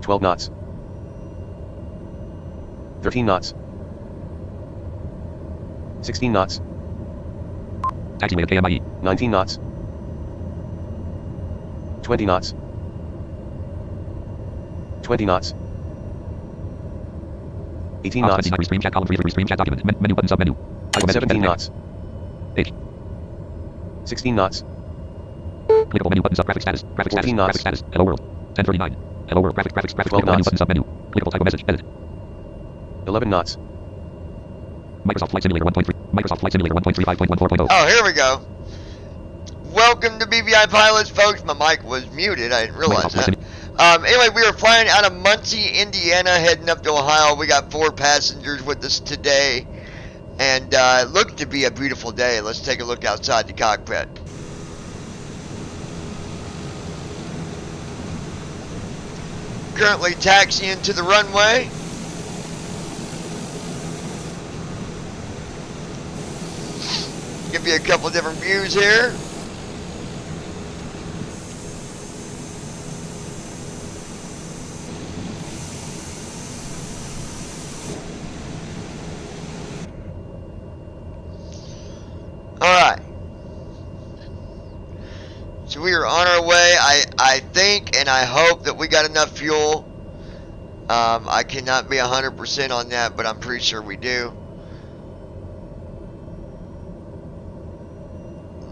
12 knots. 13 knots. 16 knots. Taxiway at KMIE. 19 knots. 20 knots. 20 knots. 18 knots. 29 restream chat column 3 restream chat document. Menu button submenu. 17 knots. Page. 16 knots. Clickable menu button sub graphic status. Graphic status. Graphic status. Hello world. 1039. Hello world. Graphics. 12 Clickable menu knots. button submenu. Clickable type of message. Edit. 11 knots. Microsoft Flight Simulator 1.3. Microsoft Flight Simulator 1.35.14.0. Oh, here we go. Welcome to BVI Pilots, folks. My mic was muted. I didn't realize that. Anyway, we are flying out of Muncie, Indiana, heading up to Ohio. We got 4 passengers with us today. And it looked to be a beautiful day. Let's take a look outside the cockpit. Currently taxiing to the runway. Give you a couple different views here. Alright. So we are on our way. I think and I hope that we got enough fuel. I cannot be 100% on that, but I'm pretty sure we do.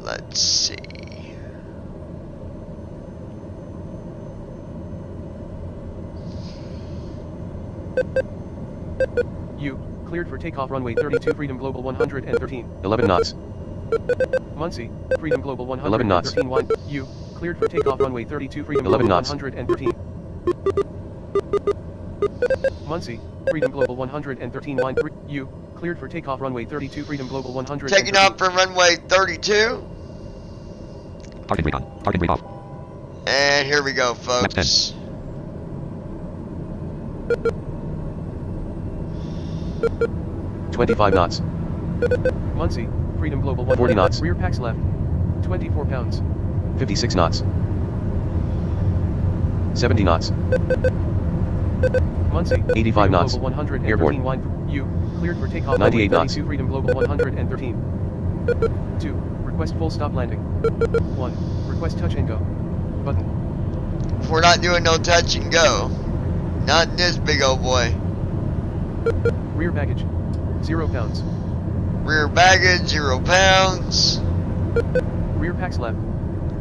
Let's see. You cleared for takeoff runway 32 Freedom Global 113. 11 knots. Muncie, Freedom Global 11 knots. 113. 1. You cleared for takeoff runway 32 Freedom 11 Global knots. 113. Muncie, Freedom Global 113. 1. You cleared for takeoff runway 32 Freedom Global 113. Taking off from runway 32. Target recon. Target read off. And here we go, folks. 25 knots. Muncie, Freedom Global 40 knots. Rear packs left. 24 pounds. 56 knots. 70 knots. Muncie, 85 Freedom knots. Global 113. Airborne. 1. You cleared for takeoff 98 runway knots. 32 Freedom Global 113. 2. Request full stop landing. 1. Request touch and go. Button. We're not doing no touch and go. Not in this big old boy. Rear baggage. 0 pounds. Rear baggage, 0 pounds. Rear packs left.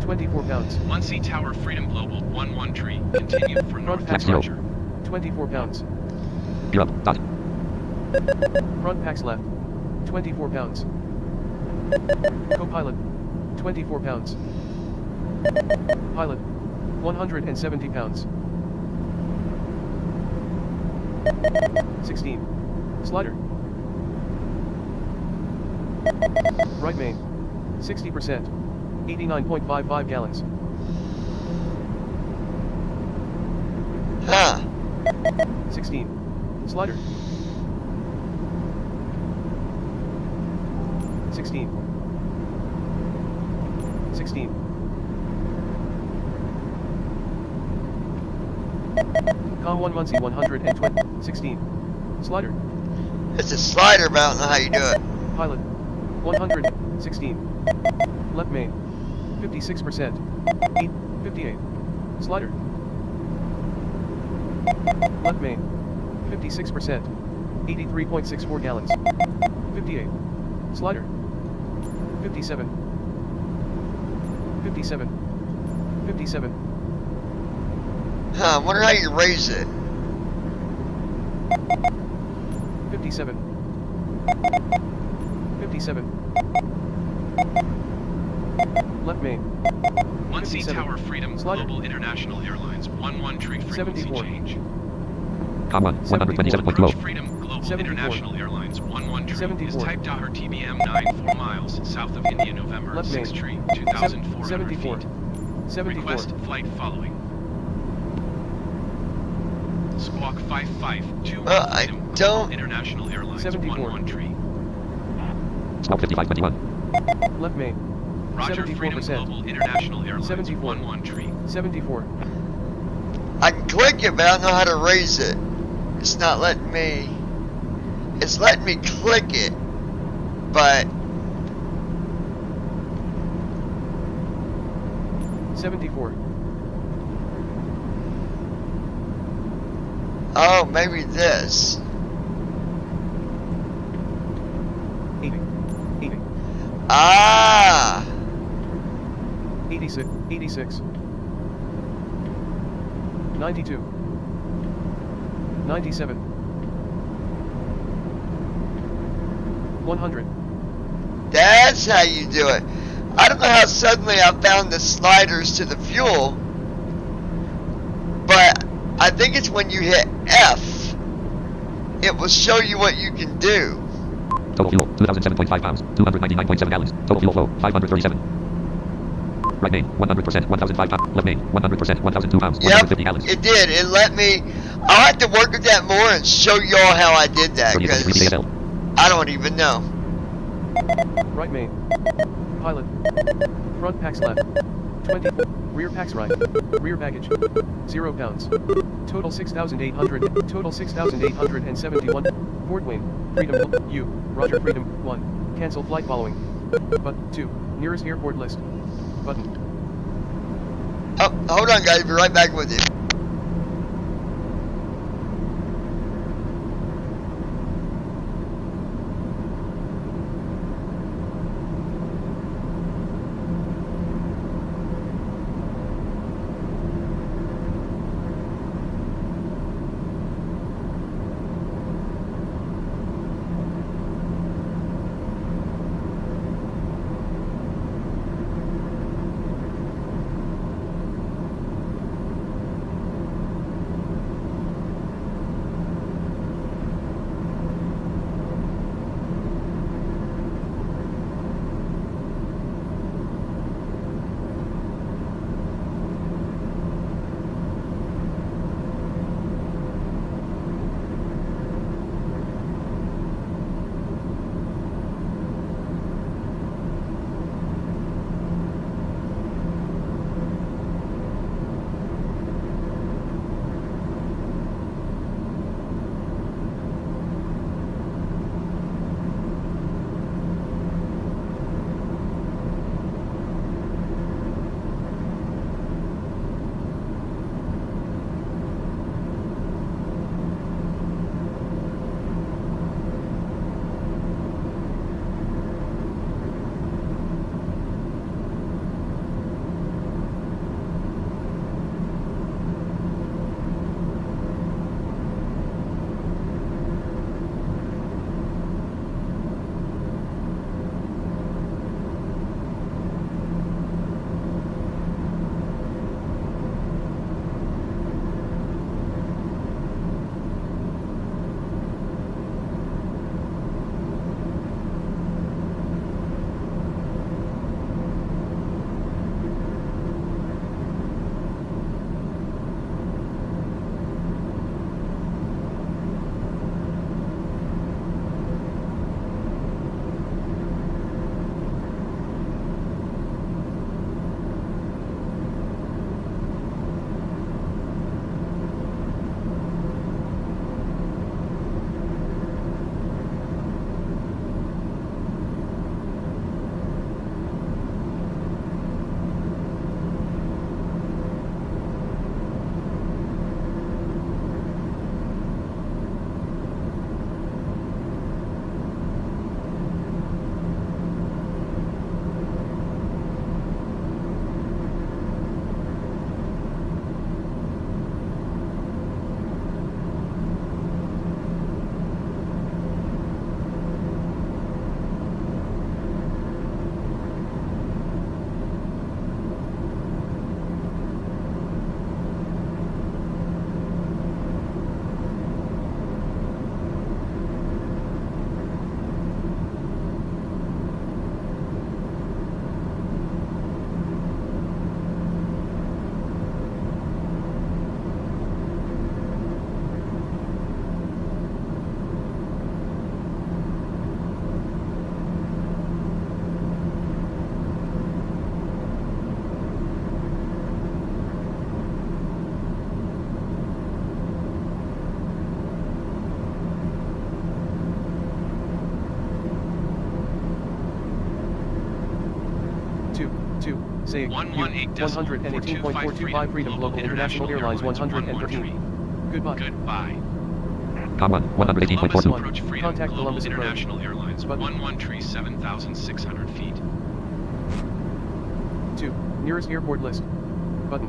24 pounds. Muncie Tower Freedom Global 113. Continue for Front north packs zero. left. 24 pounds. Gear up. Dot. Front packs left. 24 pounds. Co-pilot. 24 pounds. Pilot. 170 pounds. 16. Slider. Right main. 60%. 89.55 gallons. Huh. 16. Slider. 16. 16. Com 1 Muncie 120. 16. Slider. It's a slider, but I don't know how you do it. Pilot. 116. Left main. 56%. 58. Slider. Left main. 56%. 83.64 gallons. 58. Slider. 57. 57. 57. Huh, I wonder how you raise it. 57. 57. Left main. Muncie 57. Tower Freedom Slider. Global International Airlines 113 frequency 74. change. Com 1. 127.20. Approach Freedom Global 74. International Airlines 113 is 74. type Tower TBM930 miles south of India, November Left main. 6th Street, 2,400 74. feet. 74. Request flight following. Squawk 552 Well, I Freedom Global don't- International Airlines 74. 113. Smoke 5521. Left main. Roger, Freedom 74%. Global International Airlines 74. 113. 74. I can click it, but I don't know how to raise it. It's not letting me. It's letting me click it, but 74. oh, maybe this. 80. 80. Ah, 86. 86. 92. 97. 100. that's how you do it. I don't know how suddenly I found the sliders to the fuel, but I think it's when you hit F, it will show you what you can do. Total fuel, 2007.5 pounds, 299.7 gallons. Total fuel flow, 537. Right main, 100%, 1005 pounds. Left main, 100%, 1002 pounds, Yep, 150 gallons. it did. It let me. I'll have to work with that more and show y'all how I did that, 38 because ASL. I don't even know. Right main. Pilot. Front packs left. 20. Rear packs right. Rear baggage. 0 pounds. Total 6,800. Total 6,871. Port wing. Freedom. U. Roger. Freedom. 1. Cancel flight following. But 2. Nearest airport list. Button. Oh, hold on, guys. Be right back with you. Say 118.425 Freedom Global International Airlines 113. Goodbye. Goodbye. Com 1, Columbus 118.42. approach Freedom Contact Global Columbus approach. International Airlines Button. 113,7,600 feet. 2. Nearest airport list. Button.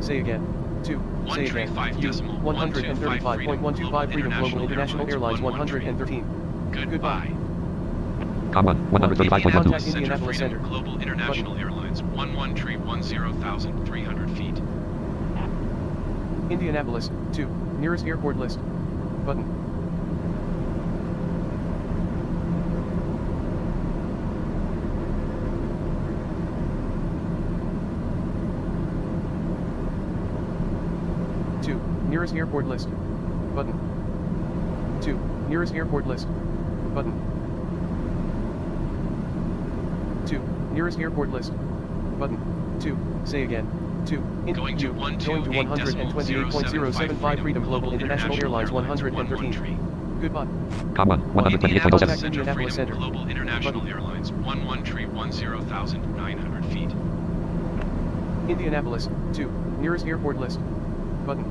Say again. 2. Say again. 135.125 Freedom Global International Airlines 113. Goodbye. Com 1, 135.12. Contact Indianapolis Center. Global International Airlines 11310,300 feet. Indianapolis, 2. Nearest airport list. Button. Nearest airport list. Button. 2. Nearest airport list. Button. 2. Nearest airport list. Button. 2. Say again. 2. Going to 128.075 Freedom Global International Airlines 113. Goodbye. Com 1, 128.07. Contact Indianapolis Center. Global International Airlines 11310,900 feet. Indianapolis, 2. Nearest airport list. Button.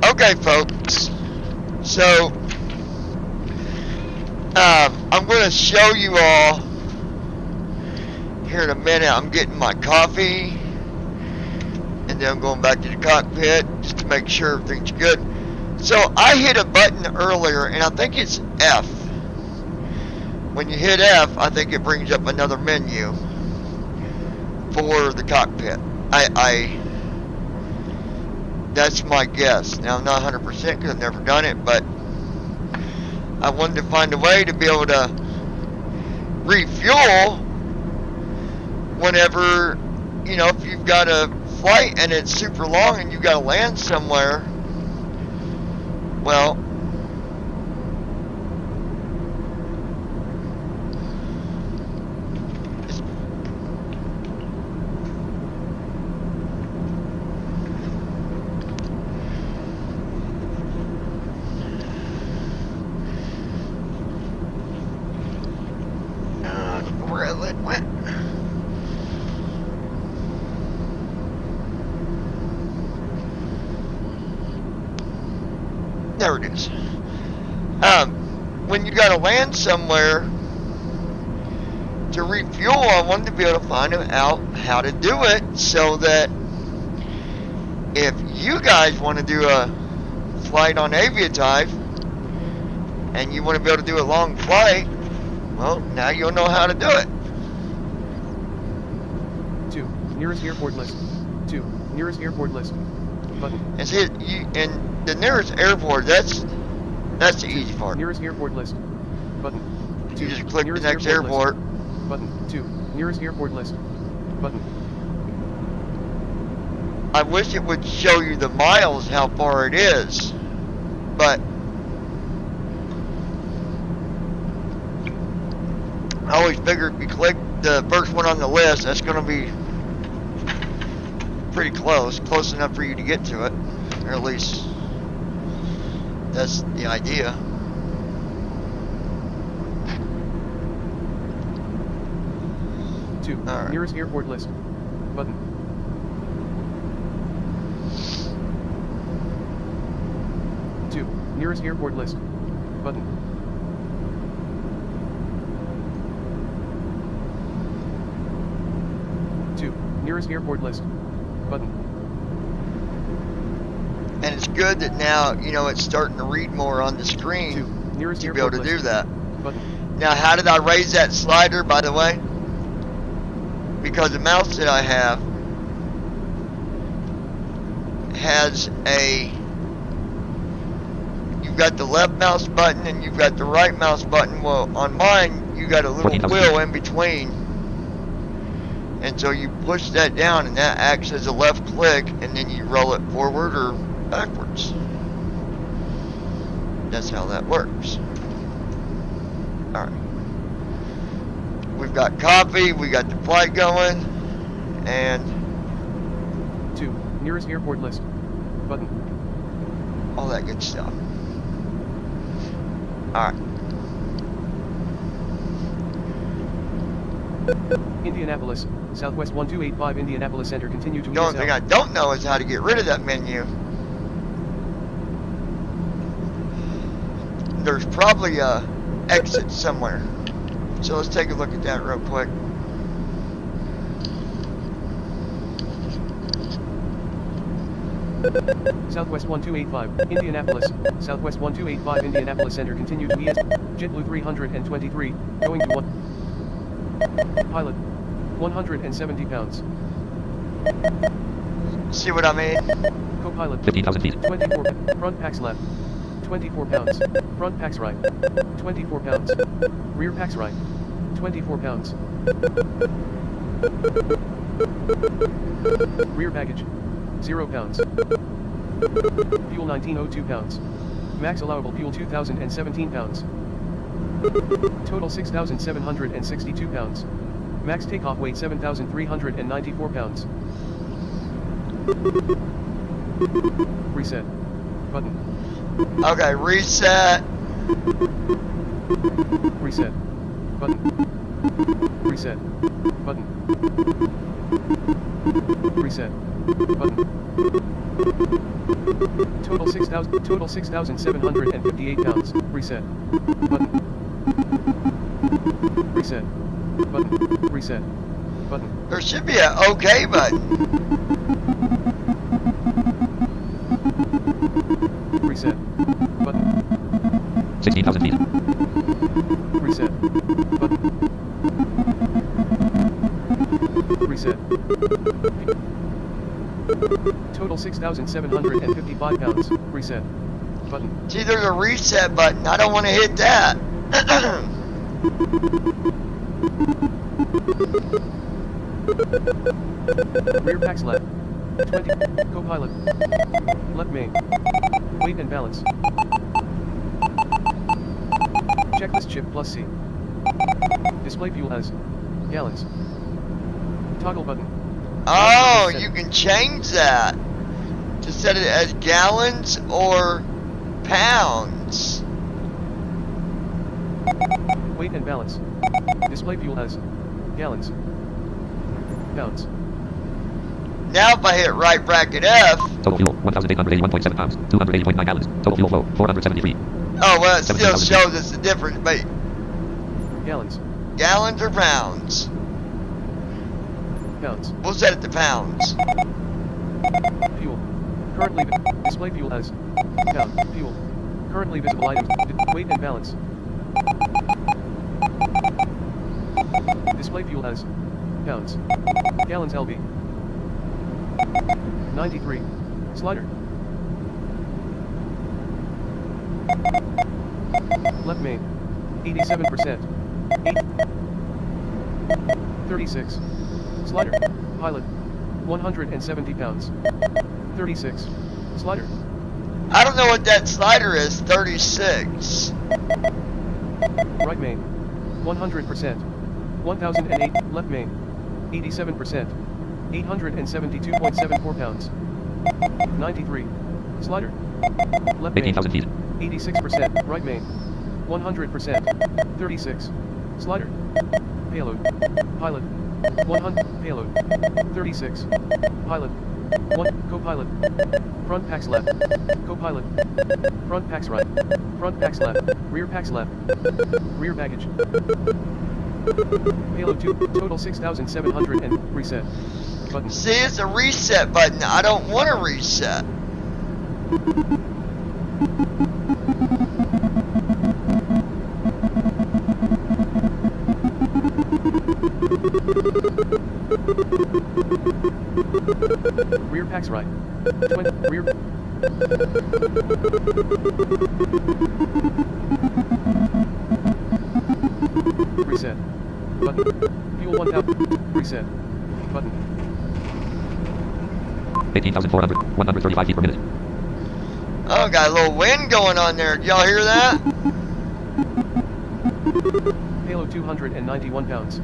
Okay, folks. So, I'm going to show you all here in a minute. I'm getting my coffee, and then I'm going back to the cockpit just to make sure everything's good. So, I hit a button earlier, and I think it's F. When you hit F, I think it brings up another menu for the cockpit. That's my guess. Now, I'm not 100% because I've never done it, but I wanted to find a way to be able to refuel whenever, you know, if you've got a flight and it's super long and you've got to land somewhere. Well, There it is. When you gotta land somewhere to refuel, I wanted to be able to find out how to do it so that if you guys want to do a flight on Aviatype and you want to be able to do a long flight, well, now you'll know how to do it. 2. Nearest airport list. 2. Nearest airport list. Button. And see, and the nearest airport, that's the easy part. Nearest airport list. Button. 2. You just click the Nearest next airport. list. Button. 2. Nearest airport list. Button. I wish it would show you the miles, how far it is, but I always figured if you click the first one on the list, that's going to be pretty close enough for you to get to it, or at least that's the idea. All right. Nearest airport list. Button. 2. Nearest airport list. Button. 2. Nearest airport list. Button. And it's good that now, you know, it's starting to read more on the screen 2. Nearest to be able airport to do list. that. Button. Now, how did I raise that slider, by the way? Because the mouse that I have has you've got the left mouse button and you've got the right mouse button. Well, on mine, you got a little wheel in between. And so you push that down and that acts as a left click, and then you roll it forward or backwards. That's how that works. Alright. We've got coffee, we got the flight going, and 2. Nearest airport list. Button. all that good stuff. Alright. Indianapolis, Southwest 1285 Indianapolis Center, continue to The only east thing I south. don't know is how to get rid of that menu. There's probably a exit somewhere. So let's take a look at that real quick. Southwest 1285, Indianapolis, Southwest 1285 Indianapolis Center, continue to east. JetBlue 323, going to 1. Pilot, 170 pounds. See what I mean? Co-pilot, 15,000 feet. 24, front packs left, 24 pounds, front packs right, 24 pounds, rear packs right, 24 pounds. Rear baggage, 0 pounds. Fuel 1902 pounds. Max allowable fuel 2017 pounds. Total 6,762 pounds. Max takeoff weight 7,394 pounds. Reset. Button. Okay, reset. Reset. Button. Reset. Button. Reset. Button. Total 6,758 pounds. Reset. Button. Reset. Button. Reset. Button. There should be an OK button. Reset. Button. 16,000 feet. Reset. Button. Reset. Total 6,755 pounds. Reset. Button. See, there's a reset button. I don't want to hit that. Rear packs left. 20. Co-pilot. Left main. Weight and balance. Checklist shift plus C. Display fuel as gallons. Toggle button. Oh, you can change that to set it as gallons or pounds. Weight and balance. Display fuel as gallons. Pounds. Now if I hit right bracket F, Total fuel. 1,881.7 pounds. 280.9 gallons. Total fuel flow 473. Oh, well, it still 17,000 shows us the difference, but Gallons. gallons or pounds? Pounds. We'll set it to pounds. Fuel. Currently display fuel as pound. Fuel. Currently visible items. Weight and balance. Display fuel as pounds. Gallons LB. 93. Slider. Left main. 87%. 36. Slider. Pilot. 170 pounds. 36. Slider. I don't know what that slider is. 36. Right main. 100%. 1008. Left main. 87%. 872.74 pounds. 93. Slider. Left main. 18,000 feet. 86%. Right main. 100%. 36. Slider. Payload. Pilot. 100. Payload. 36. Pilot. 1. Co-pilot. Front packs left. Co-pilot. Front packs right. Front packs left. Rear packs left. Rear baggage. Payload 2. Total 6,700 and reset. Button. See, it's a reset button. I don't want to reset. Rear packs right. 20. Rear. Reset. Button. Fuel 1000. Reset. Button. 18,400. 135 feet per minute. Oh, got a little wind going on there. Did y'all hear that? Payload 291 pounds.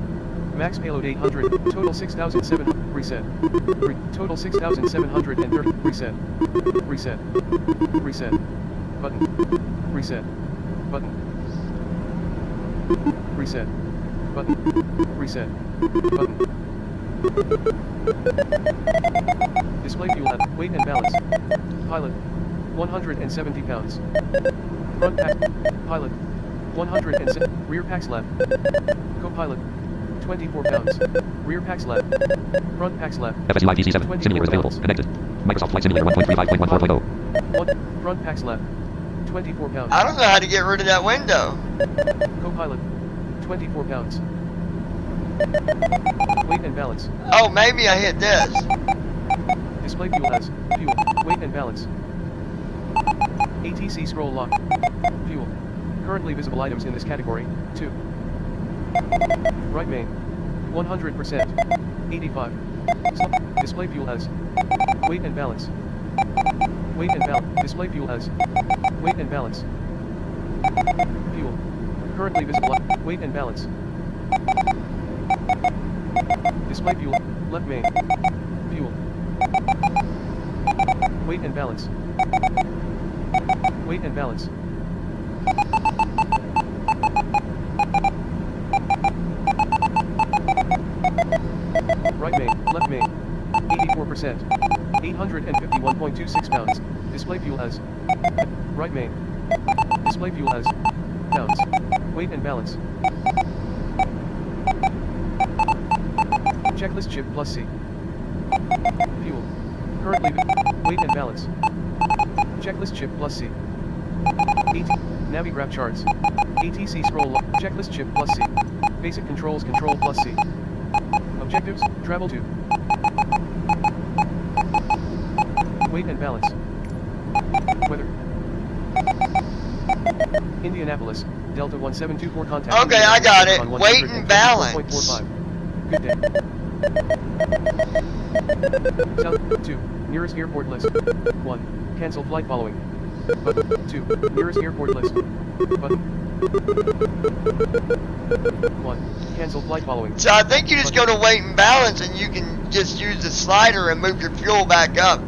Max payload 800. Total 6,700. Reset. Total 6,730. Reset. Reset. Reset. Button. Reset. Button. Reset. Button. Reset. Button. Display fuel at weight and balance. Pilot. 170 pounds. Front pack. Pilot. 107. Rear packs left. Co-pilot. 24 pounds. Rear packs left. Front packs left. FSUI PC7. Simulators available. Connected. Microsoft Flight Simulator 1.35.14.0. 1. Front packs left. 24 pounds. I don't know how to get rid of that window. Co-pilot. 24 pounds. Weight and balance. Oh, maybe I hit this. Display fuel as fuel. Weight and balance. ATC scroll lock. Fuel. Currently visible items in this category. 2. Right main. 100%. 85. Display fuel as weight and balance. Weight and balance. Display fuel as weight and balance. Fuel. Currently visible. Weight and balance. Display fuel. Left main. Fuel. Weight and balance. Weight and balance. Right main, left main. 84%. 851.26 pounds. Display fuel as right main. Display fuel as pounds. Weight and balance. Checklist chip plus C. Fuel. Currently weight and balance. Checklist chip plus C. Navigraph charts. ATC scroll lock. Checklist chip plus C. Basic controls control plus C. Objectives, travel to. Weight and balance. Weather. Indianapolis, Delta 1724 contact. Okay, I got it. On Weight and balance. 100.45. Good day. South 2, nearest airport list. 1, cancel flight following. Button 2, nearest airport list. Button 1, cancel flight following. So I think you just go to weight and balance and you can just use the slider and move your fuel back up.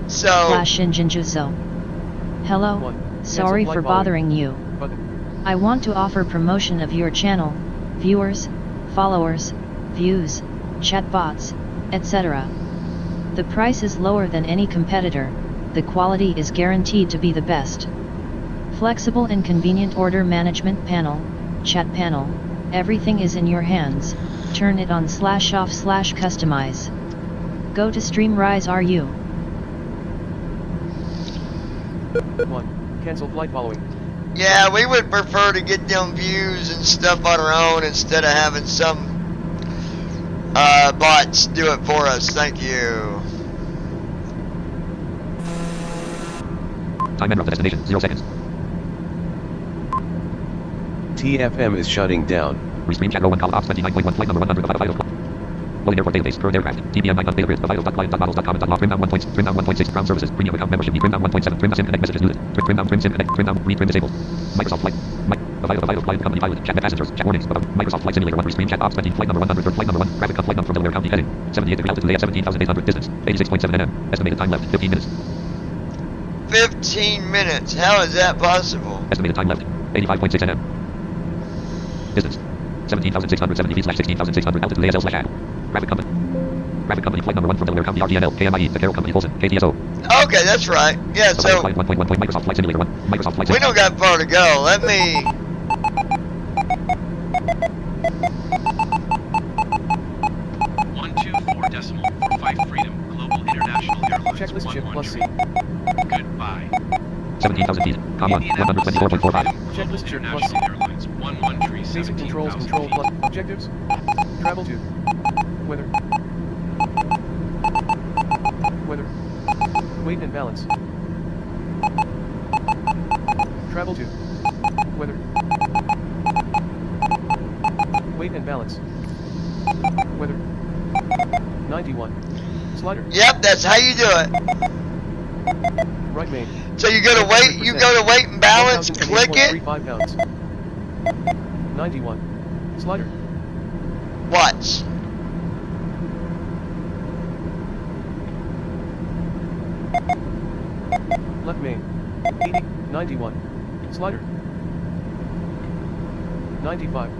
So Flash Shinjinjuzo. Hello, 1, sorry cancel for flight bothering you. Button I want to offer promotion of your channel, viewers, followers, views, chatbots, etc. The price is lower than any competitor, the quality is guaranteed to be the best. Flexible and convenient order management panel, chat panel, everything is in your hands. Turn it on/off/customize. Go to Streamrise RU. 1. Cancel flight following. Yeah, we would prefer to get them views and stuff on our own instead of having some bots do it for us. Thank you. Time enter of the destination, 0 seconds. TFM is shutting down. Restream chat row 1 call ops 29.1 flight number 100 of FIDO. Loading airport database, current aircraft, TBM930 grid, FIDO.client.models.com.log, trim down 1. Trim down 1.6, ground services, premium account membership, trim down 1.7, trim down SIM connect messages muted, trim down SIM connect, trim down, retrim disabled. Microsoft flight, FIDO client company pilot, chat passengers, chat warnings, about Microsoft flight simulator 1, restream chat ops 20, flight number 100, flight number 1, graphic flight number from Delaware County heading, 78 degree altitude, AF 17,800, distance, 86.7 nm, estimated time left, 15 minutes. 15 minutes. How is that possible? Estimated time left, 85.6 nm. Distance, 17,670 feet / 16,600 altitude, ASL/ad. Graphic company flight number 1 from Delaware County RDNL, KMIE, the Carroll Company, Polson, KTSO. Okay, that's right. Yeah, so Flight 1.1, Microsoft Flight Simulator 1, Microsoft Flight we Simulator. don't got far to go. Let me... 124.45 Freedom, Global International Airlines. Checklist ship 11 plus C. Goodbye. 17,000 feet, comma, 124.45. Checklist ship plus C. International Airlines. 113. Basic controls, control plus objectives. Travel to. Weather. Weather. Weight and balance. Travel to. Weather. Weight and balance. Weather. 91. Slider. Yep, that's how you do it. Right main. So you go to weight, and balance, click it. 1,008.35 pounds. 91. Slider. Watch. Left main. 80. 91. Slider. 95.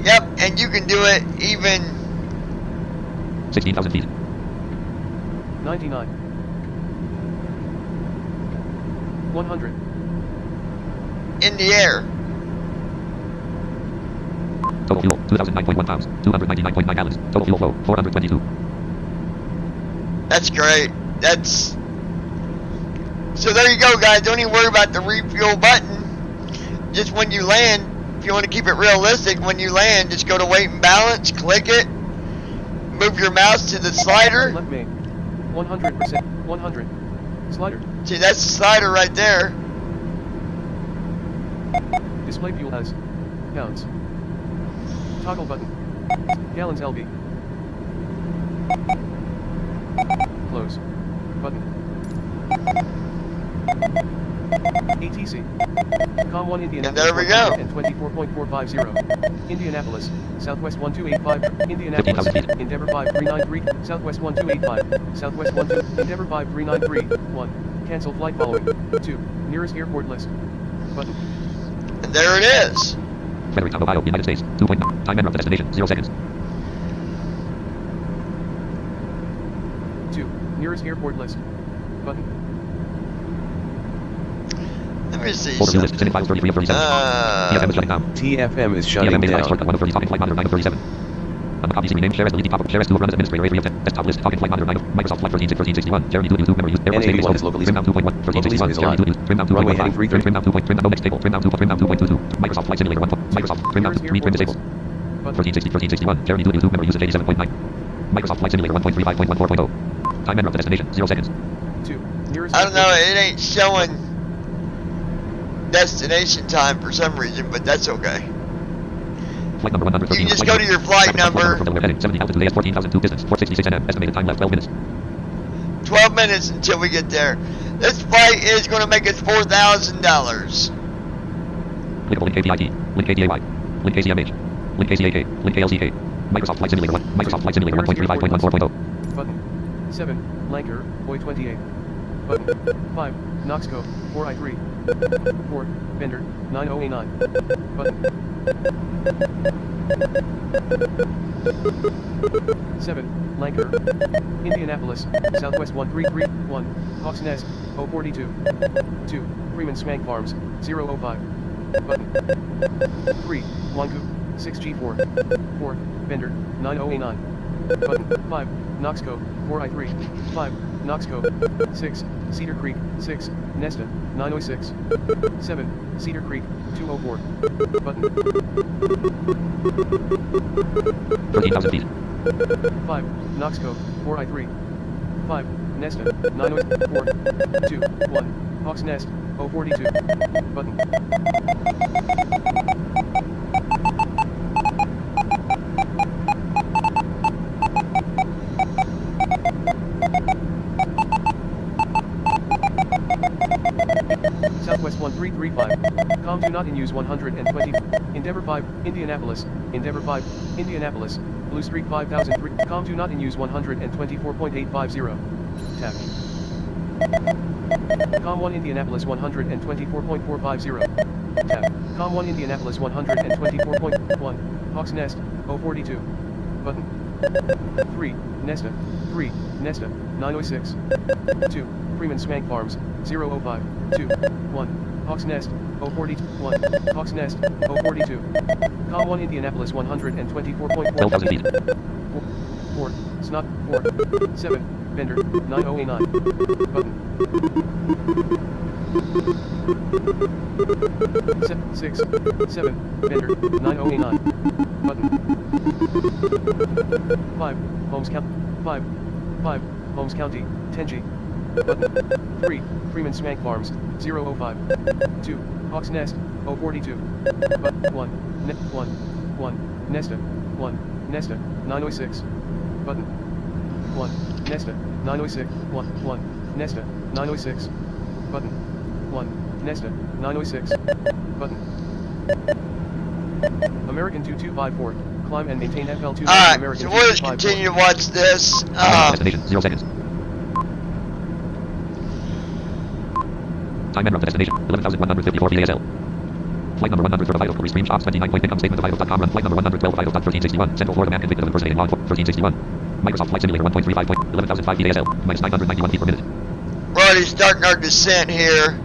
Yep, and you can do it even 16,000 feet. 99. 100. in the air. Total fuel, 2,009.1 pounds, 299.9 gallons. Total fuel flow, 422. That's great. That's... So there you go, guys. Don't even worry about the refuel button. Just when you land, if you want to keep it realistic, when you land, just go to weight and balance, click it, move your mouse to the slider. Left main. 100%. 100. Slider. See, that's the slider right there. Display fuel as pounds. Toggle button. Gallons LB. Close. Button. ATC. Com1 Indianapolis. And there we go. And 24.450. Indianapolis. Southwest 1285. Indianapolis. 15,000 feet. Endeavor 5393. Southwest 1285. Southwest 12. Endeavor 5393. 1. Cancel flight following. 2. Nearest airport list. Button. And there it is. Fredericktown, Ohio, United States. 2.9. Time enter of the destination, 0 seconds. 2. Nearest airport list. Button. Let me see Folder view list, something. sending files 33 of 37. TFM is shutting down. TFM is shutting TFM data down. shortcut 1 of 30, talking flight monitor 9 of 37. On the copy, see rename, share as the pop-up, share as to run as administrator, area of 10. Desktop list, talking flight monitor 9 of Microsoft flight 1361. Jeremy Dooley, YouTube memory, airport N81 state is locally trim down 2.1, 1361. Jeremy Dooley, trim down 2.15, trim down 2. Trim down no next table, trim down 2.22. Microsoft flight simulator 1. Microsoft, trim down, retrim disabled. 1361. Jeremy Dooley, YouTube memory, usage 87.9. Microsoft flight simulator 1.35.14.0. Time enter of the destination, 0 seconds. 2. Nearest I don't know, airport it ain't showing destination time for some reason, but that's okay. Flight number 113. You just go to your flight number. From Delaware heading, 70 altitude, AS 14,002 distance, 466 nm. Estimated time left 12 minutes. 12 minutes until we get there. This flight is going to make us $4,000. Clickable link KPIT, link KDAY, link KCMH, link KCAK, link KLCK. Microsoft Flight Simulator 1. Microsoft Flight Simulator 1.35.14.0. Button. 7. Lanker, Boy 28. Button. 5. Knoxco, 4I3. 4. Bender, 9089. Button. 7, Lancaster, Indianapolis, Southwest 1331, Hawks Nest, 042, 2, Freeman Swank Farms, 005, button, 3, Wanku, 6G4, 4, Bender, 90A9, button, 5, Knoxco, 4I3, 5, Knoxco, 6, Cedar Creek, 6, Nesta, 906, 7, Cedar Creek, 204, button, 13,000 feet. 5, Knoxco, 4I3, 5, Nesta, 904, 2, 1, Hawks Nest, 042, button, Southwest 1335, Com do not in use 120, Endeavor 5, Indianapolis, Endeavor 5, Indianapolis, Blue Streak 5003, Com do not in use 124.850, tap. Com 1 Indianapolis 124.450, tap. Com 1 Indianapolis 124.1, Hawks Nest, 042, button, 3, Nesta, 3, Nesta, 906, 2, Freeman Swank Farms, 005, 2, 1, Hawks Nest, 041, Hawks Nest, 042, Com 1 Indianapolis 124.4, 12,000 feet. 4, Snot, 4, 7, Bender, 90A9, button, 6, 7, Bender, 90A9, button, 5, Holmes County, 5, Holmes County, 10G, button, 3, Freeman Swank Farms, 005, 2, Hawks Nest, 042, but 1, 1, Nesta, 1, Nesta, 906, button, 1, Nesta, 906, 1, Nesta, 906, button, 1, Nesta, 906, button, American 2254, climb and maintain FL2. Alright, American so we'll just continue to watch this. Destination, 0 seconds. Time and route to destination, 11,154 VASL. Flight number 100 for Vitals for screenshots 29 point income statement of Vitals.com. Run flight number 112 Vitals. 1361. Central Florida map convicted of impersonating law. 1361. Microsoft Flight Simulator 1.35. 11,005 VASL. Minus 991 feet per minute. We're already starting our descent here.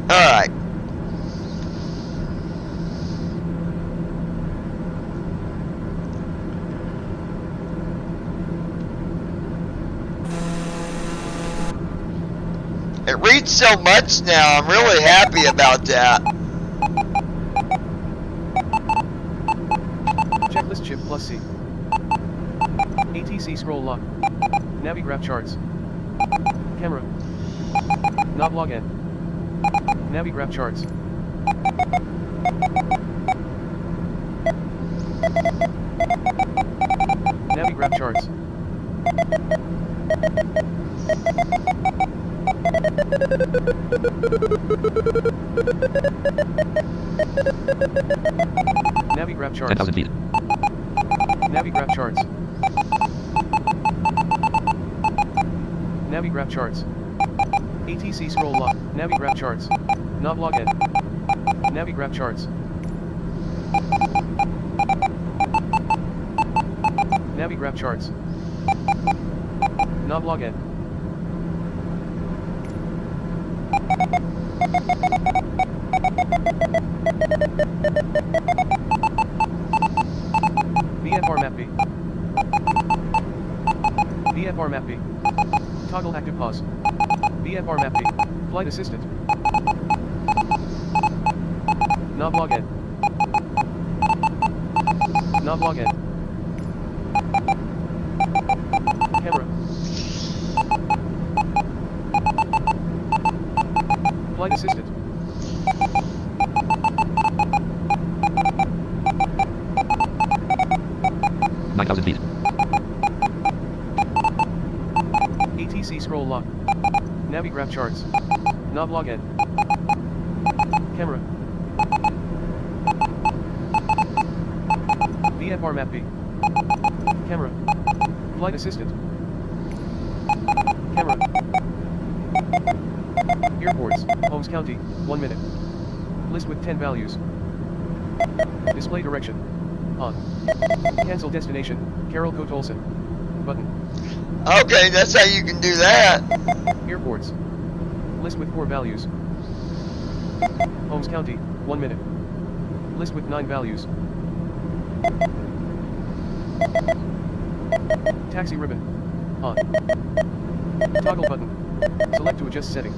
Alright. It reads so much now, I'm really happy about that. Checklist chip plus C. ATC scroll lock. Navigraph charts. Camera. Knob log N. Navigraph charts. Navigraph charts. Navigraph charts. 10,000 feet. Navigraph charts. Navigraph charts. ATC scroll lock. Navigraph charts. Knob log N. Navigraph charts. Navigraph charts. Knob log N. VFR map B. VFR map B. Toggle active pause. VFR map B. Flight assistant. Knob log N. Knob log N. Camera. Flight assistant. Feet. ATC scroll lock. Navigraph charts. Knob log N. Camera. VFR map B. Camera. Flight assistant. Camera. Airports, Holmes County, 1 minute. List with 10 values. Display direction. On. Cancel destination, Carol Cote Olson. Button. Okay, that's how you can do that. Airports. List with 4 values. Holmes County, 1 minute. List with 9 values. Taxi ribbon. On. Toggle button. Select to adjust setting.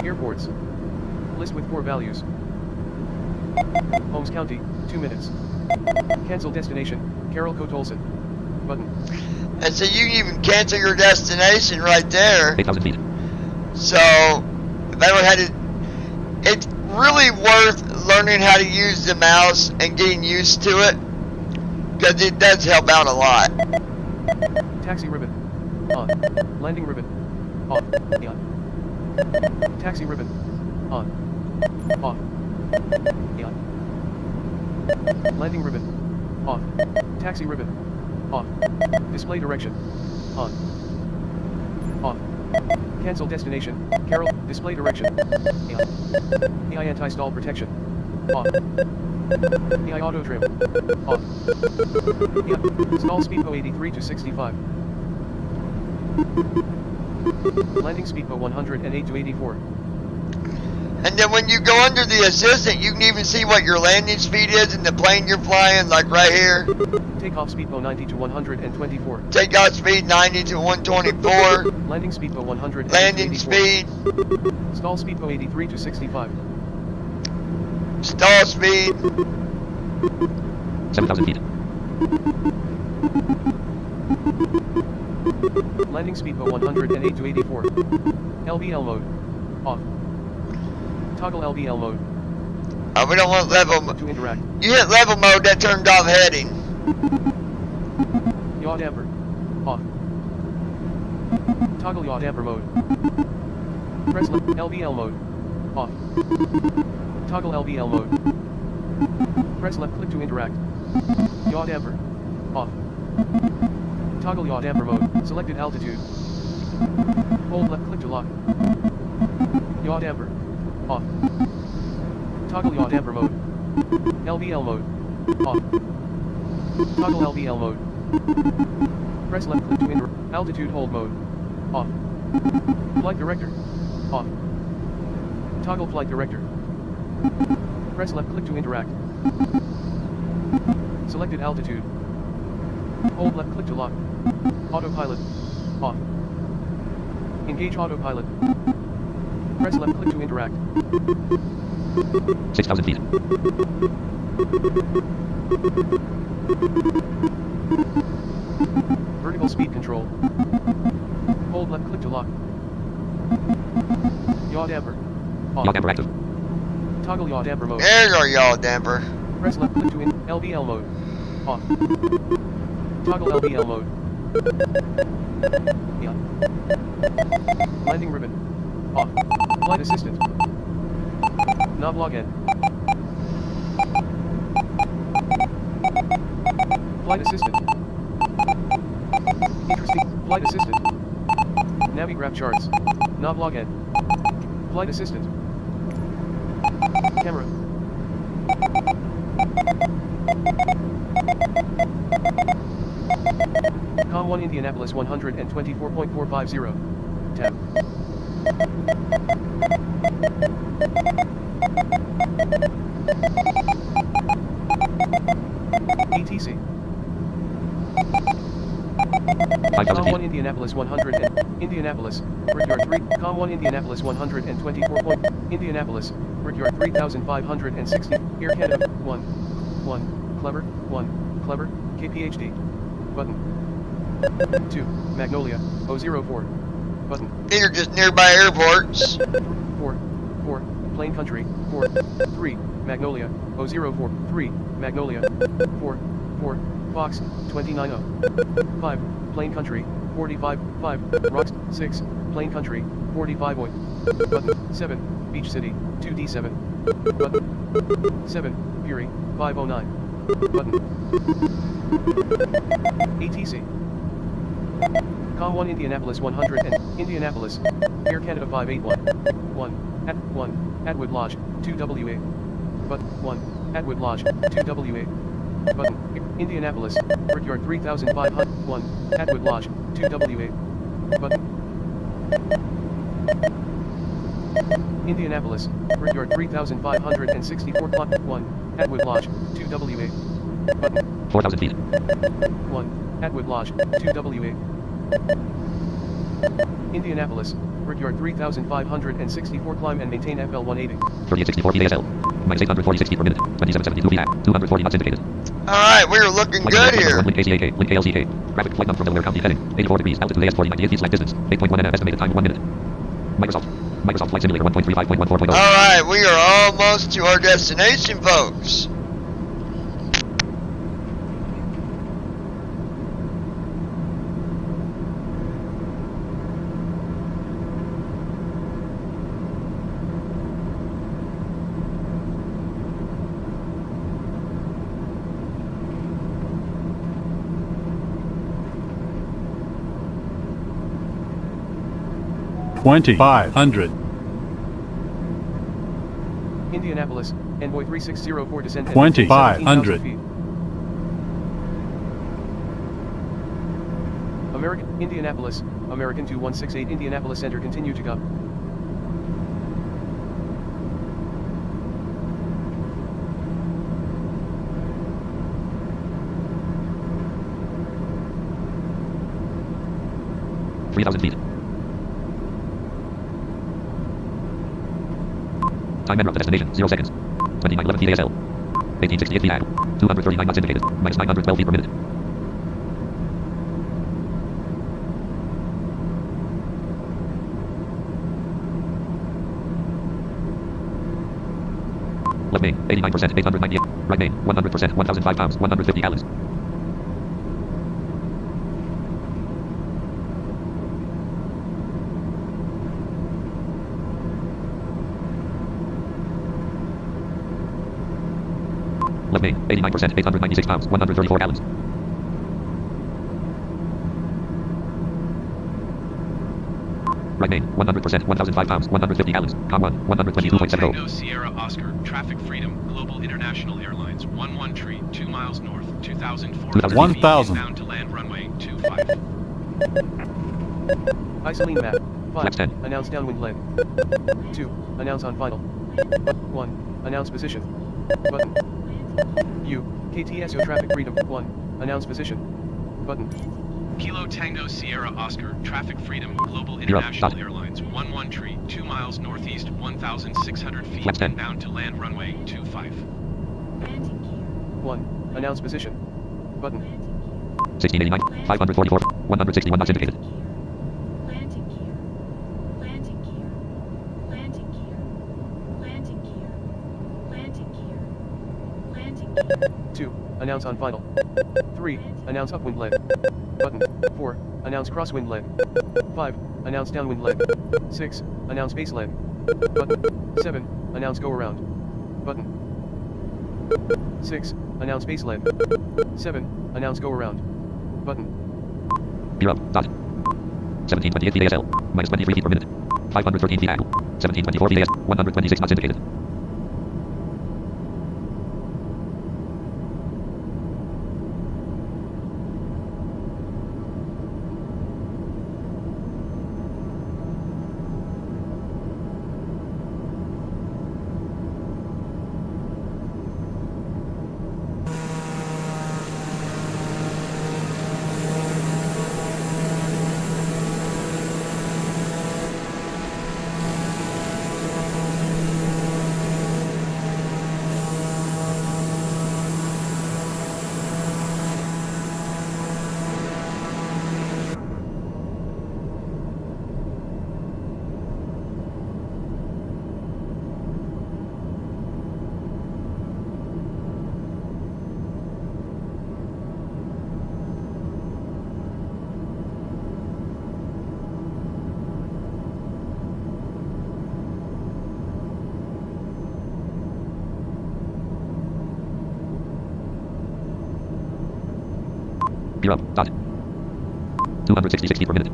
Airports. List with 4 values. Holmes County, 2 minutes. Cancel destination, Carol Cote Olson. Button. And so you can even cancel your destination right there. 8,000 feet. So, if anyone had to, it's really worth learning how to use the mouse and getting used to it, because it does help out a lot. Taxi ribbon. On. Landing ribbon. Off. On. Taxi ribbon. On. Off. On. Landing ribbon. Off. Taxi ribbon. Off. Display direction. On. Off. Cancel destination. Carol. Display direction. On. AI anti-stall protection. Off. AI auto trim. Off. AI. Stall speed 83 to 65. Landing speed 108 to 84. And then when you go under the assistant, you can even see what your landing speed is in the plane you're flying, like right here. Takeoff speed 90 to 124. Takeoff speed 90 to 124. Landing speed 100. Landing speed. Stall speed 83 to 65. Stall speed. 7,000 feet. Landing speed 108 to 84. LBL mode. Off. Toggle LBL mode. Oh, we don't want level mode. To interact. You hit level mode, that turned off heading. Yaw damper. Off. Toggle yaw damper mode. Press LBL mode. Off. Toggle LBL mode. Press left click to interact. Yaw damper. Off. Toggle yaw damper mode. Selected altitude. Hold left click to lock. Yaw damper. Off. Toggle yaw damper mode. LBL mode. Off. Toggle LBL mode. Press left click to interact. Altitude hold mode. Off. Flight director. Off. Toggle flight director. Press left click to interact. Selected altitude. Hold left click to lock. Autopilot. Off. Engage autopilot. Press left click to interact. 6,000 feet. Vertical speed control. Hold left click to lock. Yaw damper. Off. Yaw damper active. Toggle yaw damper mode. There's our yaw damper. Press left click to LBL mode. Off. Toggle LBL mode. Yeah. Landing ribbon. Off. Flight assistant. Nav login. Flight assistant. Interesting. Flight assistant. Navigraph charts. Nav login. Flight assistant. Camera. Com 1 Indianapolis 124.450. Tab. ATC. 5,000 Com 1 feet. Indianapolis 100 and Indianapolis, Brickyard 3, Com 1 Indianapolis 124 point, Indianapolis, Brickyard 3560, Air Canada, 1, Clever, KPHD, button, 2, Magnolia, 004, button, These are just nearby airports. 4, Plain Country, 4, 3, Magnolia, 004, 3, Magnolia, 4, Fox, 290, 5, Plain Country, 45, 5, Rocks, 6, Plain Country, 45 Oy, button, 7, Beach City, 2D7, button, 7, Fury, 509, button, ATC, Com 1 Indianapolis 100 and Indianapolis, Air Canada 581. 1. At 1. Atwood Lodge, 2WA. But 1. Atwood Lodge, 2WA. Button. Indianapolis, Brickyard 3500. 1. Atwood Lodge, 2WA. Button. Indianapolis, Brickyard 3564. 1. Atwood Lodge, 2WA. Button. 4,000 feet. 1. Atwood Lodge, 2WA. Indianapolis, Brickyard 3564. Climb and maintain FL 180. 3864 PASL. Minus 846 feet per minute. 2772 VAC. 240 knots indicated. Alright, we are looking good here. Link ACAK. Link ALCK. Graphic flight number from Delaware County heading. 84 degrees. Altitude AS 40 98 feet. Flight distance. 8.1 NF. Estimated time 1 minute. Microsoft Flight Simulator 1.35.14.0. Alright, we are almost to our destination, folks. Indianapolis, Envoy 3604 descent. 2,500. feet. American, Indianapolis, American 2168 Indianapolis Center, continue to go. $3,000 feet. Time and route to destination, 0 seconds. 2911 feet ASL. 1868 feet AL. 239 knots indicated. Minus 912 feet per minute. Left main, 89%, 898. Right main, 100%, 1005 pounds, 150 gallons. Left main, 89%, 896 pounds, 134 gallons. Right main, 100%, 1005 pounds, 150 gallons. Com 1, 122.70. Tango Sierra Oscar, Traffic Freedom, Global International Airlines, 11 Tree, 2 miles north, 2,400 feet 1,000. inbound to land runway 25. Isoline map. 5. Flaps 10. Announce downwind leg. 2. Announce on final. 1. Announce position. Button. U. KTSO Traffic Freedom. 1. Announce position. Button. Kilo Tango Sierra Oscar, Traffic Freedom, Global You're up. International Stop. Airlines, 11 Tree, 2 miles northeast, 1,600 feet Flaps 10. inbound to land runway 25. 1. Announce position. Button. 1689, 544, 161 knots indicated. Landing gear. Landing gear. Landing gear. Landing gear. Landing gear. Landing gear. 2. Announce on final. 3. Announce upwind leg. Button. 4. Announce crosswind leg. 5. Announce downwind leg. 6. Announce base leg. Button. 7. Announce go around. Button. 6. Announce base leg. 7. Announce go around. Button. You're up. Dot. 1728 feet ASL. Minus 23 feet per minute. 513 feet AL. 1724 feet AS. 126 knots indicated. You're up. Dot. 266 feet per minute.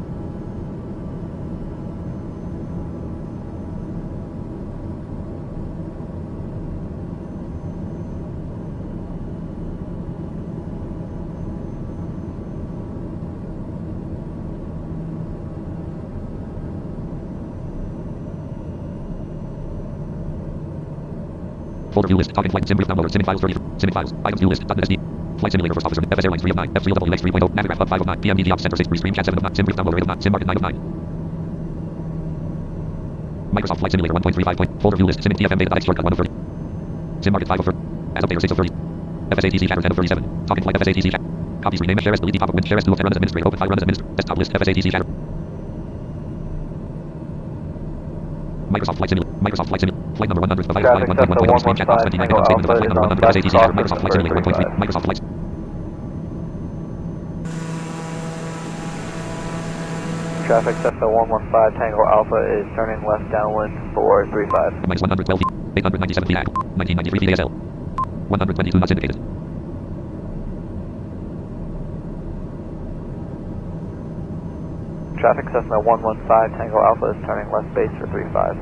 Folder view list. Talking flight sim brief downloader. Simming files 30. Simming files. Items view list. .NET SD. Flight simulator first officer. FS Airlines 3 of 9. F3LWX 3.0. Navigraph Hub 5 of 9. PMDD Ops Center 6. Restream chat 7 of 9. Sim brief downloader 8 of 9. Sim market 9 of 9. Microsoft Flight Simulator 1.35. Folder view list. Simming TFM beta.x shortcut 1 of 30. Sim market 5 of 30. As updater 6 of 30. FSATC chatter 10 of 37. Talking flight FSATC chat. Copies rename share as delete pop-up win share as 2 of 10 run as administrator. Open 5 run as administrator. Desktop list FSATC chatter. Microsoft Flight Simulator. Microsoft Flight Simulator. Flight number 100. Provider flight 1.1.0. Screen chat box 29. Statement of flight number 100. FSATC chatter. Microsoft Flight Simulator 1.3. Microsoft Flight. Traffic Cessna 115 Tango Alpha is turning left downwind for 35. Minus 112 feet. 897 feet. 1993 feet ASL. 122 knots indicated. Traffic Cessna 115 Tango Alpha is turning left base for 35.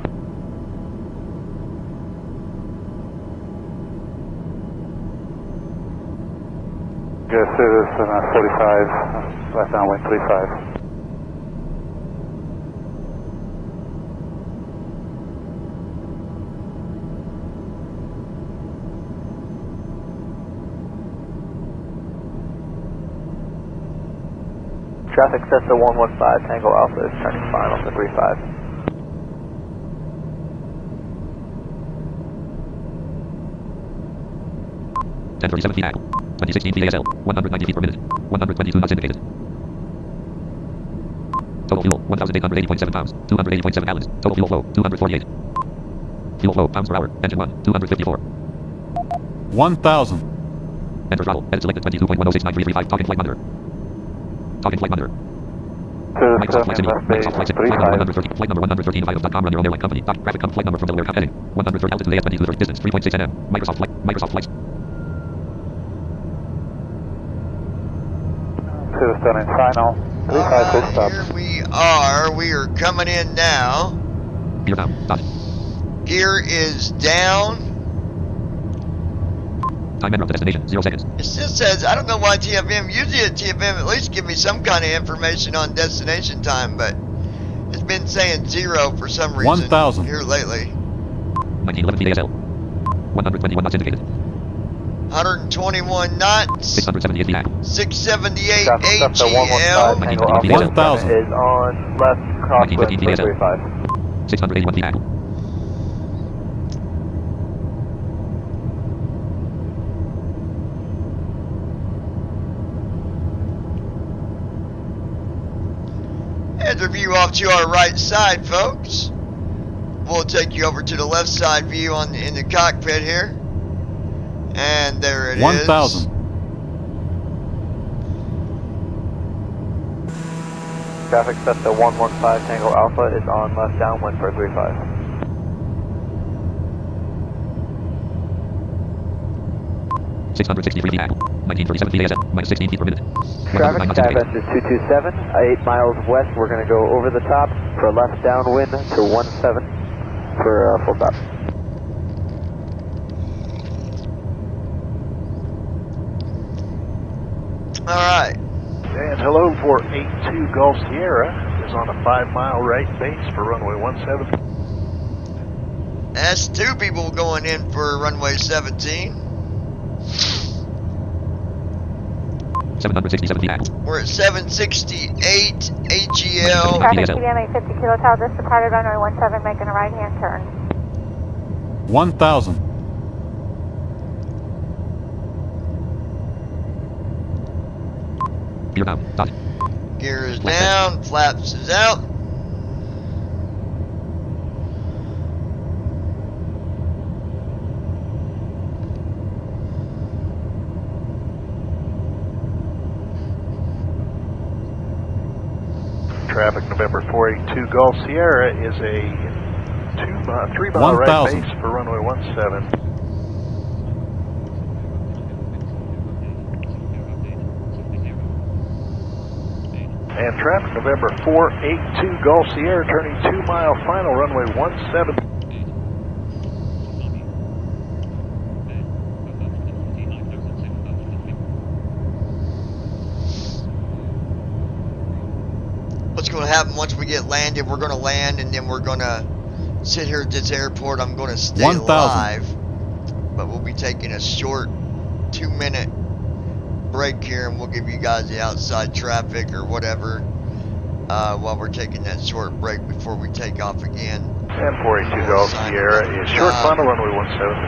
Yes, Cessna 45, left downwind 35. Traffic Cessna 115 Tango Alpha is turning final for 35. $10.37 feet 2016 feet ASL. 190 feet per minute. 122 knots indicated. Total fuel 1,880.7 pounds. 280.7 gallons. Total fuel flow 248. Fuel flow pounds per hour. Engine 1 254. 1,000. Enter throttle. Edit selected 22.10693335. Talking flight monitor. Talking flight monitor. Microsoft Flight Simulator. Microsoft Flight Simulator. Flight number 113. Flight number 113. Flight.com. Run your own airline company. Graphic flight number from Delaware. Heading 130 altitude AF22 distance 3.6 nm. Microsoft Flight. Microsoft Flight. Turning final. 35 full stop. Here we are. We are coming in now. Gear down. Dot. Gear is down. Time en route to destination. 0 seconds. It still says, I don't know why TFM, usually at TFM at least give me some kind of information on destination time, but it's been saying 0 for some reason 1,000. here lately. 1911 feet ASL. 121 knots indicated. 121 knots. 678 feet 678 Traffic Cessna 115 AGL. Tango Alpha 1,000. is on left crosswind for 35. 681 feet 'Here's a view off to our right side, folks. We'll take you over to the left side view in the cockpit here. And there it is. 1,000. Traffic Cessna 115 Tango Alpha is on left downwind for 35. .663 feet 1937 feet ASL. Minus 16 feet per minute. Traffic 109 knots status indicated. is 227, 8 miles west. We're going to go over the top for left downwind to 17 for full stop. Alright. And hello for 82 Gulf Sierra is on a 5-mile right base for runway 17. That's 2 people going in for runway 17. 767 feet We're at 768 AGL. Traffic TBM930 Kilo Tower, just departed runway 17, making a right-hand turn. 1,000. Gear down. Dot. Gear is down, flaps is out. Traffic November 482 Gulf Sierra is a 3-mile right 1,000. base for runway 17. And traffic November 482 Gulf Sierra turning 2-mile final runway 17. What's going to happen once we get landed? We're going to land and then we're going to sit here at this airport. I'm going to stay 1,000. alive. but we'll be taking a short 2-minute break here, and we'll give you guys the outside traffic or whatever while we're taking that short break before we take off again. And 482 Golf Sierra is short final runway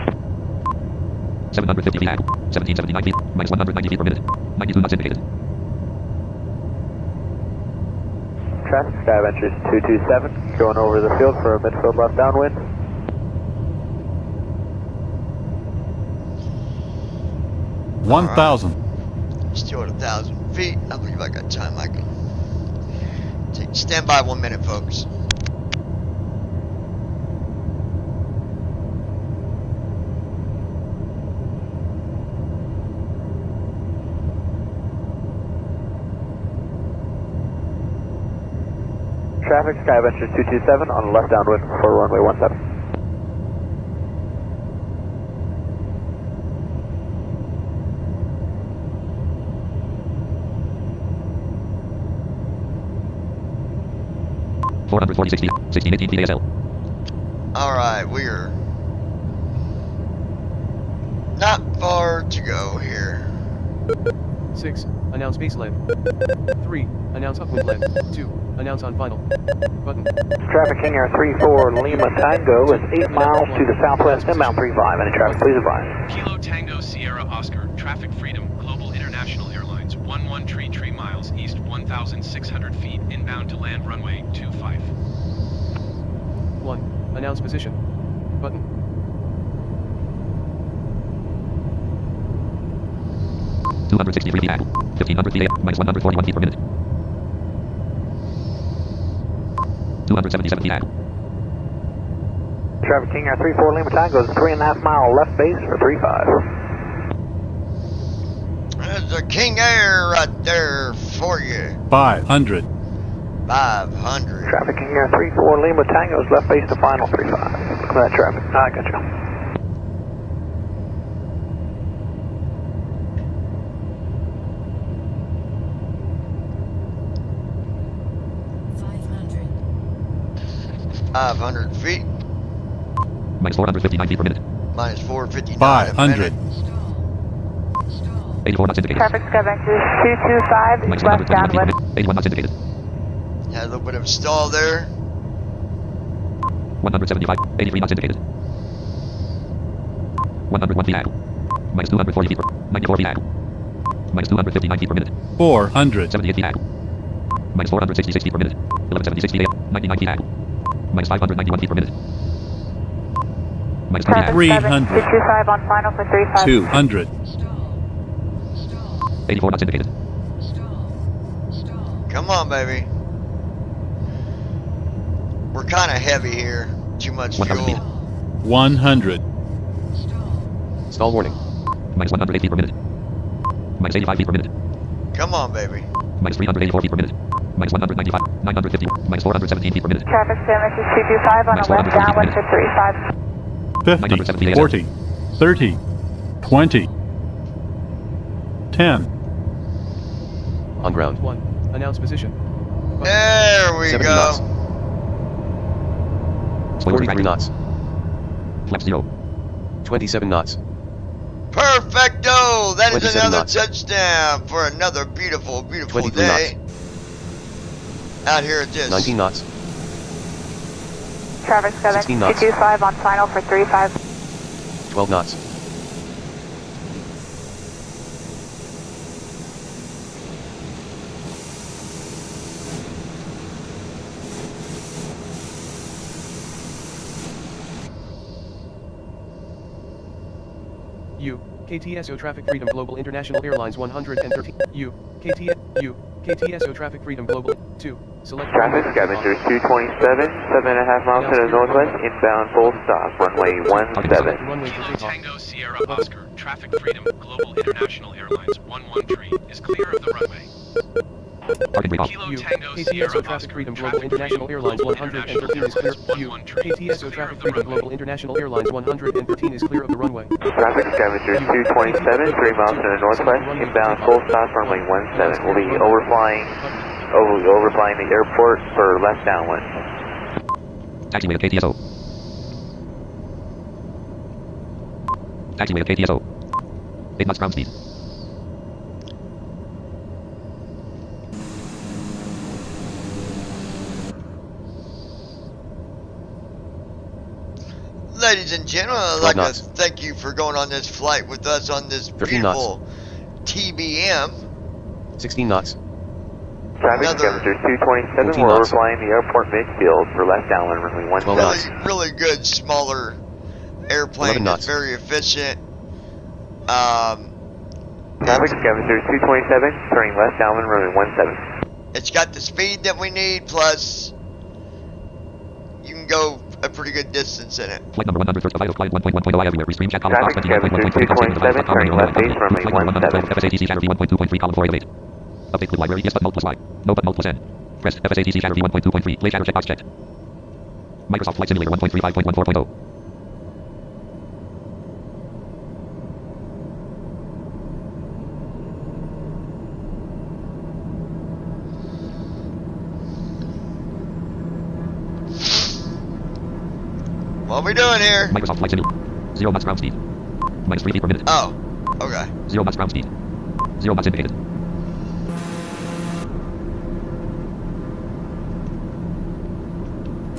17. 750 feet angle, 1779 feet, minus 190 feet per minute, 92 knots indicated. Traffic Sky Ventures 227, going over the field for a midfield left downwind. Right. 1,000. Still at 1,000 feet. I believe I got time. I can take. Stand by 1 minute, folks. Traffic Sky Ventures 227 on the left downwind for runway 17. $440.60, 1618 feet ASL. Alright, we are not far to go here. 6. Announce base land. 3. Announce upwind land. 2. Announce on final. Button. Traffic King Air 34 Lima Tango is 8 miles to the southwest, inbound 35. Any traffic, please advise. Kilo Tango Sierra Oscar, Traffic Freedom, Global International Airlines, 1133 miles east, 1,600 feet, inbound to land runway 25. 1. Announce position. Button. 263 feet angle, 1,500 feet minus 141 feet per minute. 277 feet angle. Traffic King Air 34 Lima Tango is 3.5 mile left base for 35. There's the King Air right there for you. 500. 500. Traffic King Air 34 Lima Tango is left base to final 35. Look at that traffic. I got you. Five 500 feet. Minus 459 feet per minute. Minus 459 500. a minute. 84 knots indicated. Traffic Sky Ventures 225, Minus left 120 feet per downwind. minute, 81 knots indicated. Had a little bit of a stall there. 175, 83 knots indicated. 101 feet angle. Minus 240 feet per 94 feet angle. Minus 259 feet per minute. 400. 78 feet angle. Minus 466 feet per minute. 1176 feet, 99 feet angle. Minus 591 feet per minute. Minus 20 Traffic angle. 7, 225 on final for 35. 200. 84 knots indicated. Come on, baby. We're kind of heavy here. Too much 1,000 fuel. feet. 100. Stall warning. Minus 108 feet per minute. Minus 85 feet per minute. Come on, baby. Minus 384 feet per minute. Minus 195, 950, minus 417 feet per minute. Traffic Sky Ventures 225 on Minus the left 440 downwind feet for 35. 50. 40. 30. 20. 10. On ground. 1. Announce position. Button. There we 70 go. knots. Spoiler 43 knots. Flaps 0. 27 knots. Perfecto! That is 27 another knots. touchdown for another beautiful, beautiful 23 day. Out here at this. 19 knots. Traffic Sky 16 Ventures knots. 225 on final for 35. 12 knots. U, KTSO Traffic Freedom Global International Airlines 113. U, KTSO Traffic Freedom Global 2. Select Traffic Sky Ventures 227, 7.5 miles to the northwest, inbound full stop, runway 17. Runway for Kilo takeoff. Tango Sierra Oscar, Traffic Freedom, Global International Airlines, 113 is clear of the runway. Target break off. Kilo U, Tango Sierra KTSO Traffic Oscar, Freedom Global Traffic International Freedom, Airlines Global 113 is International clear. Airlines, U, 113 is KTSO clear Traffic of the Freedom runway. Global International Airlines 113 is clear of the runway. Traffic Sky Ventures 227, 3 miles to the northwest, inbound full stop, runway 17. We'll be overflying the airport for left downwind. Taxiway at KTSO. Taxiway at KTSO. 8 knots ground speed. Ladies and gentlemen, I'd like to thank you for going on this flight with us on this beautiful TBM. 16 knots. Traffic Scavenger 227, we're overflying the airport midfield for left downwind runway 17. Really good, smaller airplane. It's very efficient. Traffic Scavenger 227, turning left downwind runway 17. It's got the speed that we need, plus you can go a pretty good distance in it. Flight number 100, first flight 1.1.0 everywhere. Restream chat column Traffic Scavenger 227, turning left base runway 17. FSATC shadow V1.2.3 column 4 8. Update clue library, yes but null plus Y. No but null plus N. Press FSATC shadow V1.2.3. Play shadow checkbox checked. Microsoft Flight Simulator 1.35.14.0. What are we doing here? Microsoft Flight Simulator. 0 knots ground speed. Minus 3 feet per minute. Oh, okay. 0 knots ground speed. 0 knots indicated.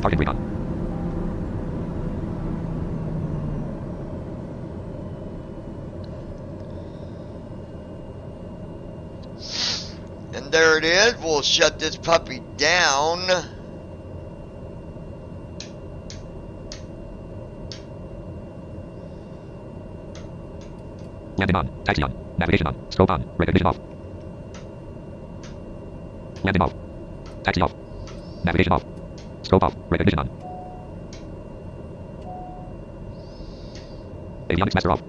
Target recon. And there it is. We'll shut this puppy down. Landing on. Taxi on. Navigation on. Scope on. Recognition off. Landing off. Taxi off. Navigation off. Scope off. Recognition on. Avionics master off.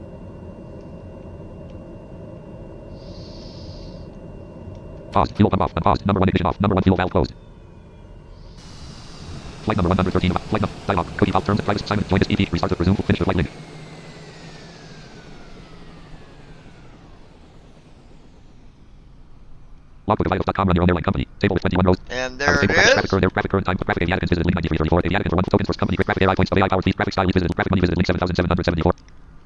Paused. Fuel pump off. Unpaused. Number 1 ignition off. Number 1 fuel valve closed. Flight number 113. Flight number. Dialogue. Cody Valve terms of private assignment. Join this EP. Restart the resume. Finish the flight link. Logbook of vitals.com, run your own airline company. Table with 21 rows. And there it is. Graphic current time. Graphic aviaticons visited link 9334. Aviaticons for 1 tokens source company. Graphic AI points of AI power feed. Graphic style visited. Graphic money visited link 7774.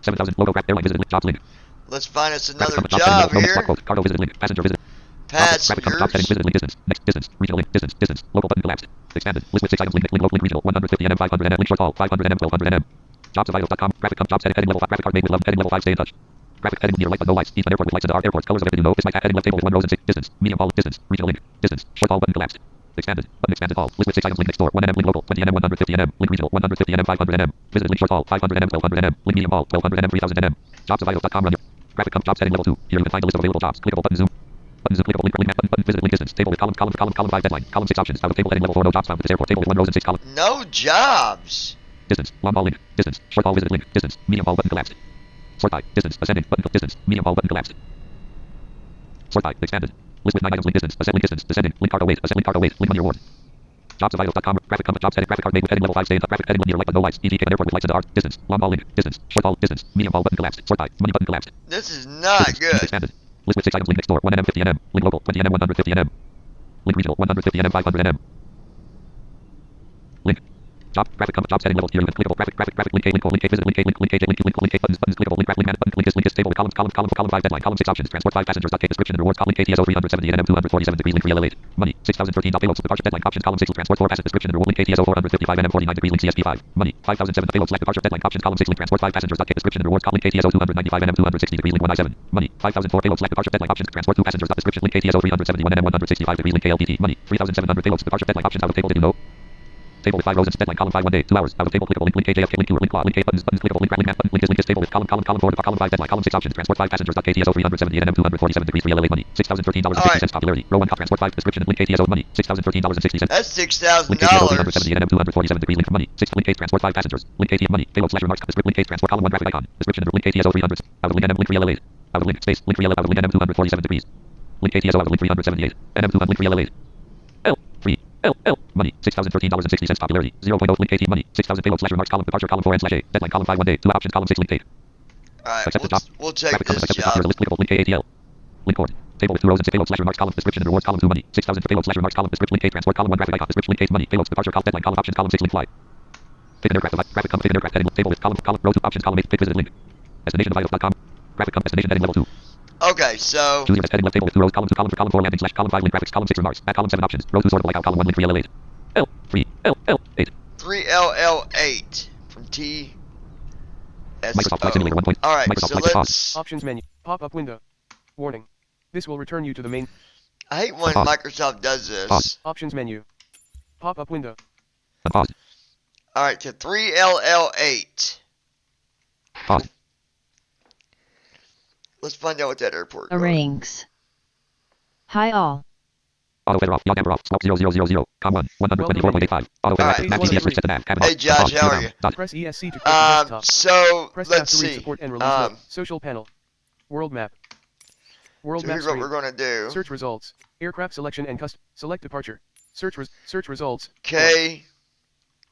7000 logo graphic airline visited link jobs link. Let's find us another job here. Cargo visited link. Passenger visited. Passengers. Graphic job settings visited link distance. Next distance. Regional link distance. Distance. Local button collapsed. Expanded. List with 6 items. Link local link regional 150 nm 500 nm. Link short haul 500 nm 1200 nm. Jobs of vitals.com. Graphic job setting heading level 5. Graphic card made with love. Heading level 5. Stay in touch. Graphic heading near light but no lights. Eastman Airport with lights in the airports. Colors of everything you know. This might heading left table with 1 rows and 6. Distance. Medium haul. Distance. Regional link. Distance. Short haul button collapsed. Expanded. Button expanded haul. List with 6 items. Link next door. 1 nm. Link local. 20 nm 150 nm. Link regional 150 nm 500 nm. Visited link short haul 500 nm 1200 nm. Link medium haul 1200 nm 3000 nm. Jobs of vitals.com. Run your graphic job setting level 2. Here you can find a list of available jobs. Clickable button zoom. Button zoom. Clickable link map button visit link distance. Table with column 5 deadline. Column 6 options. Out of table heading level 4. No jobs found at this airport. Table with 1 rows and 6 column. No jobs. Distance. Long haul link. Distance. Short haul visit link. Distance. Medium haul button collapsed. Sort by. Distance. Ascending. Button. Distance. Medium haul button collapsed. Sort by. Expanded. List with 9 items. Link distance. Ascend link distance. Descending. Link cargo weight. Ascend link cargo weight. Link money reward. Jobs of vitals.com. Graphic job setting. Graphic card made with heading level 5. Stay in touch. Graphic heading near light but no lights. EG Cayman Airport with lights in the art. Distance. Long haul link. Distance. Short haul. Distance. Medium haul button collapsed. Sort by. Money button collapsed. This is not distance. good. Expanded. List with 6 items. Link next door. 1 nm 50 nm. Link local 20 nm 150 nm. Link regional 150 nm 500 nm. Link. Job setting level. Here you can clickable graphic link A link O link A visit link A link A J link link A buttons clickable link link button link list table column 5 deadline column 6 options transport 5 passengers dot description and rewards link ATSO 370 nm 247 degrees link 3L8 money 6013 payloads departure deadline options column 6 transport 4 passengers description and reward link ATSO 455 nm 49 degrees link CSP 5 money 5007 payloads select departure deadline options column 6 link transport 5 passengers dot description and rewards link ATSO 295 nm 260 degrees link 1I7 money 5004 payloads select departure deadline options transport 2 passengers dot description link ATSO 371 nm 165 degrees link KLPT money 3700 payloads departure deadline options out of table did you know. Table with 5 rows and deadline column 5 1 day 2 hours out of table clickable link AJFK link link link buttons clickable link map button link this table with column 4 column 5 deadline column 6 options transport 5 passengers KTSO 370 nm 247 degrees 3L8 money $6,013.60 popularity row 1 transport 5 description link ATSO money $6,013.60 That's $6,000. link ATSO 370 nm 247 degrees link money 6 link A transport 5 passengers link ATM money payload slash remarks description link A transport column 1 graphic icon description link ATSO 300 out of link NM link 3L8 out of link space link 3L out of link NM 247 degrees link ATSO out of link 378 NM 200 link 3L8 L money $6,013.60 popularity 0.0 link 18 money 6,000 payload slash remarks column departure column 4 n slash A deadline column 5 1 day 2 options column 6 link date. Alright, we'll take this job. List clickable link AATL link port table with 2 rows and 6 payload slash remarks column description and rewards column 2 money 6,000 for payload slash remarks column description link A transport column 1 graphic icon description link 8 money payloads departure column deadline column options column 6 link fly fit an aircraft graphic heading table with column row 2 options column 8 fit visited link DestinationVitals.com. Graphic destination heading level 2. Okay, so Choose your heading left table with 2 rows, column 2, column 3, column 4, landing slash column 5, link graphics, column 6 remarks, back column 7 options, row 2 sortable layout, column 1 link 3 LL8. L 3 LL8. 3LL8 from T. Microsoft Flight Simulator 1. All right, Microsoft so Flight let's. Options menu. Pop-up window. Warning. This will return you to the main. I hate when Microsoft does this. Options menu. Pop-up window. Pause. All right, to 3LL8. Pause. Let's find out what that airport. Ranks. Hi all. Auto weather off. Yaw camper off. Smoke 0000. Com 1. 124.85. Auto weather off. Map GPS switch set to nav. Cabin Hey off. Josh, how are you? Press ESC to click desktop. So Press let's Tab to read see. support and release mode. Social panel. World map. World So map here's what screen. we're gonna do. Search results. Aircraft selection and custom. Select departure. Search results. K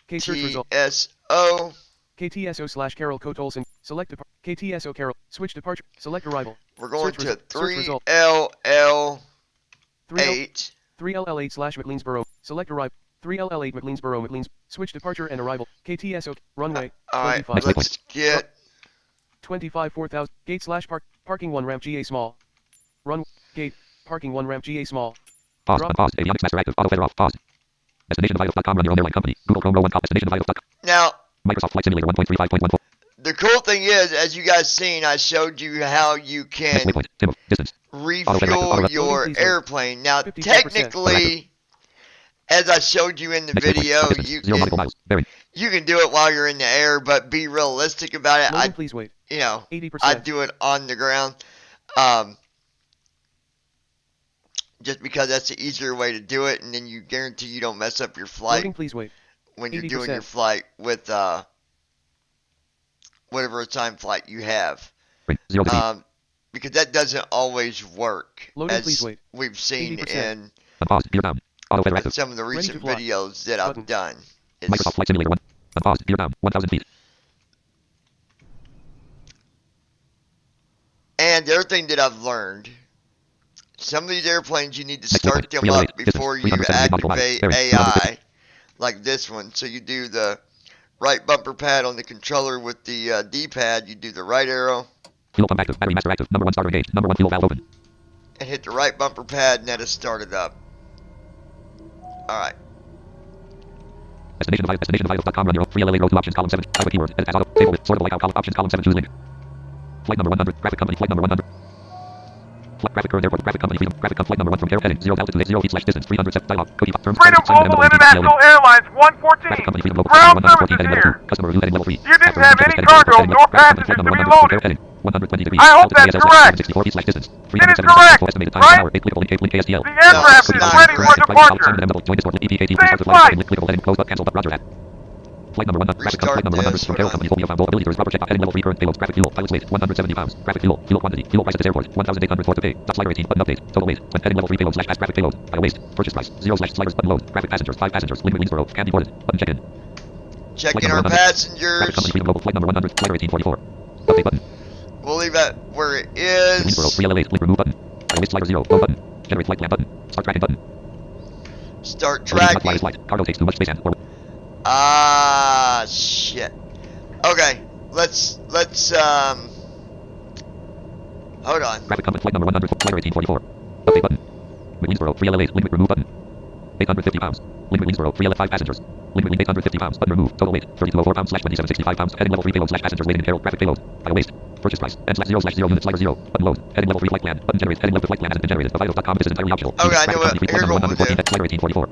K search result. TSO. KTSO / Carol Cote Olsen. Select KTSO Carol. Switch departure. Select arrival. We're going Search to search result. 3LL8. 3LL8 / McLeansboro. Select arrival. 3LL8 McLeansboro. Switch departure and arrival. KTSO runway. Alright, 25. let's get 25 4000. Gate / parking 1 ramp GA small. Run gate parking 1 ramp GA small. Pause. Pause. Avionics master active. Auto weather off. Pause. DestinationVitals.com. Run your own airline company. Google Chrome row 1 top. DestinationVitals.com. now. Microsoft Flight Simulator 1.35.14. The cool thing is, as you guys seen, I showed you how you can refuel your airplane. Now, technically, as I showed you in the video, you can do it while you're in the air, but be realistic about it. I do it on the ground, just because that's the easier way to do it, and then you guarantee you don't mess up your flight. When you're doing your flight with whatever time flight you have, because that doesn't always work, as we've seen in some of the recent videos that I've done. Microsoft Flight Simulator 1. Pause. Gear down. 1,000 feet. And the other thing that I've learned, some of these airplanes you need to start them up before you activate AI. Like this one, so you do the right bumper pad on the controller with the D-pad. You do the right arrow. Fuel pump active. Battery master active. Number 1 starter engaged. Number 1 fuel valve open. And hit the right bumper pad, and that is started up. All right. DestinationVitals.com. Run your own. 3LL8 row 2 options. Column 7. Highway keyword. As auto. Table with sortable layout. Column options. Column 7. Choose link. Flight number 100. Graphic company. Flight number 100. Graphic current airport. Graphic company. Freedom. Graphic flight number 1 from air heading 0 altitude 0 feet / distance 300 set dialog. Cookie terms. Freedom Global International Airlines 114. Ground services here. Customer review heading level 3. You didn't have any cargo nor passengers to be loaded. 120 degrees. I hope that's correct. 64 feet / distance. It is correct, right? Link ASDL. The aircraft is ready for departure. Same flight. Cancel. Roger that. Flight number 100. Graphic flight number 100 from Aero Company. Fully found ability. There is rubber check. Heading level 3 current payload. Graphic fuel. Pilot's weight 170 pounds. Graphic fuel. Fuel quantity. Fuel price at this airport 1,804 to pay. Top slider 18. Button update. Total weight. When heading level 3 payload / pass graphic payload. Bio waste. Purchase price 0 / sliders. Button load. Graphic passengers 5 passengers. Link Greensboro. Can be boarded. Button check in. Checking our passengers. Graphic company. Freedom Global. Flight number 100. Slider 1844. Update button. We'll leave that where it is. Greensboro. 3LL8. Link remove button. Bio waste slider 0. Go button. Generate flight plan button. Start tracking button. Start tracking. Cargo takes too much space and shit. Okay, let's hold on. Graphic company. Flight number 100. Slider 1844. Update button. Greensboro. 3LL8. Link remove button. 850 pounds. Link Greensboro. 3LL 5 passengers. Link 850 pounds. Button remove. Total weight 3204 pounds / 2765 pounds. Heading level 3 payload / passengers waiting in Carol. Graphic payload. Bio waste. Purchase price. N /0 / 0 unit slider 0. Button load. Heading level 3 flight plan. Button generate. Heading level 3 flight plan has been generated. Vitals.com. This is entirely optional. Okay, I know what. Here's what we'll do. Slider 1844.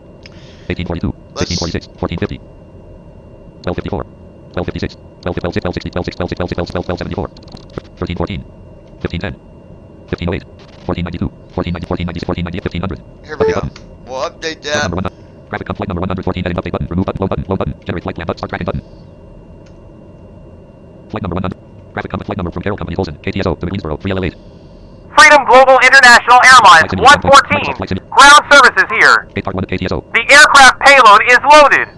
1842. 1646. 1450. 1254. 1256. 1260. 1260. 1274. 1314. 1510. 1508. 1492. 1490. 1490. 1500. Here we go. We'll update that. Graphic flight number 114 heading update button. Remove button. Load button. Load button. Generate flight plan button. Start tracking button. Flight number 100. Graphic flight number from Carol Company Olsen. KTSO. To Greensboro. 3LL8. Freedom Global International Airlines 114. Ground services here. Gate part 1 to KTSO. The aircraft payload is loaded.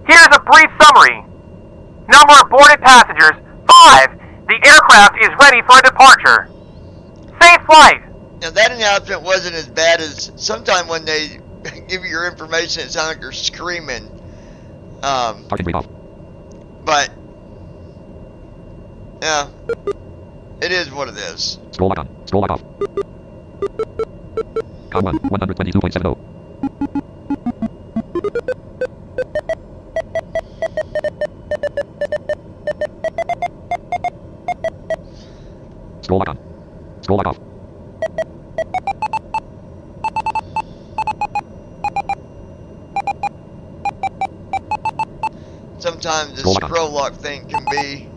Here's a brief summary. Number of boarded passengers 5. The aircraft is ready for departure. Safe flight. Now that announcement wasn't as bad as sometimes when they give you your information, it sounds like you're screaming. Target brief off. But yeah. It is what it is. Scroll lock on. Scroll lock off. Com 1, 122.70. Scroll lock on. Scroll lock off. Sometimes the Scroll lock on. scroll lock thing can be.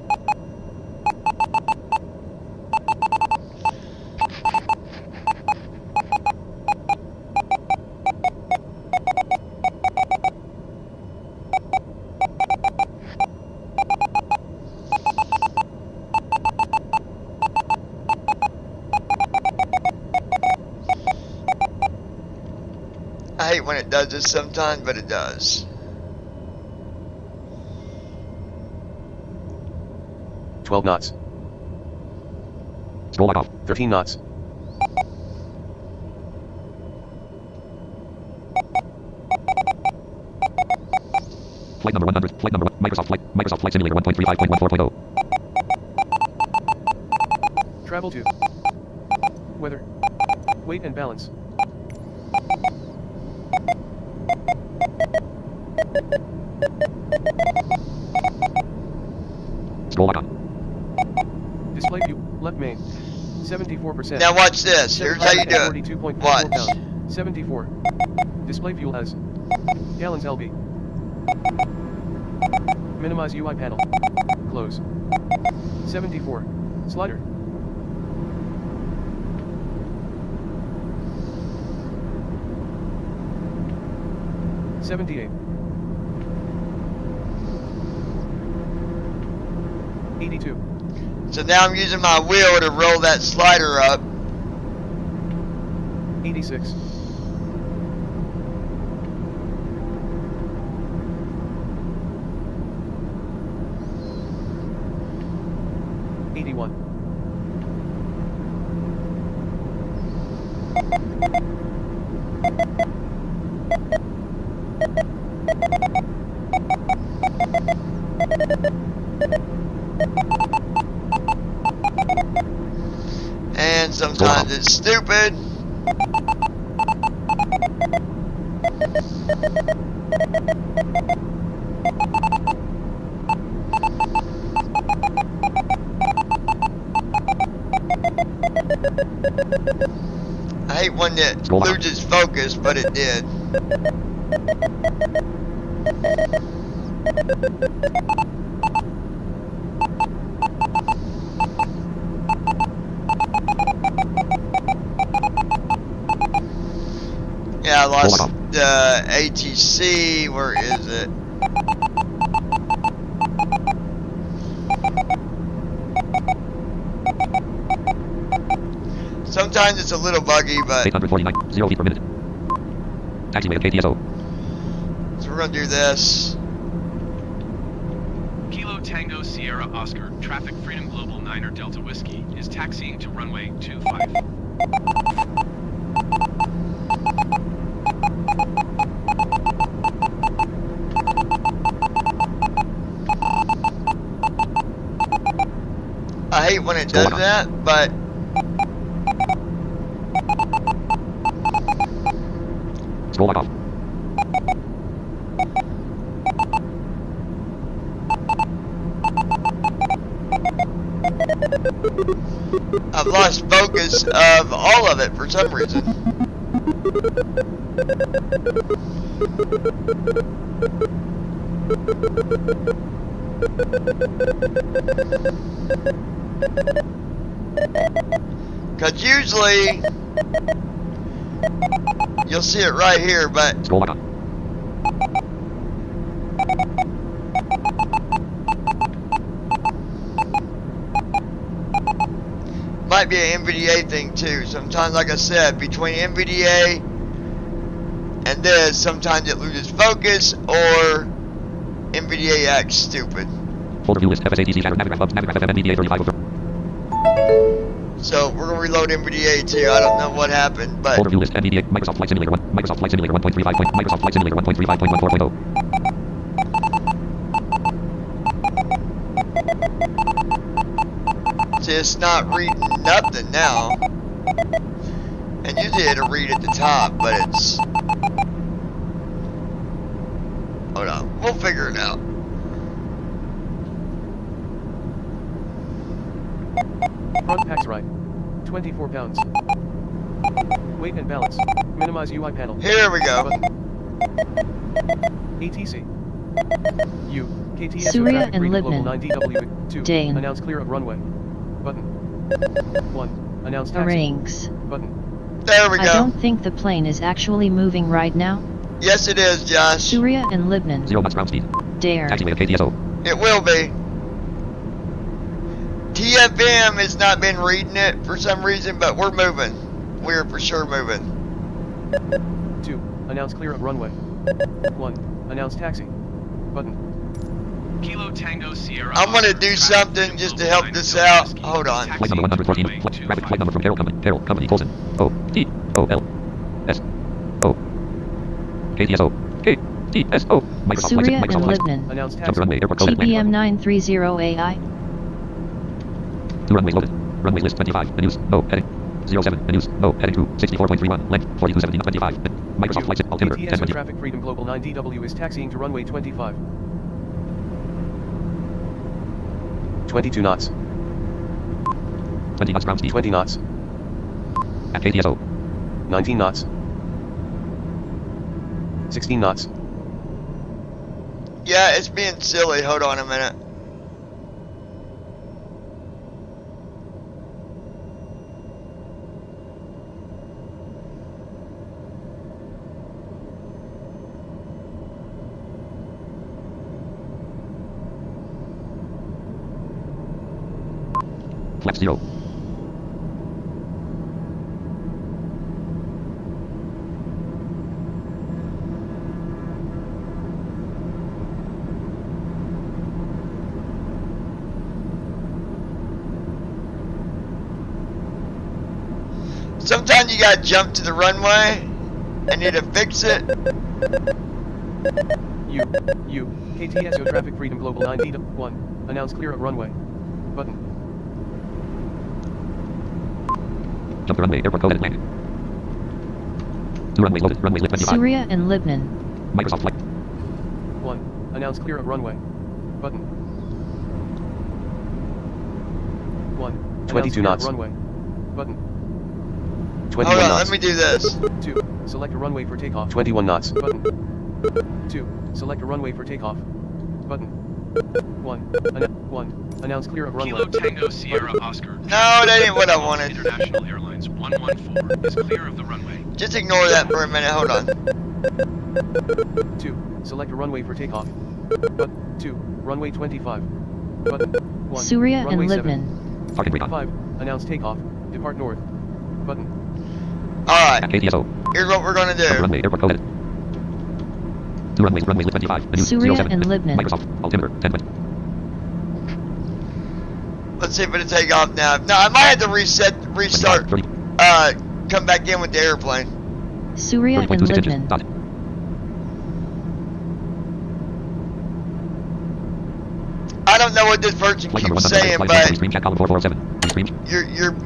I hate when it does this sometimes, but it does. 12 knots. Scroll lock off. 13 knots. Flight number 100. Flight number 1. Microsoft Flight Simulator 1.35.14.0. Travel to. Weather. Weight and balance. Scroll lock on. Display view. Left main. 74%. Now watch this. Here's how you do it. 42.44 Watch. pound. 74. Display fuel as gallons LB. Minimize UI panel. Close. 74. Slider. $78. 82. So now I'm using my wheel to roll that slider up. 86. 81. 'And sometimes it's stupid. I hate when it loses focus, but it did. Yeah, I lost the ATC. Where is it? Sometimes it's a little buggy, but 849, 0 feet per minute. Taxiway at KTSO. So we're gonna do this. Kilo Tango Sierra Oscar, Traffic Freedom Global 9er Delta Whiskey, is taxiing to runway 25. I hate when it does that, but Scroll lock off. I've lost focus of all of it for some reason. Because usually you'll see it right here, but Scroll lock on. might be an NVDA thing too. Sometimes, like I said, between NVDA and this, sometimes it loses focus or NVDA acts stupid. Folder view list, FSATC, Shatter, Navigraph, FM, NVDA 35. So we're gonna reload NVDA too. I don't know what happened, but Folder view list, NVDA, Microsoft Flight Simulator 1, Microsoft Flight Simulator 1.35. Microsoft Flight Simulator 1.35.14.0. See, it's not reading nothing now. And usually it'll read at the top, but it's... Hold on, we'll figure it out. Front packs right. 24 pounds. Weight and balance. Minimize UI panel. Here we go. ATC. U. KTS Surya traffic and freedom global Libnan. 9DW. 2. Dane. Announce clear of runway. Button. 1. Announce taxi. Ranks. Button. There we I go. don't think the plane is actually moving right now. Yes, it is, Josh. Surya and Libnan. 0 knots ground speed. Dare. Taxiway of KTSO. It will be. TFM has not been reading it for some reason, but we're moving. We're for sure moving. 2. Announce clear of runway. 1. Announce taxi. Button. Kilo Tango Sierra. I'm gonna Oscar, do traffic something freedom just to global help this 9 out. Whiskey. Hold on. Flight number 114. Traffic flight number from Carroll Company. Carroll Company. Colson. O. T. O. L. S. O. KTSO. K. T. S. O. Microsoft Flight Surya and Microsoft Flight. Libnan. Announce Jump taxi. to runway. Airport code. TBM930 AI. 2 runways loaded. Runway list 25. Menus. No. Heading. 07. Menus. No. Heading to 64.31. Length 4217. 25. Microsoft Flight Altimeter. KTS 1020. traffic freedom global 9DW is taxiing to runway 25. 22 knots. 20 knots ground speed. 20 knots. At KTSO. 19 knots. 16 knots. Yeah, it's being silly. Hold on a minute. Flaps 0. Sometimes you gotta jump to the runway and need to fix it. U. KTS traffic freedom global 9D1. Announce clear of runway. Button. Jump to runway. Airport code and landing. 2 runways loaded. Runways lit 25. Surya and Libnan. Microsoft Flight. 1. Announce clear of runway. Button. 1. 22 knots. Runway. Button. 21 Hold on, knots. let me do this. 2. Select a runway for takeoff. 21 knots. Button. 2. Select a runway for takeoff. Button. 1. Announce clear of runway. Kilo Tango Sierra Oscar. No, that ain't what I wanted. International Airlines 114 is clear of the runway. Just ignore that for a minute. Hold on. 2. Select a runway for takeoff. 2. Runway 25. Button. 1. Surya and runway Libnan. 7. 5. Announce takeoff. Depart north. Button. Alright, At KTSO. here's what we're gonna Jump to do. runway. Airport code. 2 runways. Runways lit 25. Menus. Surya 07. and Libnan. Microsoft Altimeter. 1020. Let's see if it'll take off now. No, I might have to restart, 30. come back in with the airplane. Surya and 30.26 inches. Libnan. Dot. I don't know what this person Flight number keeps 100. saying, Flight but Restream chat column 447. Restream.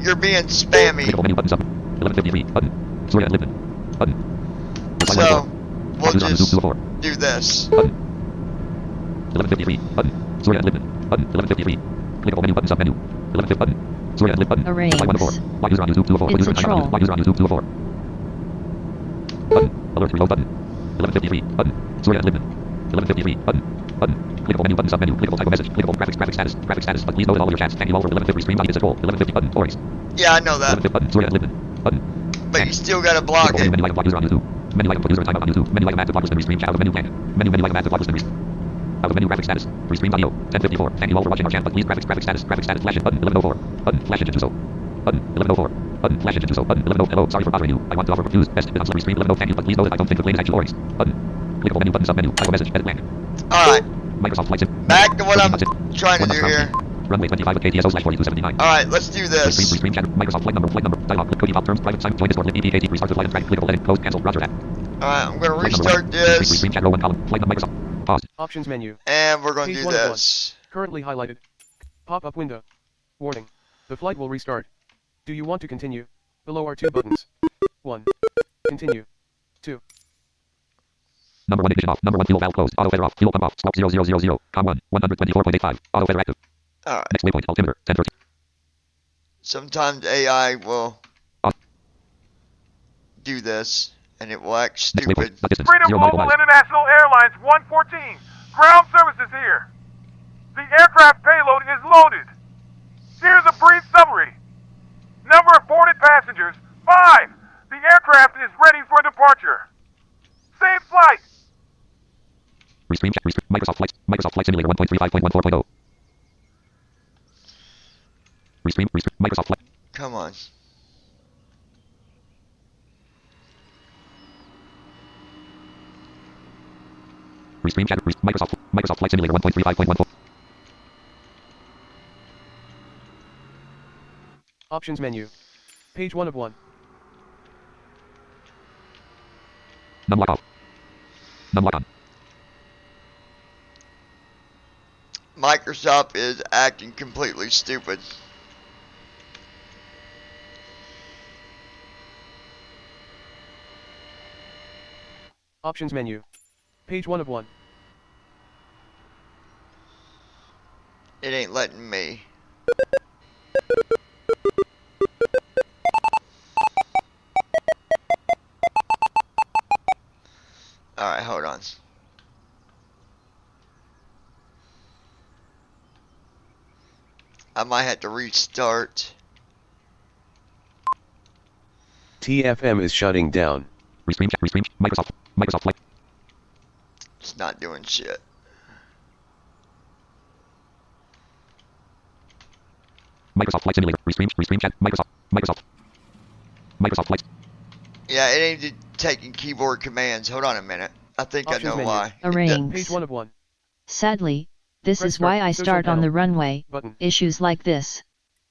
you're being spammy. Clickable menu button sub. 1153. Button. Surya and Libnan. Button. Reply So 1 we'll User on the just Zoom 4. do this. Button. 1153. Button. Surya and Libnan. Button. 1153. Clickable menu button sub menu. 1150 button. Surya and Libnan button. Arrays. Flight 1 to 4. Why user on YouTube 204. It's User a on troll. Why user on YouTube 204. Button. Alert reload button. 1153. Button. Surya and Libnan. 1153. Button. Button. Clickable menu button sub menu. Clickable type of message. Clickable graphic status. Graphic status. But please know that all your chats. Thank you all for 1150 stream. It's a troll. 1150 button. Stories. Yeah, I know that. 1150 button. Surya and Libnan. Button. But you still gotta block Clickable it. menu item block user on YouTube. Menu item put user in timeout on YouTube. Menu item active block listener restream chat out of menu plan. Menu item active block listener restream. Out of menu graphic status. Restream audio. 1054. Thank you all for watching our channel. But please graphic status. Graphic status flash it button. 1104. Button. Flash engine so. Button. 1104. Button. Flash engine so. Button. 1104. Hello. Sorry for bothering you. I want to offer reviews. Best bit on restream. 1104. Thank you. But please know that I don't think the plane is actually Ori's. Button. Clickable menu button sub menu. Type of message. Edit blank. Alright, Microsoft Flight Sim. back to what I'm Button. trying to 1 do month here. Runway 25 with KTSO / 4279. Alright, let's do this. Restream chat. Microsoft flight number. Dialog. Click cookie pop terms. Private sign. Join Discord. Link EPKT. Restart the flight and track. Clickable edit. Close. Cancel. Roger that. Alright, I'm gonna Flight number restart one. this. Restream chat row 1 column. Flight number Microsoft. Pause. Options menu. And we're gonna Page do 1 of 1. this. Currently highlighted. Pop-up window. Warning. The flight will restart. Do you want to continue? Below are 2 buttons. 1. Continue. 2. Number 1 ignition off. Number 1 fuel valve closed. Auto feather off. Fuel pump off. Smoke 0000. Com 1. 124.85. Auto feather active. Alright. Next waypoint. Altimeter. 1013. Sometimes AI will do this, and it will act stupid. Freedom Global International Airlines 114. Ground services here. The aircraft payload is loaded. Here's a brief summary. Number of boarded passengers, 5. The aircraft is ready for departure. Safe flight. Restream check. Microsoft Flight Simulator 1.35.14.0. Restream. Microsoft Flight. Come on. Restream chat. Microsoft Flight Simulator 1.35.14. Options menu. Page 1 of 1. Numlock off. Numlock on. Microsoft is acting completely stupid. Options menu. Page 1 of 1. It ain't letting me. Alright, hold on. I might have to restart. TFM is shutting down. Restream check. Microsoft Flight. It's not doing shit. Microsoft Flight Simulator. Restream chat. Microsoft Flight. Yeah, it ain't taking keyboard commands. Hold on a minute. I think Options I know menu. why. Arrange. Page 1 of 1. Sadly, this Press is why start. I Social start on panel. the runway. Button. Issues like this.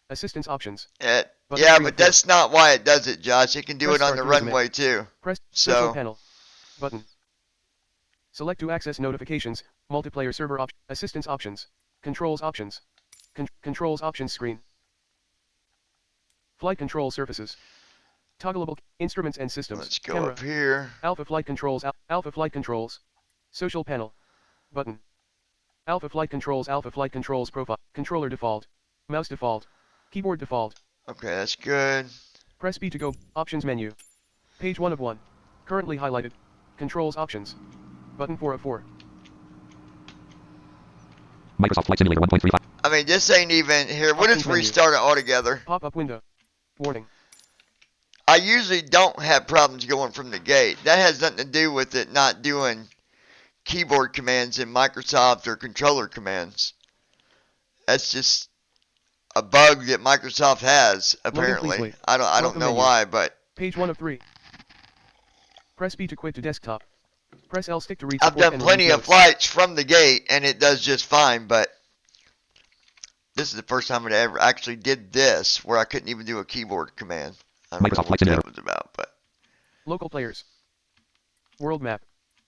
Assistance options. Yeah, Button but that's not why it does it, Josh. It can do Press it on start the to resume. runway too. Press social So, panel. Button. Select to access notifications. Multiplayer server assistance options. Controls options. Controls options screen. Flight control surfaces. Toggleable instruments and systems. let's go Camera. up here. Alpha flight controls. Alpha flight controls. Social panel. Button. Alpha flight controls. Alpha flight controls profile. Controller default. Mouse default. Keyboard default. Okay, that's good. Press B to go. Options menu. Page 1 of 1. Currently highlighted. Controls options. Button 4 of 4. Microsoft Flight Simulator 1.35. I mean, this ain't even here. We'll just Options menu. restart it altogether. Pop-up window. Warning. I usually don't have problems going from the gate. That has nothing to do with it not doing keyboard commands in Microsoft or controller commands. That's just a bug that Microsoft has, apparently. wait. I don't Welcome know menu. why, but Page 1 of 3. Press B to quit to desktop. Press L stick to read I've support done and plenty read of notes. flights from the gate and it does just fine, but this is the first time I ever actually did this where I couldn't even do a keyboard command. I don't know Microsoft what Flight that Simulator. was about, but Local players. World map.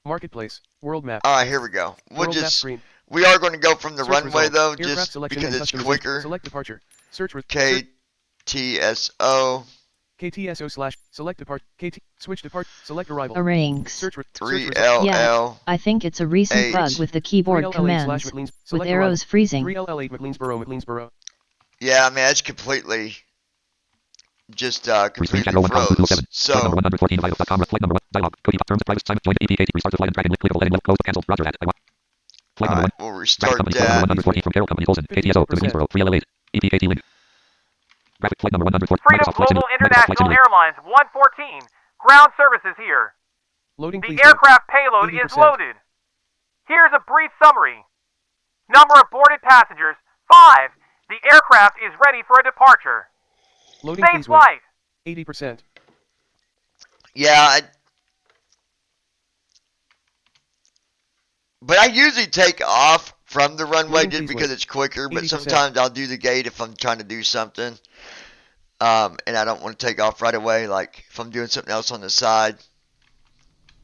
Marketplace. World map. alright, here we go. We'll World map just screen. we are going to go from the Search runway results. though, Aircraft just selection because and it's customization. quicker. Select departure. Search KTSO KTSO / select depart. KT switch depart. Select arrival. Arrange. Search 3LL. Yeah, I think it's a recent Eight. bug with the keyboard 3LL8 / commands, McLean's. with Select arrows freezing. 3LL8 McLeansboro. Yeah, I mean that's completely just Restream completely chat. 01 froze. Flight number 114 Pilot.com. Flight number 1. Dialog. Cookie terms private time. Join EPKT. Restart the flight and track and clickable heading left. Close. Cancel. Roger that. Flight number 1. Alright, we'll Graphic restart company. Flight number that. 114 from Carroll Company. Colson. KTSO. 50%. Greensboro. 3LL8. EPKT link. Graphic flight number 114. Freedom Microsoft Flight Global Simulator. Microsoft Flight International Simulator. Airlines 114. Ground services here. Loading The please. wait. aircraft payload is 80%. loaded. Here's a brief summary. Number of boarded passengers, 5. The aircraft is ready for a departure. Loading Safe please. Wait. flight. 80%. Yeah, but I usually take off from the runway Loading just please because wait. it's quicker, but 80%. sometimes I'll do the gate if I'm trying to do something. And I don't want to take off right away, like if I'm doing something else on the side.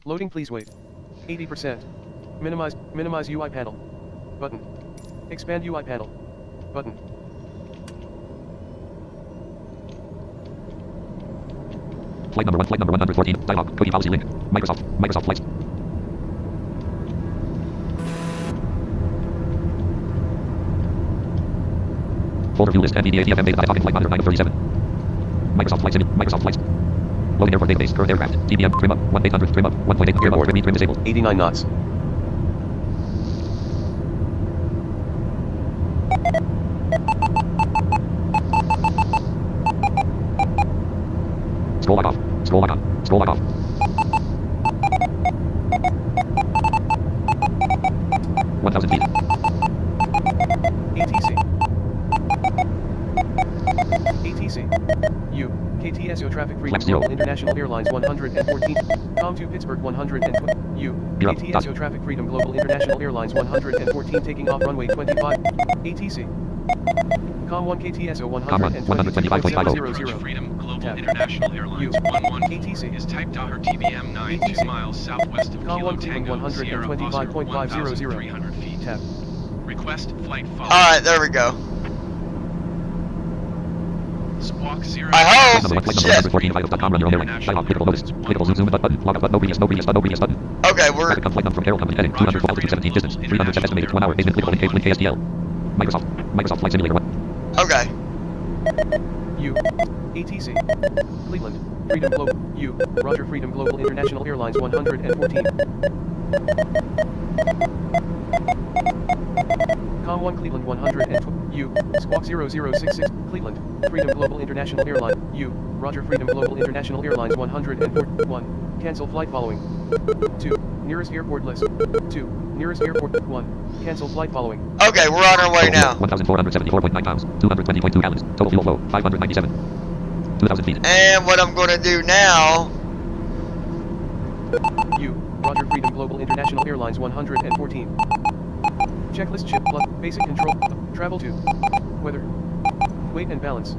Loading please wait. 80%. Minimize UI panel. Button. Expand UI panel. Button. Flight number 114. Dialog. Cookie policy link. Microsoft flights. Folder view list. NVDA TFM data talking flight monitor 937. Microsoft flights. Microsoft flights. Loading airport database. Current aircraft. TBM trim up. 1800 trim up. 1.8 gear mode. Trim disabled. 89 knots. Scroll lock off. Scroll lock on. Scroll lock off. $1,000 feet. ATC. U. KTSO Traffic Freedom Flex 0. Global International Airlines 114. Com to Pittsburgh 120. U. KTSO Traffic Freedom Global International Airlines 114 taking off runway 25. ATC. Com 1 KTSO 125.000. Freedom Global International Airlines 11 ATC is type Doher TBM 92 miles southwest of Com Kilo 1 Tango Sierra Oscar 1,300 feet. Tap. Request flight follow. Alright, there we go. Squawk 0. I hope. Shit. Run your own airline. Dialog. Clickable notice. Clickable zoom button. Log out. No previous button. Okay, we're. Traffic on flight number from Aero Company heading 212 altitude 17 distance. 300 set estimated 1 hour. Basement clickable link KSDL. Microsoft Flight Simulator 1. Okay. U. ATC. Cleveland. Freedom Global. U. Roger. Freedom Global International Airlines 114. Com 1 Cleveland 112. U. Squawk 0066. Cleveland. Freedom Global International Airlines. U. Roger. Freedom Global International Airlines 141. Cancel flight following. 2. Nearest airport list. 2. Nearest airport. 1. Cancel flight following. Okay, we're on our way now. 1,474.9 pounds. 220.2 gallons. Total fuel flow 597. 2,000 feet. And what I'm going to do now. U. Roger. Freedom Global International Airlines 114. Checklist chip plus basic control. Travel to. Weather. Weight and balance.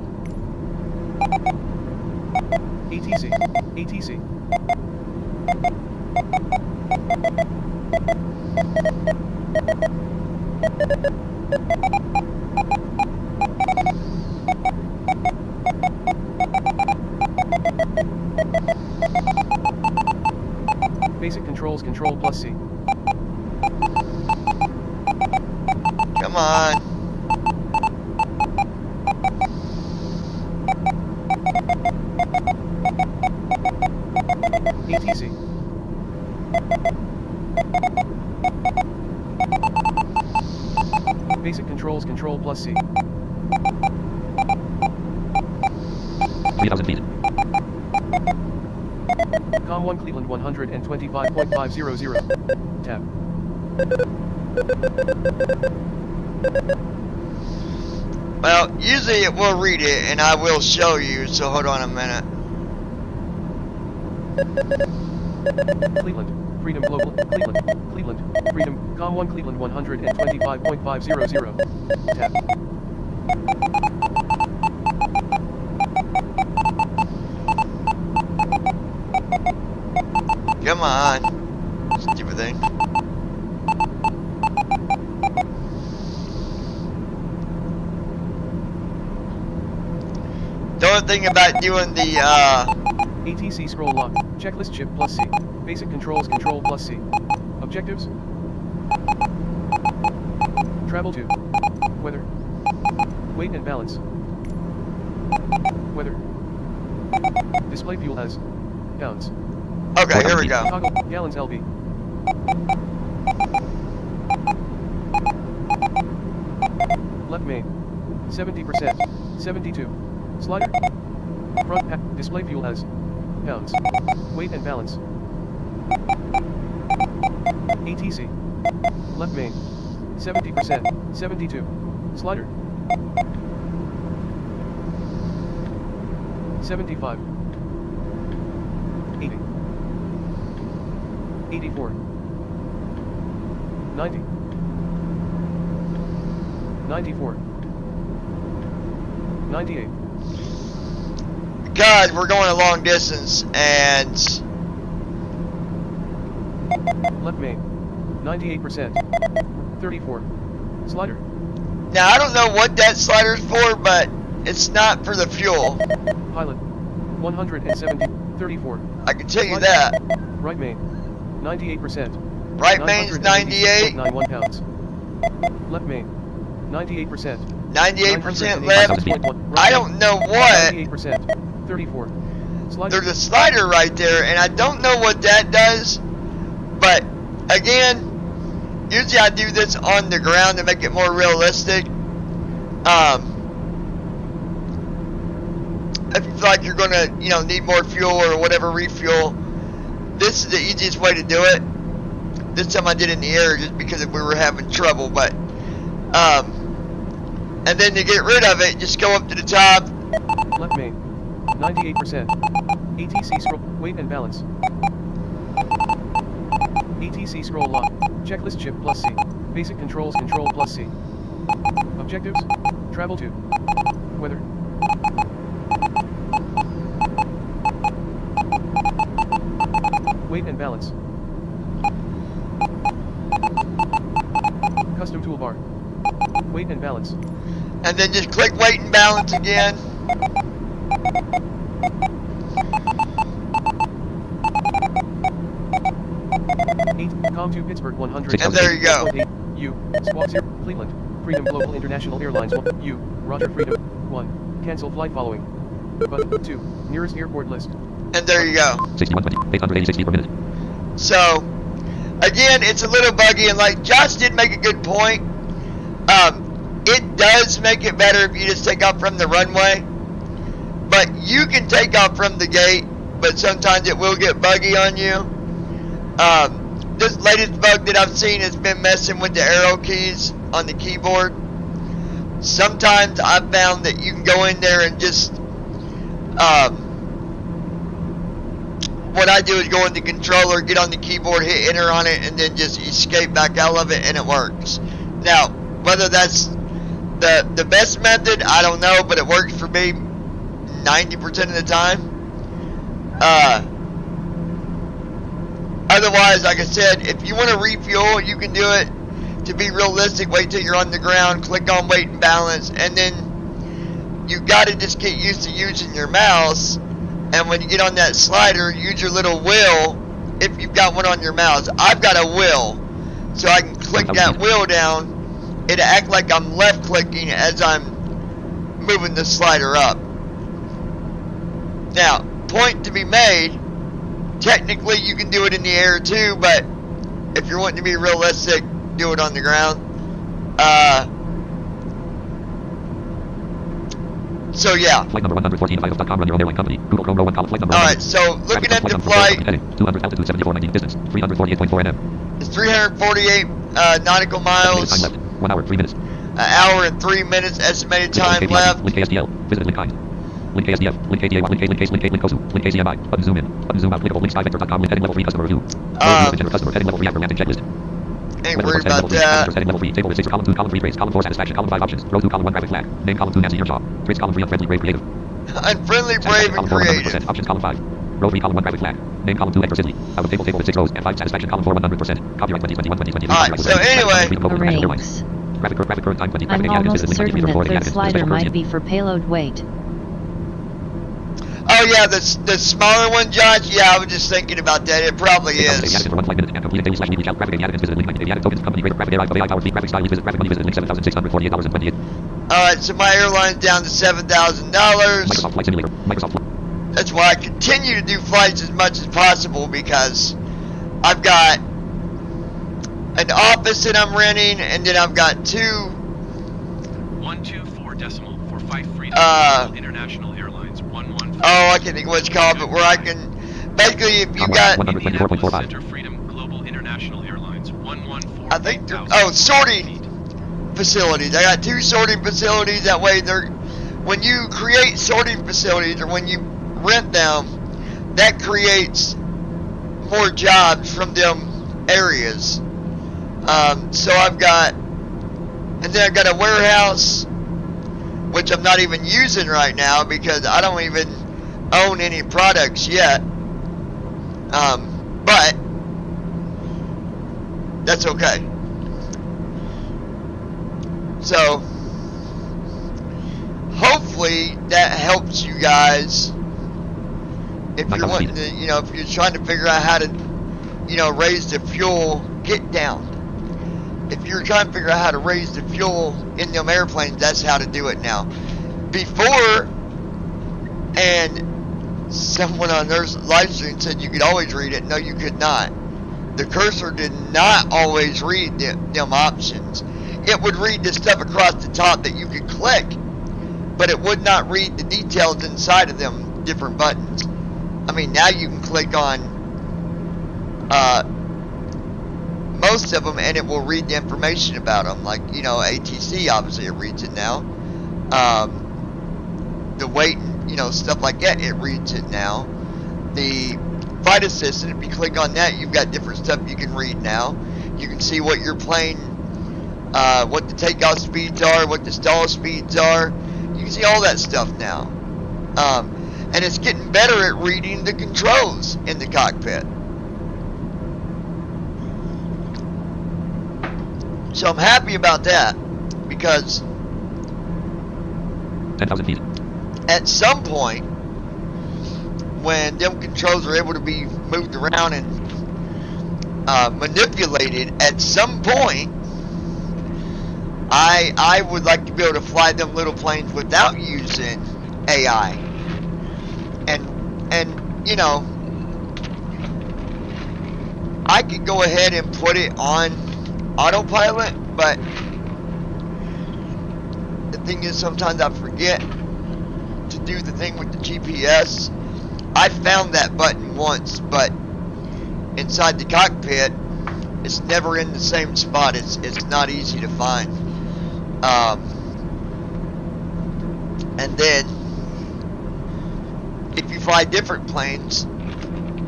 ATC. ATC. Basic controls control plus C. Come on. ATC. Basic controls control plus C. 3,000 feet. Com 1 Cleveland 125.500. Tab. Well, usually it will read it and I will show you, so hold on a minute. Cleveland. Freedom Global. Cleveland. Freedom. Com 1 Cleveland 125.500. Tab. Come on. Stupid thing. The only thing about doing the ATC scroll lock. Checklist chip plus C. Basic controls control plus C. Objectives. Travel to. Weather. Weight and balance. Weather. Display fuel as. Pounds. Okay, here we go. Toggle gallons LB. Left main. 70%. 72. Slider. Front pack. Display fuel as. Pounds. Weight and balance. ATC. Left main. 70%. 72. Slider. 75. 80. 84. 90. 94. 98. God, we're going a long distance and Left main. 98%. 34. Slider. now I don't know what that slider's for, but it's not for the fuel. Pilot. 170. 34. I can tell you that. Right main. 98%. Right main's 98. 91 pounds. Left main. 98%. 98% left. I don't know what. 98%. 34. Slider. There's a slider right there, and I don't know what that does. But again, usually I do this on the ground to make it more realistic. If you feel like you're gonna, need more fuel or whatever, refuel, this is the easiest way to do it. This time I did it in the air just because we were having trouble, but and then to get rid of it, just go up to the top. Left main. 98%. ATC scroll. Weight and balance. ATC scroll lock. Checklist chip plus C. Basic controls control plus C. Objectives. Travel to. Weather. Weight and balance. Custom toolbar. Weight and balance. And then just click weight and balance again. Com to Pittsburgh 100. And there you go. U. Squawk 0. Cleveland. Freedom Global International Airlines 1. U. Roger Freedom. 1. Cancel flight following. But 2. Nearest airport list. And there you go. 880 per minute. So, again, it's a little buggy, and like Josh did make a good point. It does make it better if you just take off from the runway. But you can take off from the gate, but sometimes it will get buggy on you. This latest bug that I've seen has been messing with the arrow keys on the keyboard. Sometimes I've found that you can go in there and just what I do is go in the controller, get on the keyboard, hit enter on it, and then just escape back out of it, and it works. Now, whether that's the best method, I don't know, but it works for me 90% of the time. Otherwise, like I said, if you want to refuel, you can do it. To be realistic, wait till you're on the ground, click on weight and balance, and then you got to just get used to using your mouse. And when you get on that slider, use your little wheel if you've got one on your mouse. I've got a wheel, so I can click that wheel down. It'll act like I'm left clicking as I'm moving the slider up. Now, point to be made, technically you can do it in the air too, but if you're wanting to be realistic, do it on the ground. So yeah. Flight number 114, Files.com, run your own airline company. Google Chrome, row 1 column, flight number. Alright, so looking at the flight, 200 altitude, 7490 distance, 348.4 nm. It's 348 nautical miles. Time left, 1 hour, 3 minutes. An hour and 3 minutes estimated time left. Link ASDL, visit link kind. Link ASDF, link ADA1, link ACE, link COSU, link ACMI, button zoom in, button zoom out, clickable, link skyvector.com, link heading level 3 customer review. Customer, heading level 3 after mapping checklist. Ain't worried about that. Heading level 3, table with 6, column 2, column 3, trace, column 4, satisfaction, column 5, options, row 2, column 1, graphic flag, name, column 2, Nancy Earnshaw, trace, column 3, unfriendly, brave, creative. Unfriendly, brave, and creative. Options, column 5, row 3, column 1, graphic flag, name, column 2, Edgar Sidley, out of table with 6 rows, and 5, satisfaction, column 4, 100%, copyright 2021, Alright, so anyway. Brakes. Graphic current time 20, I'm almost certain that third slider might be for payload weight. Oh yeah, the smaller one, Josh? Yeah, I was just thinking about that. It probably is. Alright, so my airline's down to $7,000. That's why I continue to do flights as much as possible, because I've got an office that I'm renting, and then I've got 124 decimal for 5 Freedom International Airlines 115. Oh, I can't think what it's called, but where I can basically, if you got Center Freedom Global International Airlines 114. I think sorting facilities. I got 2 sorting facilities. That way, when you create sorting facilities or when you rent them, that creates more jobs from them areas. So I've got, and then I've got a warehouse, which I'm not even using right now because I don't even own any products yet. But that's okay. So hopefully that helps you guys if you're wanting to, you know, if you're trying to figure out how to, you know, raise the fuel, get down. If you're trying to figure out how to raise the fuel in them airplanes, that's how to do it now. Before, and someone on their live stream said you could always read it. No, you could not. The cursor did not always read them options. It would read the stuff across the top that you could click, but it would not read the details inside of them different buttons. I mean, now you can click on most of them and it will read the information about them, like, you know, ATC, obviously it reads it now. The weight, you know, stuff like that, it reads it now. The flight assistant, if you click on that, you've got different stuff you can read now. You can see what your plane, what the takeoff speeds are, what the stall speeds are. You can see all that stuff now. And it's getting better at reading the controls in the cockpit. So I'm happy about that, because 10,000 feet. At some point, when them controls are able to be moved around and manipulated, at some point, I would like to be able to fly them little planes without using AI. And you know, I could go ahead and put it on autopilot, but the thing is, sometimes I forget to do the thing with the GPS. I found that button once, but inside the cockpit, it's never in the same spot. It's not easy to find. And then, if you fly different planes,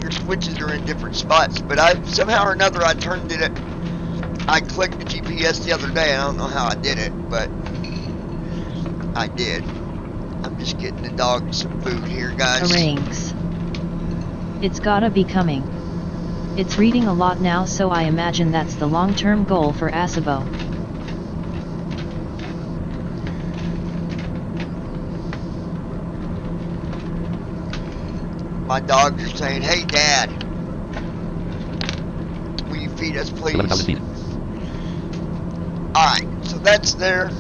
your switches are in different spots. But somehow or another, I turned it. I clicked the GPS the other day. I don't know how I did it, but I did. I'm just getting the dog some food here, guys. Rings. It's gotta be coming. It's reading a lot now, so I imagine that's the long-term goal for Asabo. My dogs are saying, "Hey, Dad, will you feed us, please?" 11,000 feet. Alright, so that's there.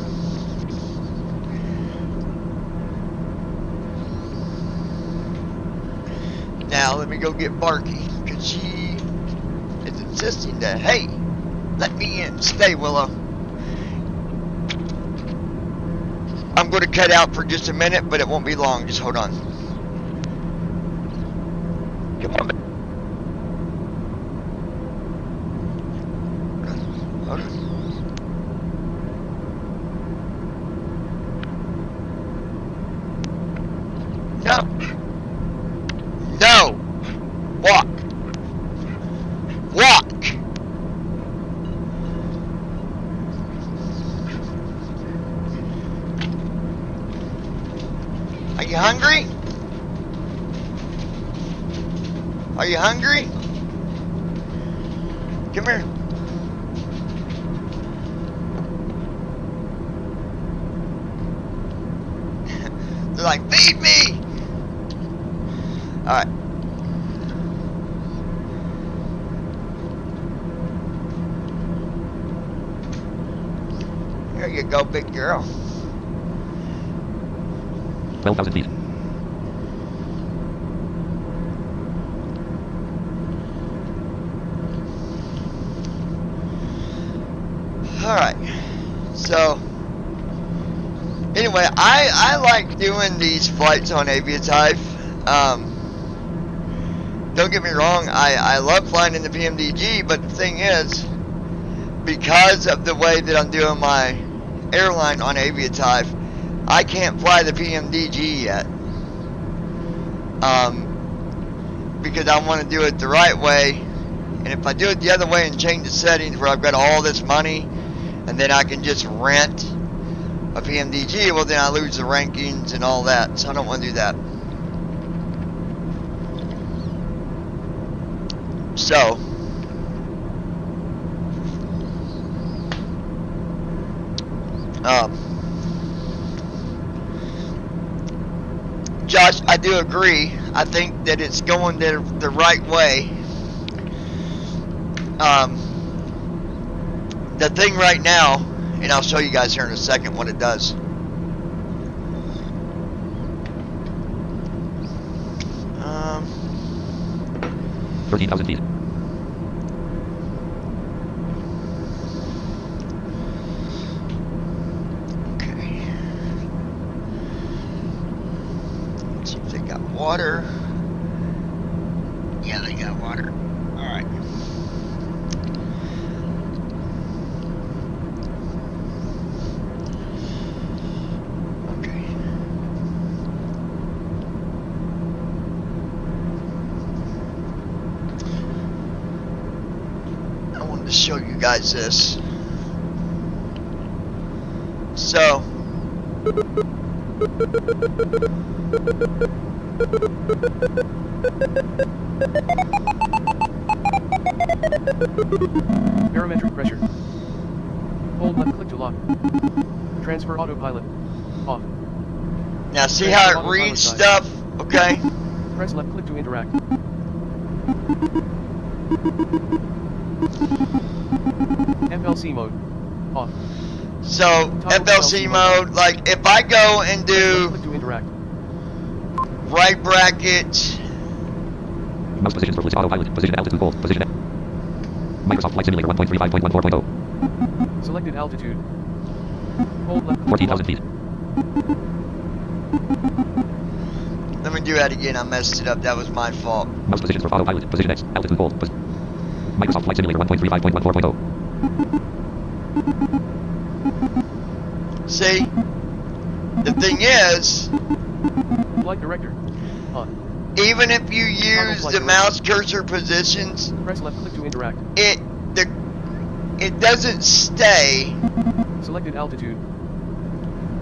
Now, let me go get Barky, because she is insisting that, hey, let me in. Stay, Willow. I'm going to cut out for just a minute, but it won't be long. Just hold on. Come on. Hold on. No. No. Walk. Walk. Are you hungry? Are you hungry? Come here. They're like, feed me! Alright. Here you go, big girl. 12,000 feet. Alright, so anyway, I like doing these flights on Aviatype. Don't get me wrong, I love flying in the PMDG, but the thing is, because of the way that I'm doing my airline on Aviatype, I can't fly the PMDG yet. Because I want to do it the right way, and if I do it the other way and change the settings where I've got all this money, and then I can just rent a PMDG, well then I lose the rankings and all that, so I don't want to do that. So, Josh, I do agree. I think that it's going the right way. The thing right now, and I'll show you guys here in a second what it does. 13,000 feet. Okay. Let's see if they got water. Yeah, they got water. Alright. To show you guys this. So barometric pressure. Hold left click to lock. Transfer autopilot off. Now see how it reads stuff, okay? Press left click to interact. FLC mode off. So FLC mode, like if I go and do right bracket, mouse positions for autopilot, position altitude goal, position Microsoft Flight Simulator 1.35.14.0. Selected altitude. Hold left. 14,000 feet. Let me do that again. I messed it up. That was my fault. Mouse positions for autopilot, position X, altitude goal. Microsoft Flight Simulator 1.35.14.0. See? The thing is, flight director on. Even if you use the mouse cursor positions, press left click to interact. It doesn't stay. Selected altitude.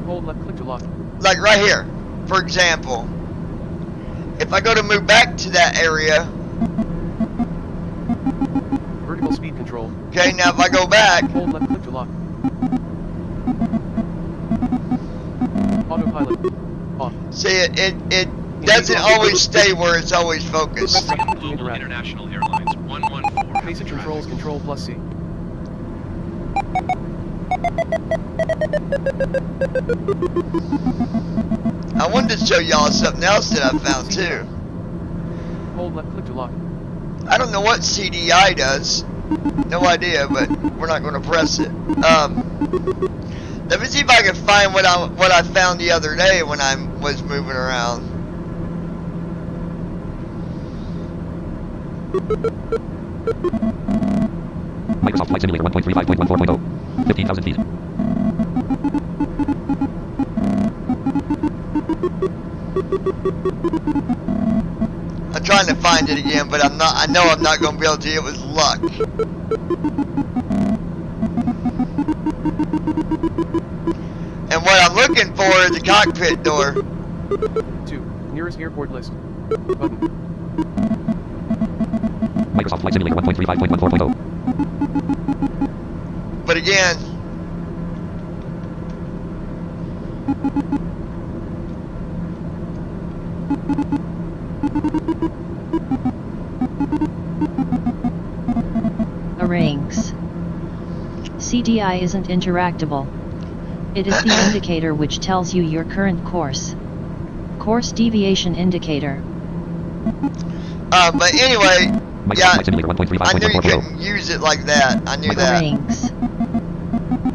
Hold left click to lock. Like right here, for example. If I go to move back to that area. Vertical speed control. Okay, now if I go back. Hold left click to lock. Autopilot off. See, it doesn't always stay where it's always focused. Global International Airlines 114. Basic controls Control plus C. I wanted to show y'all something else that I found too. Hold left click to lock. I don't know what CDI does. No idea, but we're not going to press it. Let me see if I can find what I found the other day when I was moving around. Microsoft Flight Simulator 1.35.14.0. 15,000 feet. I'm trying to find it again, but I'm not. I know I'm not going to be able to. It was luck. And what I'm looking for is the cockpit door. 2. Nearest airport list. Button. Microsoft Flight Simulator 1.35.14.0. But again, Ranks. CDI isn't interactable. It is the indicator which tells you your current course. Course deviation indicator. but anyway, yeah, I knew you 1.35.14.0. couldn't use it like that. I knew that. Ranks.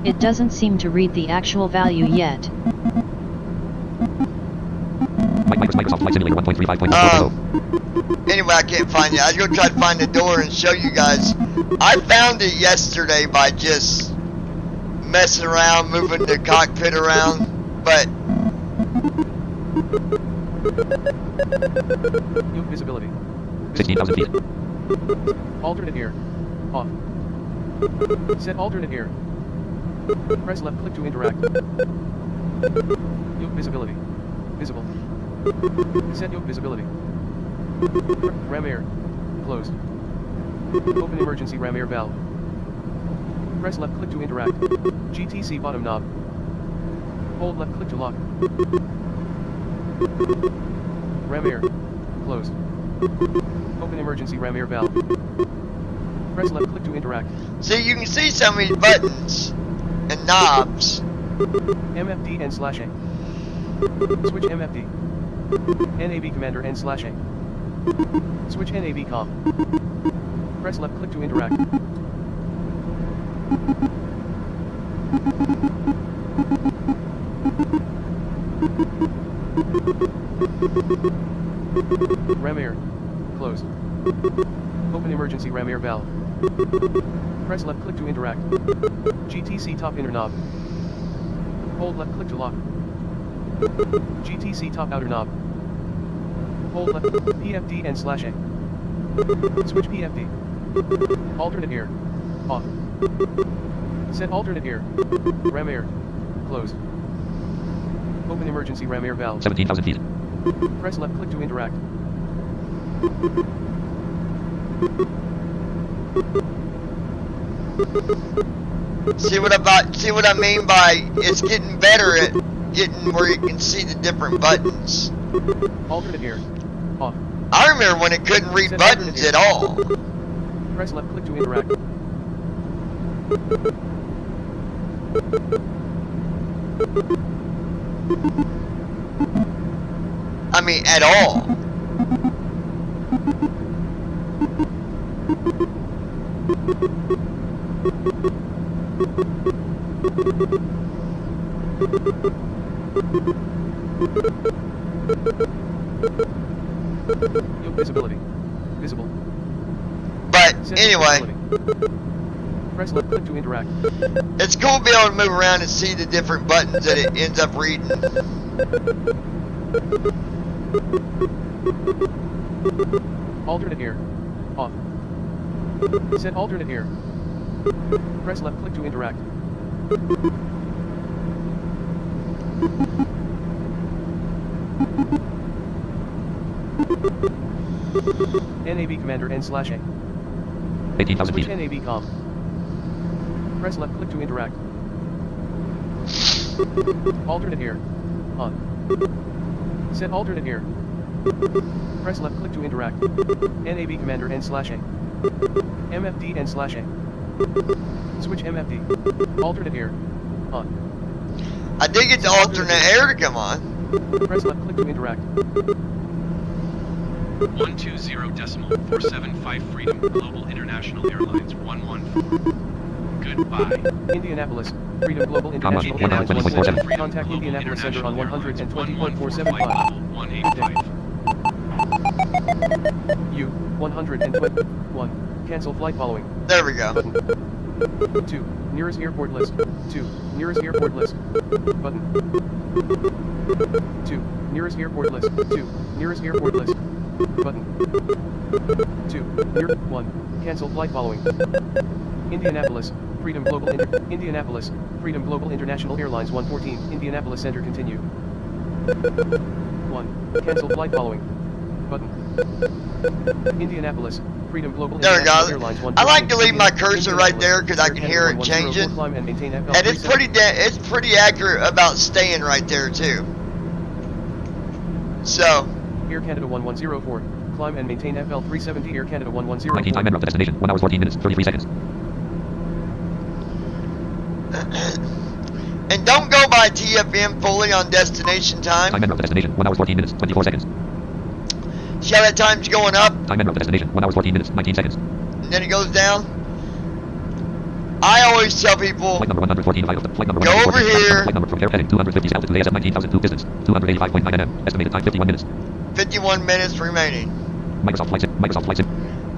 It doesn't seem to read the actual value yet. Microsoft Flight Simulator 1.35.14.0. Anyway, I can't find it. I was going to try to find the door and show you guys. I found it yesterday by just messing around, moving the cockpit around, but New visibility. 16,000 feet. Alternate air. Off. Set alternate air. Press left click to interact. New visibility. Visible. Set yoke visibility. Ram air. Closed. Open emergency ram air valve. Press left click to interact. GTC bottom knob. Hold left click to lock. Ram air. Closed. Closed. Open emergency ram air valve. Press left click to interact. See, you can see some of these buttons and knobs. MFD N/A. Switch MFD. NAB commander N/A. Switch NAB com. Press left click to interact. Ram air. Closed. Open emergency ram air valve. Press left click to interact. GTC top inner knob. Hold left click to lock. GTC top outer knob. Hold left. PFD N/A. Switch PFD. Alternate air. Off. Set alternate air. Ram air. Closed. Open emergency ram air valve. 17,000 feet. Press left click to interact. See what I mean by it's getting better at getting where you can see the different buttons. Alternate air. Off. I remember when it couldn't read buttons at all. Press left click to interact. I mean, at all. Yoke visibility. Visible. But Set anyway, visibility. Press left click to interact. it's cool to be able to move around and see the different buttons that it ends up reading. Alternate air. Off. Set alternate air. Press left click to interact. NAB commander N/A. 18,000 Switch feet. NAB com. Press left click to interact. Alternate air. On. Set alternate air. Press left click to interact. NAB commander N/A. MFD N/A. Switch MFD. Alternate air. On. I did get the alternate air to come on. Press left click to interact. 120.475 Freedom Global International Airlines 114. Goodbye. Indianapolis, Freedom Global International Airlines 114. Contact Indianapolis Center on 120.475. 185. U 121. Cancel flight following. There we go. Button. 2. Nearest airport list. 2. Nearest airport list. Button. 2. Nearest airport list. 2. Nearest airport list. Button. 2. Near 1. Cancel flight following. Indianapolis, Freedom Global Indianapolis, Freedom Global International Airlines 114. Indianapolis Center continue. 1. Cancel flight following. Button. Indianapolis, Freedom Global There we International go. Airlines 114. I like to leave my cursor right there because I can hear it changing. Climb and maintain FL And it's pretty accurate about staying right there too. So, Air Canada 1104. Climb and maintain FL 370. Air Canada 1104. 19 time en route to destination. 1 hours 14 minutes 33 seconds. and don't go by TFM fully on destination time. Time en route to destination. 1 hours 14 minutes 24 seconds. See how that time's going up? Time en route to destination. 1 hours 14 minutes 19 seconds. And then it goes down. I always tell people, Flight number 114. Flight number go 114. over here. Flight number from heading 250 south to ASM 19,002 distance. 285.9 nm. Estimated time 51 minutes. 51 minutes remaining. Microsoft Flight Sim. Microsoft Flight Sim.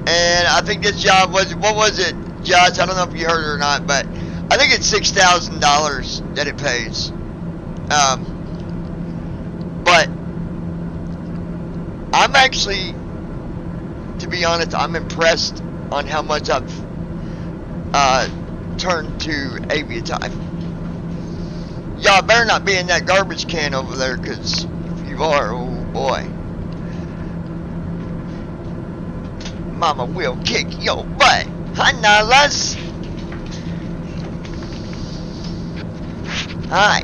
And I think this job was, what was it, Josh? I don't know if you heard it or not, but I think it's $6,000 that it pays. But I'm actually, to be honest, I'm impressed on how much I've turned to Aviatime. Y'all better not be in that garbage can over there, because if you are, oh boy. Mama will kick your butt. Hi, Nalas. Hi.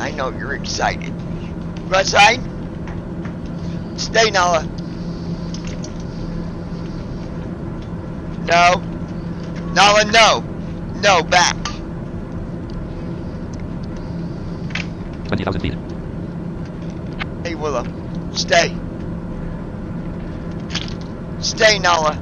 I know you're excited. Right side? Stay, Nala. No. Nala, no. No, back. 20,000 feet. Hey, Willow. Stay. Stay, Nala.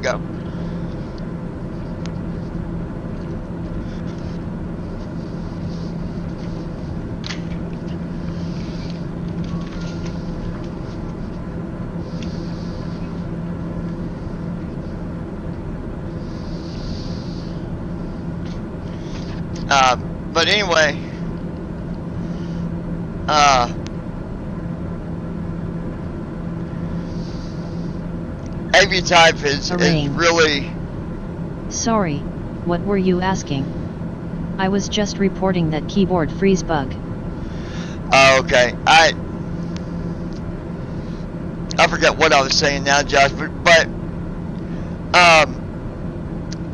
Go. But anyway, Aviatype is really... Sorry, what were you asking? I was just reporting that keyboard freeze bug. Oh, okay. I forget what I was saying now, Josh, but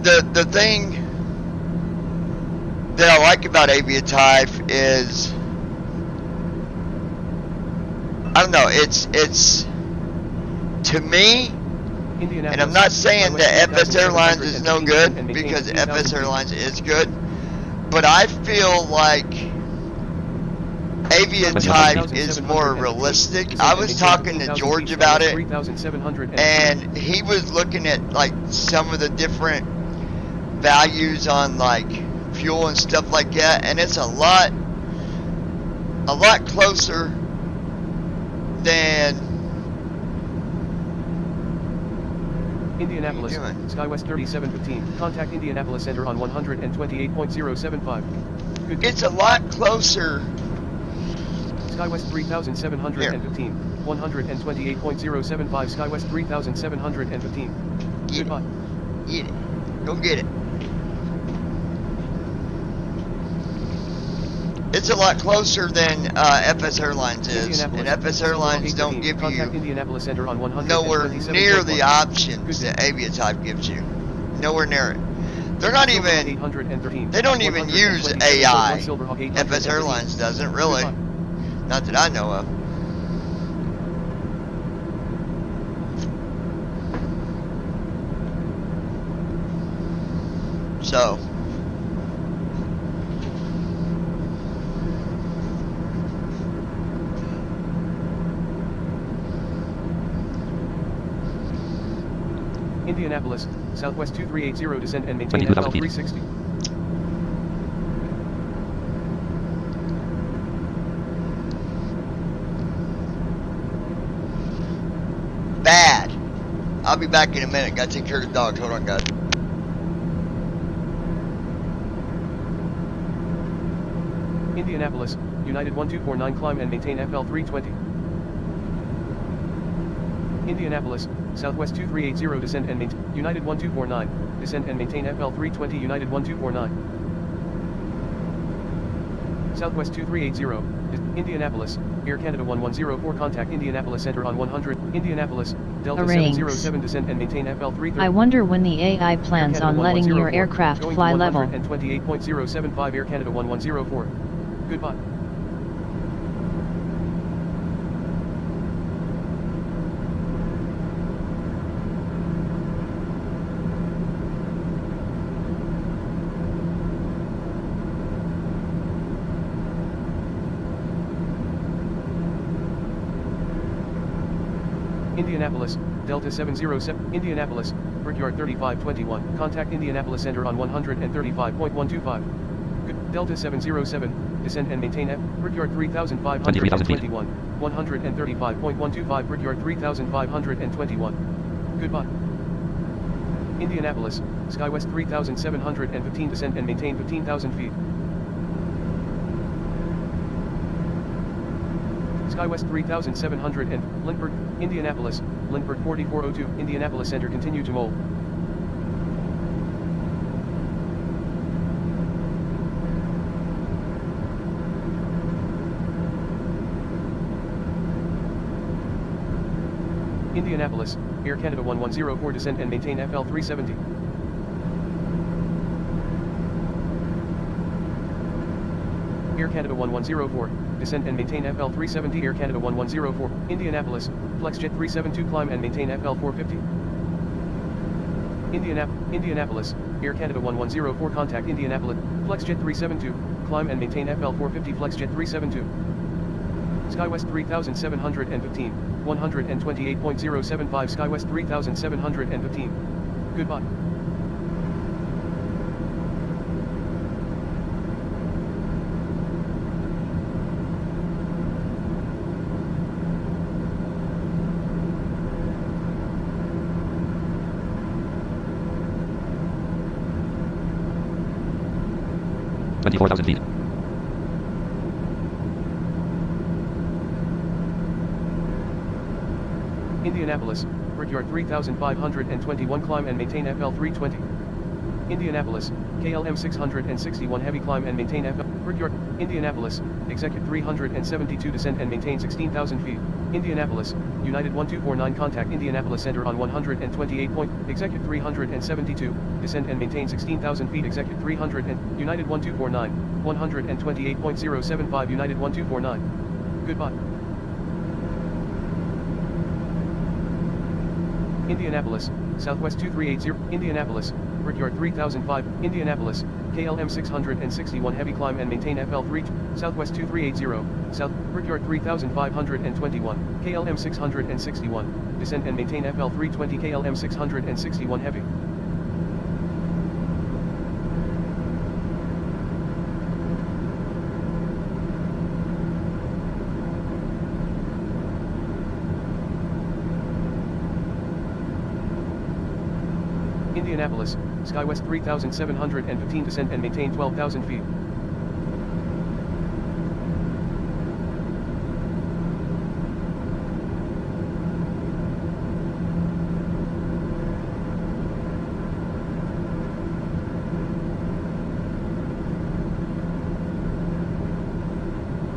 the thing that I like about Aviatype is, I don't know, it's to me, and I'm not saying that FS Airlines is no good, because FS Airlines is good, but I feel like Aviatype is more realistic. I was talking to George about it, and he was looking at like some of the different values on like fuel and stuff like that, and it's a lot closer than Indianapolis, SkyWest 3715. Contact Indianapolis Center on 128.075. It's a lot closer. SkyWest 3715. 128.075. SkyWest 3715. Goodbye. Get it. Go get it. It's a lot closer than FS Airlines is, and FS Airlines don't give you nowhere near the options that Aviatype gives you. Nowhere near it. They're not even, they don't even use AI. FS Airlines doesn't, really. Not that I know of. So. Indianapolis, Southwest 2380, descend and maintain FL 360. Bad. I'll be back in a minute. Gotta take care of the dogs. Hold on, guys. Indianapolis, United 1249, climb and maintain FL 320. Indianapolis, Southwest 2380, descend and maintain, United 1249, descend and maintain FL 320, United 1249. Southwest 2380, Indianapolis, Air Canada 1104, contact Indianapolis Center on 100, Indianapolis, Delta 707, descend and maintain FL 330. I wonder when the AI plans on letting your aircraft fly level. And 28.075 Air Canada 1104. Goodbye. Indianapolis, Delta 707, Indianapolis, Brickyard 3521, contact Indianapolis Center on 135.125. Delta 707, descend and maintain F, Brickyard 3521, 135.125, Brickyard 3521. Goodbye. Indianapolis, SkyWest 3715, descend and maintain 15,000 feet. SkyWest 3700 and Lindbergh, Indianapolis, Lindbergh 4402, Indianapolis Center, continue to MOL. Indianapolis, Air Canada 1104 descend and maintain FL 370. Air Canada 1104, descend and maintain FL 370. Air Canada 1104, Indianapolis, FlexJet 372 climb and maintain FL 450. Indianapolis, Air Canada 1104 contact Indianapolis, FlexJet 372, climb and maintain FL 450 FlexJet 372. SkyWest 3715, 128.075 SkyWest 3715. Goodbye. $24,000 feet. Indianapolis, Brickyard 3521 climb and maintain FL 320. Indianapolis, KLM 661 heavy climb and maintain FL. Brickyard, Indianapolis, Execute 372 descend and maintain 16,000 feet. Indianapolis, United 1249 contact Indianapolis Center on 128 point. Execute 372, descend and maintain 16,000 feet. Execute 300 and United 1249, 128.075 United 1249. Goodbye. Indianapolis, Southwest 2380, Indianapolis, Brickyard 3005, Indianapolis, KLM 661 heavy climb and maintain FL 3, Southwest 2380, South, Brickyard 3521, KLM 661, descend and maintain FL 320 KLM 661 heavy. Indianapolis, SkyWest 3715 descend and maintain 12,000 feet.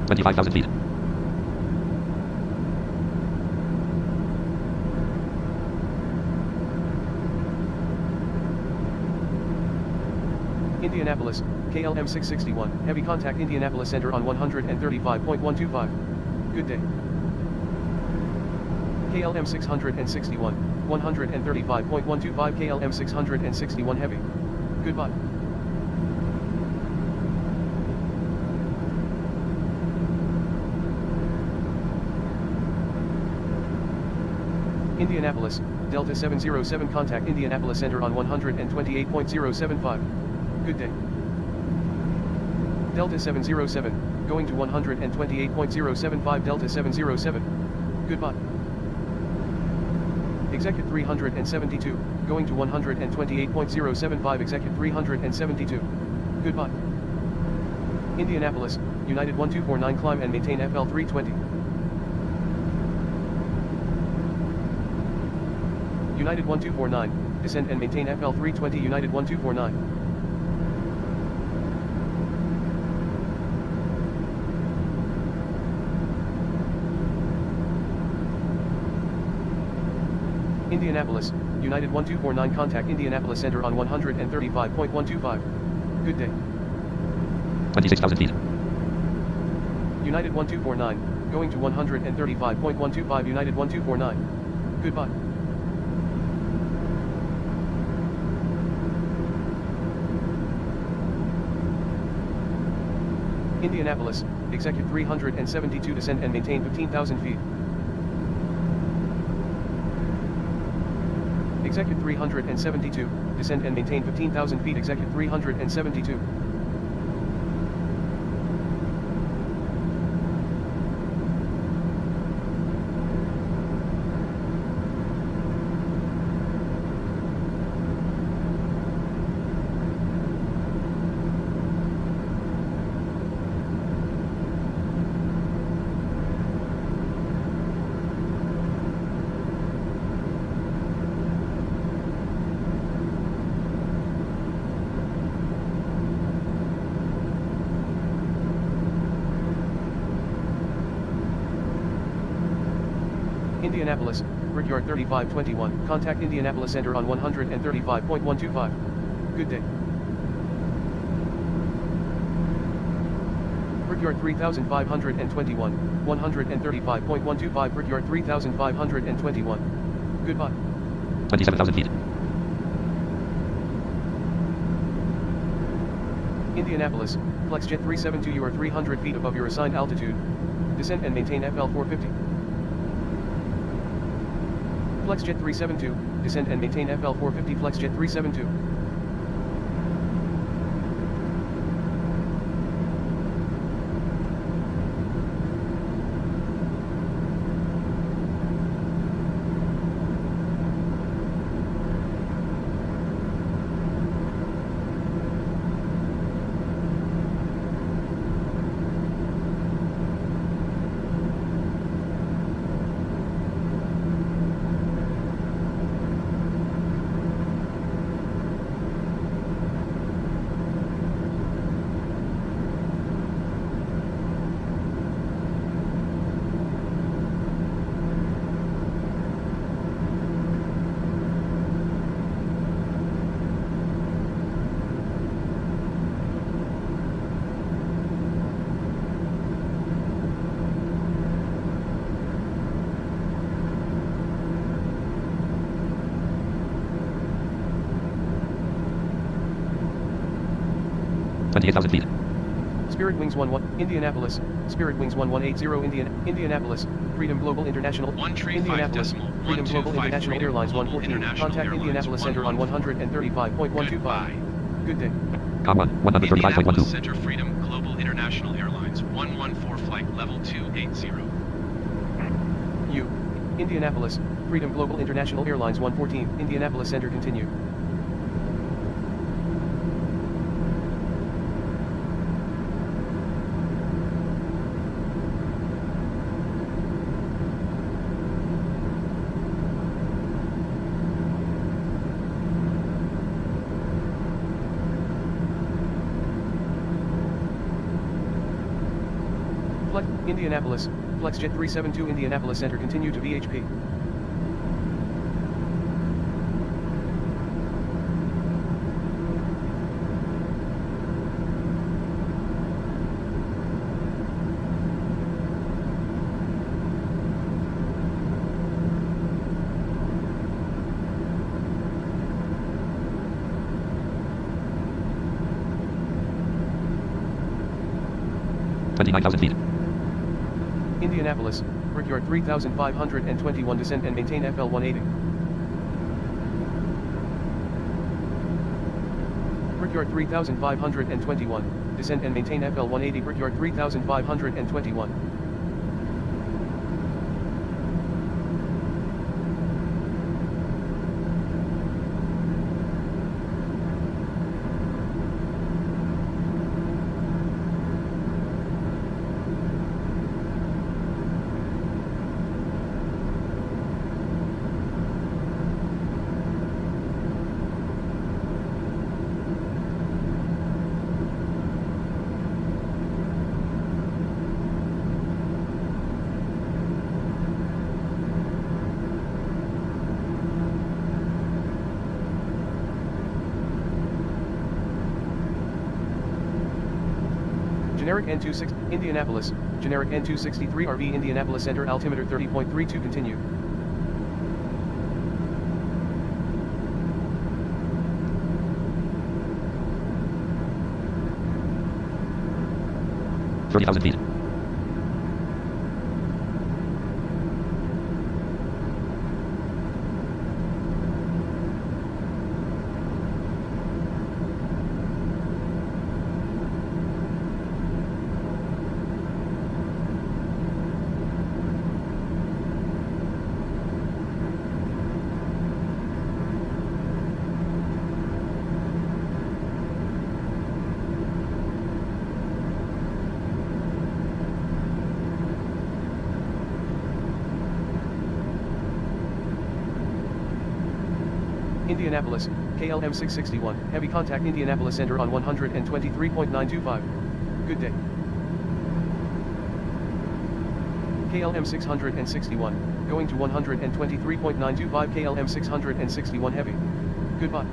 $25,000 feet. Indianapolis, KLM 661, heavy contact Indianapolis Center on 135.125. Good day. KLM 661, 135.125 KLM 661 heavy. Goodbye. Indianapolis, Delta 707 contact Indianapolis Center on 128.075. Good day. Delta 707, going to 128.075 Delta 707. Goodbye. Execute 372, going to 128.075 Execute 372. Goodbye. Indianapolis, United 1249 climb and maintain FL 320. United 1249, descend and maintain FL 320 United 1249. Indianapolis, United 1249 contact Indianapolis Center on 135.125. Good day. 26,000 feet. United 1249, going to 135.125 United 1249. Goodbye. Indianapolis, Execute 372 descend and maintain 15,000 feet. Execute 372, descend and maintain 15,000 feet. Execute 372. Indianapolis, Brickyard 3521. Contact Indianapolis Center on 135.125. Good day. Brickyard 3521. 135.125. Brickyard 3521. Goodbye. 27,000 feet. Indianapolis, FlexJet 372. You are 300 feet above your assigned altitude. Descend and maintain FL 450. FlexJet 372, descend and maintain FL 450. FlexJet 372. feet. Spirit Wings 11, Indianapolis, Spirit Wings 1180 Indianapolis, Freedom Global International, Indianapolis, Freedom Global International Airlines 114, contact Indianapolis Center on 135.125. Good day. Com 1, 135.12. Indianapolis Center Freedom Global International Airlines 114 flight level 280. Indianapolis, Freedom Global International Airlines 114, Indianapolis Center continue. Indianapolis, FlexJet 372 Indianapolis Center continue to VHP. feet. Indianapolis, Brickyard 3521. Descend and maintain FL 180. Brickyard 3521. Descend and maintain FL 180. Brickyard 3521. Generic N26, Indianapolis, Generic N263 RV Indianapolis Center altimeter 30.32 continue. feet. Indianapolis, KLM 661, heavy contact Indianapolis Center on 123.925. Good day. KLM 661, going to 123.925 KLM 661 heavy. Goodbye.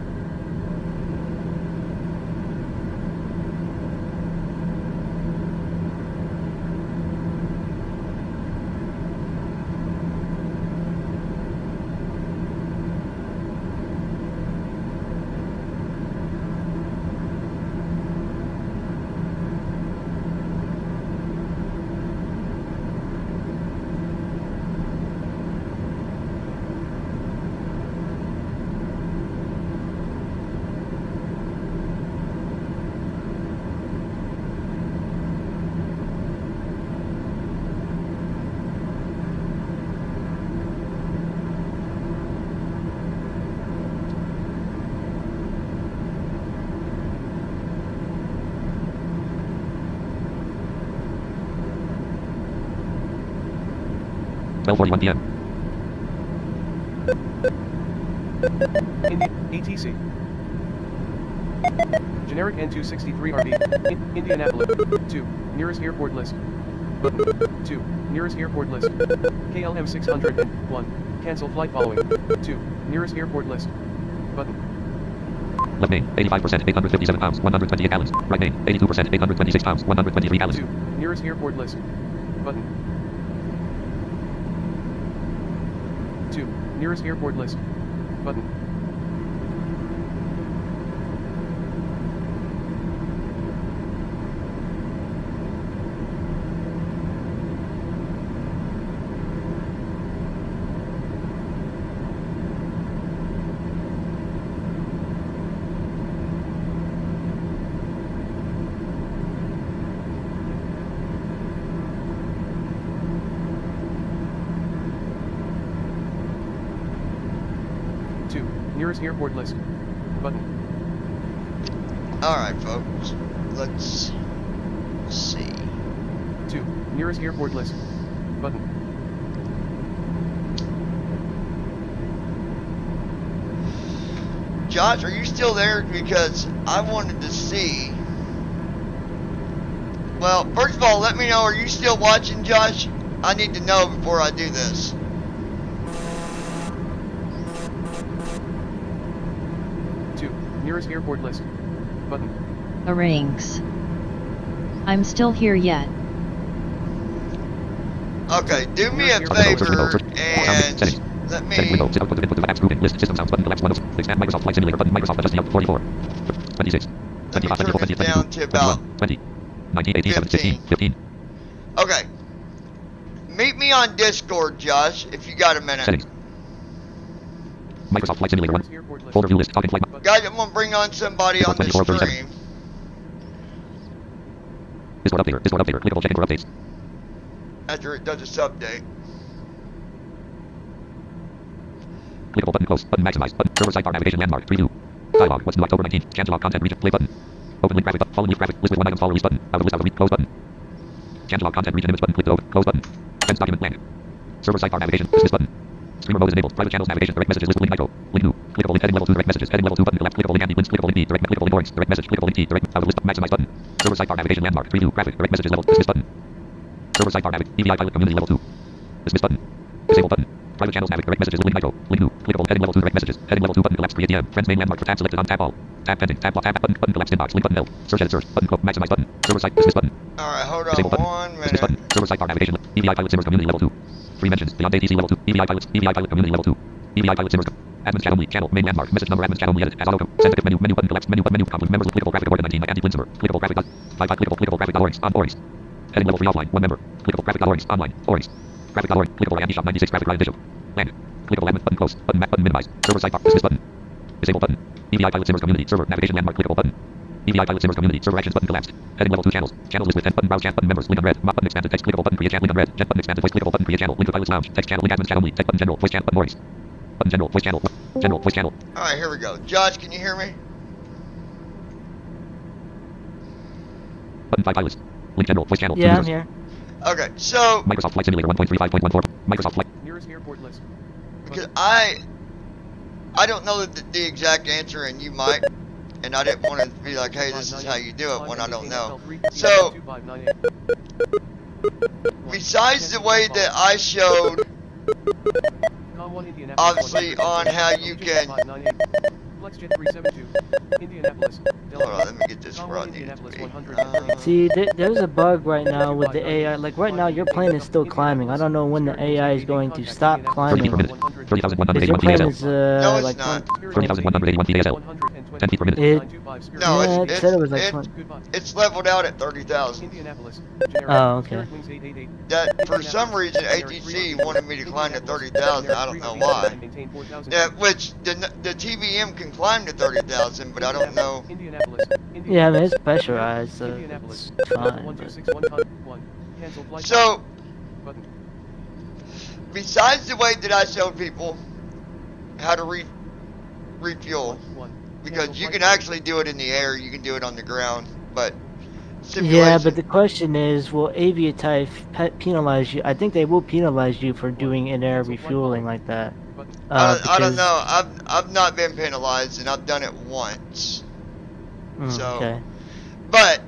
(12:41 p.m.) ATC. Generic N263RB. Indianapolis. 2. Nearest airport list. Button. 2. Nearest airport list. KLM 601. Cancel flight following. 2. Nearest airport list. Button. Left main, 85%, 857 pounds, 128 gallons. Right main, 82%, 826 pounds, 123 gallons. 2. Nearest airport list. Button. 2. Nearest airport list. Button. Nearest airport list. Button. Alright, folks. Let's see. 2. Nearest airport list. Button. Josh, are you still there? Because I wanted to see. Well, first of all, let me know, are you still watching, Josh? I need to know before I do this. Nearest airport list. Button. Arranks. I'm still here yet. Okay, do me a favor and let me. Let me turn it down to about 15. Okay. Meet me on Discord, Josh, if you got a minute. Microsoft Flight Simulator 1. Folder view list. Talking flight. Guys, I'm gonna bring on somebody on the stream. Discord updater. Discord updater. Clickable checking for updates. After it does its update. Clickable button close. Button maximize. Button server sidebar navigation landmark. Preview. Dialog. What's new October 19th. Cancel log content region. Play button. Open link graphic. Follow link graphic. List with one item. Follow release button. Out of list. Out of read. Close button. Cancel log content region image button. Click to open. Close button. Friends document blank. Server sidebar navigation. Dismiss button. Streamer mode is enabled. Private channels navigation. Direct messages. List with link micro. Link new. Clickable link. Heading level 2. Direct messages. Heading level 2 button. Left. Clickable link. Andy wins. Clickable link D. Direct. Clickable link orange. Direct message. Clickable link T. Direct. Out of list. Maximize button. Server sidebar navigation landmark. Preview. Graphic. Direct messages level. Dismiss button. Server sidebar navigation. EVI pilot community level 2. Dismiss button. Disable button. Private channels navigation. Direct messages. Link micro. Link new. Clickable. Heading level 2. Direct messages. Heading level 2 button. Collapse 3 ATM. Friends main landmark for tab selected on tab all. Tab pending. Tab block. Tab button. Button collapsed inbox. Link button L. Search edit search. Button. Maximize button. Server side. Dismiss button. Alright, hold on Disable button. 1 minute. Dismiss button. Server sidebar navigation. EVI pilot simmers community level 2. 3 mentions. Beyond ATC level 2. EVI pilots. EVI pilot community level 2. EVI pilot simmers. Admin channel only. Channel main landmark. Message number. Admin channel only. Edit as auto. Sensitive menu. Menu button collapsed. Menu button. Menu complete members with clickable graphic award 19 by Andy Blinsimer. Clickable graphic. 5 clickable graphic orange. On orange. Heading level 3 offline. 1 member. Clickable graphic orange. Online. Orange. Graphic orange. Clickable Andy Shop 96 graphic Ryan Bishop. Land. Clickable admin button close. Button button minimize. Server sidebar. Dismiss button. Disable button. EVI pilot simmers community server navigation landmark. Clickable button. EVI pilot simmers community server actions button collapsed. Heading level 2 channels. Channels list with 10 button browse chat button members. Link unread. Mop button expanded text. Clickable button create chat link unread. Jet button expanded voice. Clickable button create channel. Link to pilots lounge. Text channel link admin channel only. Text button general voice channel button voice. Button general voice channel. General voice channel. Alright, here we go. Josh, can you hear me? Button 5 pilots. Link general voice channel. Yeah, I'm here. Okay, so Microsoft Flight Simulator 1.35.14. Microsoft Flight. Nearest airport list. because I don't know the exact answer, and you might, and I didn't want to be like, hey, this is how you do it when I don't know. So besides besides the way that I showed, obviously, on how you can. FlexJet 372, Indianapolis, Hold on, let me get this where I need it to be. See, there's a bug right now with the AI. Like right now, your plane is still climbing. I don't know when the AI is going to stop climbing. 30,181 Your plane PASL. is No, it's like not. 30,181 PASL. 10 feet per minute. No, yeah, it said it was like 20. it's leveled out at 30,000. Oh, okay. That for some reason ATC wanted me to climb to 30,000. I don't know why. Yeah, which the TBM can climb to 30,000, but I don't know. Yeah, I mean it's pressurized, so it's fine. But... So, besides the way that I showed people how to refuel, because you can actually do it in the air, you can do it on the ground, but yeah, but the question is, will Aviatype penalize you? I think they will penalize you for doing in-air refueling like that. I don't know. I've not been penalized, and I've done it once. So, okay. But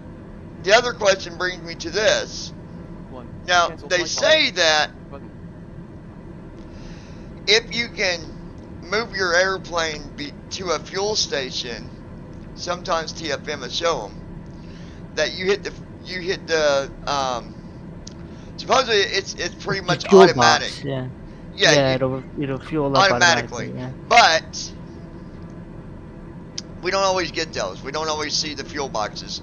the other question brings me to this. Now they say that if you can move your airplane to a fuel station, sometimes TFM will show them that you hit the supposedly it's pretty much automatic. Box, yeah. Yeah, it'll fuel up automatically. Yeah. But we don't always get those. We don't always see the fuel boxes.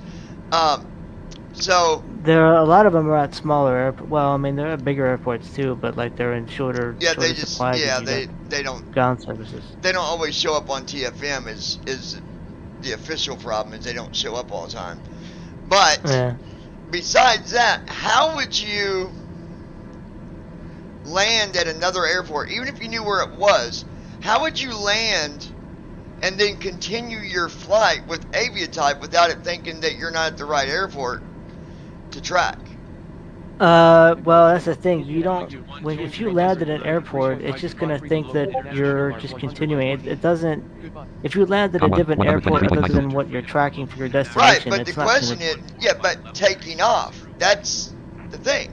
So there are a lot of them are at smaller well, I mean, they're at bigger airports too, but like they're in shorter. Yeah, shorter they just supplies they don't ground services. They don't always show up on TFM. Is the official problem is they don't show up all the time. But yeah. Besides that, how would you land at another airport, even if you knew where it was? How would you land and then continue your flight with Aviatype without it thinking that you're not at the right airport to track? Well, that's the thing. You don't. If you land at an airport, it's just gonna think that you're just continuing. It doesn't. If you land at a different airport other than what you're tracking for your destination, right? But the question is, yeah, but taking off. That's the thing.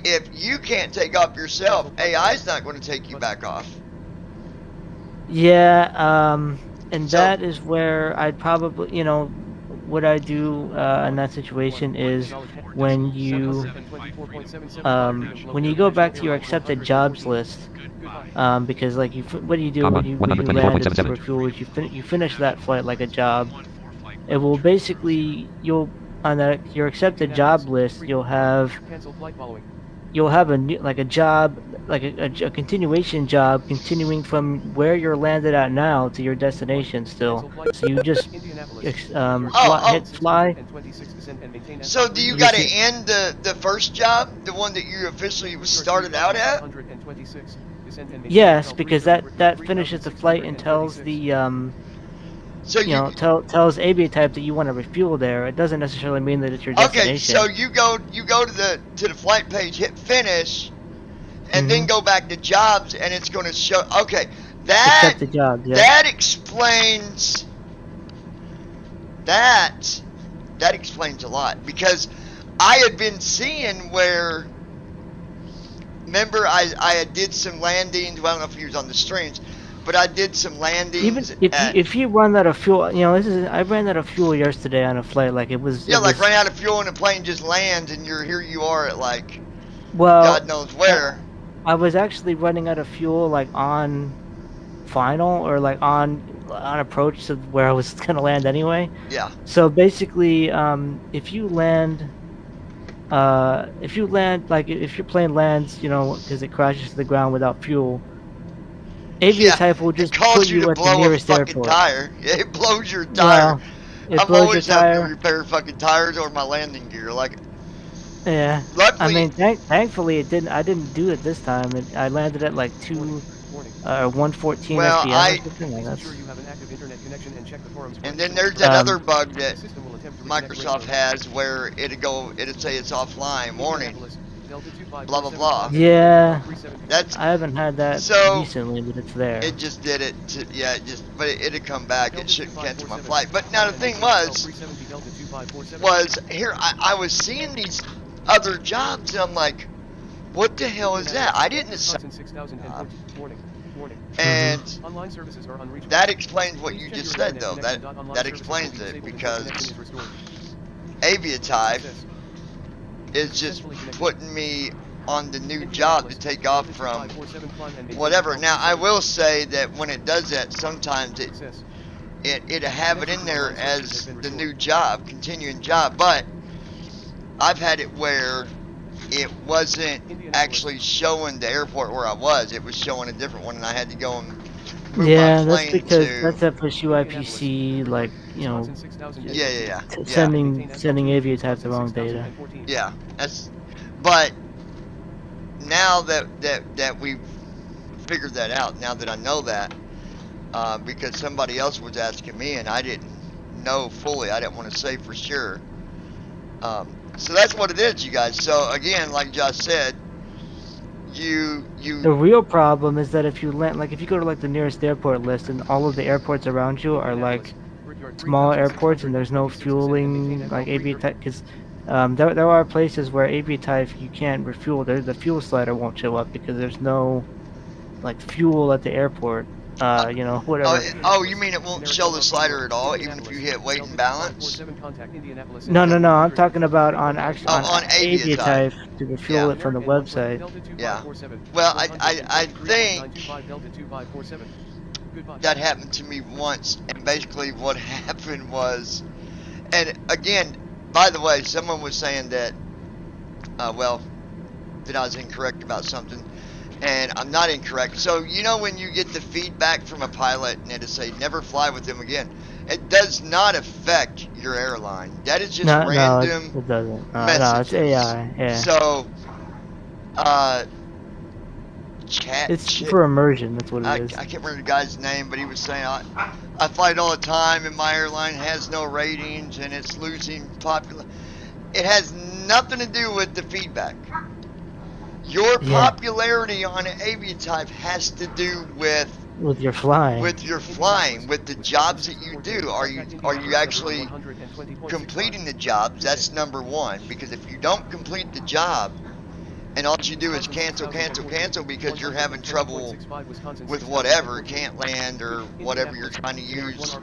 If you can't take off yourself, AI's not going to take you back off. Yeah. And that is where I'd probably, what I do in that situation is when you go back to your accepted jobs list, because like what do you do when you land at Superfuel? You finish that flight like a job. It will basically on your accepted job list you'll have a new, like a job, like a continuation job, continuing from where you're landed at now to your destination still. So you just hit fly. So do you got to end the first job, the one that you officially started out at? Yes, because that finishes the flight and tells the so tells Aviatype that you want to refuel there. It doesn't necessarily mean that it's your destination. Okay, so you go to the flight page, hit finish, and then go back to jobs, and it's going to show. Okay, that the job, yeah. That explains that explains a lot, because I had been seeing where. Remember, I did some landings. Well, I don't know if he was on the streams. But I did some landings. Even if you run out of fuel, I ran out of fuel yesterday on a flight. Like it was. Yeah, like running out of fuel and the plane just lands, and here you are at like. Well. God knows where. I was actually running out of fuel like on final or like on approach to where I was gonna land anyway. Yeah. So basically, if you land if your plane lands, because it crashes to the ground without fuel. Aviatype will just put you at the nearest airport. Tire. It blows your tire. Well, I'm always having to repair fucking tires or my landing gear. Like, yeah. Luckily, I mean, thankfully it didn't. I didn't do it this time. I landed at like 114 well, FPM. And then there's that other bug that Microsoft has where it'd say it's offline warning. Blah blah blah. Yeah, I haven't had that recently, but it's there. It just did it. But it'd come back. It shouldn't cancel my flight. But now the thing was here I was seeing these other jobs, and I'm like, What the hell is that? I didn't assign. 6014. Warning. Warning. And Online services are unreachable. that explains what you Please just check your said, though. internet That connection. that Online explains services will it be disabled until because connection is restored. Aviatype Success. is just Successfully connected. putting me on the new job to take off from whatever. Now, I will say that when it does that, sometimes it'll have it in there as the new job, continuing job, but I've had it where it wasn't actually showing the airport where I was. It was showing a different one, and I had to go and move Yeah, my that's plane because to... that's FSUIPC, like, you know, Yeah. sending Aviatype the wrong data. Yeah, that's... But now that we've figured that out, now that I know that, because somebody else was asking me and I didn't know fully, I didn't want to say for sure. So that's what it is, you guys. So again, like Josh said, you The real problem is that if you land, like if you go to like the nearest airport list and all of the airports around you are like small airports and there's no fueling like Aviatype, because there are places where Aviatype you can't refuel. The fuel slider won't show up because there's no like fuel at the airport. You know, whatever. Oh, you mean it won't show the slider at all, even if you hit weight and balance? No, I'm talking about on actually on Aviatype. Aviatype to refuel it from the website. Yeah. Well, I think that happened to me once, and basically what happened was, and again, by the way, someone was saying that, well, that I was incorrect about something. And I'm not incorrect. So, you know when you get the feedback from a pilot and it'll say, never fly with them again. It does not affect your airline. That is just random it doesn't. messages. No, it's AI, yeah. So, It's for immersion, that's what it is. I can't remember the guy's name, but he was saying, I fly it all the time and my airline has no ratings and it's losing popular. It has nothing to do with the feedback. Your popularity on Aviatype has to do with your flying. With your flying, with the jobs that you do. Are you actually completing the jobs? That's number one. Because if you don't complete the job, and all you do is cancel because you're having trouble with whatever, can't land or whatever you're trying to use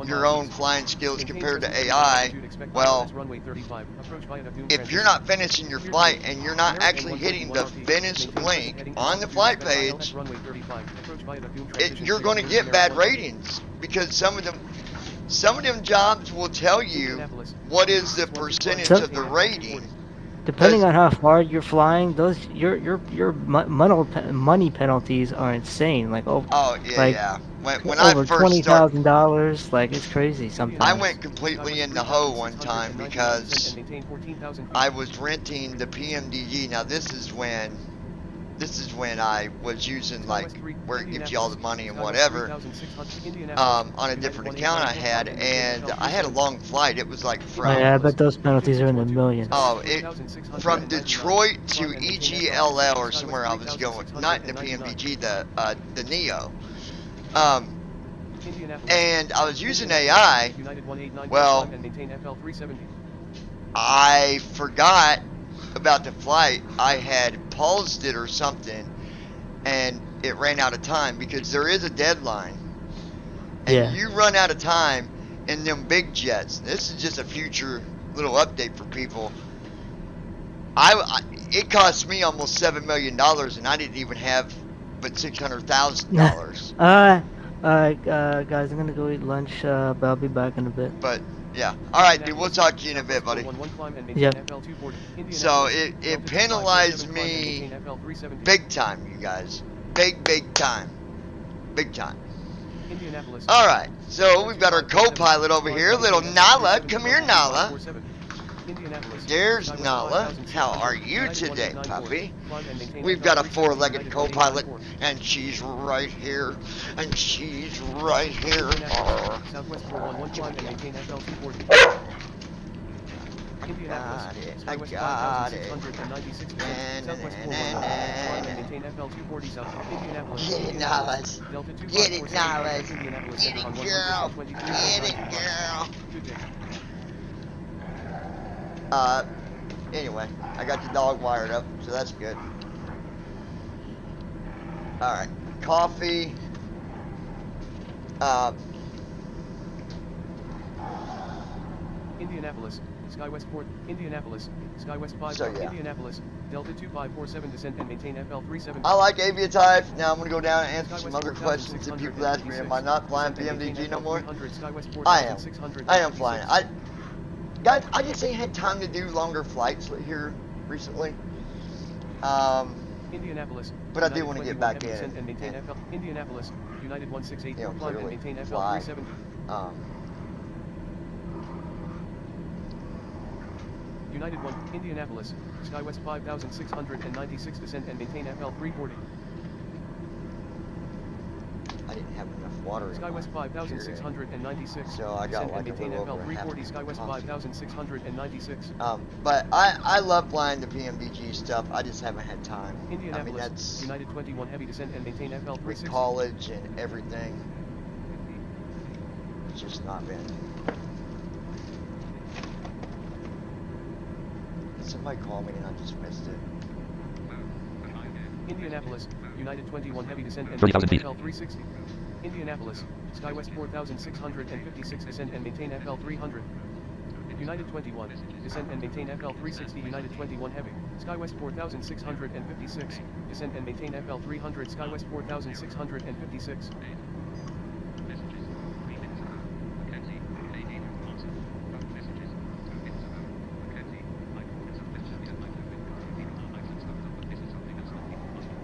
your own flying skills compared to AI, well, if you're not finishing your flight and you're not actually hitting the finish link on the flight page, you're going to get bad ratings because some of them jobs will tell you what is the percentage of the rating. Depending on how far you're flying, those your money penalties are insane. Like when over $20,000, like it's crazy sometimes. I went completely in the hole one time because I was renting the PMDG. Now this is when I was using like where it gives you all the money and whatever on a different account I had, and I had a long flight. It was like from I bet those penalties are in the millions. From Detroit to EGLL or somewhere I was going, not in the PMDG, the Neo. And I was using AI. Well, I forgot about the flight. I had paused it or something, and it ran out of time because there is a deadline. And you run out of time in them big jets. This is just a future little update for people. It cost me almost $7 million, and I didn't even have but $600,000. Guys, I'm gonna go eat lunch, but I'll be back in a bit. But yeah, all right, dude. We'll talk to you in a bit, buddy. Yeah. So it penalized me big time, you guys. Big time. All right. So we've got our co-pilot over here, little Nala. Come here, Nala. There's Nala. How are you today, puppy? We've got a four-legged co-pilot, and she's right here. And she's right here. I got it. Get it, Nalas. Get it, Nalas. Get it, girl. Get it, girl. anyway, I got the dog wired up, so that's good. Alright, coffee. Indianapolis, SkyWest Port, Indianapolis, SkyWest 5, So, yeah. Indianapolis, Delta 2547 descent and maintain FL37. I like Aviatype. Now I'm going to go down and answer some other questions that people ask me. Am I not flying PMDG no more? I am. I am flying. Guys, I just ain't had time to do longer flights here recently. Indianapolis, but I do want to get back in and maintain FL. Indianapolis, United 168, you know, climb and clearly maintain fly. FL370. United 1, Indianapolis, SkyWest 5696 descent and maintain FL340. I didn't have enough water in SkyWest 5696. So I got descent like and maintain a little over FL340, half SkyWest 5696. But I love flying the PMDG stuff. I just haven't had time. Indianapolis, I mean, that's United 21 heavy descent and maintain FL360. with college and everything. It's just not been. Somebody called me and I just missed it. Indianapolis, United 21 heavy descent and 30,000 maintain feet. FL360. Indianapolis, SkyWest 4656 descent and maintain FL300. United 21, descent and maintain FL360. United 21 heavy, SkyWest 4656, descent and maintain FL300. SkyWest 4656.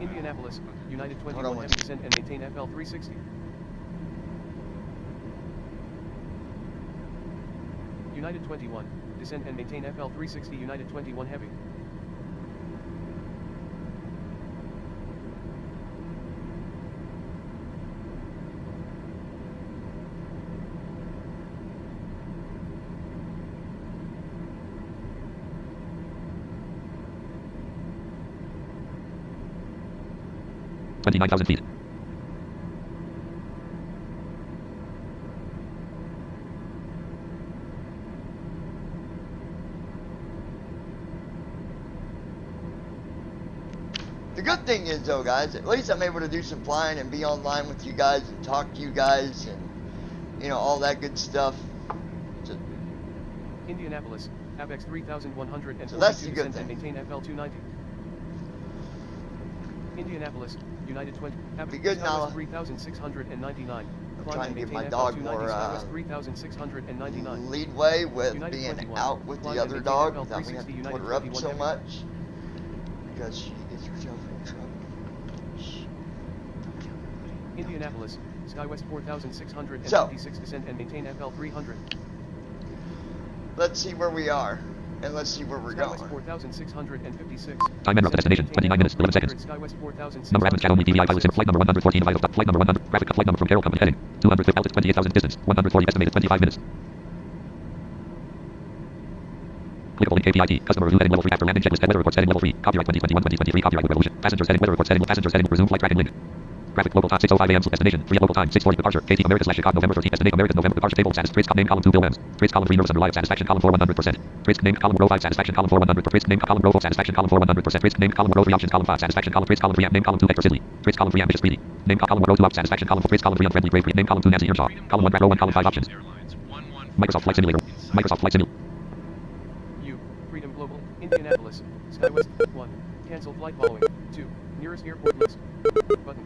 Indianapolis, United 21 heavy descent and maintain FL360. United 21, descent and maintain FL360. United 21 heavy. $29,000 feet. The good thing is though, guys, at least I'm able to do some flying and be online with you guys and talk to you guys and, you know, all that good stuff. So, Indianapolis, ABX 3142 so that's the good descent and thing. maintain FL290. Indianapolis, United 20, Be good, Nala. 3699. I'm Climb trying and to give maintain my dog FL290, more SkyWest 3699. leadway with United being 21. out with Climb the and other maintain dog FL without me having to 360, put her up United so 21 much because she gets herself in trouble. Shh. Indianapolis, SkyWest 4656 So, descent and maintain FL300. let's see where we are and let's see where we're going. SkyWest 4656. Time and route destination, 29 minutes, 11 seconds. SkyWest 4600. Number Adams Channel DVI pilots in flight number 114 arrival. Flight number 100. Graphic flight number from Carroll Company heading. 200 feet altitude 28,000 distance. 140 estimated 25 minutes. Clickable link KPIT. Customer review heading level 3 after landing checklist. Head weather report setting level 3. Copyright 2021-2023. Copyright Revolution. Passengers heading weather report setting. Passengers heading resume flight tracking link. Graphic local time 6:05 a.m. Destination 3 local time 6:40 departure. KT America/Chicago November 13th. Destination American November departure table status. Trace name column 2 Bill Williams. Trace column 3 nervous under live satisfaction column 4 100%. Trace name column row 5 satisfaction column 4 100%. Trace name column row 4 satisfaction column 4 100%. Trace name column row 3 options column 5 satisfaction column. Trace column 3 name column 2 Hector Sidley. Trace column 3 ambitious greedy. Name column row 2 up satisfaction column 4. Trace column 3 unfriendly brave. Name column 2 Nancy Earnshaw. Column 1 row 1 column 5 options. Microsoft Flight Simulator. Microsoft Flight Simulator. U, Freedom Global, Indianapolis, SkyWest 1. Cancel flight following. 2. Nearest airport list. Button.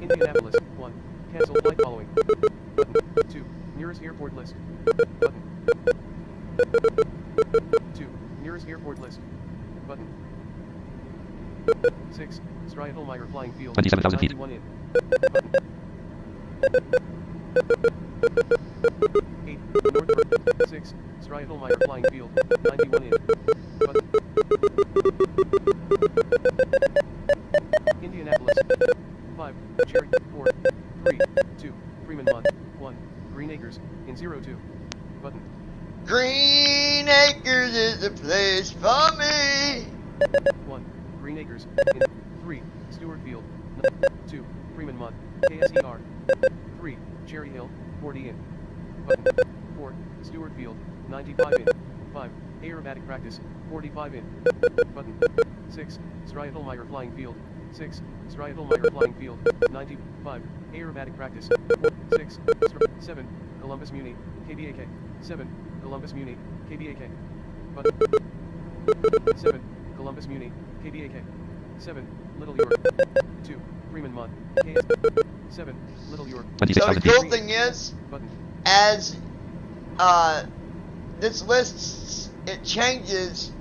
Indianapolis 1. Cancel flight following. Button. 2. Nearest airport list. Button. 2. Nearest airport list. Button. 6. Striehelmeyer Flying Field. 27,000 feet. 91 in. Button. 8. North. 6. Striehelmeyer Flying Field. 91 in. Button. Indianapolis. 5. Cherry. 4. 3. 2. Freeman 1. Green Acres. In 02. Button. Green Acres is the place for me. 1. Green Acres. In 3. Stewart Field. 2. Freeman Mud. KSER. 3. Cherry Hill. 40 in. Button. 4. Stewart Field. 95 in. 5. Aerobatic practice, 45 in. Button. 6, Striatlmeyer flying field. 6, Striatlmeyer flying field. 95, aerobatic practice. 6, 7, Columbus Muni, KBAK. 7, Columbus Muni, KBAK. Button. 7, Columbus Muni, KBAK. 7, Little York. 2, Freeman Mon, KS. 7, Little York. So the cool thing is, as this list, it changes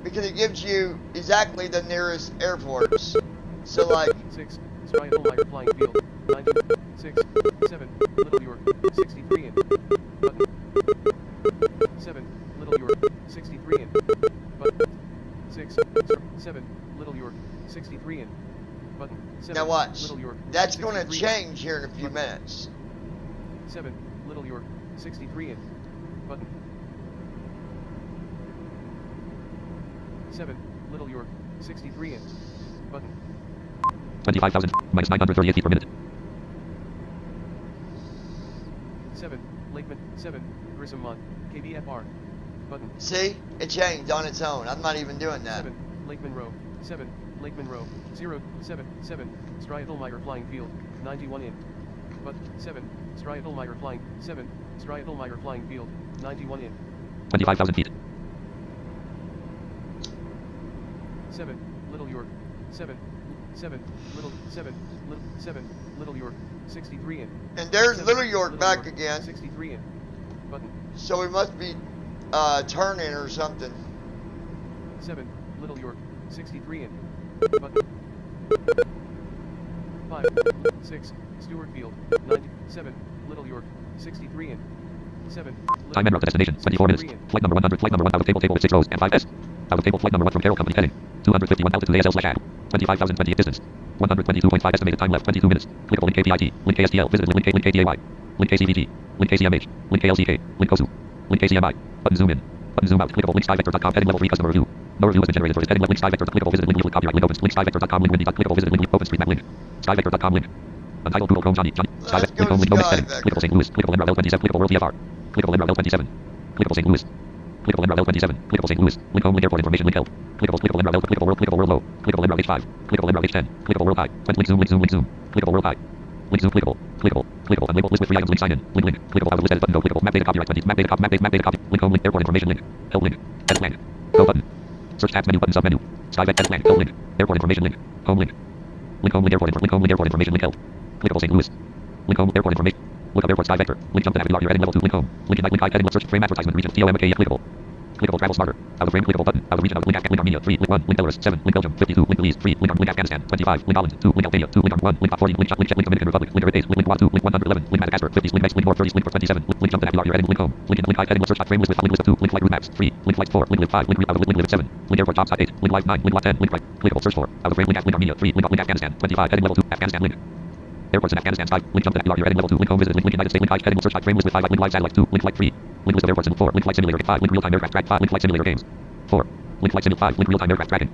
because it gives you exactly the nearest airports. So like 6, Striatlmeyer flying field. 96, 7, Little York, 63 in. Button. 7, Little York, 63 in. Button. 6, 7, Little York, 63 in. Button. 7, now watch. Little York. That's going to change here in a few minutes. 7, Little York, 63 in. Button. 7, Little York, 63 in. Button. 25,000 minus 938 feet per minute. 7, Lakeman, 7, Grissom-Mon, KBFR. Button. See? It changed on its own. I'm not even doing that. 7, Lakeman Row, 7, Lakeman Row, 0, 7, 7, Striatlmeyer flying field, 91 in. But 7, Striatlmeyer flying, 7, Striatlmeyer flying field, 91 in. 25,000 feet. 7, Little York, 7, 7, Little, 7, Little, 7, Little York, 63 in. And there's 7, Little York Little back York, again. 63 in. Button. So we must be turning or something. 7, Little York, 63 in. Button. 5, 6, Stewart Field, 97, Little York, 63 in. 7, Time en route to destination, 24 minutes. Flight number 100, flight number 1 out of table with 6 rows and 5S. Out of table flight number 1 from Carroll Company heading. 251 altitude ASL/AD. 25,020 distance. 122.5 estimated time left, 22 minutes. Clickable link KPIT. Link KSTL. Visited link KDAY. Link KCVG. Link KCMH. Link KLCK. Link KOSU. Link KCMI. Button zoom in. Button zoom out. Clickable link skyvector.com. Heading level 3 customer review. No review has been generated for this heading link skyvector. Clickable visited link leaflet copyright link opens. Link skyvector.com link windy. Clickable visited link OpenStreetMap link. Skyvector.com link. Untitled Google Chrome Johnny. Skyvector link home link no next heading. Clickable St. Louis. Clickable NRL 27. Clickable World TFR. Clickable NRL 27. Clickable St. Louis. Clickable NRL 27. Clickable St. Louis. Link home link airport information link help. Clickable NRL. Clickable world low. Clickable NRL H5. Clickable NRL H10. Clickable world high. Link zoom. Clickable world high. Link zoom clickable. Unlabeled list with 3 items. Link sign in. Link. Clickable out of list edit button go. Clickable map data copyright 20. Map data copy. Link home link airport information link. Help link. Edit blank. Go button. Search tabs menu button sub menu. Skyvector edit blank. Help link. Airport information link. Home link. Link home link airport information link help. Clickable St. Louis. Link home airport information. Look up airport Skyvector. Link jump to navigate heading level 2 link home. Link heading search frame advertisement region TOMK clickable. Clickable travel smarter. Out of frame clickable button. Out of region out of link Armenia 3 link 1 link Belarus 7 link Belgium 52 link Belize 3 link Afghanistan 25 link Holland 2 link Albania 2 link 1 link 40 link Dominican Republic link 8 link 2 link 111 link Madagascar 50 link Mex link 30 link 27 link jump to navigate heading link home. Link heading search frame list with link list 2 link flight route maps 3 link flight 4 link live 5 link out of link live 7 link airport jobs 8 link live 9 link lot 10 link right clickable search for out of frame link Armenia 3 link Afghanistan 25 heading level 2 Afghanistan link. Airports in Afghanistan sky. Link jump to navigate heading level 2 link home visit link United States link heading search frame list with 5 link live satellite 2 link flight 3 link list of airports in 4 link flight simulator 5 link real time aircraft track 5 link flight simulator games 4 link flight simulator 5 link real time aircraft tracking.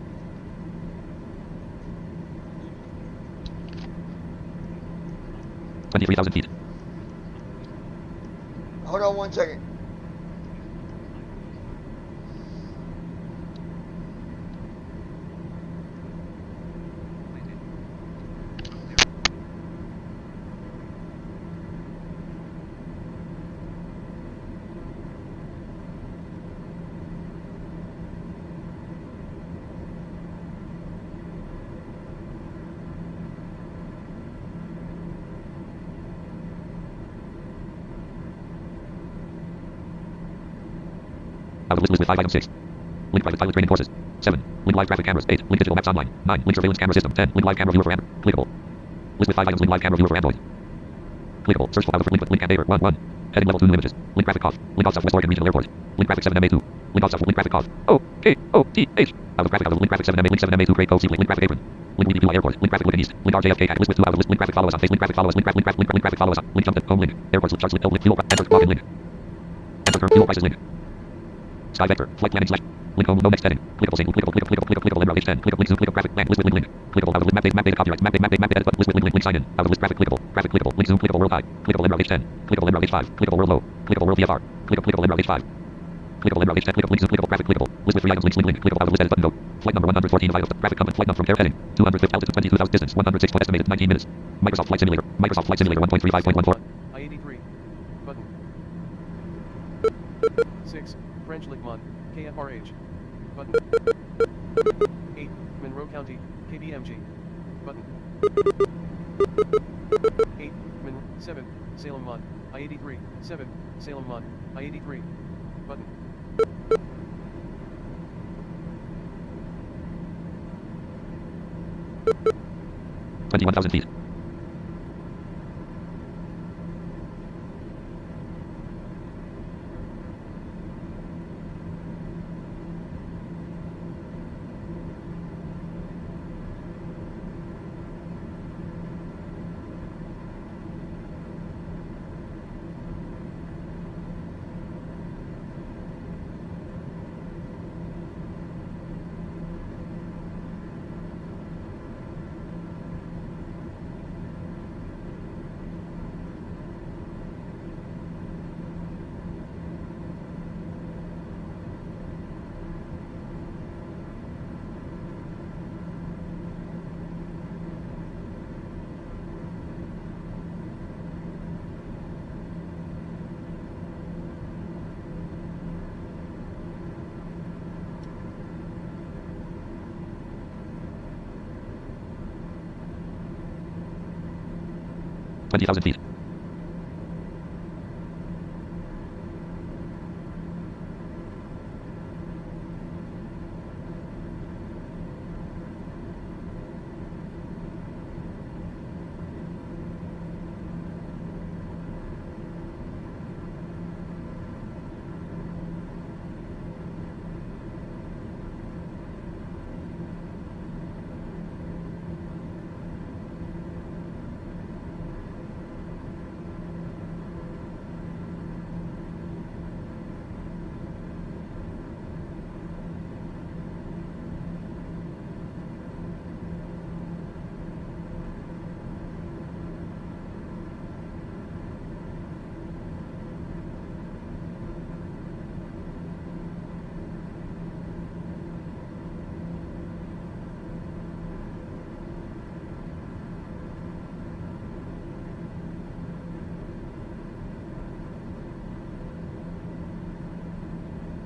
$23,000 feet. Hold on 1 second. Out of list with 5 items 6. Link private pilot training courses. 7. Link live traffic cameras. 8. Link digital maps online. 9. Link surveillance camera system. 10. Link live camera viewer for Android. Clickable. List with 5 items. Link live camera viewer for Android. Clickable. Search for out of link and neighbor 1 1. Heading level 2 new images. Link graphic cost. Link out Southwest Oregon Regional Airport. Link graphic 7 MA2. Link out South link graphic cost. O-K-O-T-H. Out of graphic out of link graphic 7 MA link 7 MA2 grade code C link graphic apron. Link WDPY Airport. Link graphic Lincoln East. Link RJFK list with 2 out of list. Link graphic follow us on face. Link graphic follow us. Link graphic follow us on. Link jump to home link. Airports with charts link link fuel enter login link. Enter current fuel prices link. Skyvector flight planning slash. Link home no next heading. Clickable single clickable NRL H10 clickable link zoom clickable graphic plan list with link clickable out of list map data copyright map data button list with link sign in out of list graphic clickable link zoom clickable world high clickable NRL H10 clickable NRL H5 clickable world low clickable world VFR clickable NRL H5 clickable, in route H10, clickable, links, clickable, graphic, clickable, list with 3 items, links, link, clickable, list edit button, go. Flight number 114 of items, graphic comment, flight number from air heading, 250, altitude 22,000, distance, 106, estimated 19 minutes. Microsoft Flight Simulator, 1.35.14. I-83. Button. 6. French Lickmont, KFRH. Button. 8. Monroe County, KBMG. Button. 8. 7. Salem Mont, I-83. 7. Salem Mont, I-83. Button. 21,000 feet. $20,000 feet.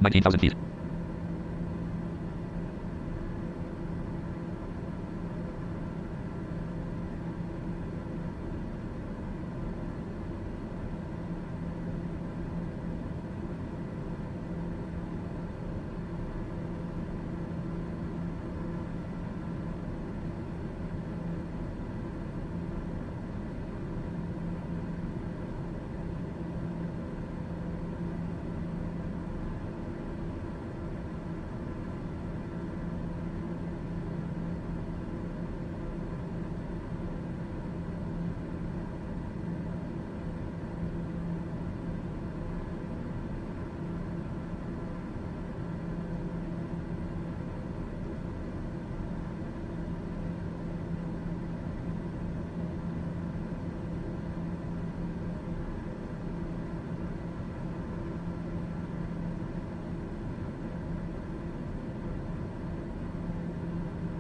$19,000 feet.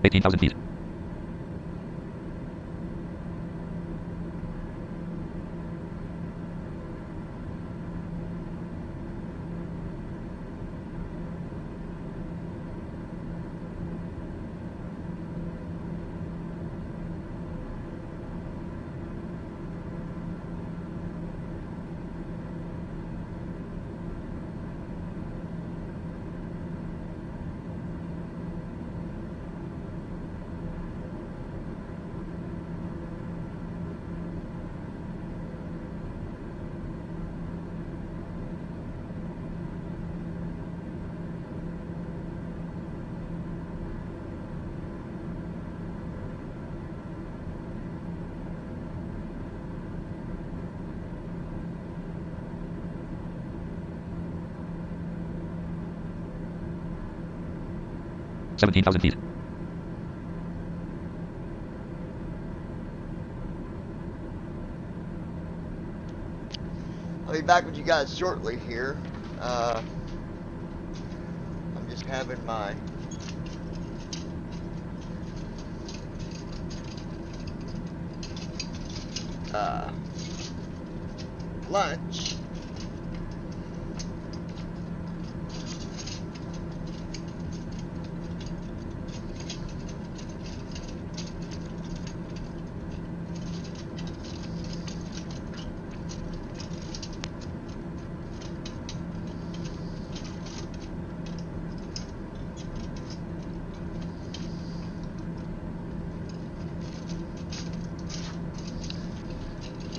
$18,000 feet. $17,000 feet. I'll be back with you guys shortly here. was having my lunch.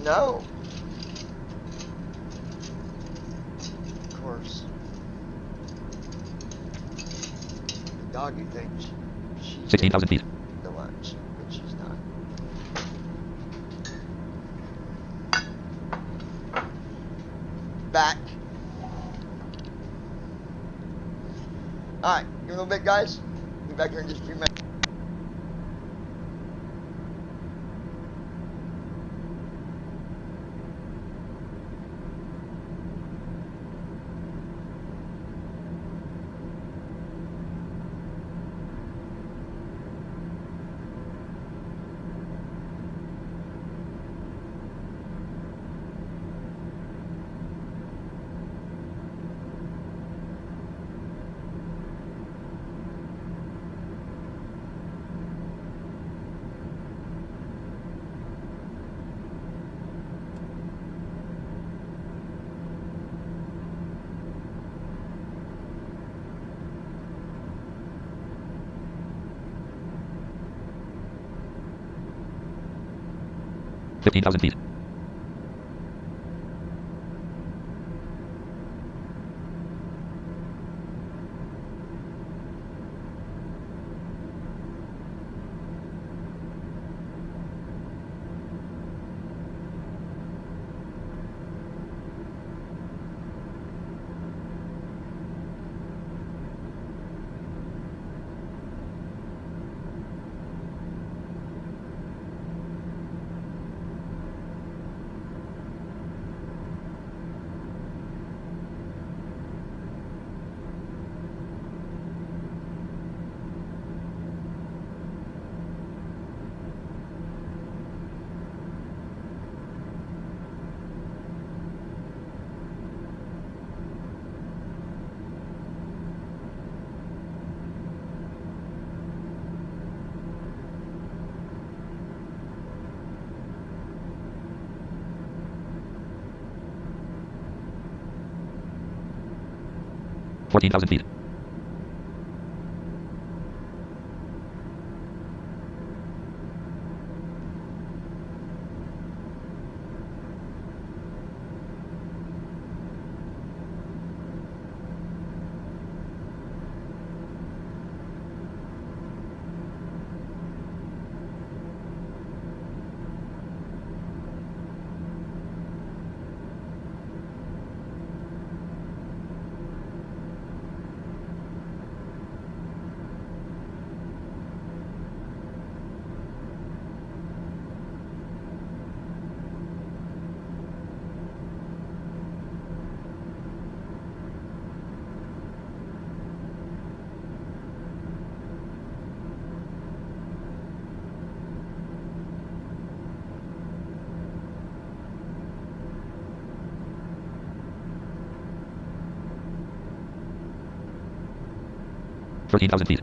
No. Of course. The doggy thinks she's 16,000 feet. the lunch, but she's not. Back. Alright, give me a little bit, guys. Be back here in just a few minutes. Fifteen thousand feet. $14,000 feet. $13,000 feet.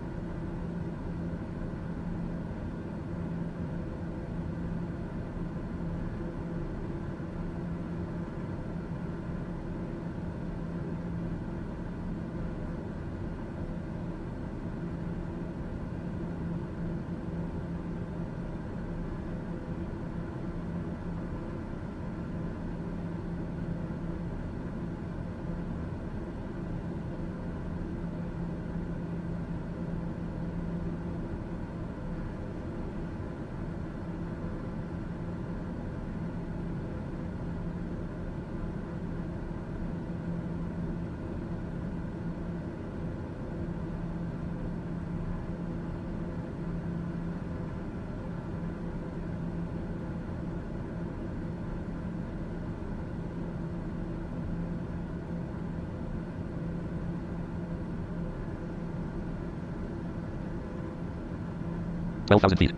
12,000 feet.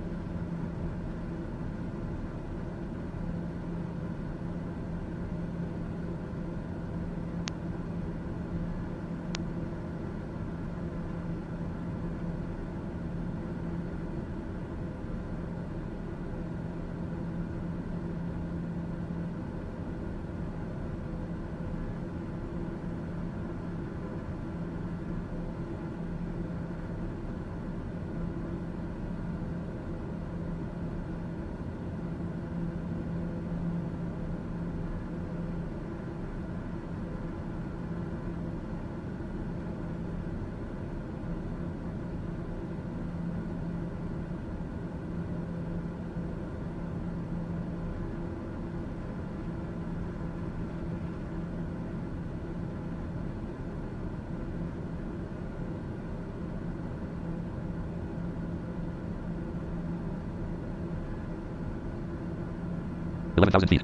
$11,000 feet.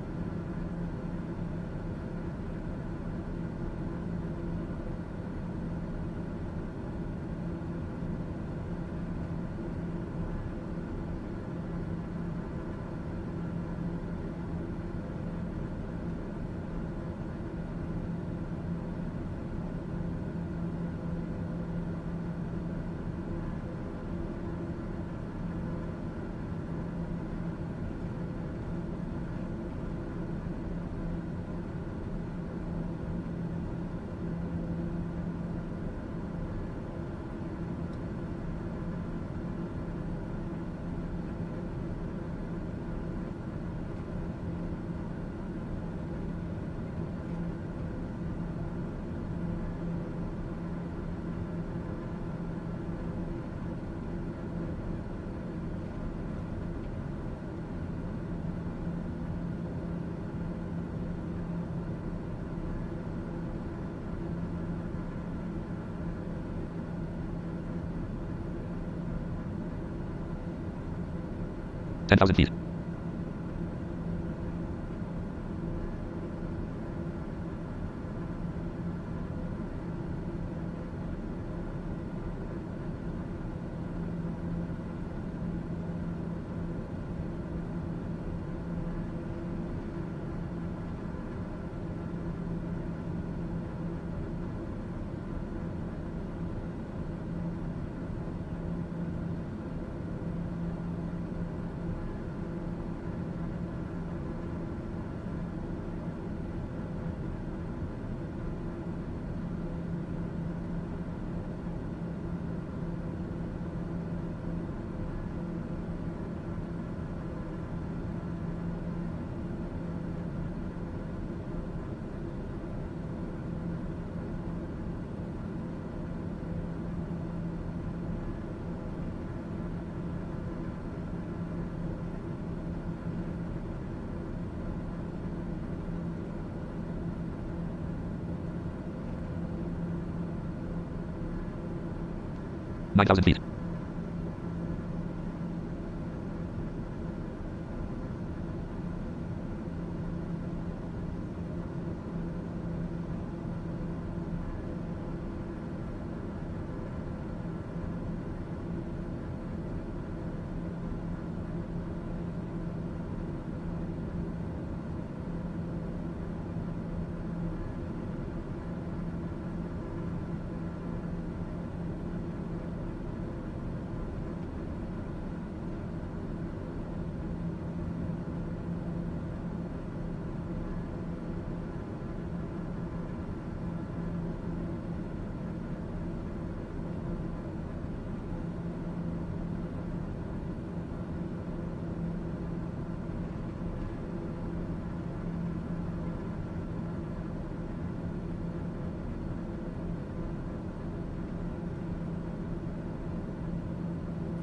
$10,000 feet. $9,000 feet.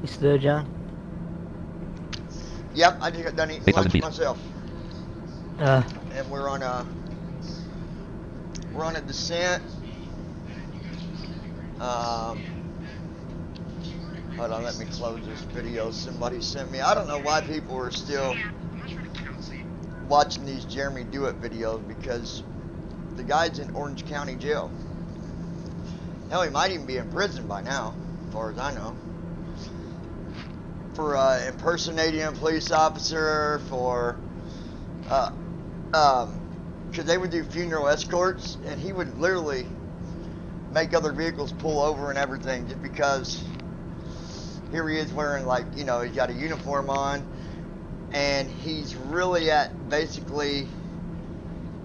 You still there, John? Yep, I just got done eating lunch myself. And we're on a descent. Hold on, let me close this video somebody sent me. I don't know why people are still watching these Jeremy Do It videos, because the guy's in Orange County jail. Hell, he might even be in prison by now, as far as I know. for impersonating a police officer, for because they would do funeral escorts, and he would literally make other vehicles pull over and everything just because here he is wearing, like, you know, he's got a uniform on, and he's really at basically,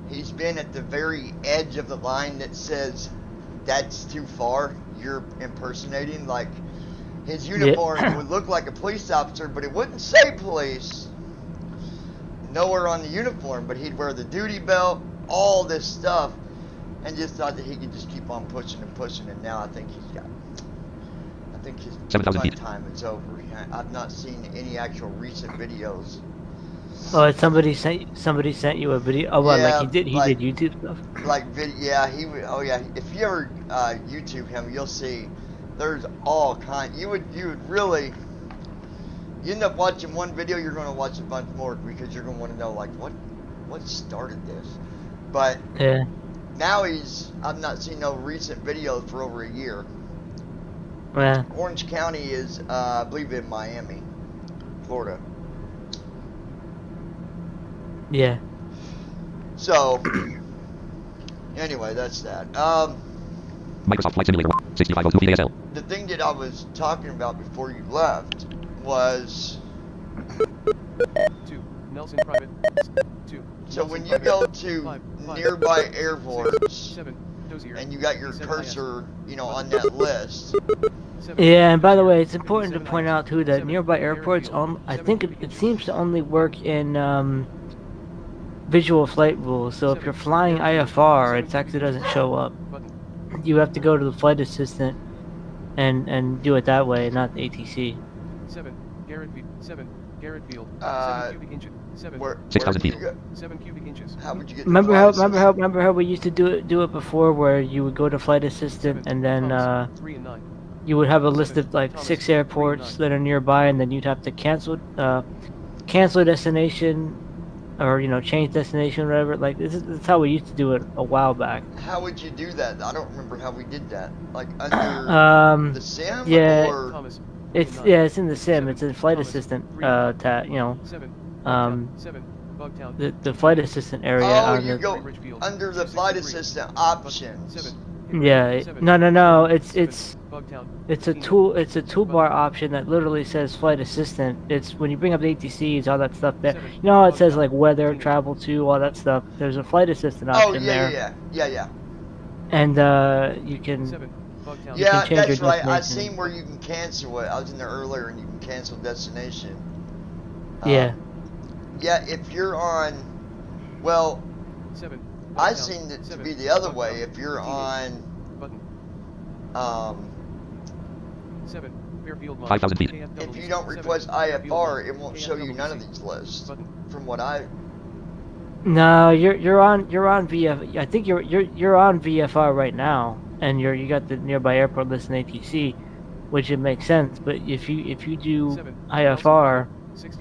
he's been at the very edge of the line that says that's too far, you're impersonating. Like, his uniform would look like a police officer, but it wouldn't say police nowhere on the uniform, but he'd wear the duty belt, all this stuff, and just thought that he could just keep on pushing and pushing, and now I think his fun time is over. I've not seen any actual recent videos. Oh, somebody sent you a video. Oh, well, Yeah, like he did YouTube stuff. Like yeah, he would. Oh yeah, if you ever YouTube him, you'll see there's all kind. You would really. You end up watching one video, you're going to watch a bunch more because you're going to want to know, like, what started this. But yeah, now I've not seen no recent videos for over a year. Yeah. Orange County is, I believe, in Miami, Florida. Yeah. So, anyway, that's that. Microsoft Flight Simulator 6502 VASL. The thing that I was talking about before you left was 2 Nelson Private 2. So when you go to nearby airports and you got your cursor, you know, on that list. Yeah, and by the way, it's important to point out too that nearby airports, I think it seems to only work in visual flight rules. So if you're flying IFR, it actually doesn't show up. You have to go to the flight assistant and do it that way, not the ATC. 7 Garrett Field. 7 Garrett Field. 7 cubic inches. 7. 6,000 feet. 7 cubic inches. How would you get? Remember how we used to do it before, where you would go to flight assistant and then 3 and 9. you would have a list of like 6 airports that are nearby, and then you'd have to cancel destination, or change destination, or whatever. Like this is how we used to do it a while back. How would you do that? I don't remember how we did that. Like under the sim, yeah. or It's in the sim. It's in flight assistant the flight assistant area. Oh, you go under the flight assistant options. Yeah, no. It's a toolbar option that literally says flight assistant. It's when you bring up the ATCs, all that stuff there. You know how it says like weather, travel to, all that stuff. There's a flight assistant option there. Yeah. And you can. Yeah, change that's your right. I destination. seen where you can cancel it. I was in there earlier, and you can cancel destination. Yeah. Yeah, if you're on, well, I seen it to be the other way. If you're on, 5,000 feet. if you don't request IFR, it won't show you none of these lists. From what I. No, you're on VF. I think you're on VFR right now, and you got the nearby airport list in ATC, which it makes sense. But if you do IFR,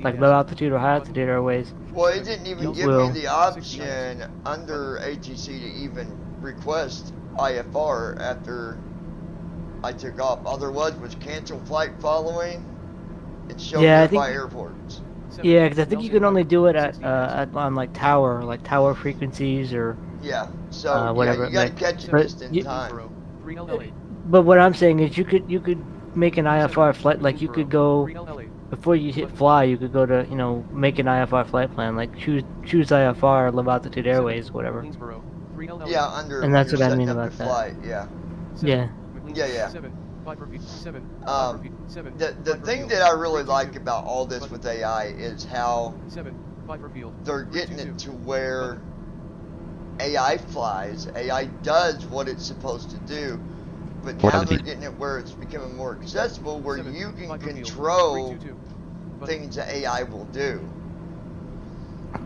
like low altitude or high altitude airways. Well, it didn't even give me the option under ATC to even request IFR after I took off. All there was cancel flight following and show nearby airports. Yeah, because I think you can only do it at on like tower frequencies or whatever. You gotta catch it just in time. But what I'm saying is you could make an IFR flight, like you could go before you hit fly. You could go to make an IFR flight plan, like choose IFR, low altitude airways, whatever. Yeah, under. And that's what I mean up about to that. flight, yeah. Yeah. The thing that I really like about all this with AI is how they're getting it to where AI flies, AI does what it's supposed to do, but now they're getting it where it's becoming more accessible, where you can control things that AI will do.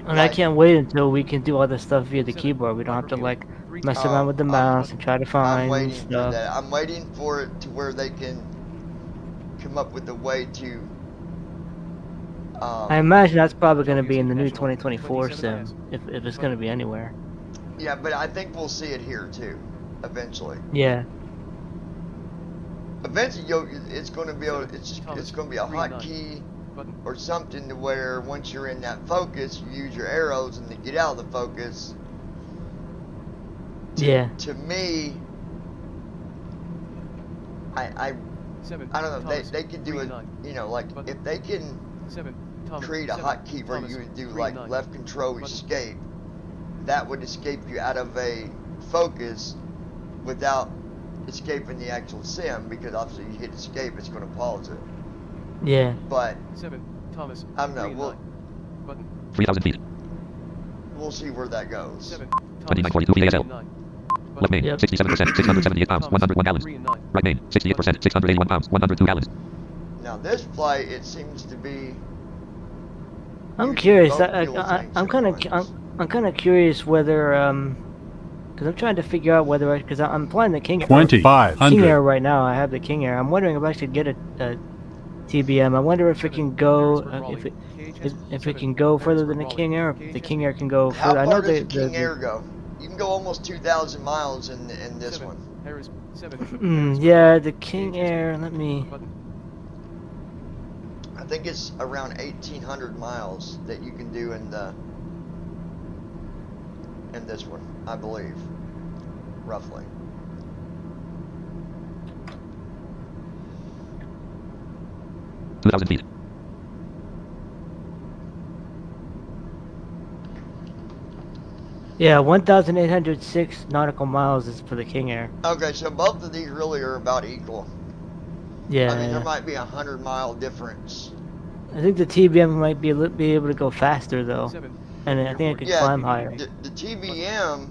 And I can't wait until we can do all this stuff via the keyboard. We don't have to like mess around with the mouse and try to find I'm waiting stuff. for that. I'm waiting for it to where they can come up with a way to. I imagine that's probably going to be in the new 2024 sim, if it's going to be anywhere. Yeah, but I think we'll see it here too, eventually. Yeah. Eventually, it's going to be it's going to be a hotkey or something to where once you're in that focus, you use your arrows and to get out of the focus. To me, I don't know. They could do it. You know, like if they can create a hotkey where you would do like left control escape, that would escape you out of a focus without escaping the actual sim, because obviously you hit escape, it's going to pause it. Yeah. But Thomas, I don't know. 3,000 feet. We'll see where that goes. 2942 VASL. Left main, 67%, 678 pounds, 101 gallons. Right main, 68%, 681 pounds, 102 gallons. Now this flight, it seems to be. I'm curious. I'm kind of curious whether because I'm trying to figure out whether because I'm flying the King 2,500 King Air right now. I have the King Air. I'm wondering if I should get a TBM. I wonder if it can go if it can go further than the King Air. If the King Air can go further. How far does the King Air go? You can go almost 2,000 miles in this one. Yeah, the King Air. Let me. I think it's around 1,800 miles that you can do in this one, I believe, roughly. feet. Yeah, 1,806 nautical miles is for the King Air. Okay, so both of these really are about equal. Yeah. I mean, there might be 100-mile difference. I think the TBM might be able to go faster though, and I think it could climb higher. The TBM,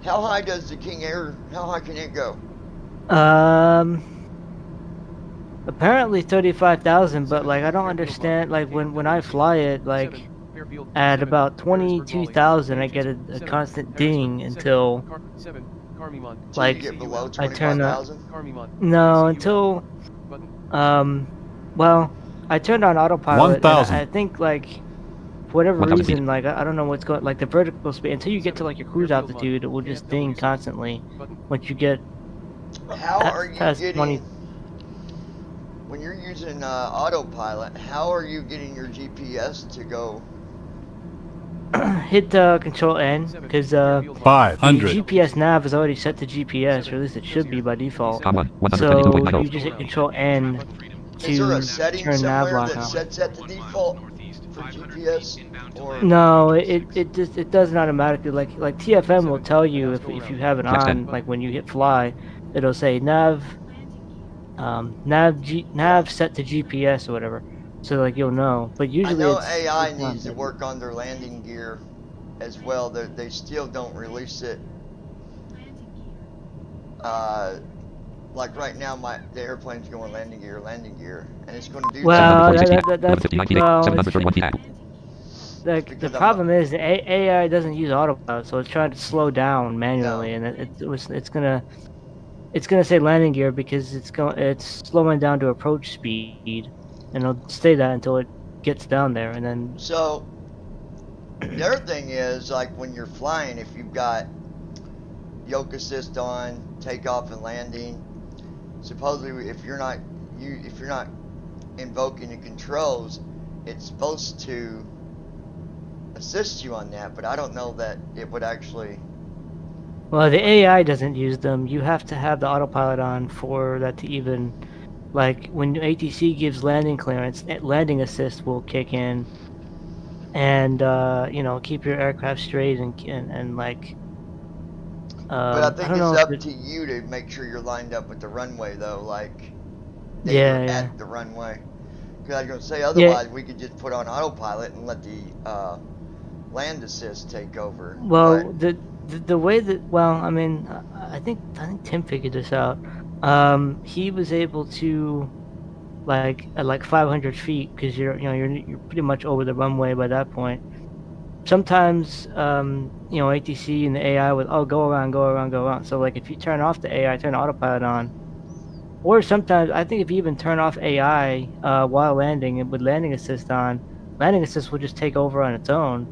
how high does the King Air? How high can it go? Apparently 35,000, but like I don't understand. Like when I fly it, like at about 22,000, I get a constant ding until like I turn no until well. I turned on autopilot. 1,000. I think like for whatever reason, like I don't know what's going. Like the vertical speed until you get to like your cruise altitude, it will just ding constantly. Once you get past 20. When you're using autopilot, how are you getting your GPS to go? Hit Control N because 500. the GPS nav is already set to GPS, or at least it should be by default. So you just hit Control N. Is there a setting somewhere that sets at the default for GPS? Or? No, it doesn't automatically. Like TFM will tell you if you have it on. Like when you hit fly, it'll say nav set to GPS or whatever. So like you'll know. But usually I know AI needs to work on their landing gear as well. They still don't release it. Like right now, the airplane's going landing gear, and it's going to do. Well, the problem is the AI doesn't use autopilot, so it's trying to slow down manually, and it's gonna say landing gear because it's slowing down to approach speed, and it'll stay that until it gets down there, and then. So the other thing is like when you're flying, if you've got yoke assist on, takeoff and landing. Supposedly, if you're not invoking the controls, it's supposed to assist you on that. But I don't know that it would actually. Well, the AI doesn't use them. You have to have the autopilot on for that to even, like when ATC gives landing clearance, landing assist will kick in, and keep your aircraft straight and like. But I think it's up to you to make sure you're lined up with the runway, though. Like, at the runway. Because I was going to say, otherwise we could just put on autopilot and let the land assist take over. Well, the way that I mean, I think Tim figured this out. He was able to, like at like 500 feet, because you're pretty much over the runway by that point. Sometimes ATC and the AI would go around. So like if you turn off the AI, turn autopilot on, or sometimes I think if you even turn off AI while landing and with landing assist on, landing assist will just take over on its own.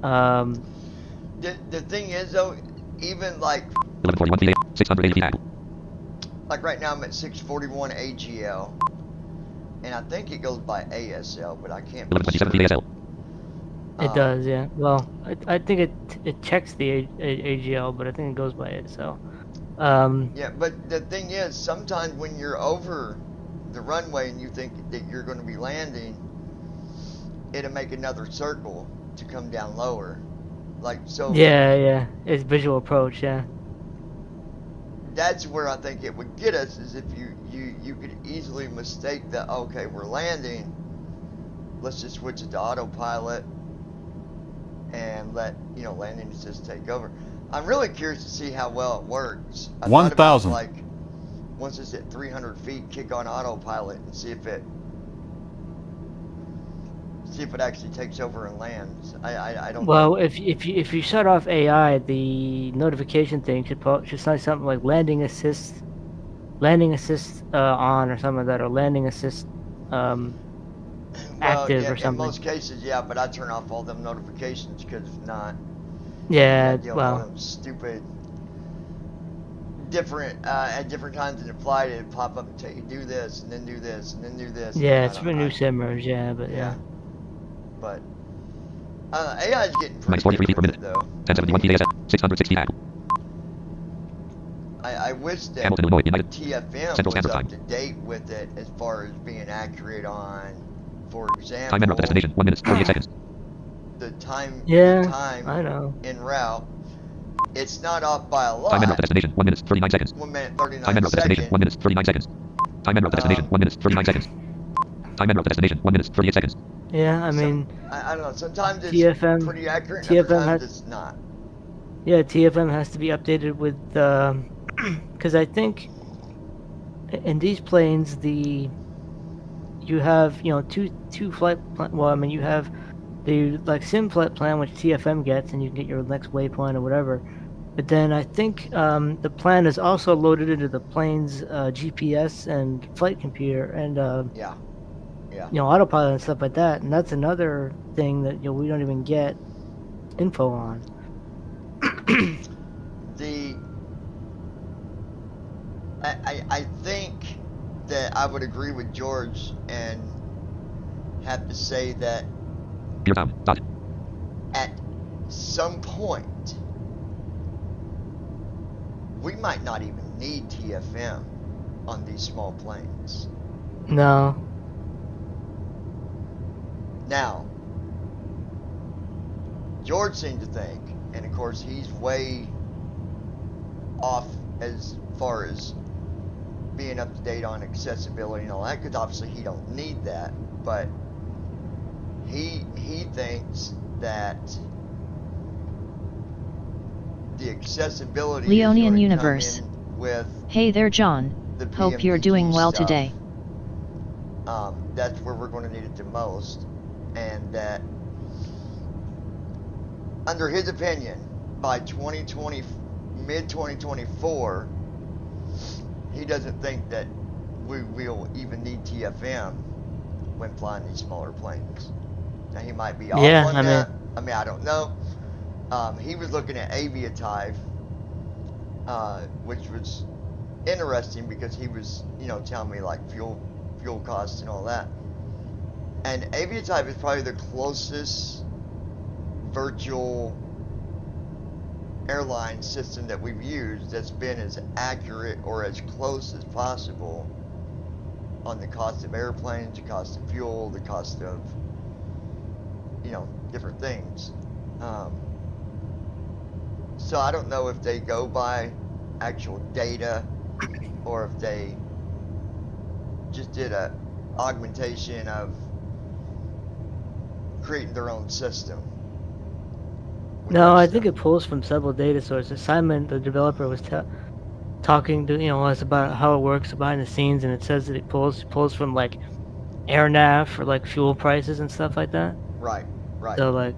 The thing is though, even like 1141 680 feet. Like right now I'm at 641 AGL. and I think it goes by ASL, but I can't be 11:27 sure. ASL. It does, yeah. Well, I think it checks the AGL, but I think it goes by it. So, Yeah, but the thing is, sometimes when you're over the runway and you think that you're going to be landing, it'll make another circle to come down lower. Like, so. yeah, it's visual approach, yeah. That's where I think it would get us, is if you could easily mistake that, okay, we're landing, let's just switch it to autopilot and let, landing assist take over. I'm really curious to see how well it works. 1,000. Like, once it's at 300 feet, kick on autopilot and see if it actually takes over and lands. I don't know. Well, if you shut off AI, the notification thing should say something like landing assist on, or something like that, or landing assist active, yeah, or something. In most cases, yeah, but I turn off all them notifications, because if not, yeah, all well, them stupid at different times in the flight, it'd pop up and tell you do this and then do this and then do this. yeah, it's for new simmers, yeah, but yeah. But AI is getting pretty 43 feet good per with minute. it, though. 1071 PASL. 660 AD. I wish that Hamilton, Illinois, United TFM Central was Standard up Time. to date with it as far as being accurate on, for example, Time en route to destination. 1 minute 48 seconds. the time. Yeah, the time I know. en route. It's not off by a lot. Time en route to destination. 1 minute 39 seconds. 1 minute 39 Time en route to destination. seconds. 1 minute 39 seconds. Time en route to destination. 1 minute 39 seconds. Time en route to destination. 1 minute 38 seconds. Yeah, I mean, I don't know. Sometimes it's TFM pretty accurate. TFM Other times has, it's not. yeah, TFM has to be updated with because I think in these planes you have two flight well, I mean, you have the sim flight plan, which TFM gets, and you can get your next waypoint or whatever. But then I think the plan is also loaded into the plane's GPS and flight computer and Yeah. autopilot and stuff like that. And that's another thing that we don't even get info on. I think that I would agree with George and have to say that Gear down. Dot. at some point we might not even need TFM on these small planes. No. Now, George seemed to think, and of course he's way off as far as being up to date on accessibility and all that, because obviously he don't need that, but he thinks that the accessibility Leonian is Universe. come in with Hey there, John. the Hope you're PMDG doing well stuff. today. That's where we're going to need it the most, and that under his opinion, by mid 2024, he doesn't think that we will even need TFM when flying these smaller planes. Now he might be off on that. I mean, I don't know. He was looking at Aviative, which was interesting because he was, telling me like fuel costs and all that. And Aviative is probably the closest virtual airline system that we've used that's been as accurate or as close as possible on the cost of airplanes, the cost of fuel, the cost of different things. So I don't know if they go by actual data or if they just did a augmentation of creating their own system. No, I think it pulls from several data sources. Simon, the developer, was talking to us about how it works behind the scenes, and it says that it pulls from like AirNav for like fuel prices and stuff like that. Right. So like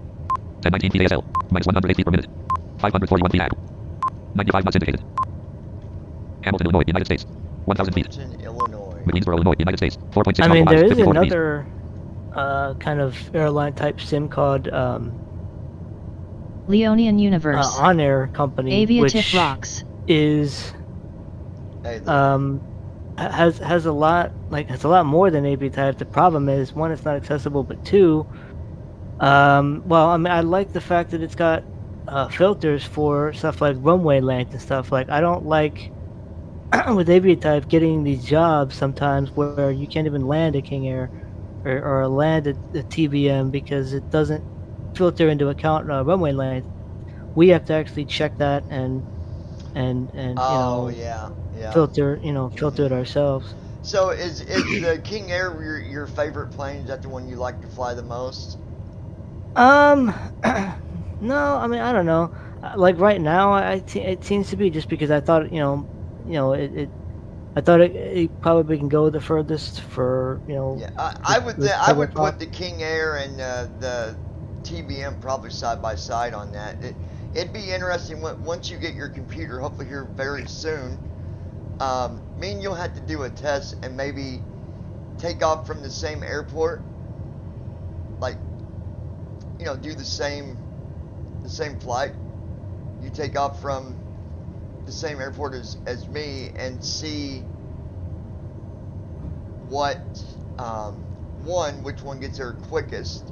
1019 PASL. Minus 108 feet per minute. 541 feet. 95 knots indicated. Hamilton, Illinois, United States. 1,000 feet. Hamilton, Illinois. McLeansboro, Illinois, United States. 4.6 I mean, miles, there is 54 feet. another kind of airline type sim called Leonian Universe. On Air Company, Aviative which rocks. is has a lot more than AB type. The problem is, one, it's not accessible, but two, well, I mean, I like the fact that it's got filters for stuff like runway length and stuff. Like, I don't like with AB type getting these jobs sometimes where you can't even land a King Air or land a TBM because it doesn't filter into account runway length. We have to actually check that and Oh, yeah. filter it ourselves. So is the King Air your favorite plane? Is that the one you like to fly the most? No, I mean, I don't know. Like right now, it seems to be just because I thought I thought it probably can go the furthest for Yeah, I would put the King Air and the TBM probably side by side on that. It'd be interesting once you get your computer, hopefully here very soon. Me and you'll have to do a test and maybe take off from the same airport, like do the same flight. You take off from the same airport as me and see what one, which one gets there quickest,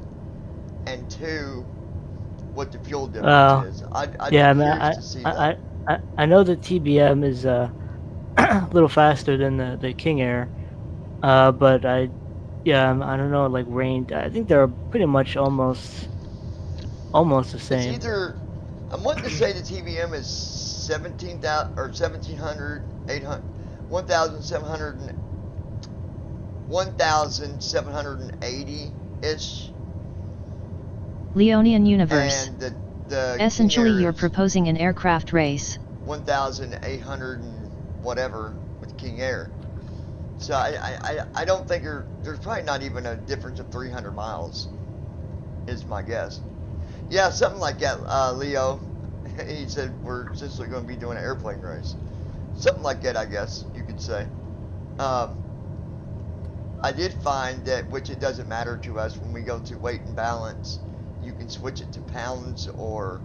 and two, what the fuel difference is. I'd be curious to see that. I know the TBM is a little faster than the King Air, but I don't know, like range. I think they're pretty much almost the same. It's either, I'm wanting to say the TBM is 17,000 or 1,700, 800, 1,780 ish. Leonian Universe. And the essentially, you're proposing an aircraft race. 1,800 and whatever with King Air. So I don't think there's probably not even a difference of 300 miles, is my guess. Yeah, something like that, Leo. He said we're essentially going to be doing an airplane race. Something like that, I guess you could say. I did find that, which it doesn't matter to us, when we go to weight and balance, you can switch it to pounds or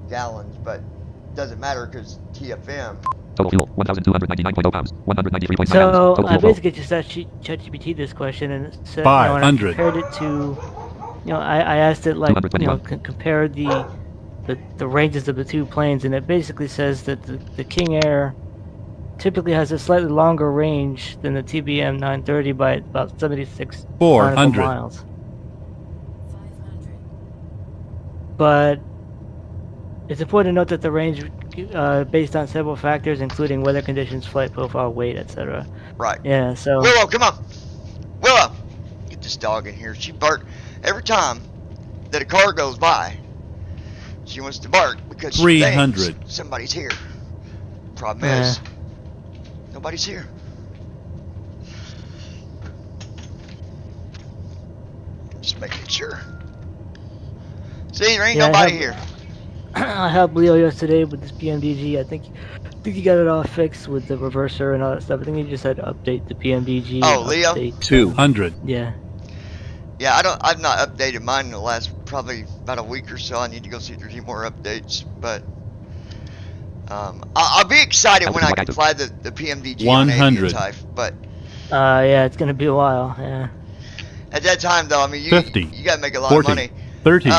gallons, but it doesn't matter because TFM. Total fuel, 1,299.0 pounds, 193.9 pounds. So I basically just asked ChatGPT this question and said, 500. And I compared it to, I asked it like, compare the ranges of the two planes, and it basically says that the King Air typically has a slightly longer range than the TBM930 by about 76 nautical miles. But it's important to note that the range based on several factors, including weather conditions, flight profile, weight, etc. Right. Yeah, so... Willow, come on! Willow! Get this dog in here. She barks every time that a car goes by. She wants to bark because she 300. thinks somebody's here. Problem is, nobody's here. Just making sure. See, there ain't nobody here. I helped Leo yesterday with this PMDG. I think he got it all fixed with the reverser and all that stuff. I think he just had to update the PMDG. Oh, Leo? 200. Yeah. Yeah, I've not updated mine in the last probably about a week or so. I need to go see if there's any more updates, but I'll be excited when I can fly the PMDG 100 type. But yeah, it's gonna be a while. Yeah. At that time, though, I mean, you 50, you gotta make a lot 40, of money. 30,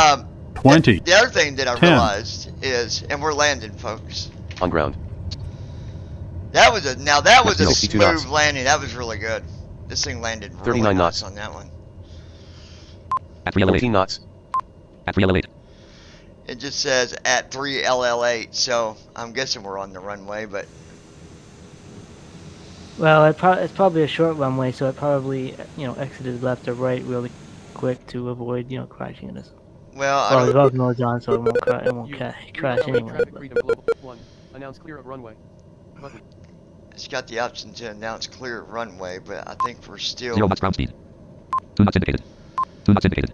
20. The other thing that I 10. realized is, and we're landing, folks. On ground. That was a smooth landing. That was really good. This thing landed really 39 nice knots on that one. At 3LL8. 14 knots. At 3LL8. It just says at 3LL8, so I'm guessing we're on the runway, but... Well, it's probably a short runway, so it probably, exited left or right really quick to avoid, crashing in us. Well, it's above nose on, so it won't crash anyway. Traffic freedom global 1. Announce clear of runway. Button. It's got the option to announce clear of runway, but I think we're still... 0 knots ground speed. 2 knots indicated. 2 knots indicated.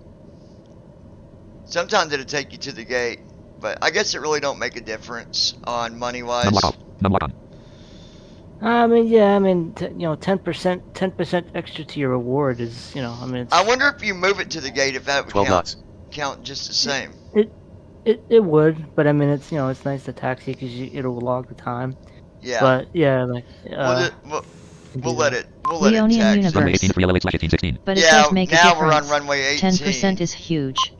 Sometimes it'll take you to the gate, but I guess it really don't make a difference on money-wise. Numlock on. I mean, yeah, 10% extra to your reward is, it's... I wonder if you move it to the gate, if that would 12 knots. count just the same. It would, but I mean, it's, it's nice to taxi because it'll log the time. Yeah. But, yeah, like... We'll let it Leonian taxi. Universe. 18 But it Yeah, does make a now difference. we're on runway 18. 10% is huge.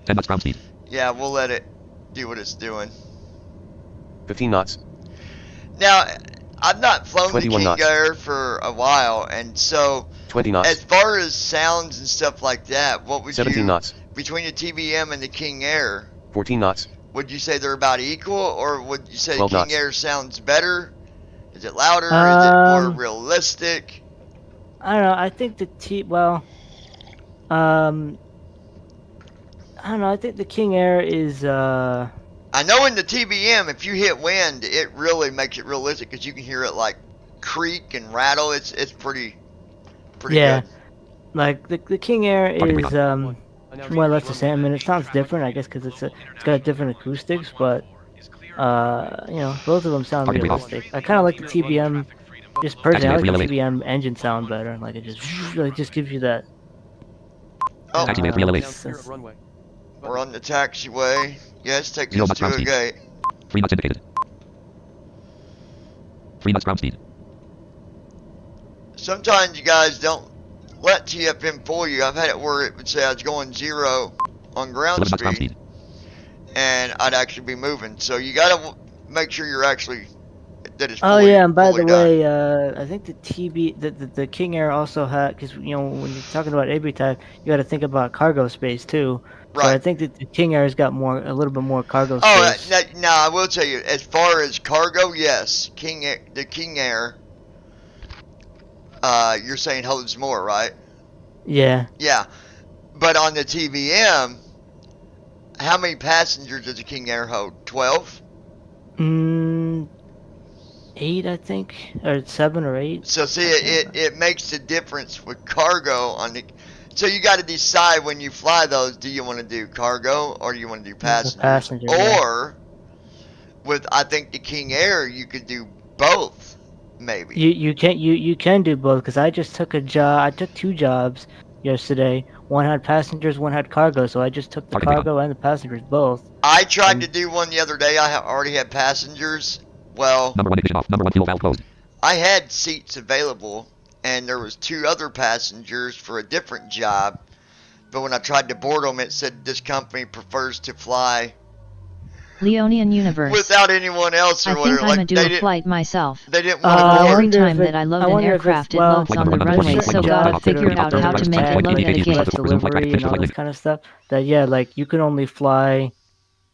10 knots ground speed. Yeah, we'll let it do what it's doing. 15 knots. Now, I've not flown the 21 King knots. Air for a while, and so 20 knots. as far as sounds and stuff like that, what would 17 you knots. between the TBM and the King Air? 14 knots. Would you say they're about equal, or would you say the 12 King knots. Air sounds better? Is it louder? Is it more realistic? I don't know. I think I don't know. I think the King Air is. I know in the TBM, if you hit wind, it really makes it realistic because you can hear it like creak and rattle. It's pretty Yeah, good. like the King Air is more or less the same. I mean, it sounds different, I guess, because it's got different acoustics, but you know, both of them sound realistic. I kind of like the TBM. Just personally, I like the TBM engine sound better. Like it just gives you that. Oh, sense. we're on the taxiway. Yes, take us to a gate. 3 knots indicated. 3 knots ground speed. Sometimes you guys don't let TFM fool you. I've had it where it would say I was going 0 on ground speed, and I'd actually be moving. So you gotta make sure you're actually that it's fully, yeah, and by the done. way, I think the King Air also had, because you know when you're talking about AB type, you got to think about cargo space too. Right. So I think that the King Air's got a little bit more cargo Oh, space. now I will tell you, as far as cargo, yes, the King Air, you're saying holds more, right? Yeah. Yeah, but on the TBM, how many passengers does the King Air hold? 12? 8, I think, or 7 or 8. So see, it makes the difference with cargo on the. So you got to decide when you fly those. Do you want to do cargo or do you want to do passengers? Or with I think the King Air, you could do both, maybe. You can do both, because I just took a job. I took 2 jobs yesterday. One had passengers, one had cargo. So I just took the cargo and the passengers both. I tried to do one the other day. I already had passengers. Well, Number 1 ignition off. Number 1 fuel valve closed. I had seats available, and there was 2 other passengers for a different job. But when I tried to board them, it said this company prefers to fly Leonian Universe. without anyone else or I whatever. think I'm gonna do a flight myself. They didn't want to board. Every time that I load an aircraft, it loads on the runway, so gotta figure out how to make it load at a gate. Delivery and all this kind of stuff. That like you can only fly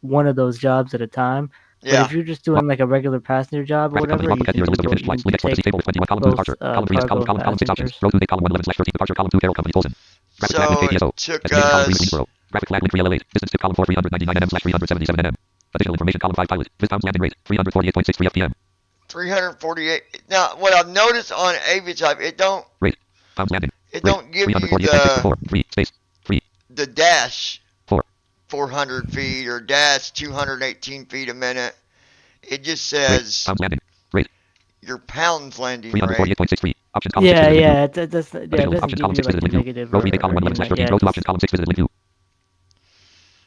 one of those jobs at a time. Yeah. But if you're just doing like a regular passenger job or whatever, you can take both passengers. So it took us. Graphic flag link 308. Distance to column 4 399 mm / 377 mm. Additional information column 5 pilot. Viz landing rate 348.63 FPM. 348. Now, what I've noticed on Aviatype, it don't. Rate. Pounds landing. It don't give you the dash 400 feet or dash 218 feet a minute. It just says pounds landing. Rate. Your pounds landing 348.63. Options column yeah, 6. Yeah, it doesn't give you options column like 6 a visited link 2. negative. Row retake column 1 11/13. Row 2 options column 6 visited link 2.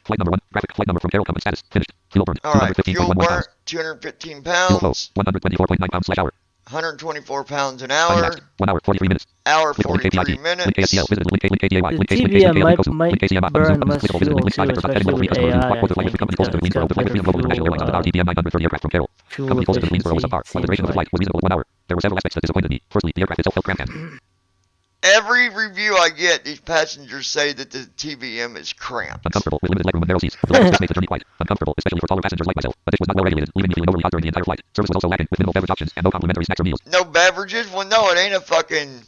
Flight number 1. Graphic flight number from Carroll Company status. Finished. Fuel burn. Alright, fuel burn 215 pounds. Fuel flow 124.9 pounds/hour. 124 pounds an hour. 1 hour 43 minutes. Hour 43 minutes. Link ASCL visited link ADY. The TBM might burn less fuel too, especially with AI. I think it's got better fuel TBM930 aircraft from Carroll. Company closed the Greensboro was apart. While the duration of the flight was reasonable at 1 hour, there were several aspects that disappointed me. Firstly, the aircraft itself felt cramped and Every review I get, these passengers say that the TBM is cramped. uncomfortable with limited legroom and narrow seats. The low space made the journey quite uncomfortable, especially for taller passengers like myself. But this was not well regulated, leaving me feeling overly hot during the entire flight. Service was also lacking, with minimal beverage options and no complimentary snacks or meals. No beverages? Well, no, it ain't a fucking.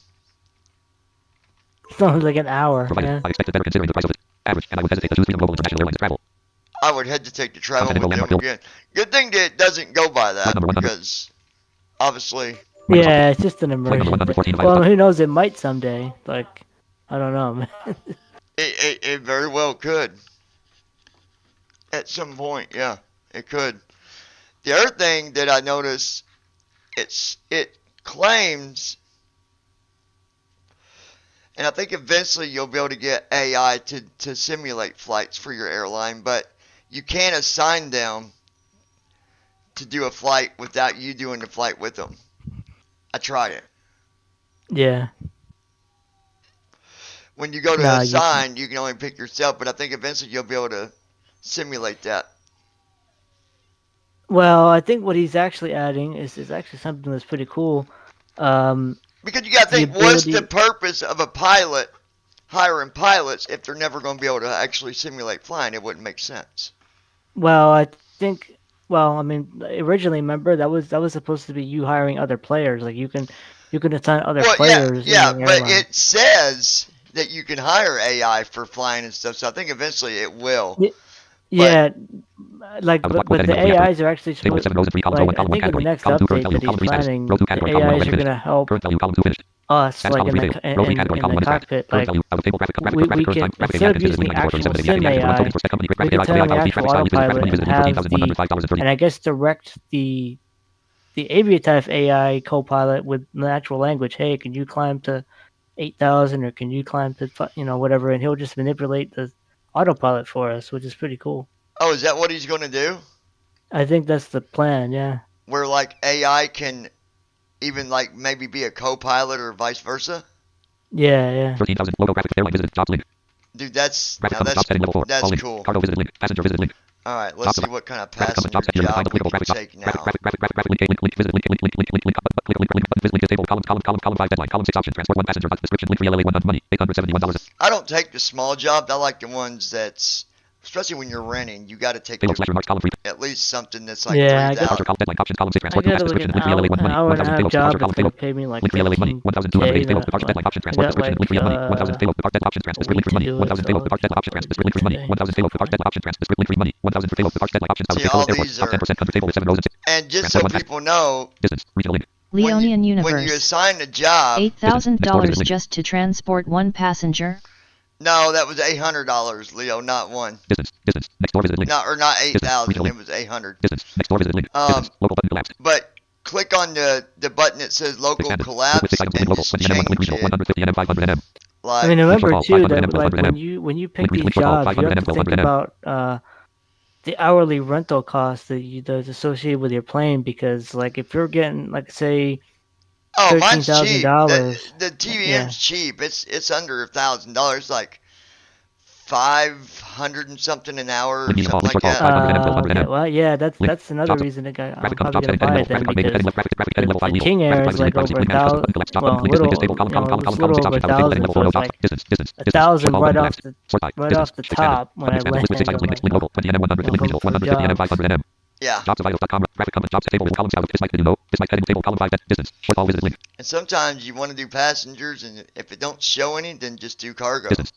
It's only like an hour. Provided, Yeah. I expected better considering the price of it. Average, and I would hesitate to choose Freedom Global International Airlines to travel. I would hesitate to travel Continental with them landmark again. Good thing that it doesn't go by that, Flight number 100. because obviously. Yeah, it's just an emergency. 114 Well, who knows? It might someday. Like, I don't know, man. It very well could. At some point, yeah, it could. The other thing that I noticed, it claims, and I think eventually you'll be able to get AI to simulate flights for your airline, but you can't assign them to do a flight without you doing the flight with them. I tried it. Yeah. When you go to Nah, assign, you can only pick yourself, but I think eventually you'll be able to simulate that. Well, I think what he's actually adding is actually something that's pretty cool. Because you got to the think, what's ability. the purpose of a pilot hiring pilots if they're never going to be able to actually simulate flying? It wouldn't make sense. Well, I think. Well, I mean, originally, remember that was supposed to be you hiring other players. Like you can assign other Well, players in yeah, your but airline. it says that you can hire AI for flying and stuff, so I think eventually it will. Yeah, like but the AIs are actually supposed. Like I think in the next update that he's planning, the AIs are gonna help us, like in the cockpit. Like we can, instead of using the actual sim AI, we can turn on the actual autopilot and have and I guess direct the Aviatype AI co-pilot with natural language. Hey, can you climb to 8,000 or can you climb to whatever, and he'll just manipulate the autopilot for us, which is pretty cool. Oh, is that what he's going to do? I think that's the plan, yeah. Where like AI can even like maybe be a co-pilot or vice versa? Yeah. 13,000 logo graphics airline visit jobs link. Dude, that's level 4. That's All link. cool. Cargo visit link. Passenger visit link. All right, let's see what kind of passenger job job we can take now. graphic link visit link visit link table column 5 deadline column 6 option transport 1 passenger description link free LA 100 money $871. I don't take the small jobs. I like the ones that's, especially when you're renting, you got to take at least something that's like 3,000. I gotta look at an hour and a half job that's gonna pay me like 15K. See, all these are, and just so people know, Leonian Universe. when you assign a job, $8,000 just to transport one passenger? No, that was $800, Leo, not one. No, or not 8,000. It was 800. But click on the button that says local collapse and just change it. I mean, remember too that like when you pick these jobs, you have to think about the hourly rental cost that's associated with your plane, because like if you're getting like say mine's cheap. $13,000, the TBM's cheap. It's under $1,000, like 500 and something an hour or something like that. Okay, well, yeah, that's another reason I'm probably gonna buy it then, because the King Air is like over 1,000. Well, a little over 1,000. So it's like 1,000 right off the top when I land. Yeah. And sometimes you want to do passengers, and if it don't show any, then just do cargo. Regional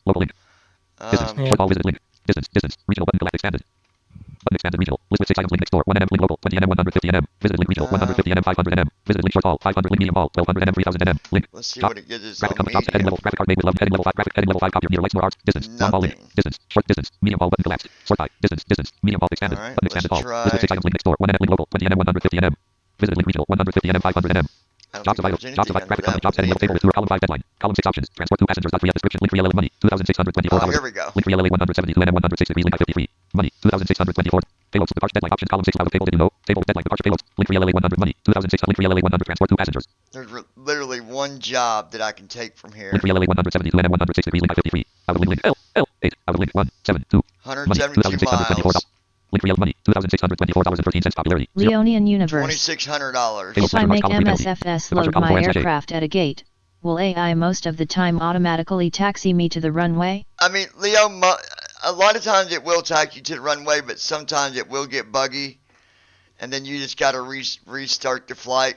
button collapse expanded. Button expanded regional. List with 6 items link next door. 1NM link local. 20NM 150NM. Visited link regional. 150NM 500NM. Visited link short haul. 500 link medium haul. 1200NM 3000NM. Link. Let's see what it gives us. Graphic jobs heading level. Graphic card made with love. Heading level 5. Graphic heading level 5. Copy near lights more arts. Distance. Long haul link. Distance. Short distance. Medium haul button collapsed. Sort by. Distance. Medium haul expanded. Right, button expanded haul. List with 6 items link next door. 1NM link local. 20NM 150NM. Visited link regional. 150NM 500NM. Jobs of items. Jobs of graphic comment. Jobs heading level table with column 5 deadline. Column 6 options. Transport 2 passengers. Not free at description. Link free LA money. 2,624 hours. Here we go. Link free LA 172 NM 106 degrees. Link 553. Money. 2,624. Payloads. Departure deadline option. Column 6 out of table. Did you know? Table deadline departure payloads. Link free LA 100 money. 2,600. Link free LA 100. Transport 2 passengers. There's literally one job that I can take from here. Link free LA 172 NM 106 degrees. Link 553. Out of link L 8. Out of link 172. 172 miles. Link real money, $2,624.13 popularity. Leonian Universe. $2,600. If I make MSFS load my aircraft at a gate, will AI most of the time automatically taxi me to the runway? I mean, Leo, a lot of times it will taxi you to the runway, but sometimes it will get buggy, and then you just got to restart the flight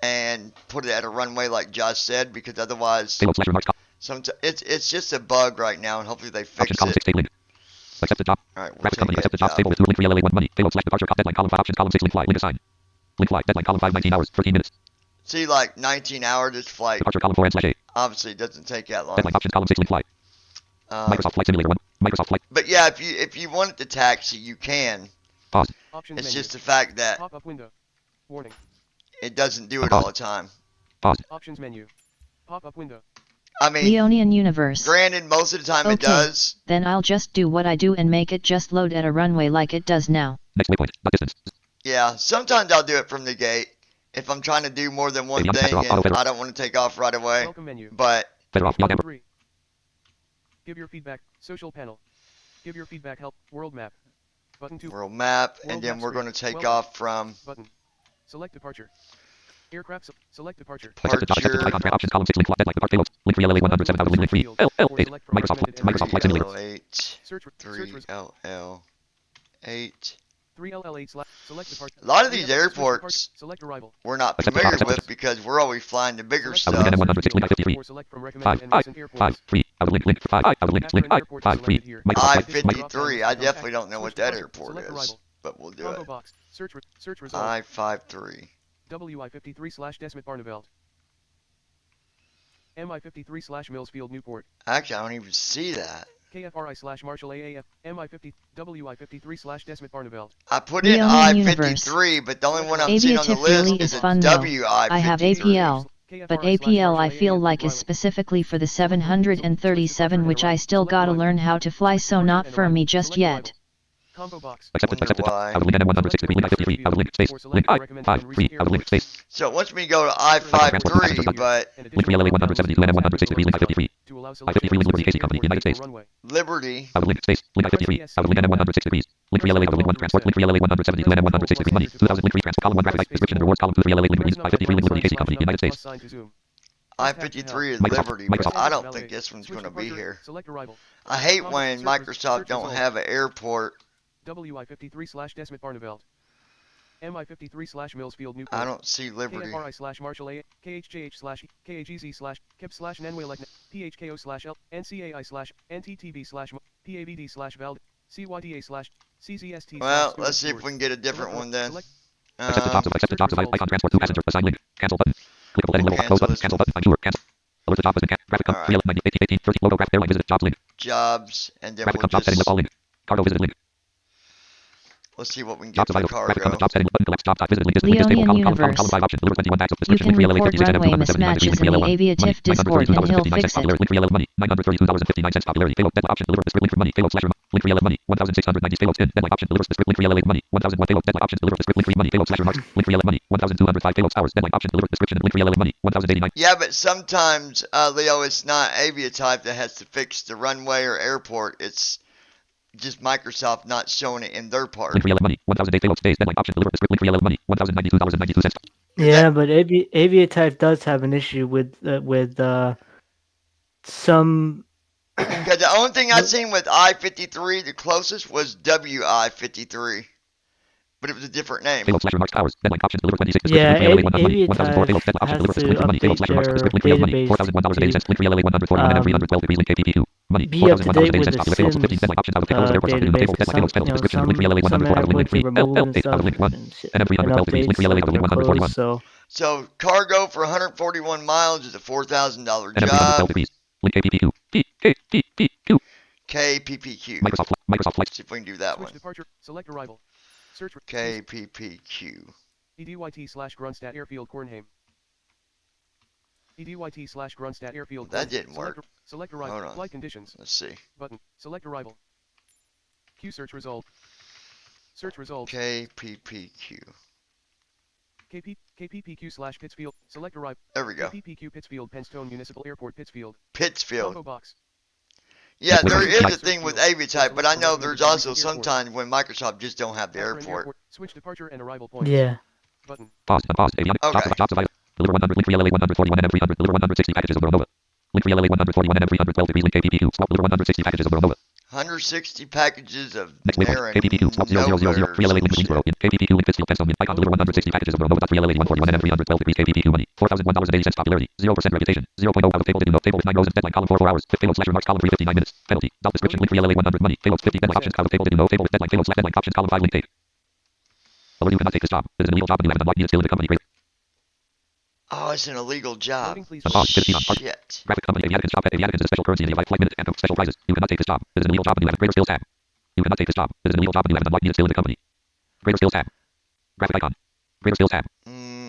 and put it at a runway like Josh said, because otherwise, it's just a bug right now, and hopefully they fix it. Accept the job. Alright, we'll graphic company, accept the job table with 2 link free LA 1 money. Payload select departure deadline column 5 options column 6 link fly link assign. Link fly deadline column 5 19 hours 13 minutes. See, like 19 hour this flight. Departure column 4 /8. Obviously, it doesn't take that long. Deadline options column 6 link fly. Microsoft Flight Simulator 1. Microsoft Flight. But yeah, if you want it to taxi, you can. Pause. It's just the fact that pop-up window. Warning. It doesn't do it all the time. Pause. Options menu. Pop-up window. I mean, Leonian Universe. Granted, most of the time it does. Then I'll just do what I do and make it just load at a runway like it does now. Next waypoint. Distance. Yeah, sometimes I'll do it from the gate. if I'm trying to do more than one thing and I don't want to take off right away. Welcome menu. But Button 3. Give your feedback. Social panel. Give your feedback. Help. World map. Button 2. World map, World and then map we're screen. going to take Welcome. off from Button. Select departure. Aircraft. Select departure. departure. Options column 6 link deadline depart payloads. Link 3 LA 107,000 link 3 L8 Microsoft Flight Simulator. L8 Search 3 LL8. 3LL8 select departure. A lot of these airports Select arrival. we're not familiar with because we're always flying the bigger stuff. 106 link 53. 5 3 out of link 5 out of link 5 3 I-53. I definitely don't know what that airport is, but we'll do it. Box. Search result. I-53. WI-53/Desmet Barneveld. MI-53/ Millsfield Newport. Actually, I don't even see that. KFRI/Marshall AAF. MI-50 WI-53/Desmet Barneveld. I put in I-53, but the only one I'm seeing on the list is a WI-53. I have APL, but APL I feel like is specifically for the 737, which I still gotta learn how to fly, so not for me just yet. Combo box. Accepted. Out of link 163 link 53 out of link space link I-5-3 out of link space. So it wants me to go to I-53, but link 3 LA 172 163 link I-53 I-53 link Liberty KC Company United States. Liberty. Out of link space link I-53 out of link 106 degrees. Link 3 LA out of link 1 transport link 3 LA 172 106 degree money 2000 link 3 transport column 1 graphic description and rewards column 2 3 LA link rewards I-53 link Liberty KC Company United States. I-53 is Liberty, but I don't think this one's going to be here. I hate when Microsoft don't have an airport. WI-53/Desmet Barneveld. MI-53/Millsfield Newport. I don't see Liberty. KFRI/Marshall A. KHJH/KHEZ/KIP/Nenwelek PHKO/L NCAI/NTTB/PAVD/Vald CYDA/CZST. Well, let's see if we can get a different one then. Accepted jobs of icon transport to passenger assign link cancel button. Clickable heading level close button cancel button I'm sure cancel. Alert the job as graphic com 3 18 30 logo graphic airline visited jobs link. Jobs and then Graphic we'll job setting just all link. Cargo visited link. let's see what we can get for cargo. Job setting button collects job type visited link Leonian Universe. option Lure 21 bags of You description can link 3 LA report 50 runway mismatches in the Aviatif Discord and he'll fix it. Link 3 LA money $932.59 popularity payload deadline option deliver the script link for money payload slash remote link 3 LA money 1690 payload 10 deadline option delivers the script link 3 LA money 1001 payload deadline option deliver the script link 3 money payload slash remote link 3 LA money 1205 payloads hours deadline option deliver description link 3 LA money 1089. Yeah, but sometimes Leo, it's not Aviatype that has to fix the runway or airport. It's just Microsoft not showing it in their part. Link 3 LA money 1008 payloads days deadline option deliver the script link 3 LA money $1092.92. Yeah, but Aviatype does have an issue with some. Because the only thing I seen with I-53, the closest was WI-53, but it was a different name. Payload slash remarks hours deadline options deliver 26. Yeah, Aviatype has to update their database link 3 LA 141 and 312 degrees link KPPQ money be up to date with the popularity SIMS 15 deadline options out of tables airports database. link tables Some description link 3 LA 104 out of link 3 L8 out of link 1 and 312 degrees link 3 LA out of link 141. So cargo for 141 miles is a $4,000 job. Link KPPQ. KPPQ. Microsoft Flight. See if we can do that Switch one. Departure. Select arrival. Search KPPQ. EDYT/Grunstadt Airfield Cornheim. EDYT/Grunstadt Airfield. That didn't work. Select arrival. Hold on. Flight conditions. Let's see. Button. Select arrival. Q search result. Search result. KPPQ. KPPQ/Pittsfield. Select arrival. There we go. KPPQ Pittsfield Penstone Municipal Airport Pittsfield. Pittsfield. Combo box. Yeah, there is a thing with Aviatype, but I know there's also sometimes when Microsoft just don't have the airport. Switch departure and arrival points. Yeah. Button. Pause. Avionics. Jobs of deliver 100 link 3 LA 141 and 300 deliver 160 packages of Nova. Link 3 LA 141 and 312 degrees link KPPQ swap deliver 160 packages of Nova. 160 packages of Next waypoint KPPQ swap 0000 3 LA link Greensboro in KPPQ link Pittsfield Penstone icon deliver 160 packages of Nova 3 LA 141 and 312 degrees KPPQ money $4,001.80 popularity 0% reputation 0.0 out of table did no table with 9 rows and deadline column 4 hours payload slash remarks column 3 59 minutes penalty job description link 3 LA 100 money payloads 50 deadline options out of table did no table with deadline payload slash deadline options column 5 link tape. Alert you cannot take this job. It is an illegal job and you have not needed skill in the company. Oh, it's an illegal job. Shit. Graphic company Aviaticans job. Aviaticans is a special currency in the flight minute and special prizes. You cannot take this job. It is an illegal job and you have greater skills tab. You cannot take this job. It is an illegal job and you have not needed skill in the company. Greater skills tab. Graphic icon. Greater skills tab.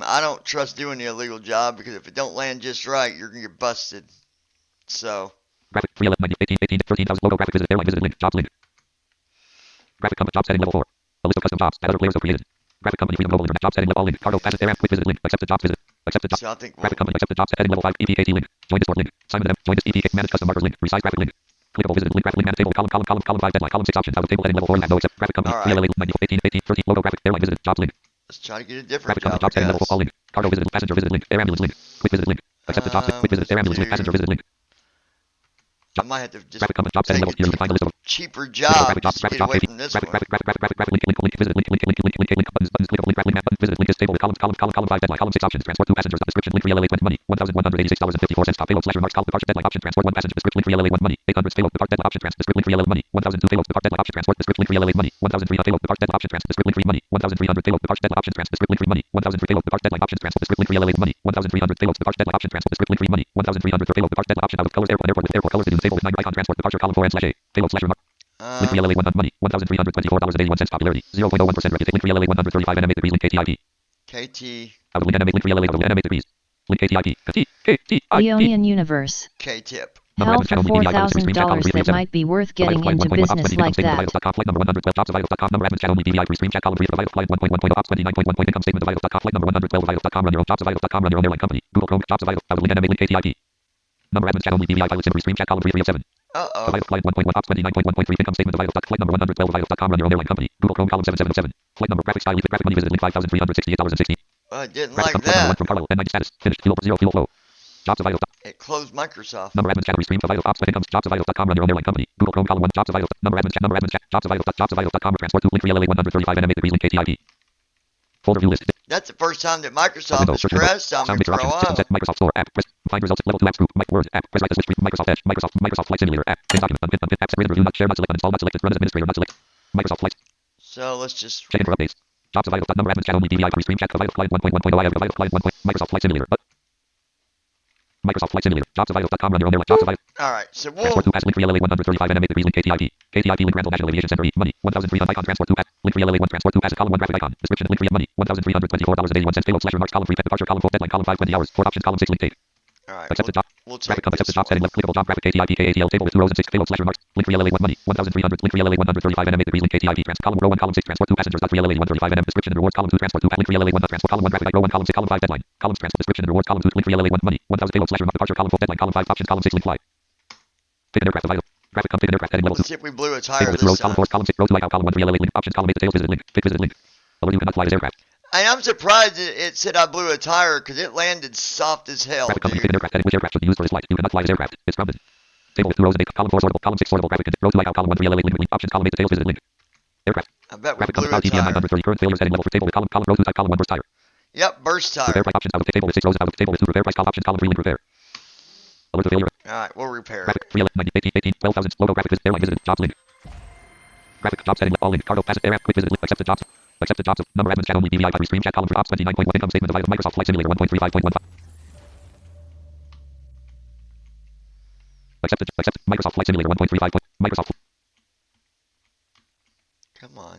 I don't trust doing the illegal job because if it don't land just right, you're gonna get busted. So. Graphic 311 18 13,000 logo graphic visit airline visited link jobs link. Graphic company job setting level 4. A list of custom jobs that other players have created. Graphic company freedom global internet job setting all link. Cargo pass air app quick visit link. Accept the jobs visit. Accept the job. So I think Graphic company accept the jobs heading level 5 EPKT link. Join Discord link. Simon M. Join this EPK manage custom markers link. Resize graphic link. Clickable visit link graphic link manage table column 5 deadline column 6 options out of table heading level 4 no accept graphic company All right. 18 13 logo graphic airline visit jobs link. Let's try to get a different Graphic company jobs heading level 4 all link. Cargo visit passenger visit link. Air ambulance link. Quick visit link. Accept the jobs quick visit air ambulance link passenger visit link. I might have to just Graphic company jobs heading level 4 find the list of cheaper job just to get away from this one. graphic link visit link buttons clickable link graphic link button visit link is table with column 5 deadline column 6 options transport 2 passengers description link free LLA 20 money $1,186.54 top payload slash remarks column departure deadline option transport 1 passenger description link free LLA 1 money 800 payload depart deadline option trans description link free LLA money 1,002 payload depart deadline option transport description link free LLA money 1,300 payload depart deadline option trans description link free money 1,300 payload depart deadline option trans description link free money 1,003 payload depart deadline option trans description link free LLA money 1,300 payload depart deadline option trans description link free money 1,300 payload depart deadline option out of colors airport with airport colors in table with 9 icon transport departure column 4 n/a payload slash remark link free LLA 100 money $1,324.81 popularity 0.01% reputation link free LLA 135 animated degrees link KTIP KT. out of link animate link free LLA animated degrees link KTIP KTIP Leonian Universe. K-tip. Hell for $4,000 that might be worth getting into business like that. flight number 112 jobs available.com number admin channel BVI free stream chat column 3 of flight 1.1 ops 29.1 income statement available.com flight number 112 run your own jobs available.com run your own airline company Google Chrome jobs available out of link animate link KTIP number admin channel BVI pilot free stream chat column 3 of 7 flight 1.1 ops 29.1.3 income statement available flight number 112 available.com run your own airline company Google Chrome column 777 flight number graphic style graphic money visit link $5,368.60 I didn't graphic like that. from Carlo N90 status finished fuel flow jobs available It closed Microsoft. number admin channel restream available ops incomes jobs available.com run your own airline company Google Chrome column 1 jobs available number admin chat jobs available.com transport 2 link free LLA 135 animated degrees link KTIP folder view list That's the first time that Microsoft has pressed on me for a while. Microsoft Store app press find results level 2 apps group Word app press right to switch Microsoft Edge Microsoft Flight Simulator app same document unpin app separated review not share not select uninstall not selected run as administrator not select Microsoft Flight So let's just check in for updates jobs available number admin channel BVI restream chat available flight 1.1.0 available flight 1. Microsoft Flight Simulator but Microsoft Flight Simulator jobs available.com run your own airline jobs available Alright, so transport 2 pass link free LLA 135 animated degrees link KTIP link Randall National Aviation Center money 1,300 icon transport 2 pass link free LLA 1 transport 2 pass column 1 graphic icon description link free money $1,324.81 payload slash remarks column 3 departure column 4 deadline column 5 20 hours 4 options column 6 link take Alright, accept the job we'll graphic take accept the this job setting left clickable job graphic KTIP KATL table with 2 rows and 6 payload slash remarks link free LLA 1 money 1,300 link free LLA 135 animated degrees link KTIP trans column row 1 column 6 transport 2 passengers free LLA 135 NM description and rewards column 2 transport 2 link free LLA 1 transport column 1 graphic row 1 column 6 column 5 deadline columns transport description and rewards column 2 link free LLA 1 money 1,000 payload slash remark departure column 4 deadline column 5 options column 6 link fly pick an aircraft available graphic pick an aircraft heading level 2 Let's see if we blew a tire table with 2 this rows column time. 4 column 6 row 2 column 1 free LLA link options column 8 details visit link pick visit link alert you cannot fly this aircraft And I'm surprised it said I blew a tire because it landed soft as hell, graphic company pick dude. an aircraft heading which aircraft should be used for this flight you cannot fly this aircraft it's grounded table with 2 rows and 8 column 4 sortable column 6 sortable graphic row 2 column 1 free LLA link options column 8 details visit link aircraft I bet we graphic blew company a tire. TBM930 current failures heading level for table with column row 2 type column 1 burst tire Yep, burst tire. repair price options out of table with 6 rows out of table with 2 repair price column options column 3 link repair alert to failure Alright, we'll repair graphic it. 3 90 18 12,000 logo graphic visit airline visited jobs link graphic job setting all link cargo pass air app quick visit link accept the jobs number admin channel BVI restream chat column for ops 29.1 income statement of Microsoft Flight Simulator 1.35.15 accept Microsoft Flight Simulator 1.35 Microsoft Come on.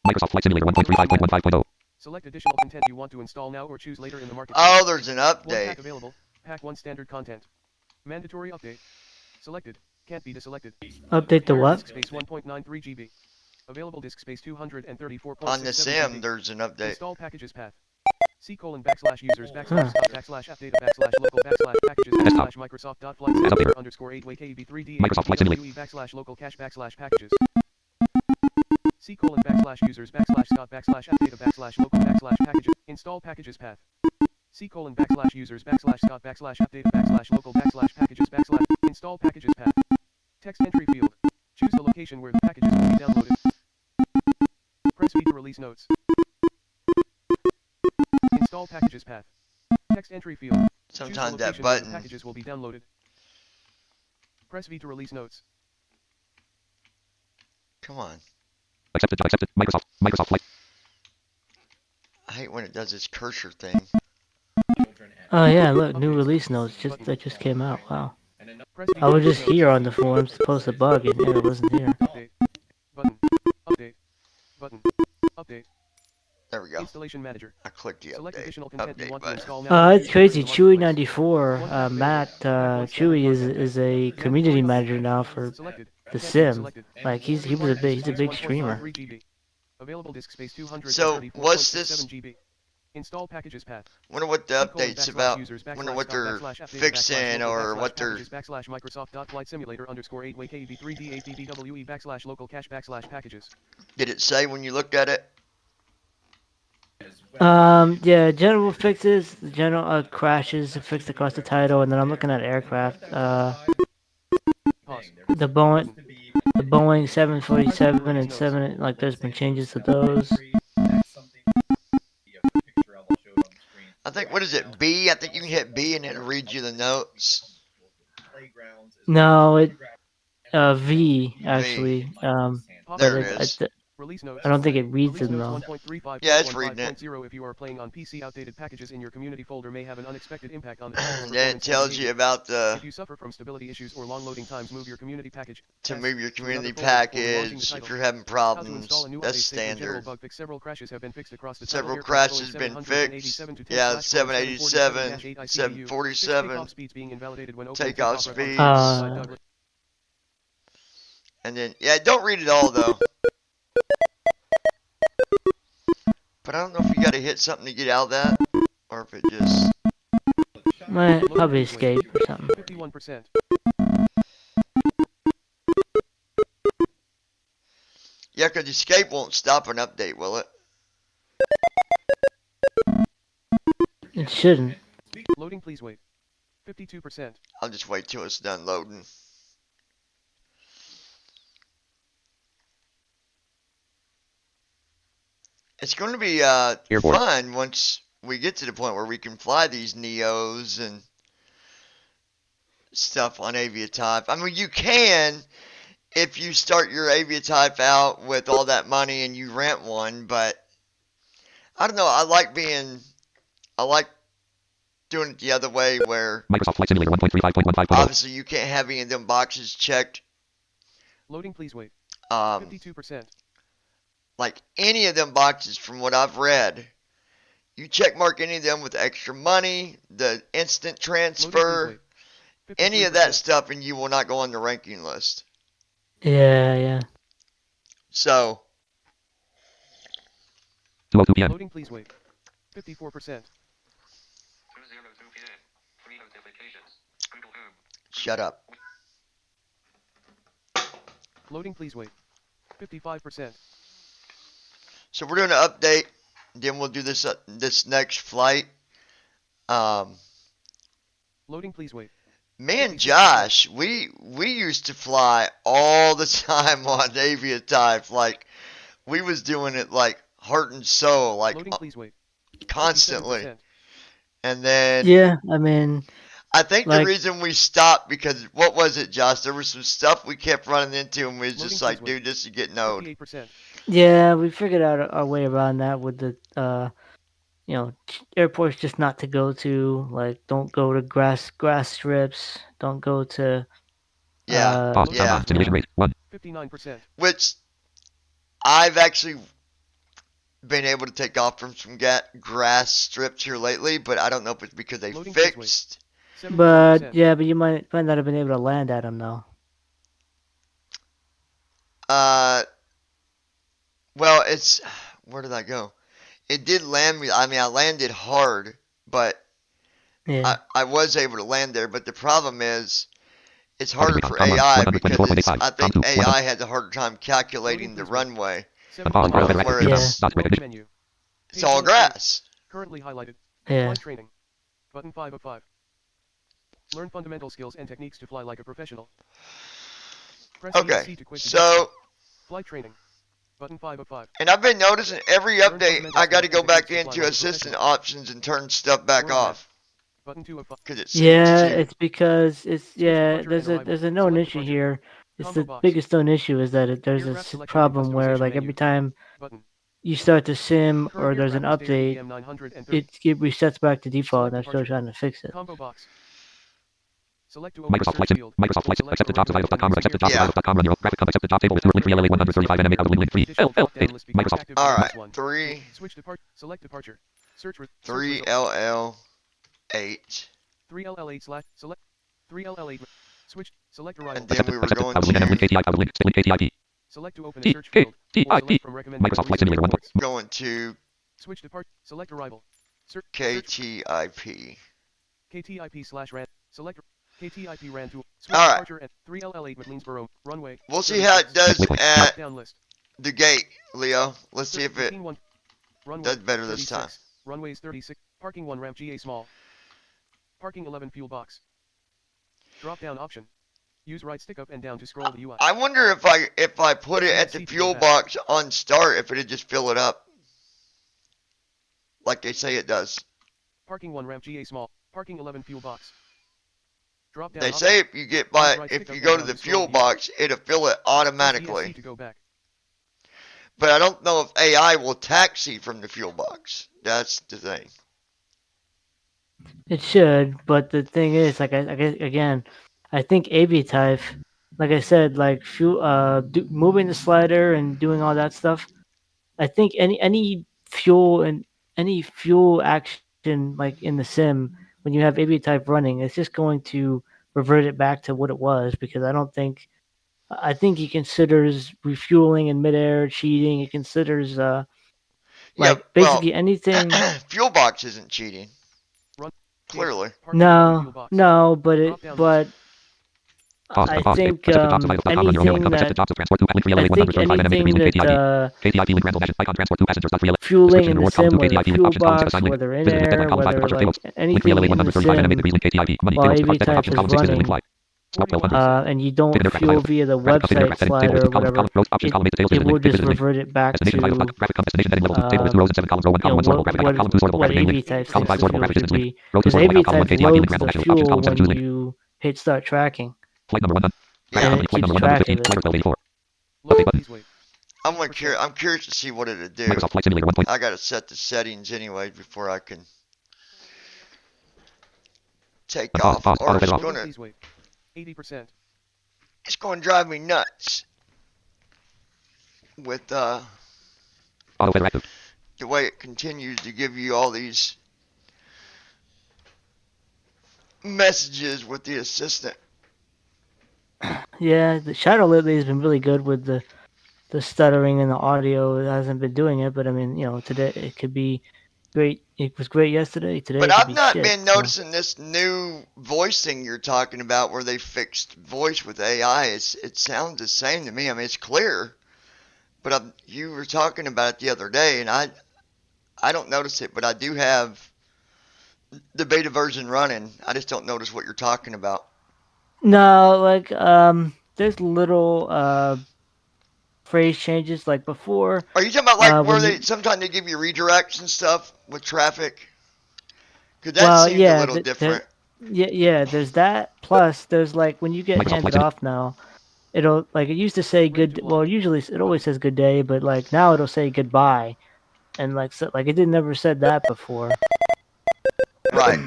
Microsoft Flight Simulator 1.35.15.0 Select additional content you want to install now or choose later in the market. Oh, there's an One update. pack available. Pack 1 standard content. Mandatory update. Selected. Can't be deselected. Update the what? Disk space 1.93 GB. Available disk space 234.67 On the sim, GB. there's an update. Install packages path. C:\users /update /local /packages /Microsoft.flight_8 Microsoft Flight Simulator /local cache /packages. C:\users /scott /update /local /packages. Install packages path. C:\users /scott /update /local /packages install packages path. Text entry field. Choose the location where the packages will be downloaded. Press V to release notes. Install packages path. Text entry field. Sometimes Choose the that location where the button. packages will be downloaded. Press V to release notes. Come on. accepted Microsoft Flight I hate when it does this cursor thing. Oh yeah, look, new release notes that just came out. Wow. I was just here on the forums to post a bug and it wasn't here. Update. Button. Update. Button. Update. There we go. Installation manager. I clicked the Select update. additional content you Update want to button. install now. It's crazy. Chewy94, Matt, Chewy is a community manager now for the sim. Like he's a big streamer. Available disk space So, what's this? 234.67 GB. Install packages path. Wonder what the update's about. Wonder what they're fixing or what they're... Microsoft.flight simulator _ 8 way KV3D8DBWE /local cache /packages. Did it say when you looked at it? Yeah, general fixes, general crashes fixed across the title, and then I'm looking at aircraft. The Boeing 747 and 7, like there's been changes to those. I think, what is it, B? I think you can hit B and it'll read you the notes. No, V, actually. There it is. I don't think it reads them though. Yeah, it's reading it. If you are playing on PC, outdated packages in your community folder may have an unexpected impact on the Then it tells you about the... If you suffer from stability issues or long loading times, move your community package. To move your community package, if you're having problems, that's standard. Several crashes have been fixed across the Several crashes have been fixed. Yeah, 787, 747, takeoff speeds. And then, yeah, don't read it all though. But I don't know if you gotta hit something to get out of that, or if it just... Might probably escape or something. 51%. Yeah, because escape won't stop an update, will it? It shouldn't. Loading, please wait. 52%. I'll just wait till it's done loading. It's going to be fun once we get to the point where we can fly these Neos and stuff on Aviatype. I mean, you can if you start your Aviatype out with all that money and you rent one, but I don't know. I like doing it the other way where Microsoft Flight Simulator 1.35.15. Obviously you can't have any of them boxes checked. Loading, please wait. 52%. Like any of them boxes from what I've read, you check mark any of them with extra money, the instant transfer, any of that stuff, and you will not go on the ranking list. Yeah. So. 2:02 p.m. Loading, please wait. 54%. Shut up. Loading, please wait. 55%. So we're doing an update, then we'll do this next flight. Loading, please wait. Man, Josh, we used to fly all the time on Aviatype. Like, we was doing it like heart and soul, like Loading, please wait. Constantly. 57%. And then yeah, I mean, I think the reason we stopped because what was it, Josh? There was some stuff we kept running into, and we was just like, dude, this is getting old. 58%. Yeah, we figured out our way around that with the, airports just not to go to. Like, don't go to grass strips. Don't go to. Yeah. 59%. Which I've actually been able to take off from some grass strips here lately, but I don't know if it's because they fixed. But yeah, but you might not have been able to land at them though. Well, it's... Where did I go? It did land me... I mean, I landed hard, but... Yeah. I was able to land there, but the problem is... It's harder for AI because I think AI had a harder time calculating the runway. Where it's all grass. Currently highlighted. Yeah. Flight training. Button 5 of 5. Learn fundamental skills and techniques to fly like a professional. Press Okay, so... Flight training. Button 5 of 5. And I've been noticing every update I got to go back into assistant options and turn stuff back off. Button 2 of 5. It's because there's a known issue here. It's the biggest known issue is that there's a problem where like every time you start the sim or there's an update, it resets back to default, and I'm still trying to fix it. Combo box. Select Microsoft Flight accept the jobs of idols.com or accept the jobs of idols.com run your graphic accept the job table with link 3 LA 135 and out of link 3 LL8 Microsoft. Alright, 3 Switch depart select departure. Search 3 LL8 3 LL8 slash select 3 LL8 Switch. Select arrival. And then we were going Link to KTI Link KTIP. select to open a search field. Or select from recommended Microsoft Flight recent Simulator 1. reports. going to Switch depart. Select arrival. Search KTIP. KTIP/RAN. Select KTIP RAN to switch All right. departure at 3LL8 McLeansboro runway. We'll see how it does at Down list. the gate, Leo. Let's see if it 15-1. Runway does better this 36. time. Runways 36. Parking 1 ramp GA small. Parking 11 fuel box. Drop down option. Use right stick up and down to scroll the UI. I wonder if I put it at the fuel box on start, if it'd just fill it up. Like they say it does. Parking 1 ramp GA small. Parking 11 fuel box. Drop down They option. say if you get if you go to the fuel box, it'll fill it automatically. To go back. But I don't know if AI will taxi from the fuel box. That's the thing. It should, but the thing is, like again, I think AB type, like I said, like moving the slider and doing all that stuff. I think any fuel action like in the sim when you have AB type running, it's just going to revert it back to what it was, because I think he considers refueling in midair cheating. He considers basically anything. Fuel box isn't cheating. Clearly. No, but I think anything that fueling in the sim, whether fuel box, whether in air, whether like anything in the sim, while AV type is running, and you don't fuel via the website slider or whatever, it will just revert it back to what AV type thinks the fuel should be. Because AV type loads the fuel when you hit start tracking. And it keeps track of it. I'm curious to see what it'll do. I gotta set the settings anyway before I can take off. Or it's gonna 80%. It's gonna drive me nuts with the way it continues to give you all these messages with the assistant. Yeah, the Shadow lately has been really good with the stuttering and the audio. It hasn't been doing it, but I mean, today it could be great. It was great yesterday. Today, but I've not been so. noticing this new voice thing you're talking about, where they fixed voice with AI. It sounds the same to me. I mean, it's clear, but you were talking about it the other day, and I don't notice it, but I do have the beta version running. I just don't notice what you're talking about. No, like there's little phrase changes like before. Are you talking about like where sometimes they give you redirects and stuff with traffic? Because that seems a little different. Yeah, there's that. Plus, there's like when you get handed off now, it'll like it used to say good. Well, usually it always says good day, but like now it'll say goodbye, and like it didn't never said that before. Right.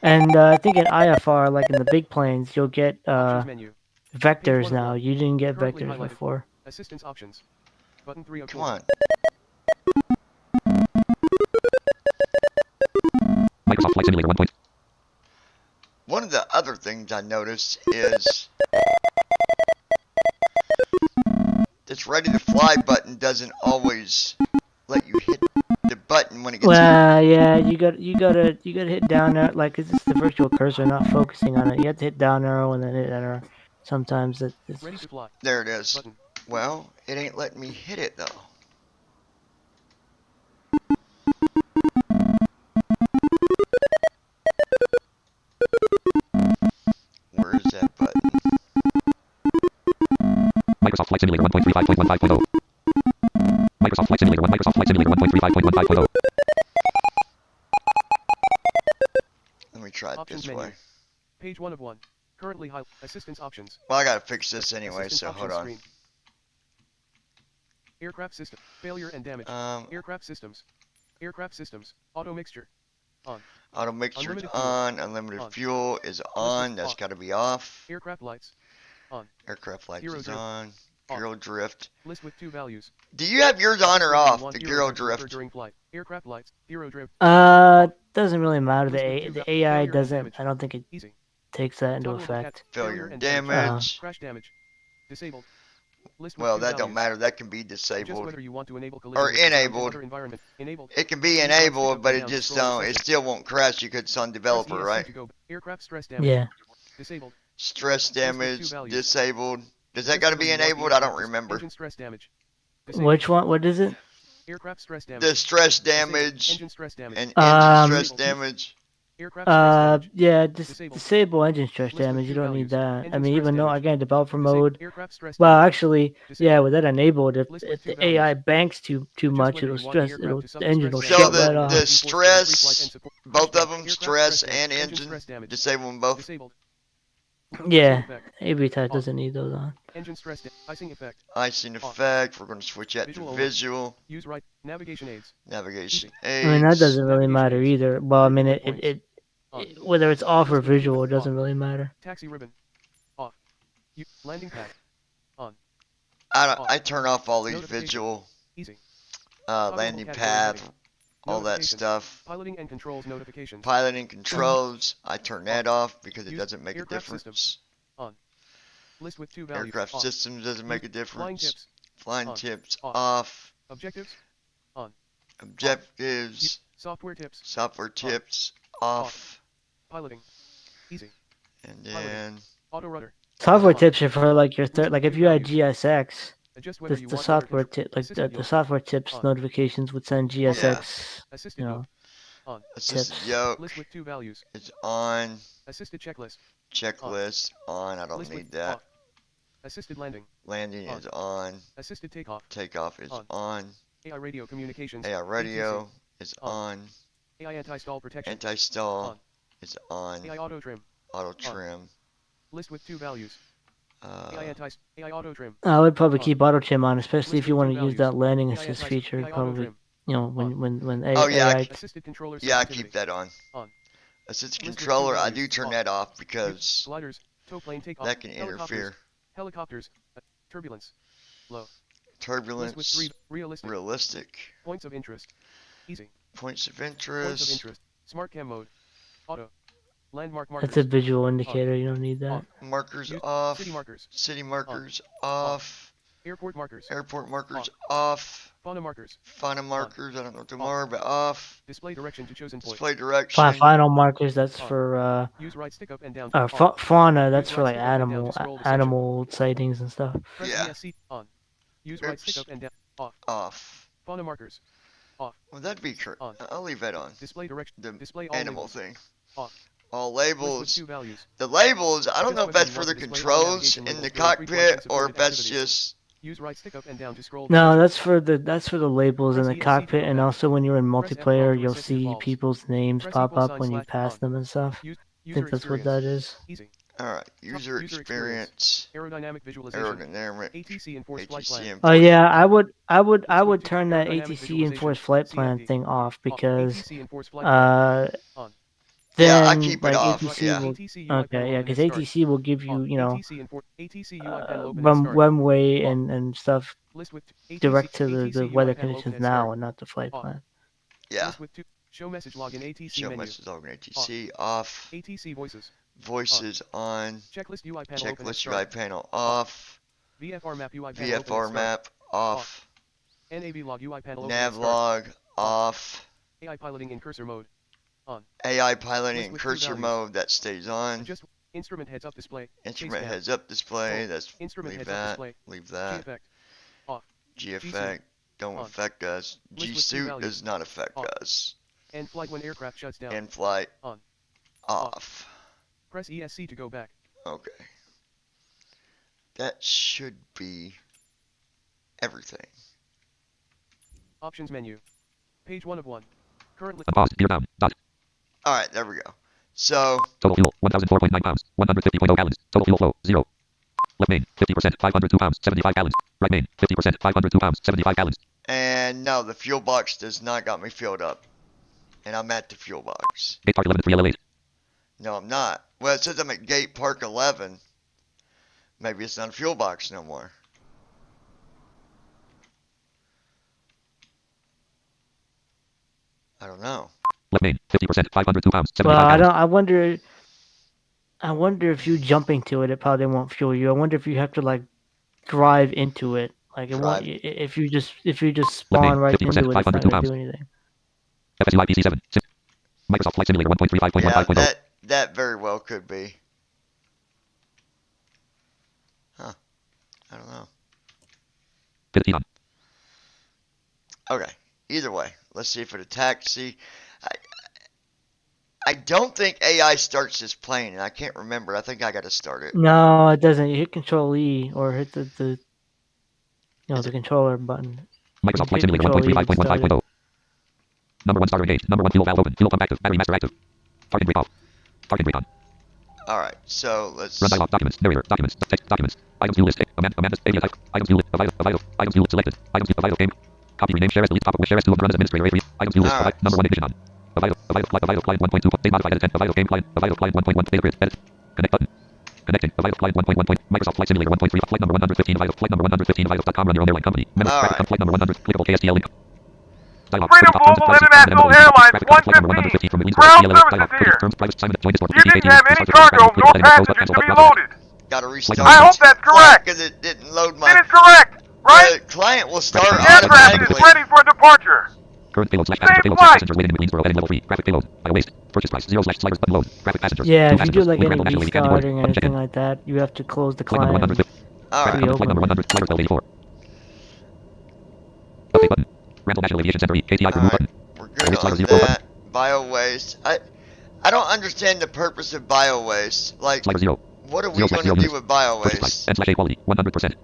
And I think in IFR, like in the big planes, you'll get vectors now. You didn't get vectors before. Assistance options. Button 3 of Come on. Microsoft Flight Simulator 1. One of the other things I noticed is this ready to fly button doesn't always let you hit the button when it gets yeah, you gotta hit down arrow, like it's the virtual cursor, not focusing on it. You have to hit down arrow and then hit enter. Sometimes it's ready to fly. There it is. Button. Well, it ain't letting me hit it though. Where is that button? Microsoft Flight Simulator 1.35.15.0. Microsoft Flight Simulator 1. Microsoft Flight Simulator 1.35.15.0. Let me try it Options this menu. way. Page 1 of 1. Currently high assistance options. Well, I gotta fix this anyway, Assistance so hold options on. screen. Aircraft system failure and damage. Aircraft systems. Aircraft systems. Auto mixture. On. Auto mixture is Unlimited on. fuel. Unlimited On. fuel is on. That's off. gotta be off. Aircraft lights. On. Aircraft lights Gyro is drift. on. Off. Gyro drift. List with 2 values. Do you have yours on or off? The gyro gyro drift. during flight. Aircraft lights. Gyro drift. doesn't really matter. List with The two AI failure and doesn't. damage. I don't think it Easy. takes that into Toggleable cat. effect. Failure and damage. damage. Crash damage. Disabled. List with Well, two that don't values. matter. That can be Adjust disabled whether you want to enable collision or with ground and enabled. other environment. Enabled. It can be Use right stick enabled, up but and it down to just scroll don't. the It settings. still won't crash because it's on Press developer, ESC right? to go. Aircraft stress damage. Yeah. Disabled. Stress List with two damage, values. disabled. Does that Adjust got to whether be you want the enabled? I don't aircraft remember. engine stress damage. Disabled. Which one? What is it? Aircraft stress damage. The stress Disabled. damage Engine stress damage. and engine stress Disabled. damage. Aircraft stress damage. Yeah, Disabled. disable engine stress List with damage. You two don't need values. that. I Engine mean, stress even though damage. again, developer Disabled. mode. Aircraft stress Well, damage. actually, yeah, Disabled. with that enabled, if List with if two the AI values. banks too Adjust much, whether it'll you want the stress. aircraft to The suffer engine stress will damage So shut right the off. stress, both of them, Aircraft stress damage. and Engine engine, stress damage. disable them both. Disabled. Yeah, Effect. AB type Off. doesn't need those on. Engine stress icing effect. Icing Off. effect. We're going to switch that Visual to only. visual. Use right navigation aids. Navigation I mean, that aids. doesn't really Navigation matter aids. either. Well, I Group mean, waypoints. On. whether it's off or List with two visual, it doesn't off. really matter. Taxi ribbon. Off. Landing pad. On. I turn off all these Notification. visual Easy. landing category path, heading. all that Notifications. stuff. Piloting and controls notifications. Piloting controls, I turn that off because it Use doesn't make a aircraft difference. system. On. List with two values. Aircraft Off. systems doesn't make a Flying difference. tips. Flying On. tips Off. off. Objectives. On. Objectives, Software tips. software tips off. Piloting. Easy. And then Auto rudder. Software tips are for like your third. Like if you had GSX, Adjust whether you the want software control. tip, like Assisted the yoke. software tips On. notifications would send GSX. Assisted You yoke. know, On. assisted tips. yoke List with two values. is on. Assisted checklist. Checklist on. I don't List with need that. off. Assisted landing. Landing On. is on. Assisted takeoff. Takeoff is on. AI radio communications. AI radio ATC. is on. AI anti-stall protection. Anti-stall On. is on. AI auto trim. Auto trim. List with two values. AI auto trim. I would probably On. keep auto trim on, especially List if you with want two to use values. that landing AI assist anti- feature. AI auto Probably, trim. you know, when Oh, yeah, AI. Assisted controller Yeah, I sensitivity. keep that on. On. Assisted List with two controller, I values. do turn On. that off because Gliders. Tow plane takeoff. that can Helicopters. interfere. Helicopters. Turbulence. Low. Turbulence. List with three realistic. Realistic. Points of interest. Easy. Points of Points of interest. interest. Smart cam mode. Auto. Landmark markers. That's a visual indicator. You don't need that. Off. Markers Use off. City markers. City markers off. Airport markers. Airport markers off. Fauna markers. Fauna markers, I don't know what them are, but off. Display direction to chosen point. Display direction. Final markers. That's for Use right stick up and down. fauna. That's Use for right like stick up and down to scroll the section. animal sightings and stuff. Press Yeah. ESC on. Use right stick up and down. Off. Off. Fauna markers. Off. Well, that'd be correct. On. I'll leave that on. Display direction. The Display all animal labels. thing. Off. All List with labels. two values. The labels, I don't Adjust know if whether that's you for want the to display all controls navigation in the labels during cockpit pre-flight or and if that's supported just. Use right stick up and down to scroll. No, that's for the labels in Press the ESC cockpit, to go and back. also when you're in Press F12 multiplayer, to you'll reset your see balls. people's names Press pop equal up sign when you slash pass on. them and stuff. Use, I user think that's what experience. that is. Easy. Alright, user User experience. Aerodynamic visualization. Aerodynamic. ATC enforced flight plan. ATC Oh yeah, I would with two turn that aerodynamic ATC visualization, enforced flight plan CFD. thing off because ATC enforced flight plan. On. Yeah, I then keep it like off, ATC yeah. will ATC UI okay panel yeah open because and start. ATC will give you On. you know ATC UI panel open and start. runway On. and stuff List with ATC, direct to ATC the UI weather panel conditions open now start. and not the flight Off. plan. Yeah. List with two. Show message log in ATC Show menu. message log in ATC off. ATC voices. Voices on. Checklist UI panel open and Checklist start. UI panel off. VFR map UI panel open and VFR start. map off. NAV log UI panel open Nav and start. log off. AI piloting in cursor mode. On. AI piloting List in with two cursor values. mode that stays on. Adjust instrument heads up display. Instrument Chase heads up display. Control. That's Instrument leave heads up that. display. Leave G that. effect. Off. G effect don't On. affect us. List G with two suit values. does not affect Off. us. End flight when aircraft shuts down. In flight On. off. Press ESC to go back. Okay. That should be everything. Options menu. Page 1 of 1. Currently. Pause. Gear down. Dot. Alright, there we go. So, Total fuel, 1,004.9 pounds, 150.0 gallons. Total fuel flow, 0. Left main, 50%, 502 pounds, 75 gallons. Right main, 50%, 502 pounds, 75 gallons. and no, the fuel box does not got me filled up. And I'm at the fuel box. Gate Park 11 at 3LL8. No, I'm not. Well, it says I'm at Gate Park 11. Maybe it's not a fuel box no more. I don't know. Left main, 50%, 502 pounds, 75 Well, I pounds. don't. I wonder if you jumping to it, it probably won't fuel you. I wonder if you have to like drive into it. Like it won't. Drive. If you just Left spawn main, right 50%, into it, it's not 502 gonna pounds. do anything. FSU IPC7, Microsoft Flight Simulator 1.35.15.0. Yeah, that very well could be. Huh. I don't know. Pivot on. Okay. Either way, let's see if it attacks. See, I don't think AI starts this plane, and I can't remember. I think I got to start it. No, it doesn't. You hit Control E or hit the controller button. Microsoft Flight Simulator 1.35.15.0. Number 1 starter engaged. Number 1 fuel valve open. Fuel pump active. Battery master active. Target brief off. Target brief on. Alright, so let's... Run dialog. Documents. Narrator. Documents. Text. Documents. Items view list. Amanda. Avia type. Items view list. Items view selected. Items view. Vital game. Copy. Rename. Share as delete. Pop up with share as to run as administrator. Items view list. Alright. Number 1 ignition on. Vital client 1.2. Date modified as 10. Vital game client. Vital client 1.1. Data grid. Edit. Connect button. Connecting. Vital client 1.1. Microsoft Flight Simulator 1.3. Flight number 115. Vital. Flight number 115. Vital.com. Run your own airline company. Alright. Flight number 100. Clickable KSTL link. Dialog. Freedom Global International Airlines 115. Ground services here. You didn't have any cargo nor passengers to be loaded. Gotta restart. I hope that's correct. Because it didn't load my... It is correct, right? The client will start The aircraft automatically. is ready for departure. Current payload slash Same passenger payload flight. passengers waiting in Queensboro heading level 3. Graphic payload. Bio waste. Purchase price 0 slash sliders button load. Graphic passengers. Yeah, 2 if you do passengers. like Wind any Ramble National League Candy restarting or Board. anything like that, you have to close the Flight number client. 150. Alright. Flight number 100. Sliders belt 84. Update button. Randall National Aviation Center E. KTI remove button. We're good on that. Bio waste. I don't understand the purpose of bio waste. Like, Slider 0. what are we 0 going slash to 0 do with bio Purchase price. waste? N slash A quality. 100%.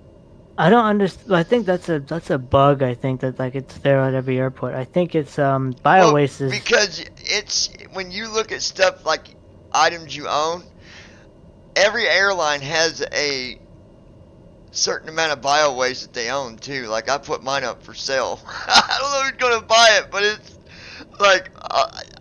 I don't understand. I think that's a bug. I think that like it's there at every airport. I think it's bio waste is Because it's when you look at stuff like items you own, every airline has a certain amount of bio waste that they own too. Like I put mine up for sale. I don't know who's gonna buy it, but it's like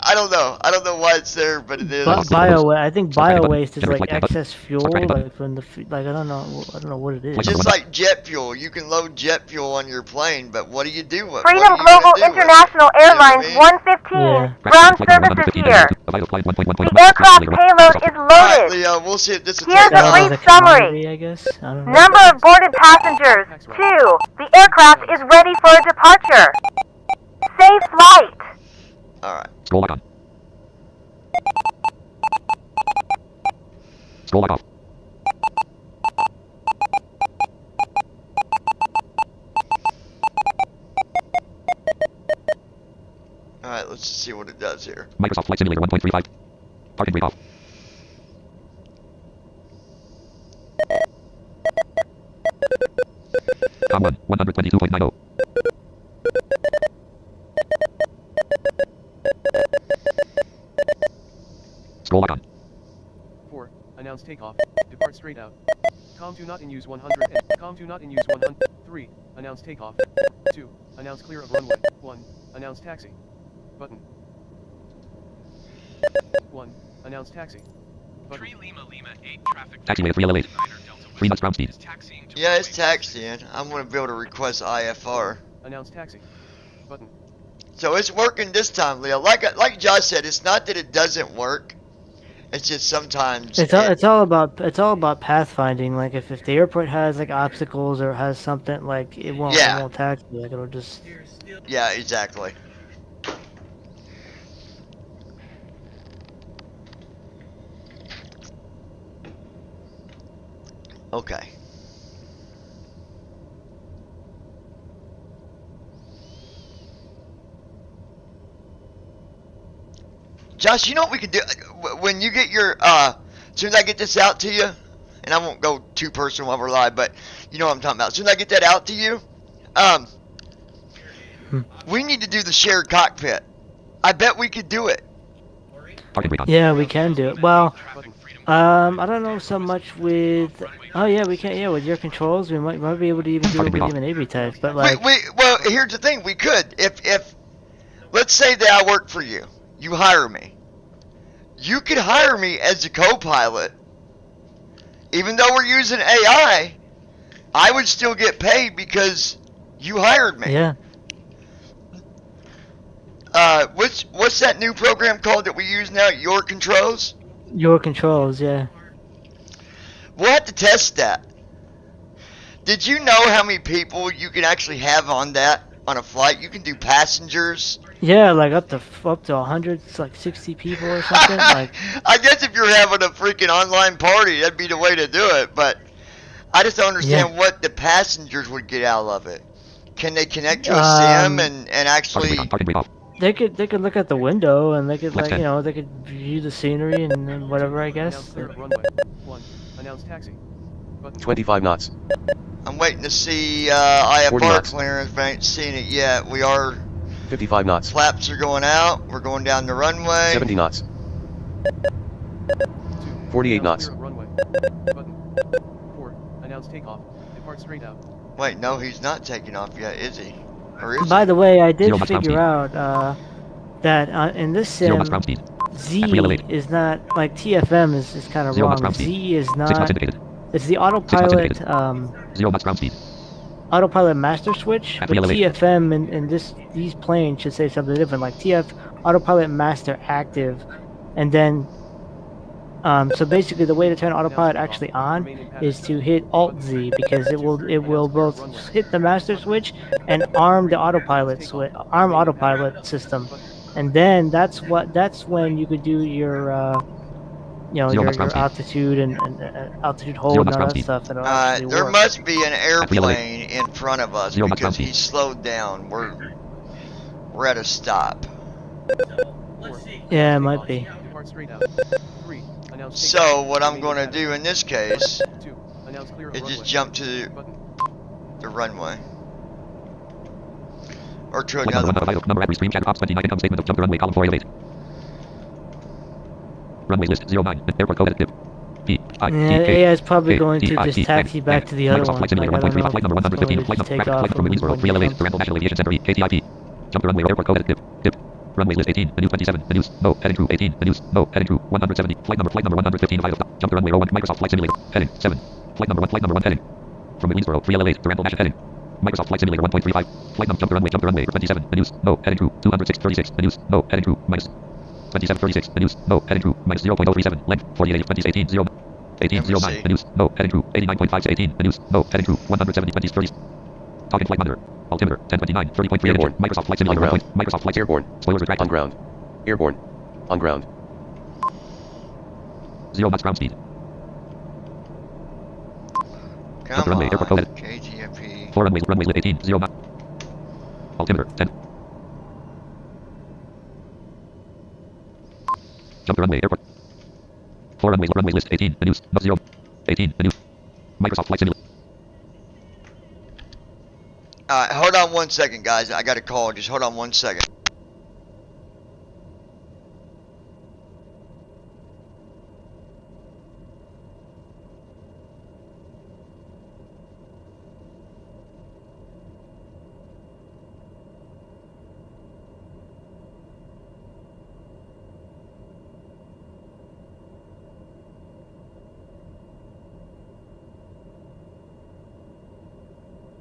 I don't know. I don't know why it's there, but it is. I think bio waste is like excess fuel, like from the like I don't know what it is. Just like jet fuel, you can load jet fuel on your plane, but what do you do with Freedom Global International Airlines 115. Ground services here. The aircraft payload is loaded. Leo, we'll see if this is Here's a brief summary. I guess. I don't know. Number of boarded passengers 2. The aircraft is ready for departure. Safe flight. Alright. Scroll icon. Scroll lock off. Alright, let's see what it does here. Microsoft Flight Simulator 1.35. Target brief off. Com 1, 122.90. Scroll icon. 4. Announce takeoff. Depart straight out. Com2 not in use 100. Com2 not in use 100. 3. Announce takeoff. 2. Announce clear of runway. 1. Announce taxi. Button. 1. Announce taxi. Button. 3 Lima Lima 8 traffic. Taxiway 3L8. 3 knots ground speed. Yeah, it's taxiing. I'm going to be able to request IFR. Announce taxi. Button. So it's working this time, Leo. Like Josh said, it's not that it doesn't work. It's just sometimes it's all about pathfinding. Like if the airport has like obstacles or has something like it won't taxi. Like it'll just. Yeah, exactly. Okay. Josh, you know what we could do? When you get your, as soon as I get this out to you, and I won't go too personal while we're live, but you know what I'm talking about. As soon as I get that out to you, we need to do the shared cockpit. I bet we could do it. Yeah, we can do it. Well, I don't know so much with. Oh yeah, we can. Yeah, with your controls, we might be able to even do it with even AB type. But like, well, here's the thing: we could. If let's say that I work for you, you hire me. You could hire me as a co-pilot, even though we're using AI. I would still get paid because you hired me. Yeah. What's that new program called that we use now? Your Controls? Your Controls, yeah. We'll have to test that. Did you know how many people you can actually have on that on a flight? You can do passengers. Yeah, like up to 100, like 60 people or something. Like, I guess if you're having a freaking online party, that'd be the way to do it. But I just don't understand what the passengers would get out of it. Can they connect to a sim and actually? They could look at the window and they could, like, you know, they could view the scenery and whatever, I guess. Runway 1. Announce taxi. Button. 25 knots. I'm waiting to see 40 IFR knots. clearance, but I ain't seen it yet. We are. 55 knots. Flaps are going out. We're going down the runway. 70 knots. 48 knots. Runway. Button. 4. Announce takeoff. Depart straight out. Wait, no, he's not taking off yet, is he? Or is By the way, I did Zero figure out that in this sim, Z is not, like, TFM is kind of wrong. Z is not. It's the autopilot. Autopilot master switch, but TFM in these planes should say something different, like TF autopilot master active, and then so basically the way to turn autopilot actually on is to hit Alt Z, because it will both hit the master switch and arm the autopilot system, and then that's when you could do your you know, your altitude and altitude hold and all that stuff. There must be an airplane in front of us because he slowed down. We're at a stop. Yeah, it might be. So what I'm going to do in this case is just jump to the runway. Or to another one. Runway list 09. Airport code edit. AI is probably going to just taxi back to the other one. Like, I don't know if flight number 115. Flight number from Greensboro, 3LA, Toronto National Aviation Center, KTIP. Jump to runway, airport code edit. Dip. Runway list 18. News 27. News. No. Heading to 18. News. No. Heading to 170. Flight number 115. Jump to runway 01. Microsoft Flight Simulator. Heading 7. Flight number 1 heading. From Greensboro, 3LA, Toronto National heading. Microsoft Flight Simulator 1.35. Flight number jump to runway 27. News. No. Heading to 206.36. News. No. Heading to minus 27.36. News. No. Heading to minus 0.037. Length 48. 2018. 0. 1809. News. No. Heading to 89.5. 18. News. No. Heading to 170. 2030. Talking flight monitor. Altimeter 1029. 30.3. Airborne. Microsoft Flight Simulator. Microsoft Flight Airborne. Spoilers retract on ground. Airborne. On ground. 0 knots ground speed. Come runway, on, airport code. KTFP. 4 runways 18. 0 knot. Altimeter 10. Jump to runway, airport. 4 runway list 18. News. 0. 18. News. Microsoft Flight Simulator. Hold on 1 second, guys. I got a call. Just hold on 1 second.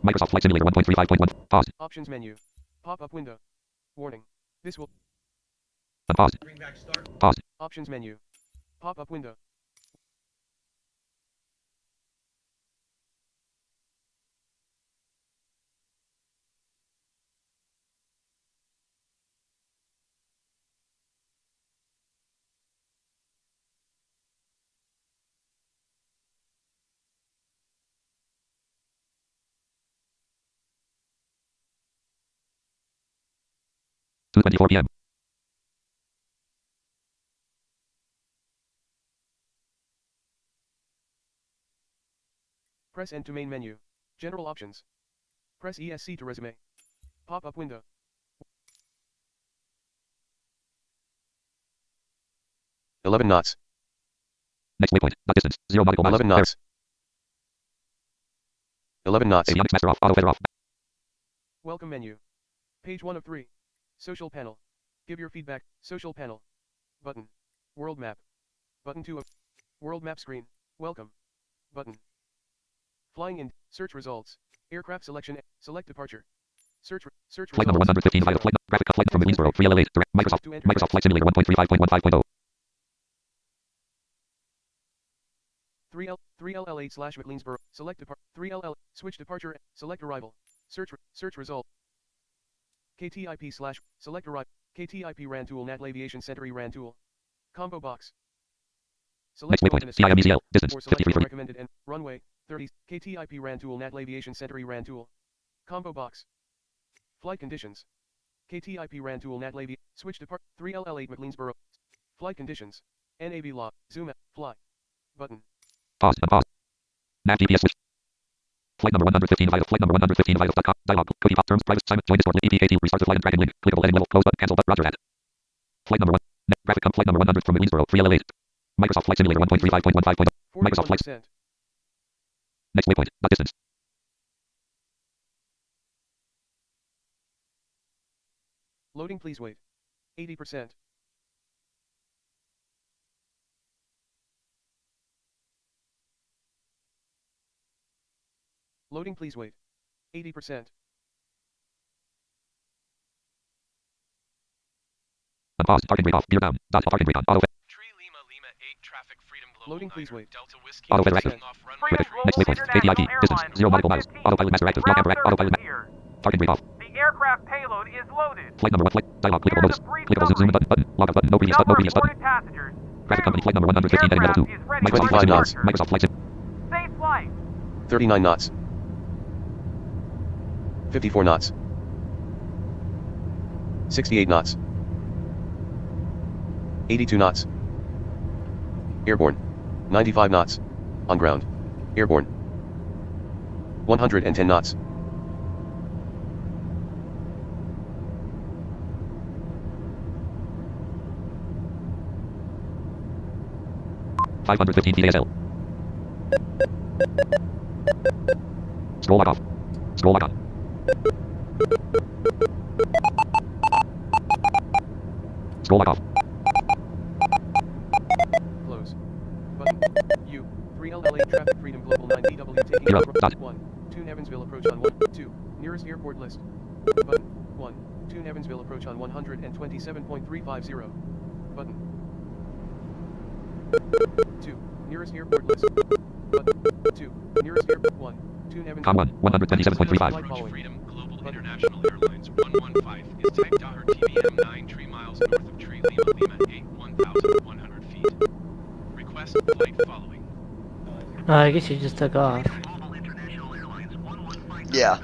Microsoft Flight Simulator 1.35.1. Pause. Options menu. Pop-up window. Warning. This will. Unpause. Pause. Options menu. Pop-up window. Two 24 p.m. Press End to main menu. General options. Press ESC to resume. Pop-up window. $11 knots. Next waypoint. Dot distance. 0 nautical miles. 11 knots. 11 knots. Avionics master off. Auto weather off. Welcome menu. Page 1 of 3. Social panel. Give your feedback. Social panel. Button. World map. Button 2 of world map screen. Welcome. Button. Flying in. Search results. Aircraft selection. Select departure. Search Flight number results. 115 via flight graphic flight from Williamsboro 3L8 direct Microsoft Flight Simulator 1.35.15.0 3LL8/McLeansboro. Select depart. 3LL. Switch departure. Select arrival. Search result. KTIP/ select arrival. KTIP RAN tool. NAT Aviation Center RAN tool. Combo box. Select next waypoint CIMECL distance or select 53 your 30 recommended and runway 30. KTIP RAN tool. NAT Aviation Center RAN tool. Combo box. Flight conditions. KTIP RAN tool. NAT Aviation. Switch depart. 3LL8 McLeansboro. Flight conditions. NAV log. Zoom out. Fly. Button. Pause. Unpause. Nav GPS switch. Flight number 115 via flight number 115 via dialog. Cody pop terms private Simon join Discord EPKT restart the flight and Dragon link. Clickable heading level close button cancel but Roger that. Flight number 1. Graphic flight number 100 from Williamsboro 3L8. Microsoft Flight Simulator 1.35.15.0 Microsoft Flight. 41%. Next waypoint. Distance. Loading, please wait. 80%. Loading, please wait. 80%. Unpause. Parking brake off. Gear down. Dot. Parking brake on. Auto. Tree Lima 8 traffic freedom global Loading, please 9 wait. Delta Whiskey Auto weather active. off runway British. 3. Next waypoint. KTIP. Distance. 0 nautical miles. Autopilot master active. Log amber. Autopilot. Parking brake off. The aircraft payload is loaded. Flight number 1. Flight. Dialog. Clickable bonus. Clickable zoom button. Log out button. No previous button. No previous button. Passengers. Graphic company flight number 115 heading level 2. Microsoft 25 knots. Microsoft Flight Sim. Safe flight. 39 knots. 54 knots. 68 knots. 82 knots. Airborne. 95 knots. On ground. Airborne. 110 knots. $515 PASL. Scroll log off. Scroll log on. Scroll log off. Close. Button. U. 3LL8 traffic freedom global 9 DW taking Zero. approach Dot. 1. Tune Evansville approach on 1. 2. Nearest airport list. Button. 1. Tune Evansville approach on 127.350. Button. 2. Nearest airport list. Button. 2. Nearest airport 1. Tune Evansville. Com 1. 127.35. Approach Freedom Global International Airlines 115 is type Daher TBM 9 3 miles north of Tree Lima 8 1,100 feet. Request flight following. I guess you just took off. Yeah.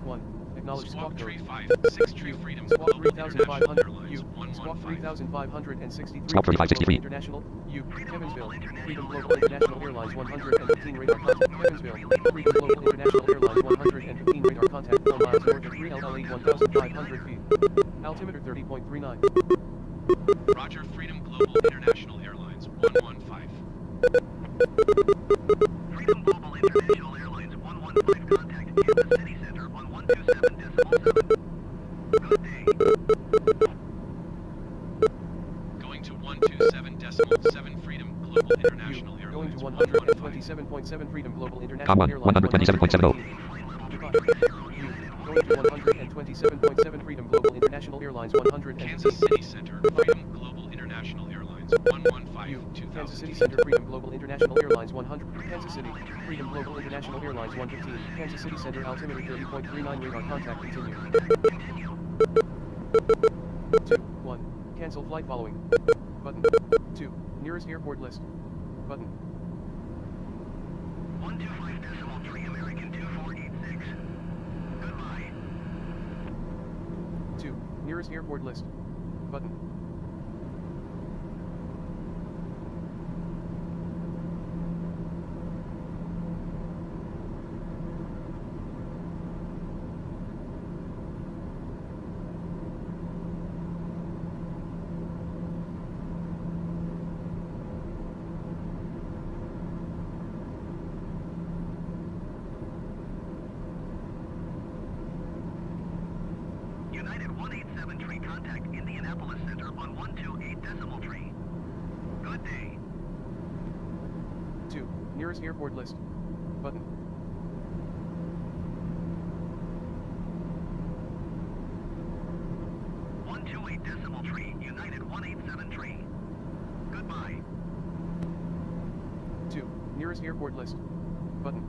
One. Acknowledge Squawk squawk Tree code. 563 Freedom Squawk Global International 3500 Airlines U. Squawk 115. 3563 Squawk 3563 International U. Evansville. Freedom Global International Airlines 115 radar contact. Evansville. Freedom Global International Airlines 115 radar contact 4 miles north of 3LL8 1,500 feet. Altimeter 30.39. Roger Freedom Global International Airlines 115. Freedom Global International Airlines 115 contact Kansas City Center on 127.7. Good day. Going to 127.7 Freedom Global International Going Airlines to 115. 127.7 Freedom Global Com International 1. Airlines 127.70. Goodbye. U. Going to 127.7 Freedom Global International Airlines 115. Kansas City Center Freedom Global International Airlines 115 U. 2000 Kansas City feet. Center Freedom Global International Airlines 100. Kansas City. Freedom Global International Airlines 115. Kansas City Center altimeter 30.39 radar contact continue. 2. 1. Cancel flight following. Button. 2. Nearest airport list. Button. 125.3 American 2486. Goodbye. 2. Nearest airport list. Button. United 187 tree contact Indianapolis Center on 128 decimal tree. Good day. 2. Nearest airport list. 28 decimal tree, United 187 tree. Goodbye. 2. Nearest airport list. Button.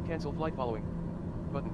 Cancel flight following. Button.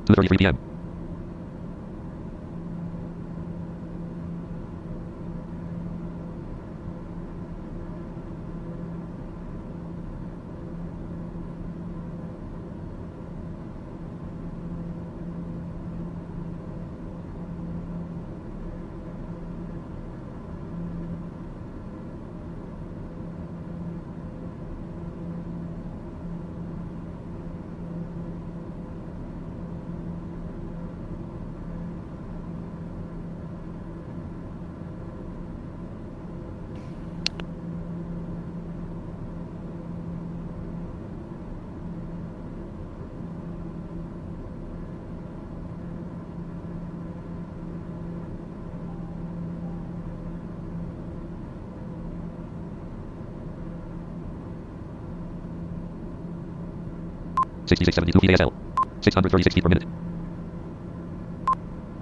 .33 p.m. .6672 PASL. 636 feet per minute.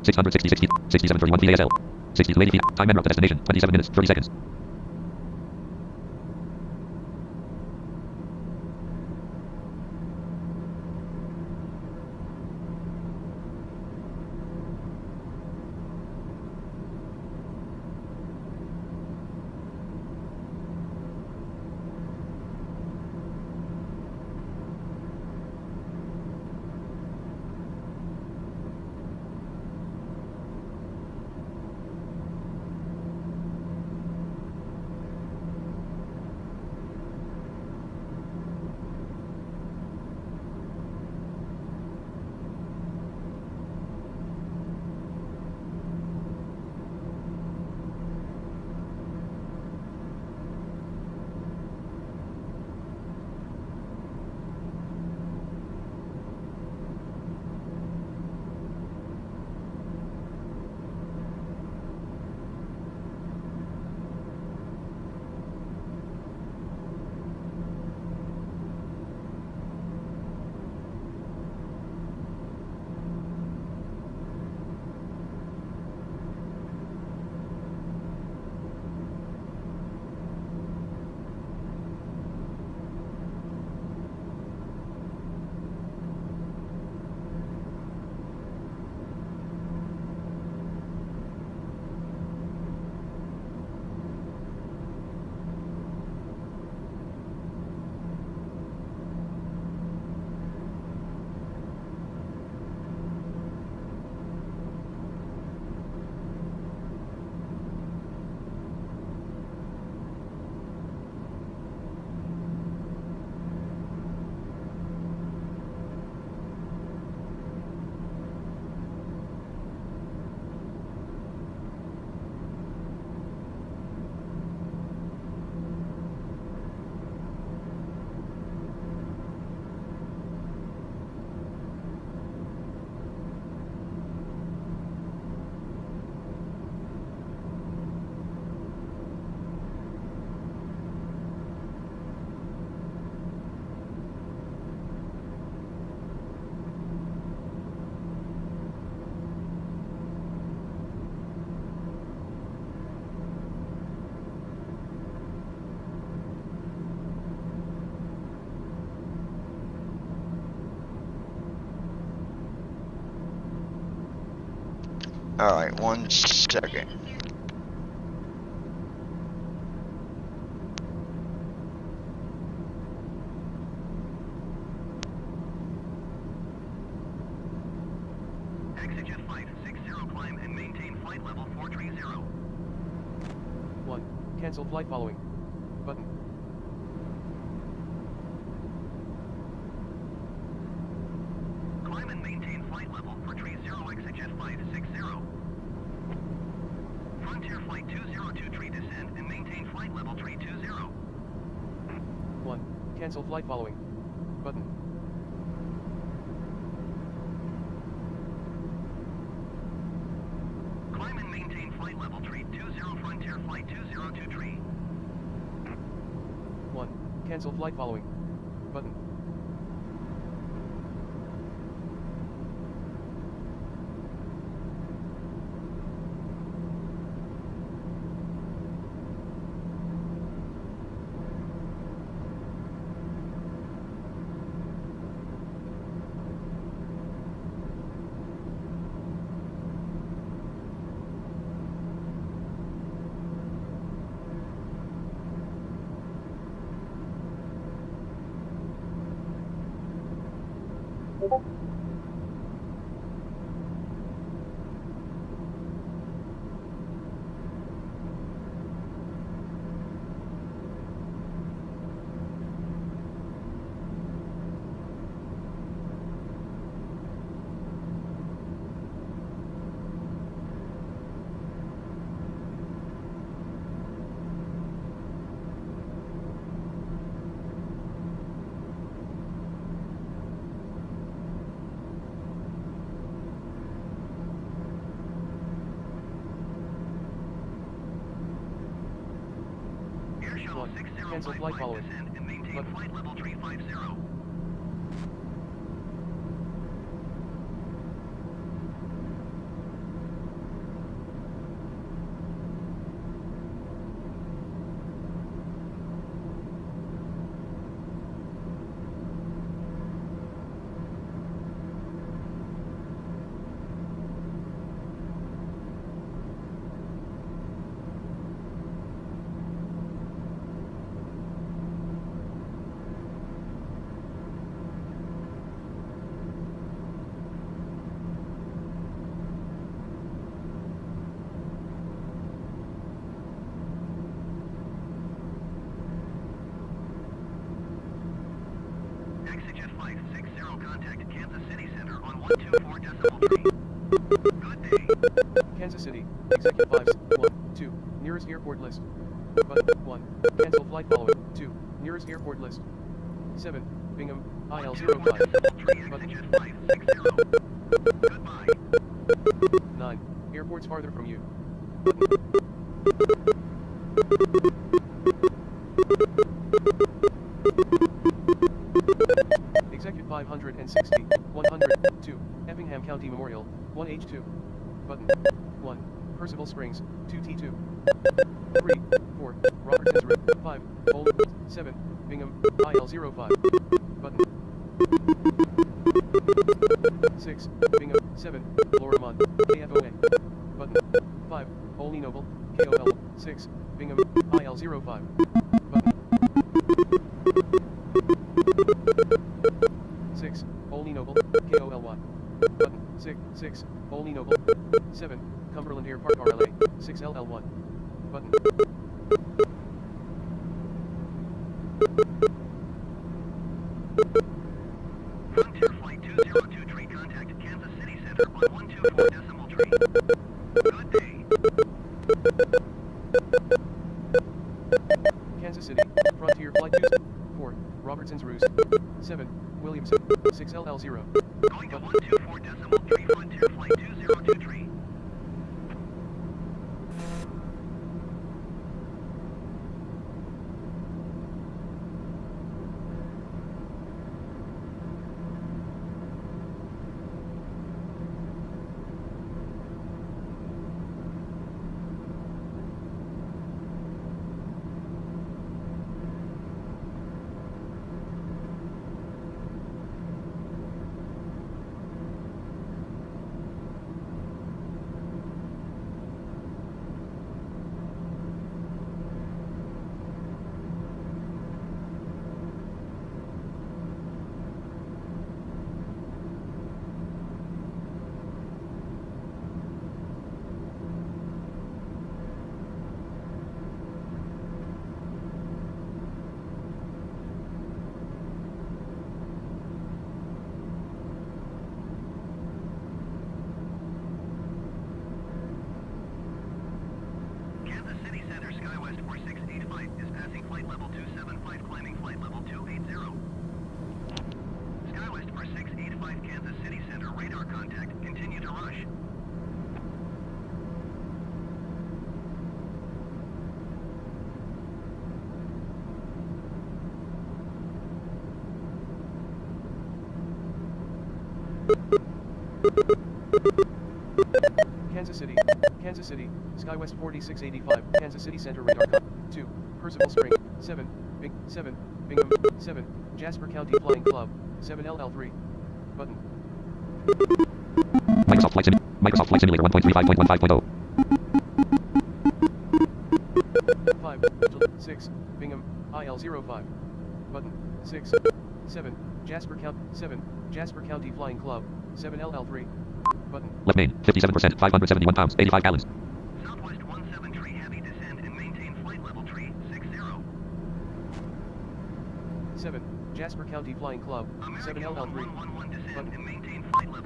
666 feet. 6731 PASL. 6280 feet. Time en route to destination. 27 minutes, 30 seconds. Alright, 1 second. Exit jet flight 60, climb and maintain flight level 430. 1. Cancel flight following. Button. Climb and maintain flight level 430, exit jet flight 60. Frontier flight 202 descend and maintain flight level 320. 1. Cancel flight following. Button. Climb and maintain flight level 320, Frontier flight 2023. 1. Cancel flight following. Button. Cancel flight following. And maintain Button. flight level 350. Exit jet flight 60, contact Kansas City Center on 124.3. Good day. Kansas City, execute 512, nearest airport list. Button 1. Cancel flight following. 2. Nearest airport list. 7. Bingham, IL05. Button. Exit jet flight 60. Goodbye. 9. Airports farther from you. Execute 560, 102, Effingham County Memorial, 1H2. Button. 1. Percival Springs, 2T2. 3, 4, Robertson's Road, 5, Old, 7, Bingham, IL05. Button. 6, Bingham, 7, Florimont, KFOA. Button. 5, Olney Noble, KOL, 6, Bingham, IL05. Button. 6, Olney Noble, KOLY. Button. 6, Olney Noble. 7, Cumberland Air Park RLA, 6LL1. Button. Frontier flight 202 contact Kansas City Center on 124.3. Good day. Kansas City, Frontier Flight 4, Robertson's Roost. 7, Williamson, 6LL0. Going to 124.3 Frontier flight 2023. Kansas City, Kansas City, SkyWest 4685, Kansas City Center radar. 2, Percival Spring, 7, 7, Bingham, 7, Jasper County Flying Club, 7LL3. Button. Microsoft Flight Simulator 1.35.15.0. 5, 6, Bingham, IL05. Button. 6, 7, Jasper County Flying Club, 7LL3. Button. Left main, 57%, 571 pounds, 85 gallons. Southwest 17 tree heavy, descend and maintain flight level tree 60. 7, Jasper County Flying Club, 7LL3. Button.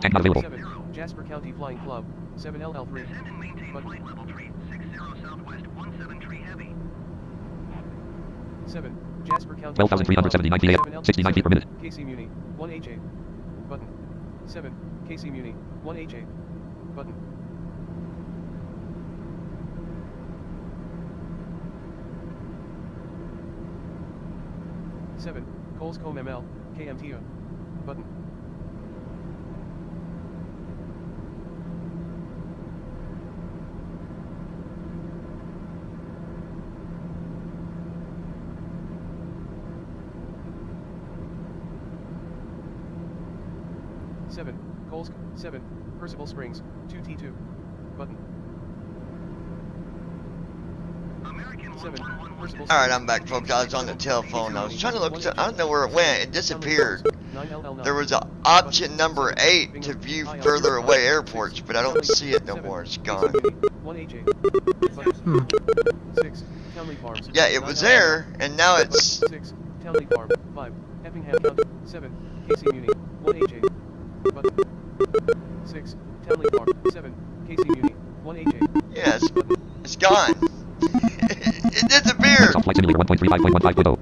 Tank not available. 7, Jasper County Flying Club, 7LL3. Descend and maintain flight level tree 60 Southwest 17 tree heavy. 7, Jasper County 12,379 feet, 69 feet per minute. KC Muni, 1HA. Button. 7, KC Muni, 1HA. Button. Seven, Colescombe ML, KMTO. Button. Seven, Coles, 7, Percival Springs, 2T2. Button. 7, Percival Springs. Alright, I'm back, folks. I was on the telephone. I was trying to look. I don't know where it went. It disappeared. There was an option number 8 to view further away airports, but I don't see it no more. It's gone. Yeah, it was there, and now it's. 6, Townley Farm, 5, Effingham County, 7, KC Muni, 1HA. Button. 6, Townley Farm, 7, KC Muni, 1HA. Yes, it's gone. It disappeared. Flight Simulator 1.35.15.0.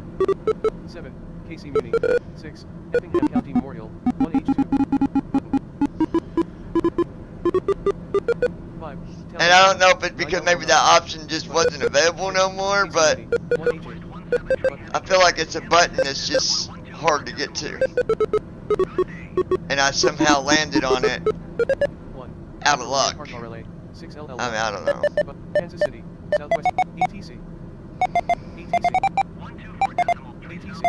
7, KC Muni, 6, Effingham County Memorial, 1H2. Button. 5, And I don't know if it's because maybe that option just wasn't available no more, but I feel like it's a button that's just hard to get to. And I somehow landed on it out of luck. I mean, I don't know. Kansas City, Southwest, ETC. ETC. ETC.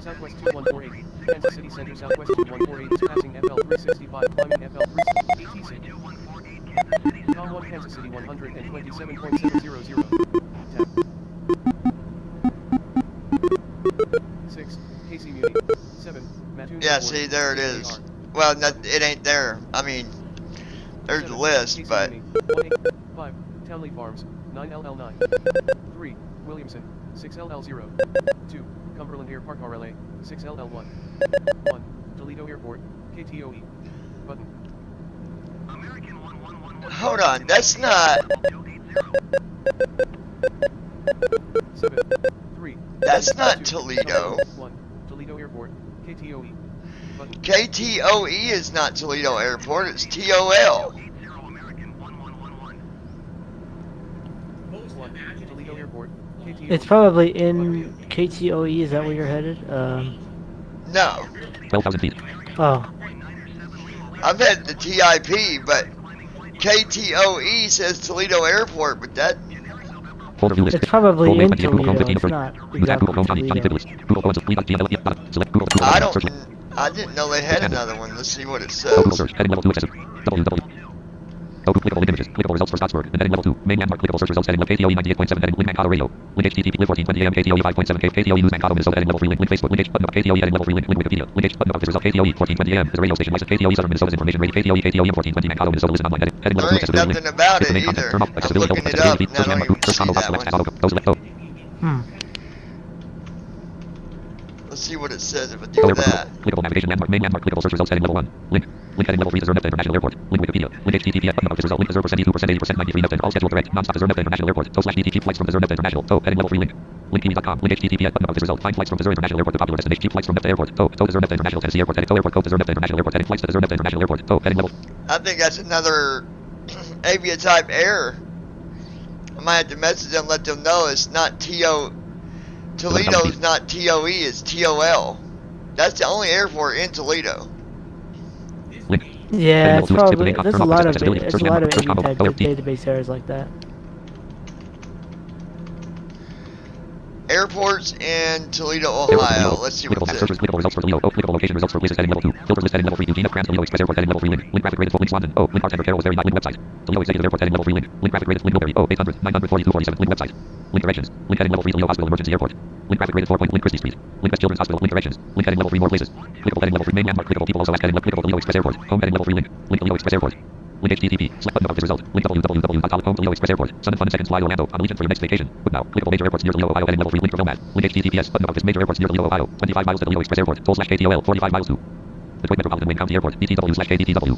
Southwest 2148, Kansas City Center, Southwest 2148 is passing FL365, climbing FL365, ETC. Call 1 Kansas City 127.700. Tap. 6, KC Muni, 7, Mattoon. Yeah, see, there it is. Well, no, it ain't there. I mean, there's the list, but. 5, Townley Farms, 9LL9. 3, Williamson, 6LL0. 2, Cumberland Air Park RLA, 6LL1. 1, Toledo Airport, KTOE. Button. Hold on, that's not. 7, 3. That's not Toledo. 1, Toledo Airport, KTOE. Button. KTOE is not Toledo Airport, it's TOL. 1, Toledo Airport, KTOE. It's probably in KTOE. Is that where you're headed? No. 12,000 feet. Oh. I'm headed to TIP, but KTOE says Toledo Airport, but that. Folder view list. It's probably Full in name, Google Chrome, Toledo. It's 15 not Use app, Google Chrome, exactly Johnny Toledo. Tibblis. Google Phones, Select Google. I didn't know they had another one. Let's see what it Google says. search, heading level 2 excessive. www. Clickable link images, clickable results for Scottsburg, and heading level 2. Main landmark, clickable search results, heading level KTOE 98.7, heading link Mankato Radio. Link HTTP, live 1420 AM, KTOE 5.7, KTOE News Mankato, Minnesota, heading level 3 link, link Facebook, link H button up, KTOE heading level 3 link, link Wikipedia, link H button up, this result, KTOE 1420 AM, is a radio station license, KTOE Southern Minnesota's information radio, KTOE 1420 Mankato, Minnesota, listen online, heading level 2 There ain't nothing about it either. I'm looking it up, and I don't even see that one. Let's see what it says if I do that. Clickable navigation landmark, main landmark, clickable search results, heading level 1. Link heading level 3, Zermatt International Airport. Link Wikipedia. Link HTTP button up, this result, link the 0%, 72%, 80%, 93 Delta, all scheduled direct, non-stop to Zermatt International Airport. /DTG flights from the Zermatt International. Heading level 3 link. Linkini.com. Link HTTP button up, this result, find flights from the Zermatt International Airport, the popular destination, flights from Delta Airport. To the Zermatt International Tennessee Airport, heading to Airport, to Zermatt International Airport, heading flights to the Zermatt International Airport. Heading level. I think that's another Avia type air I might have to message them, let them know it's not Toledo's not TOE, it's TOL. That's the only airport in Toledo. Yeah, it's probably, there's a lot of database errors like that. Airports in Toledo, Ohio. Let's see what's it. Results for Toledo. Applicable location results for places heading level 2. Filters list heading level 3. Eugene F. Grant Toledo Express Airport heading level 3 link. Link graphic rated full link Swanton. Link bartender Carol was very not link website. Toledo Executive Airport heading level 3 link. Link graphic rated link Newberry. 800 942 47 link website. Link directions. Link heading level 3 Toledo Hospital Emergency Airport. Link graphic rated 4 point link Christie Street. Link Best Children's Hospital. Link directions. Link heading level 3 more places. Clickable heading level 3 main landmark. Clickable people also ask heading clickable Toledo Express Airport. Home heading level 3 link. Link Toledo Express Airport. Link HTTP. Select button above this result. Link www.home Toledo Express Airport. Sun and Fun Seconds Fly to Orlando. On Allegiant for your next vacation. Book now. Clickable major airports near Toledo, Ohio heading level 3 link for Nomad. Link HTTPS. Button above this major airports near Toledo, Ohio. 25 miles to Toledo Express Airport. Toll/KTOL. 45 miles to Detroit Metropolitan Wayne County Airport. DTW/KTTW.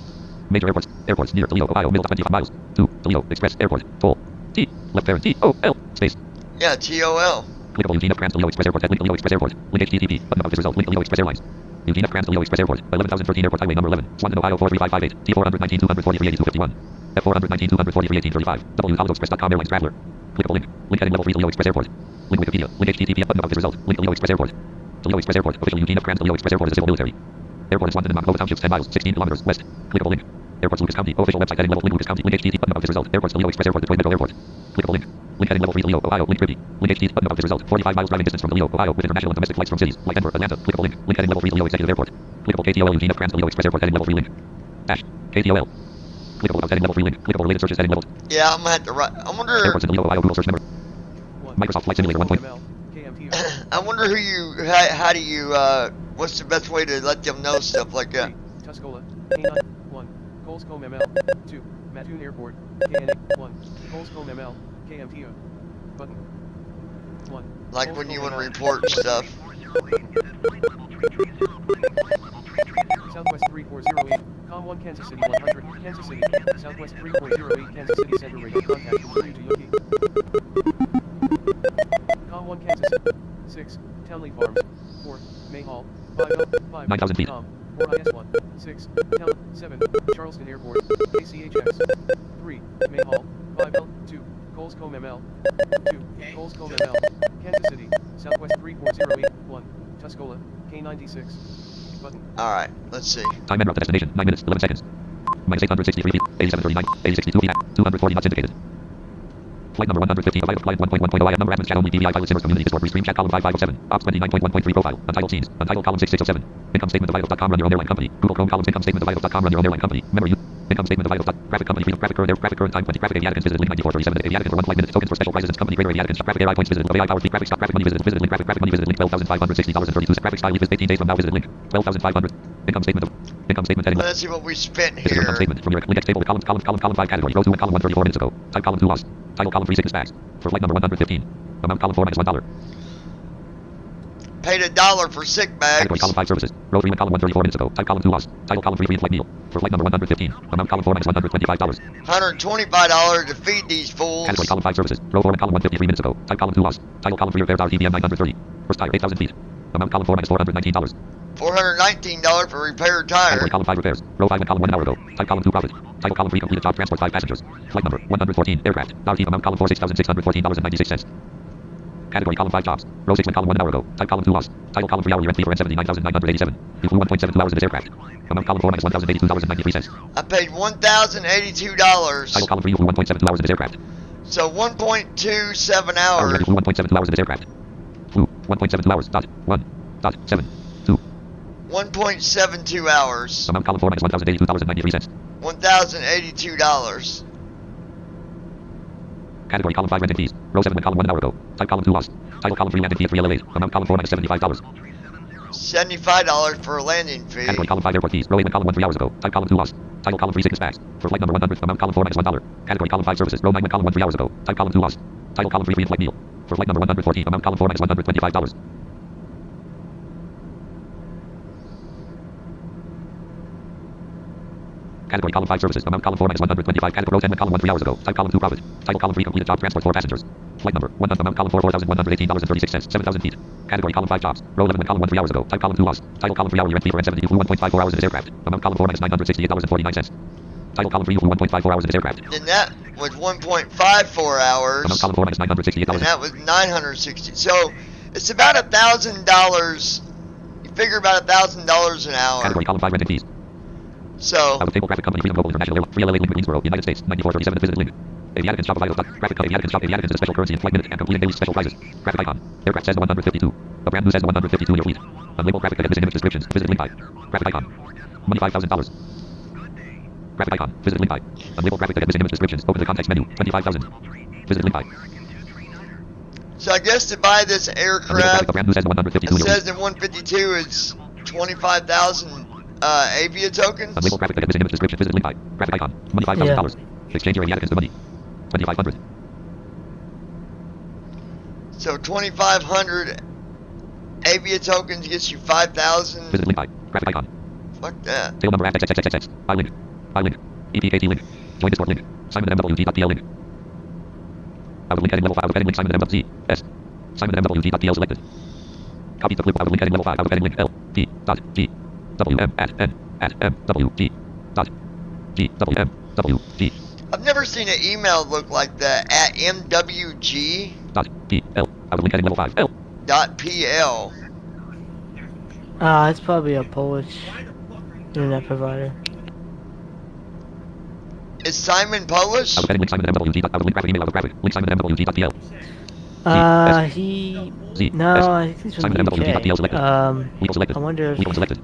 Major airports. Airports near Toledo, Ohio. Middle 25 miles. To Toledo Express Airport. Toll. T. Left parent TOL. Space. Yeah, TOL. Clickable Eugene F. Grant Toledo Express Airport. Link Toledo Express Airport. Link HTTP. Button above this result. Link Toledo Express Airlines. Eugene F. Grant Toledo Express Airport. 11,013 Airport Highway number 11. Swanton, Ohio 43558. T419 243 8251. F419 243 1835. www.toledoexpress.com Airlines Traveler. Clickable link. Link heading level 3 Toledo Express Airport. Link Wikipedia. Link HTTP. Button above this result. Link Toledo Express Airport. Toledo Express Airport. Official Eugene F. Grant Toledo Express Airport is a civil military airport in Swanton and Montgomery Townships, 10 miles, 16 kilometers west. Clickable link. Airports Lucas County. Official website heading level link Lucas County. Link HTTP. Button above this result. Airports Toledo Express Airport. Detroit Metro Airport. Clickable link. Link heading level 3 Toledo, Ohio. Link Tribby. Link HTTP. Button above this result. 45 miles driving distance from Toledo, Ohio, with international and domestic flights from cities like Denver, Atlanta. Clickable link. Link heading level 3 Toledo Executive Airport. Clickable KTOL Eugene F. Grant Toledo Express Airport heading level 3 link. Dash. KTOL. Clickable about heading level 3 link. Clickable related searches heading level. Yeah, I'm gonna have to write. I wonder. Airports in Toledo, Ohio. Google search number. Microsoft Flight Simulator 1. I wonder who you. How do you? What's the best way to let them know stuff like that? Tuscola, K9, 1, Colescombe ML, 2, Mattoon Airport, KNA, 1, Colescombe ML, KMTO, button, 1. Like when you want to report stuff. Southwest 3408, Com1 Kansas City 100, Kansas City, Southwest 3408 Kansas City Center Radio contact from 3 to Yoki. Com1 Kansas City, 6, Townley Farms, 4, Mayhall, 5, 9,000 feet. 4 IS1, 6, Town, 7, Charleston Airport, ACHX, 3, Mayhall, 5L, 2, Colescombe ML, 2, Colescombe ML, Kansas City, Southwest 3408, 1, Tuscola, K96, button. Alright, let's see. Time and route to destination, 9 minutes, 11 seconds. Minus 863 feet, 8739, 8062 feet, 240 knots indicated. Flight number 115, Vital Flight 1.1.0 IM number admin chat only TBI pilot Simmers community Discord restream chat column 5507, Ops 29.1.3 profile, untitled scenes, untitled column 6607, income statement of vitals.com run your own airline company, Google Chrome columns income statement of vitals.com run your own airline company, memory use, income statement of vitals. Graphic company freedom, graphic current time 20, graphic Aviaticans visited link 9437, Aviaticans for 1 flight minutes, tokens for special prizes and company greater Aviaticans, graphic AI points visited, AI power fleet, graphic stock, graphic money visited link, graphic money visited link $12,560.32, graphic style leave 18 days from now visited link, 12,500, income statement heading. Let's see what we spent This is your income here. statement from your link X table with column 5 category, row 2 and column 1 34 minutes ago, type column 2 lost, title column 3 sickness facts, for flight number 115, amount column 4 minus $1. Paid $1 for sick bags. Category column 5 services, row 3 and column 1 34 minutes ago, type column 2 lost, title column 3 free flight meal, for flight number 115, amount column 4 minus $125. $125 to feed these fools. Category column 5 services, row 4 and column 1 53 minutes ago, type column 2 lost, title column 3 repairs our TBM930, first tire 8,000 feet, amount column 4 minus $419. $419 for repaired tires. Category column 5 repairs, row 5 and column 1 an hour ago, type column 2 profit, title column 3 completed job transport 5 passengers, flight number 114 aircraft, our team amount column 4 $6,614.96. Category column 5 jobs, row 6 and column 1 an hour ago, type column 2 lost, title column 3 hourly rent fee for $79,987, you flew 1.72 hours in this aircraft, amount column 4 minus $1,082.93. I paid $1,082. Title column 3 you flew 1.72 hours in this aircraft. So 1.27 Hourly hours. rent you flew 1.72 hours in this aircraft. Flew 1.72 hours, dot 1, dot 7, 2. 1.72 hours. Amount column 4 minus $1,082.93. $1,082. Category column 5 rented fees, row 7 and column 1 an hour ago, type column 2 lost, title column 3 landing fee at 3 LLAs, amount column 4 minus $75. $75 for a landing fee. Category column 5 airport fees, row 8 and column 1 3 hours ago, type column 2 lost, title column 3 sickness facts, for flight number 100, amount column 4 minus $1. Category column 5 services, row 9 and column 1 3 hours ago, type column 2 lost, title column 3 free flight meal, for flight number 114, amount column 4 minus $125. Category column 5 services, amount column 4 minus 125, category row 10 and column 1 3 hours ago, type column 2 profit, title column 3 completed job transport 4 passengers, flight number 1 amount column 4 $4,118.36, 7,000 feet, category column 5 jobs, row 11 and column 1 3 hours ago, type column 2 lost, title column 3 hourly rent fee for N70 you flew 1.54 hours in this aircraft, amount column 4 minus $968.49, title column 3 you flew 1.54 hours in this aircraft. Then that was 1.54 hours, Amount column 4 minus $968. and that was 960. So it's about $1,000. You figure about $1,000 an hour. Category column 5 renting fees. So Out of table graphic company Freedom Global International Airline. Free LA link Greensboro, United States. 9437 visit link. Aviaticons shop of graphic cut Aviaticons shop. Aviaticons is a special currency in flight minute and completing daily special prizes. Graphic icon. Aircraft says 152. A brand new says 152 in your fleet. Unlabeled graphic that missing image descriptions. Visit link by. Graphic icon. Money $5,000. Graphic icon. Visit link by. Unlabeled graphic that missing image descriptions. Open the context menu. 25,000. Visit link by. So I guess to buy this aircraft, brand new says 152 it says in 152 it's 25,000 Avia tokens. Unlabeled graphic that missing image description. Visit link by. Graphic icon. Money $5,000. Exchange your Aviaticons to money. 2,500. So 2,500 Avia tokens gets you 5,000. Visit link by. Graphic icon. Fuck that. Tail number XXXXX. I link. I link. EPKT link. Join Discord link. SimonMWT.pl link. Out of link heading level 5. Out of heading link Simon MWT. S. SimonMWT.pl selected. Copy the clip out of link heading level 5. Out of heading link L. P. Dot. G. W. M. At. N. At. M. W. G. Dot. G. W. M. W. G. I've never seen an email look like that. At MWG. Dot. P. L. Out of link heading level 5. L. Dot PL. It's probably a Polish internet provider. Is Simon Polish? Out of heading link Simon MWT. Out of link graphic email out of graphic. Link Simon MWT.pl. I think he's from the UK. Legal selected. I wonder if... Legal selected.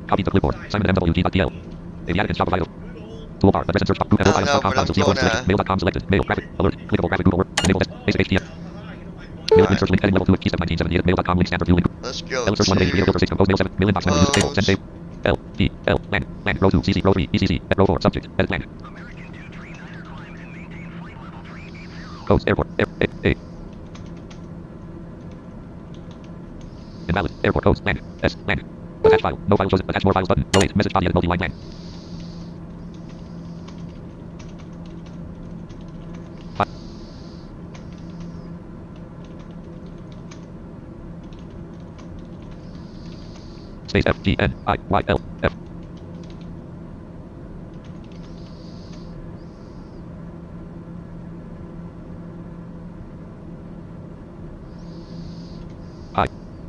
Copy the clipboard. Simon MWT.pl. Aviaticons shop vital. Toolbar. Address and search box. I don't know, but I'm gonna... Mail.com selected. Mail. Graphic. Alert. Clickable graphic. Google Word. Enable test. Basic HTML. Mail link search link heading level 2 at key step 1978. Mail.com link standard view link. Let's go. L search 1 8 filter 6 compose mail 7. Mail inbox menu. Table. Send save. L. P. L. Land. Land. Row 2. CC. Row 3. ECC. Row 4. Subject. Edit land. Codes. Airport. A. Invalid. Airport codes. Land. S. Land. Attach file. No file chosen. Attach more files button. Row 8. Message body edit multi-line land. Space F G N I Y L F.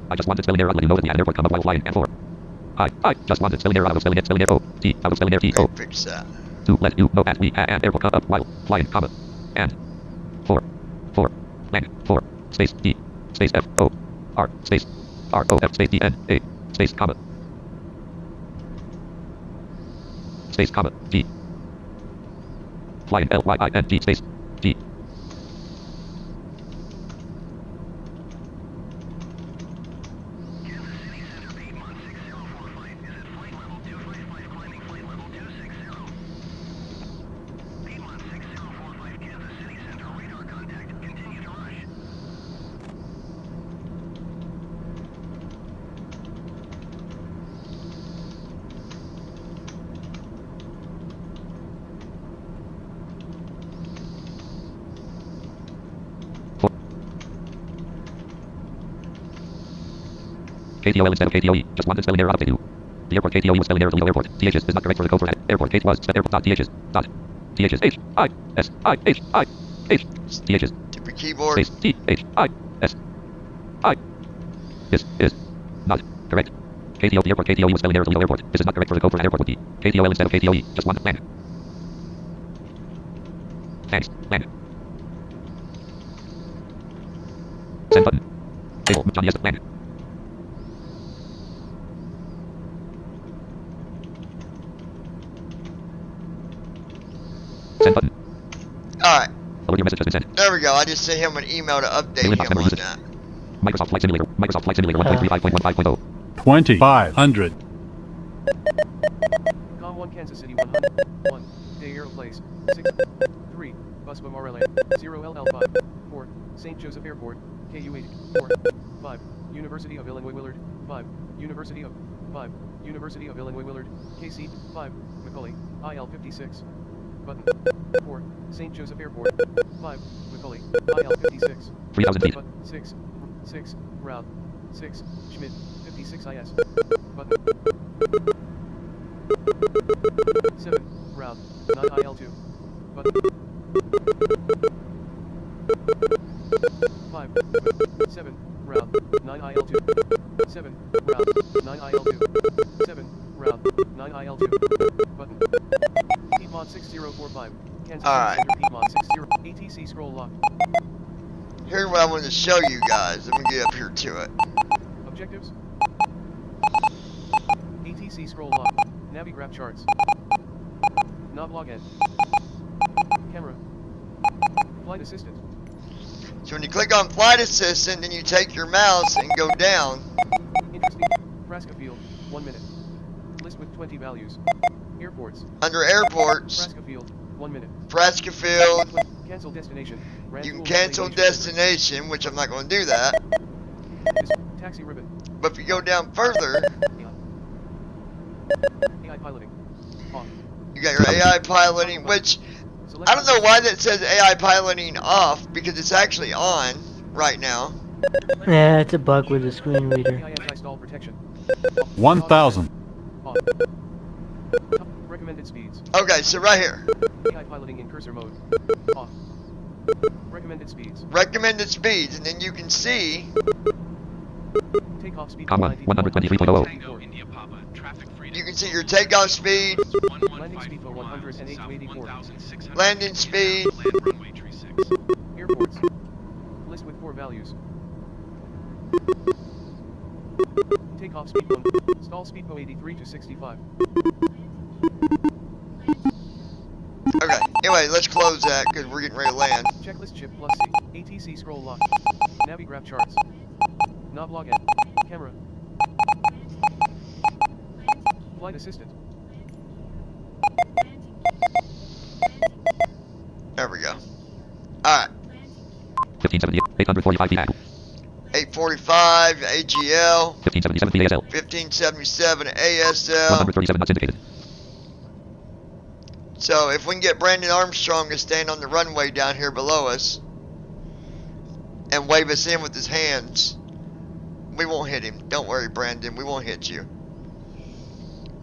I just wanted spelling error. Let you know that the airport come up while flying and 4. I just wanted spelling error out of spelling it, spelling error O T out of spelling error T O. Fix that. To let you know that we and airport come up while flying, comma and 4 land 4 space D space F O R space R O F space D N A space comma space comma D flying L Y I N G space D. KTOL instead of KTOE. Just wanted spelling error update you. The airport KTOE was spelling error Toledo Airport. TH is not correct for the code for airport. K was set airport dot TH is dot TH is H I S I H I H TH is Stupid keyboard. space T H I S I is not correct. KTO the airport KTOE was spelling error Toledo Airport. This is not correct for the code for airport would be KTOL instead of KTOE. Just wanted land. Thanks. Land. Send button. Table. Johnny S. Land. Send button. Alright. Alert your message has been sent. There we go. I just sent him an email to update him on that. Microsoft Flight Simulator. Microsoft Flight Simulator 1.35.15.0. 2,500. Com 1 Kansas City 101. Day Aero Place. 6. 3. Bus Memorial 0 LL 5. 4. St. Joseph Airport. KU 8. 4. 5. University of Illinois Willard. 5. University of 5. University of Illinois Willard. KC 5. Macaulay. IL 56. Button. 4. St. Joseph Airport. 5. Macaulay. IL 56. 3,000 feet. 6. 6. Route. 6. Schmidt. 56 IS. Button. 7. Route. 9 IL2. Button. 5, 7, round, 9 IL2, 7, round, 9 IL2, 7, round, 9 IL2, button, Piedmont 6045, Kansas Alright. City Center Piedmont 60, ATC scroll lock, Here's what I wanted to show you guys. Let me get up here to it. objectives, ATC scroll lock, Navigraph charts, knob log end, camera, flight assistant. So when you click on Flight Assistant, then you take your mouse and go down. Interesting. Nebraska Field, 1 minute. List with 20 values. Airports. Under Airports, Nebraska Field, 1 minute. Nebraska Field, Cancel destination. you can cancel destination, which I'm not going to do that. Taxi ribbon. But if you go down further, AI piloting. Off. you got your AI piloting, which I don't know why that says AI piloting off, because it's actually on right now. Yeah, it's a bug with the screen reader. AI anti-stall protection. 1,000. Off. Recommended speeds. Okay, so right here. AI piloting in cursor mode. Off. Recommended speeds. Recommended speeds, and then you can see Takeoff speed. 123.00. Tango India Papa. Traffic freedom. you can see your takeoff speed, Landing speed for 108 to 84. landing speed, Land runway tree 6. Airports. List with 4 values. Takeoff speed 1. Stall speed 83 to 65. Okay, anyway, let's close that because we're getting ready to land. Checklist chip plus C. ATC scroll lock. Navigraph charts. Knob log end. Camera. Flight assistant. There we go. Alright, 1570, 845 feet. 845 AGL, 1577 feet ASL. 1577 ASL. 137 knots indicated. So if we can get Brandon Armstrong to stand on the runway down here below us and wave us in with his hands, we won't hit him. Don't worry, Brandon, we won't hit you.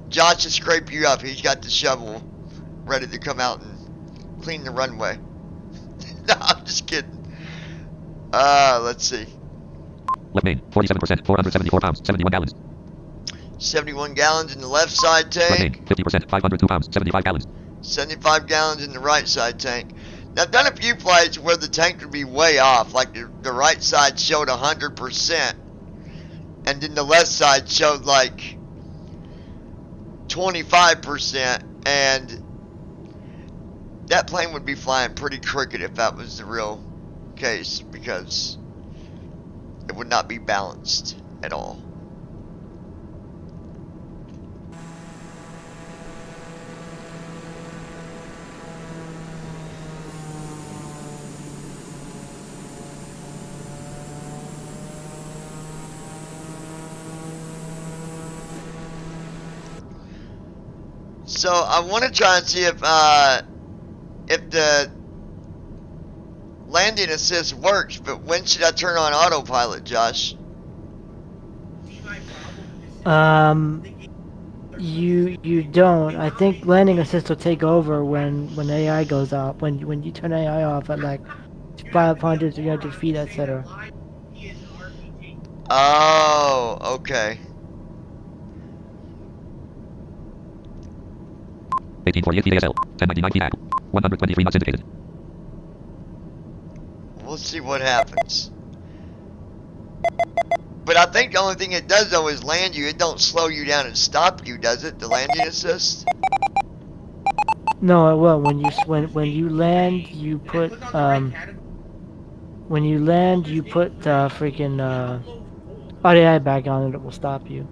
Josh will scrape you up. He's got the shovel ready to come out and clean the runway. No, I'm just kidding. Let's see. Left main, 47%, 474 pounds, 71 gallons. 71 gallons in the left side Right main, tank. 50%, 502 pounds, 75 gallons. 75 gallons in the right side tank. Now I've done a few flights where the tank would be way off, like the right side showed 100%, and then the left side showed like 25%, and that plane would be flying pretty crooked if that was the real case, because it would not be balanced at all. So I want to try and see if the landing assist works, but when should I turn on autopilot, Josh? You don't. I think landing assist will take over when AI goes off. When you turn AI off at like 500, 300 feet, etc. Oh, okay. 1848 feet ASL, 1099 feet 123 knots indicated. We'll see what happens. But I think the only thing it does though is land you. It don't slow you down and stop you, does it? The landing assist? No, it will. When you land, you put freaking RDI back on, and it will stop you.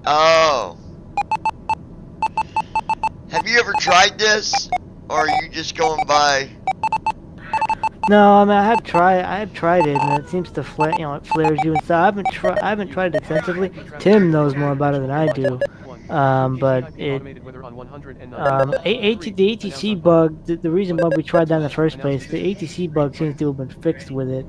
Oh. Have you ever tried this, or are you just going by? No, I mean I have tried it, and it seems to flare, it flares you and stuff. I haven't tried it extensively. Tim knows more about it than I do. But it, the ATC bug, the reason why we tried that in the first place, the ATC bug seems to have been fixed with it.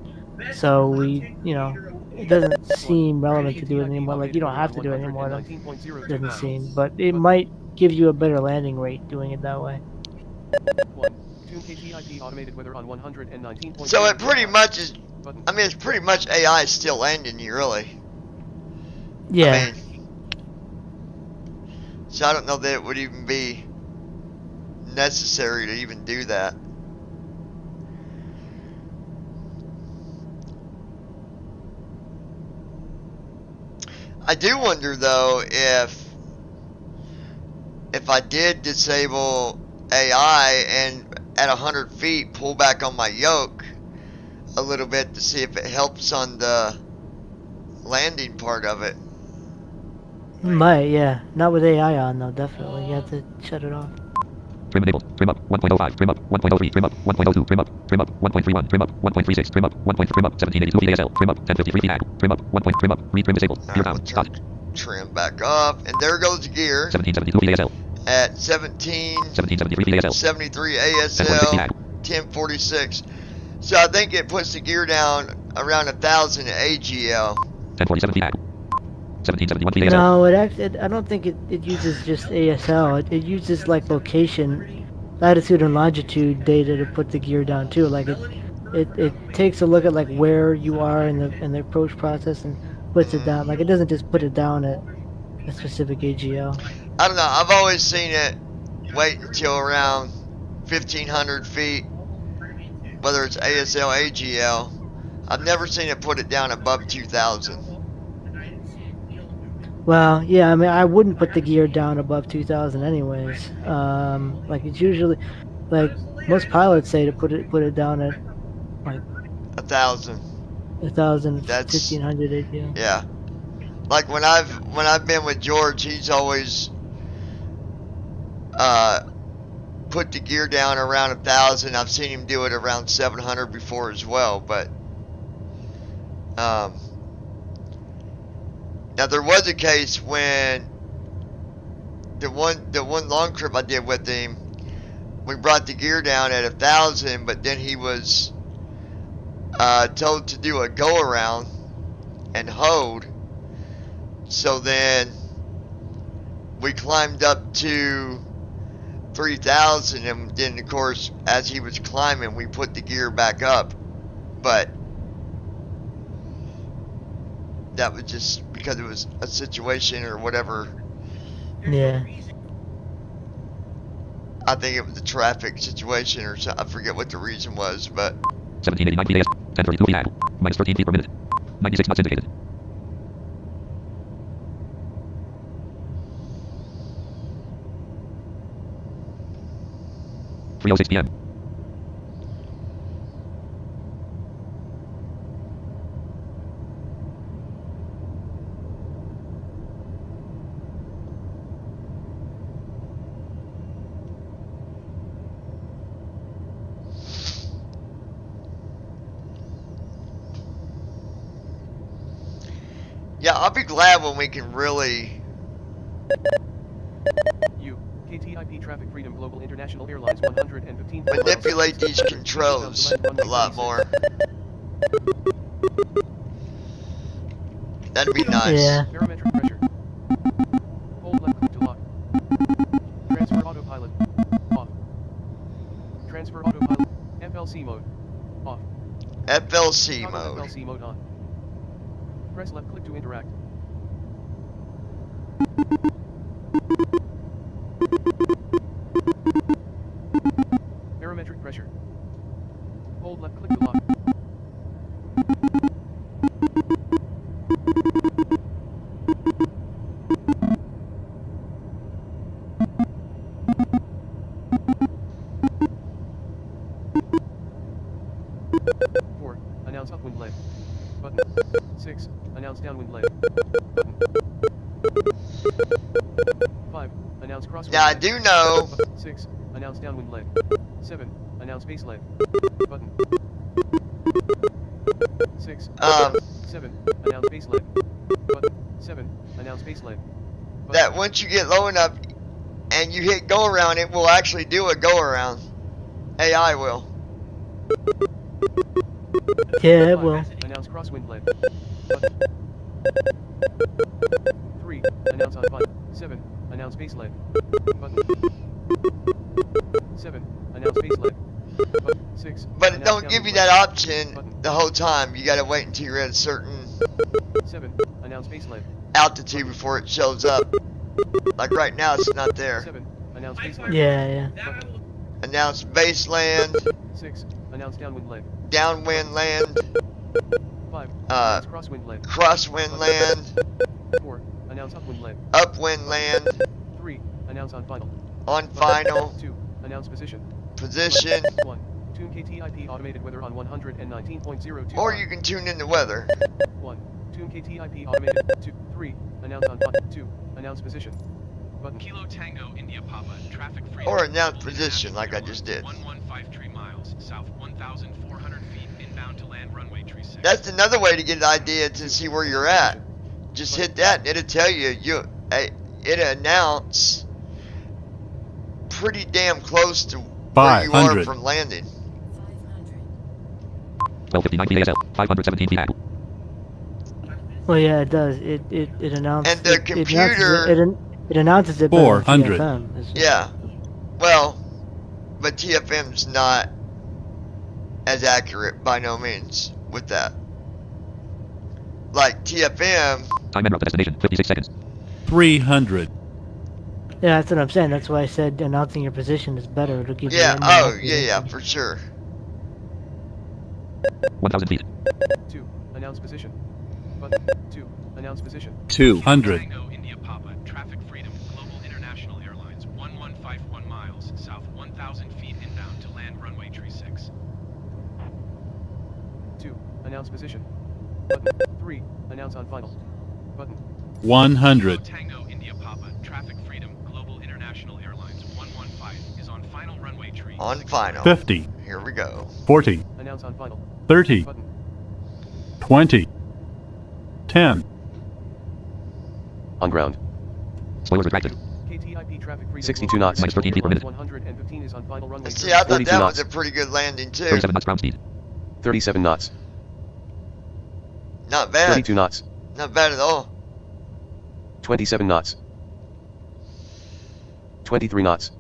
So it doesn't seem relevant to do it anymore. Like, you don't have to do it anymore. It doesn't seem, but it might give you a better landing rate doing it that way. KTIP automated weather on 119.0. So it pretty much is. Button. I mean, it's pretty much AI still landing you, really. Yeah. I mean, so I don't know that it would even be necessary to even do that. I do wonder though if I did disable AI and at 100 feet pull back on my yoke a little bit to see if it helps on the landing part of it. You might, yeah. Not with AI on though, definitely. You have to shut it off. Trim enabled. Trim up. 1.05. Trim up. 1.03. Trim up. 1.02. Trim up. Trim up. 1.31. Trim up. 1.36. Trim up. 1. Trim up. 1782 VASL. Trim up. 1053 feet. Trim up. 1. Trim up. Read trim disabled. Gear down. Dot. Trim back up, and there goes the gear 1772 VASL. at 1773 VASL. 73 ASL 1046. So I think it puts the gear down around 1,000 AGL. 1047 feet. 1771 VASL. No, it actually, I don't think it uses just ASL. It uses like location, latitude and longitude data to put the gear down too. Like it takes a look at like where you are in the approach process and puts it down. Like it doesn't just put it down at a specific AGL. I don't know. I've always seen it wait until around 1,500 feet, whether it's ASL, AGL. I've never seen it put it down above 2,000. Well, yeah, I mean, I wouldn't put the gear down above 2,000 anyways. Like it's usually, like most pilots say to put it down at like 1,000. 1,000, That's 1,500 AGL. Yeah. Like when I've been with George, he's always put the gear down around 1,000. I've seen him do it around 700 before as well, but now there was a case when the one long trip I did with him, we brought the gear down at 1,000, but then he was told to do a go around and hold. So then we climbed up to 3,000, and then of course as he was climbing we put the gear back up, but that was just because it was a situation or whatever. Yeah. I think it was a traffic situation or something. I forget what the reason was, but 1789 feet AS. 1032 feet. Minus 13 feet per minute. 96 knots indicated. .306 p.m. yeah, I'll be glad when we can really KTIP Traffic Freedom Global International Airlines 115 manipulate these controls a lot more. That'd be nice. Yeah. Barometric pressure. Hold left click to lock. Transfer autopilot. Off. Transfer autopilot. FLC mode. Off. FLC Toggle mode. FLC mode on. Press left click to interact. Barometric pressure. Hold left click to lock. Four. Announce upwind leg. Button. 6. Announce downwind leg. Button. 5. Announce crosswind. Now I leg. do know. 6. Announce downwind leg. 7. Announce base leg. Button. 6. 7. Announce base leg. Button. 7. Announce base leg. Button. That once you get low enough and you hit go around, it will actually do a go around. AI will. Yeah, it 5. will. Announce crosswind leg. Button. 3. Announce on button. 7. Announce base leg. Button. 7. Announce base leg. But it Announce don't downwind give you left. that option Button. the whole time. You gotta wait until you're at a certain 7. Announce baseline. altitude before it shows up. Like right now, it's not there. 7. Announce baseline. Yeah. Button. Announce baseland, 6. Announce downwind land. downwind land, 5. Announce crosswind land. crosswind land, 4. Announce upwind land. upwind land, 3. Announce on final. on final, 2. Announce position. position, 1. Tune KTIP automated weather on 119.02. or you can tune in the weather. 1. Tune KTIP automated. 2. 3. Announce on 2. Announce position. Button. Kilo Tango India Papa, traffic free. Or announce position like I just did. 1153 miles, south 1,400 feet, inbound to land runway 36. That's another way to get an idea to see where you're at. Just hit that and it'll tell you, it'll announce pretty damn close to where you are 500. from landing. 12:59 PASL, 517 feet. Well, yeah, it does. It announces. And the computer- It announces it. better than 400. TFM. It's just- Yeah. Well, but TFM's not as accurate by no means with that. Like TFM, Time en route to destination, 56 seconds. 300. Yeah, that's what I'm saying. That's why I said announcing your position is better. It'll give you. yeah, a more oh, accurate yeah, message. for sure. 1,000 feet. 2. Announce position. Button. 2. Announce position. 200. Tango India Papa, traffic freedom, Global International Airlines, 1151 miles, south 1,000 feet, inbound to land runway 36. 2. Announce position. Button. 3. Announce on final. Button. 100. Tango India Papa, traffic freedom, Global International Airlines, 115 is on final runway tree. On final. 50. Here we go. 40. Announce on final. 30. Button. 20. 10. On ground. Spoilers retracted. KTIP traffic freedom. 62 knots. Minus 13 feet per minute. 115 is on final runway. See, I thought 42 that knots. was a pretty good landing too. 37 knots ground speed. 37 knots. Not bad. 32 knots. Not bad at all. 27 knots. 23 knots.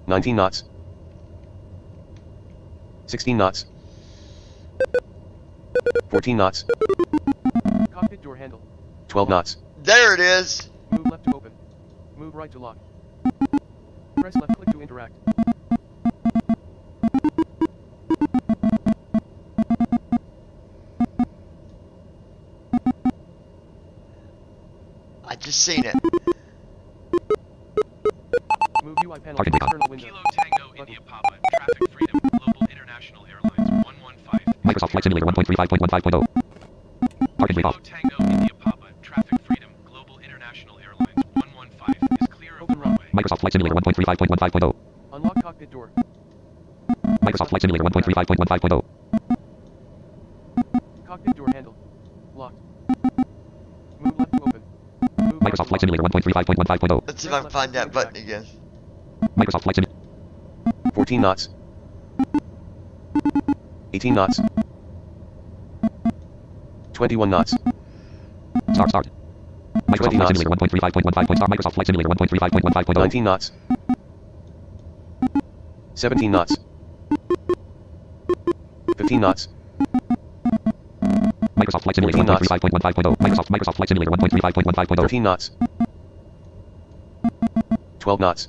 19 knots. 16 knots. 14 knots. Cockpit door handle. 12 knots. There it is. Move left to open. Move right to lock. Press left click to interact. I just seen it. Move UI panel Parking to brake on. external window. Kilo Tango India Papa, traffic freedom, Global International Airlines, 115. Microsoft Flight Simulator 1.35.15.0. Parking brake Kilo off. Tango India Papa, traffic freedom, Global International Airlines, 115 is clear of the runway. Microsoft Flight Simulator 1.35.15.0. Unlock cockpit door. Microsoft Flight Simulator 1.35.15.0. Cockpit door handle. Locked. Move left to open. Move right Microsoft to Flight lock. Simulator 1.35.15.0. Let's see if I can find that button again. Microsoft Flight Simulator. 14 knots. 18 knots. 21 knots. Start. Microsoft 20 Flight knots. Simulator 1.35.15.0. Microsoft Flight Simulator 1.35.15.0. 19 knots. 17 knots. 15 knots. Microsoft Flight Simulator 14 knots. 1.35.15.0. Microsoft Flight Simulator 1.35.15.0. 13 knots. 12 knots.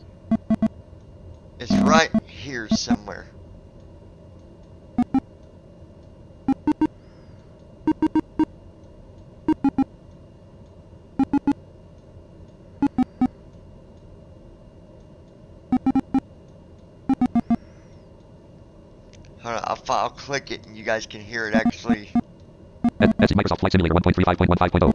It's right here somewhere. Hold on, I'll click it and you guys can hear it actually. That's Microsoft Flight Simulator 1.35.15.0.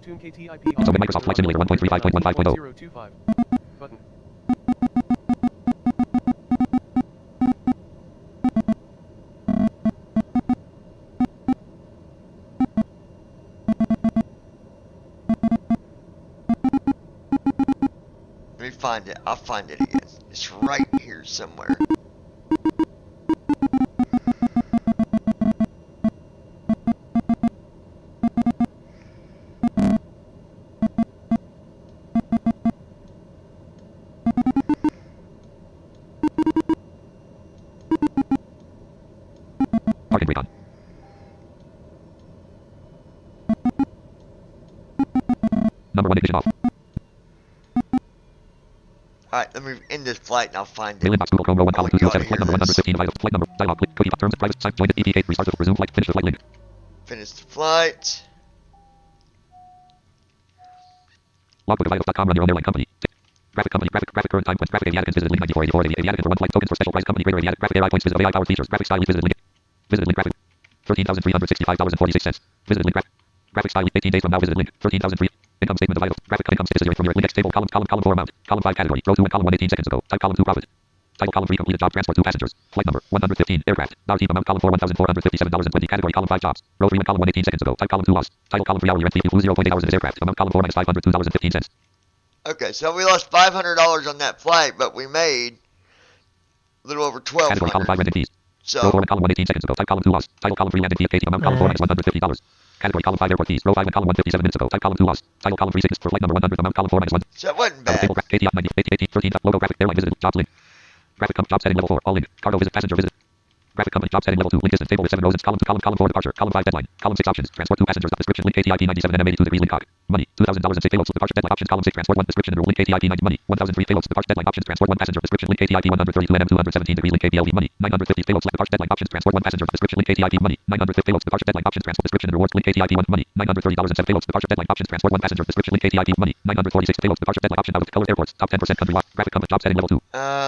Tune KTIP. It's open Microsoft Flight Simulator 1.35.15.0. 025. Button. me find it. I'll find it again. It's right here somewhere. Parking brake on. Number 1 ignition off. Alright, let me end this flight and I'll find it. Mail inbox Google Chrome row 1 column Oh, 207 flight number 115 vital flight number dialog click cookie terms private site join the EPA restart the resume flight finish the flight link. Finish the flight. Logbook of vitals.com run your own airline company. Graphic company graphic current time points graphic aviaticans visited link 9484 aviaticans for 1 flight tokens for special price company greater aviatic graphic AI points visit AI powered features graphic style visited link graphic $13,365.46 visited link graphic style 18 days from now visited link 13,003 income statement of vitals graphic income statement from your link X table column 4 amount column 5 category row 2 and column 1 18 seconds ago type column 2 profit title column 3 completed job transport 2 passengers flight number 115 aircraft dollar amount column 4 $1,457.20 category column 5 jobs row 3 and column 1 18 seconds ago type column 2 loss title column 3 hourly rent fee flew 0.8 hours in this aircraft amount column 4 minus $502.15. Okay, so we lost $500 on that flight, but we made a little over $1,200. Category column 5 rented fees. So row 4 and column 1 18 seconds ago type column 2 loss title column 3 landing fee of KT amount column 4 minus $150. Category column 5 airport fees row 5 and column 1 57 minutes ago type column 2 loss title column 3 sickness for flight number 100 amount column 4 minus 1. So it wasn't bad. Table KT 90 18 13 logo graphic airline visited jobs link graphic job setting level 4 all link cargo visit passenger visit graphic company job setting level 2 link distance table with 7 rows column 2 column 4 departure column 5 deadline column 6 options transport 2 passengers description link KTIP 97 nm 82 degrees link cock money $2,000 and 6 payloads departure deadline options column 6 transport 1 description and rule link KTIP 90 money 1,003 payloads departure deadline options transport 1 passenger description link KTIP 132 nm 217 degrees link KPLV money 950 payloads departure deadline options transport 1 passenger description link KTIP money 950 payloads departure deadline options transport description and rewards link KTIP 1 money $930 and 7 payloads departure deadline options transport 1 passenger description link KTIP money 946 payloads departure deadline option out of colors airports top 10% country graphic company job setting level 2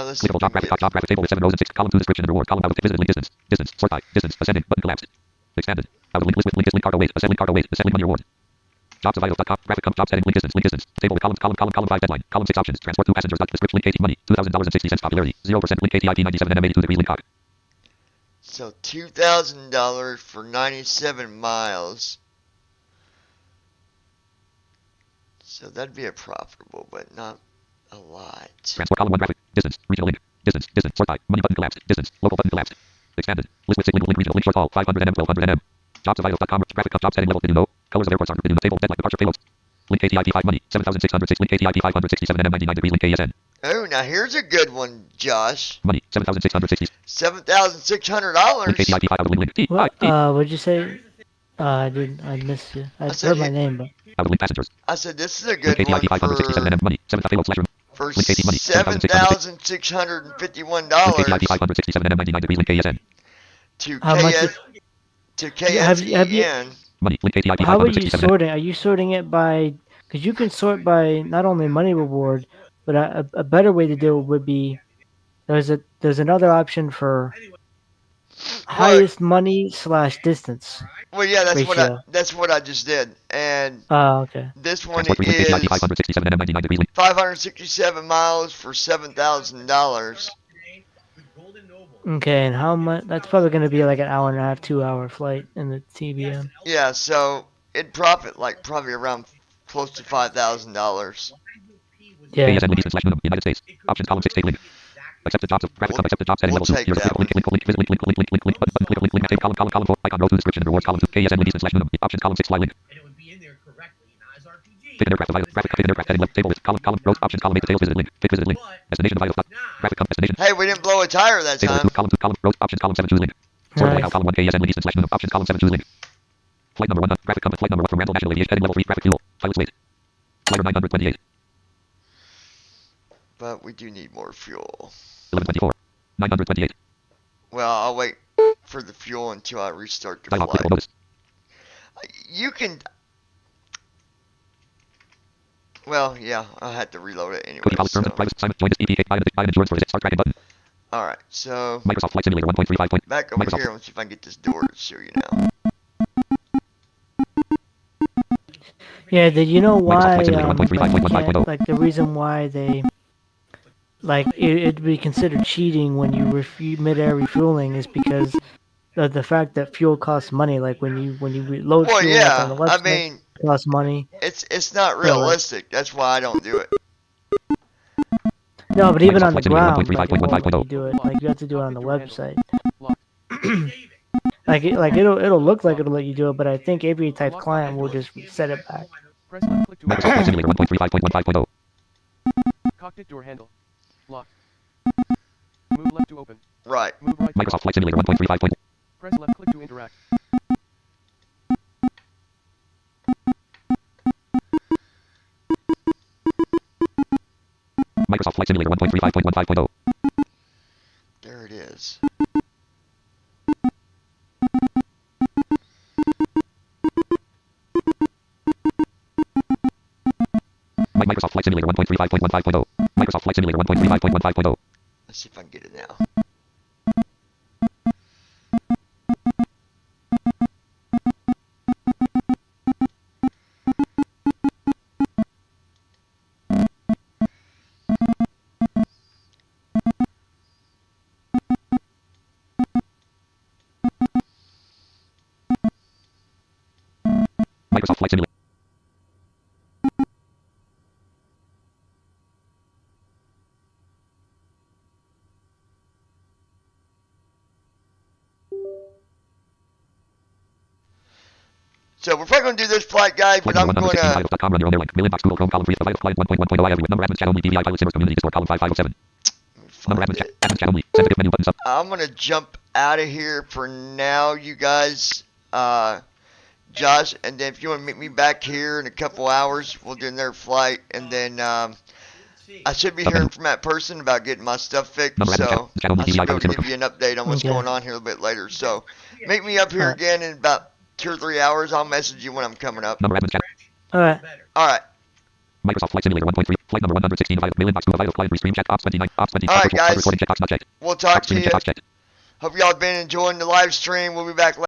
let's see. clickable job graphic table with 7 rows and 6 column 2 description and reward column out of visited link distance sort by distance ascending button collapsed expanded out of link list with link cargo weight ascending cargo weight ascending money reward jobs of vitals.com graphic job setting link distance table with column 5 deadline column 6 options transport 2 passengers description link KT money $2,000.60 popularity 0% link KTIP 97 nm 82 degrees link cock. So $2,000 for 97 miles. So that'd be a profitable, but not a lot. Transport column 1 graphic distance regional link distance sort by money button collapsed distance local button collapsed expanded list with link regional link short call 500 nm 1200 nm jobs of vitals.com graphic job setting level did you know colors of airports are grouped in the table deadline departure payloads link KTIP 5 money 7,606 link KTIP 567 nm 99 degrees link KSN. Oh, now here's a good one, Josh. Money $7,660 $7,600. link KTIP 5 link T What? What'd you say? I missed you. I heard my name, but. link passengers. I said this is a good KTIP one 567 nm money 7 payload slash room for link KT money $7,651 KTIP 567 nm 99 degrees link KSN. to How much KS is- to Have you- KSEN. Money link KTIP How are you 567 sorting? Are you sorting it by? Because you can sort by not only money reward, but a better way to do it would be there's another option for highest money / distance. Well, yeah, ratio. that's what I just did, and Okay. this one transport 3 link KTIP is 567 nm 99 degrees link 567 miles for $7,000. Okay, and how much? That's probably going to be like an hour and a half, 2-hour flight in the TBM. Yeah, so it'd profit like probably around close to $5,000. Yeah. KSN link distance slash minimum United States options column 6 take link accept the jobs of graphic accept the job setting We'll level 2 take here's that link button click column 4 icon row to description and rewards column 2 KSN link distance slash minimum options column 6 fly link fit an aircraft graphic fit an aircraft heading left table with column rows options column 8 details visited link fit visited link destination vitals graphic destination Hey, we didn't blow a tire that table time. 2 column rows options column 7 choose link sort by column 1 KSN link distance slash minimum options column 7 choose link flight number 1 graphic flight number 1 from Randall National Aviation heading level 3 graphic fuel pilots weight flight 928 But we do need more fuel. 1124 928 Well, I'll wait for the fuel until I restart the dialog flight. clickable notice You can. Well, yeah, I'll have to reload it anyway. cookie policy terms and privacy assignment join this EPK buy an insurance for visit start tracking button Alright, so Microsoft Flight Simulator 1.35 back over Microsoft. here. Let's see if I can get this door to show you now. Yeah, you know why? Flight Simulator 1.35.15.0 like the reason why they like it'd be considered cheating when you mid-air refueling is because of the fact that fuel costs money. Like when you reload Well, fuel yeah, on the I website, mean, it costs money. it's not realistic. That's why I don't do it. No, but even Microsoft on the Flight Simulator ground, like, it won't let 1.35.1.5.0. you do it. Like, you have to do it on the website. Saving. Like, it'll look like it'll let you do it, but I think API type client will just set it back. Press left click to Microsoft Flight Simulator 1.35.1.5.0. cockpit door handle. Locked. Move left to open. Right. Move right to Microsoft lock. Flight Simulator 1.35. Press left click to interact. Microsoft Flight Simulator 1.35.15.0. There it is. Microsoft Flight Simulator 1.35.15.0. Microsoft Flight Simulator 1.35.15.0. Let's see if I can get it now. Microsoft Flight Simulator. So we're probably going to do this flight, guys, but I'm going to... Run your own airline. Mail inbox, Google Chrome, column 3 of the Vital Flight 1.1.0 every number admins chat only BVI Pilot Simmers Community Discord column 5507. Number admins chat only. Sensitive menu buttons up. I'm going to jump out of here for now, you guys. Josh, and then if you want to meet me back here in a couple hours, we'll do another flight, and then I should be hearing from that person about getting my stuff fixed, so I should be able to give you an update on what's going on here a little bit later. So meet me up here again in about 2 or 3 hours. I'll message you when I'm coming up. Number admins chat. Alright. Alright. Microsoft Flight Simulator 1.3. Flight number 116. Mail inbox, Google Vital Flight Restream chat ops 29. Ops 20. Alright, guys. Recording checkbox not checked. We'll talk Ops to you. checkbox checked. Hope y'all have been enjoying the live stream. We'll be back later.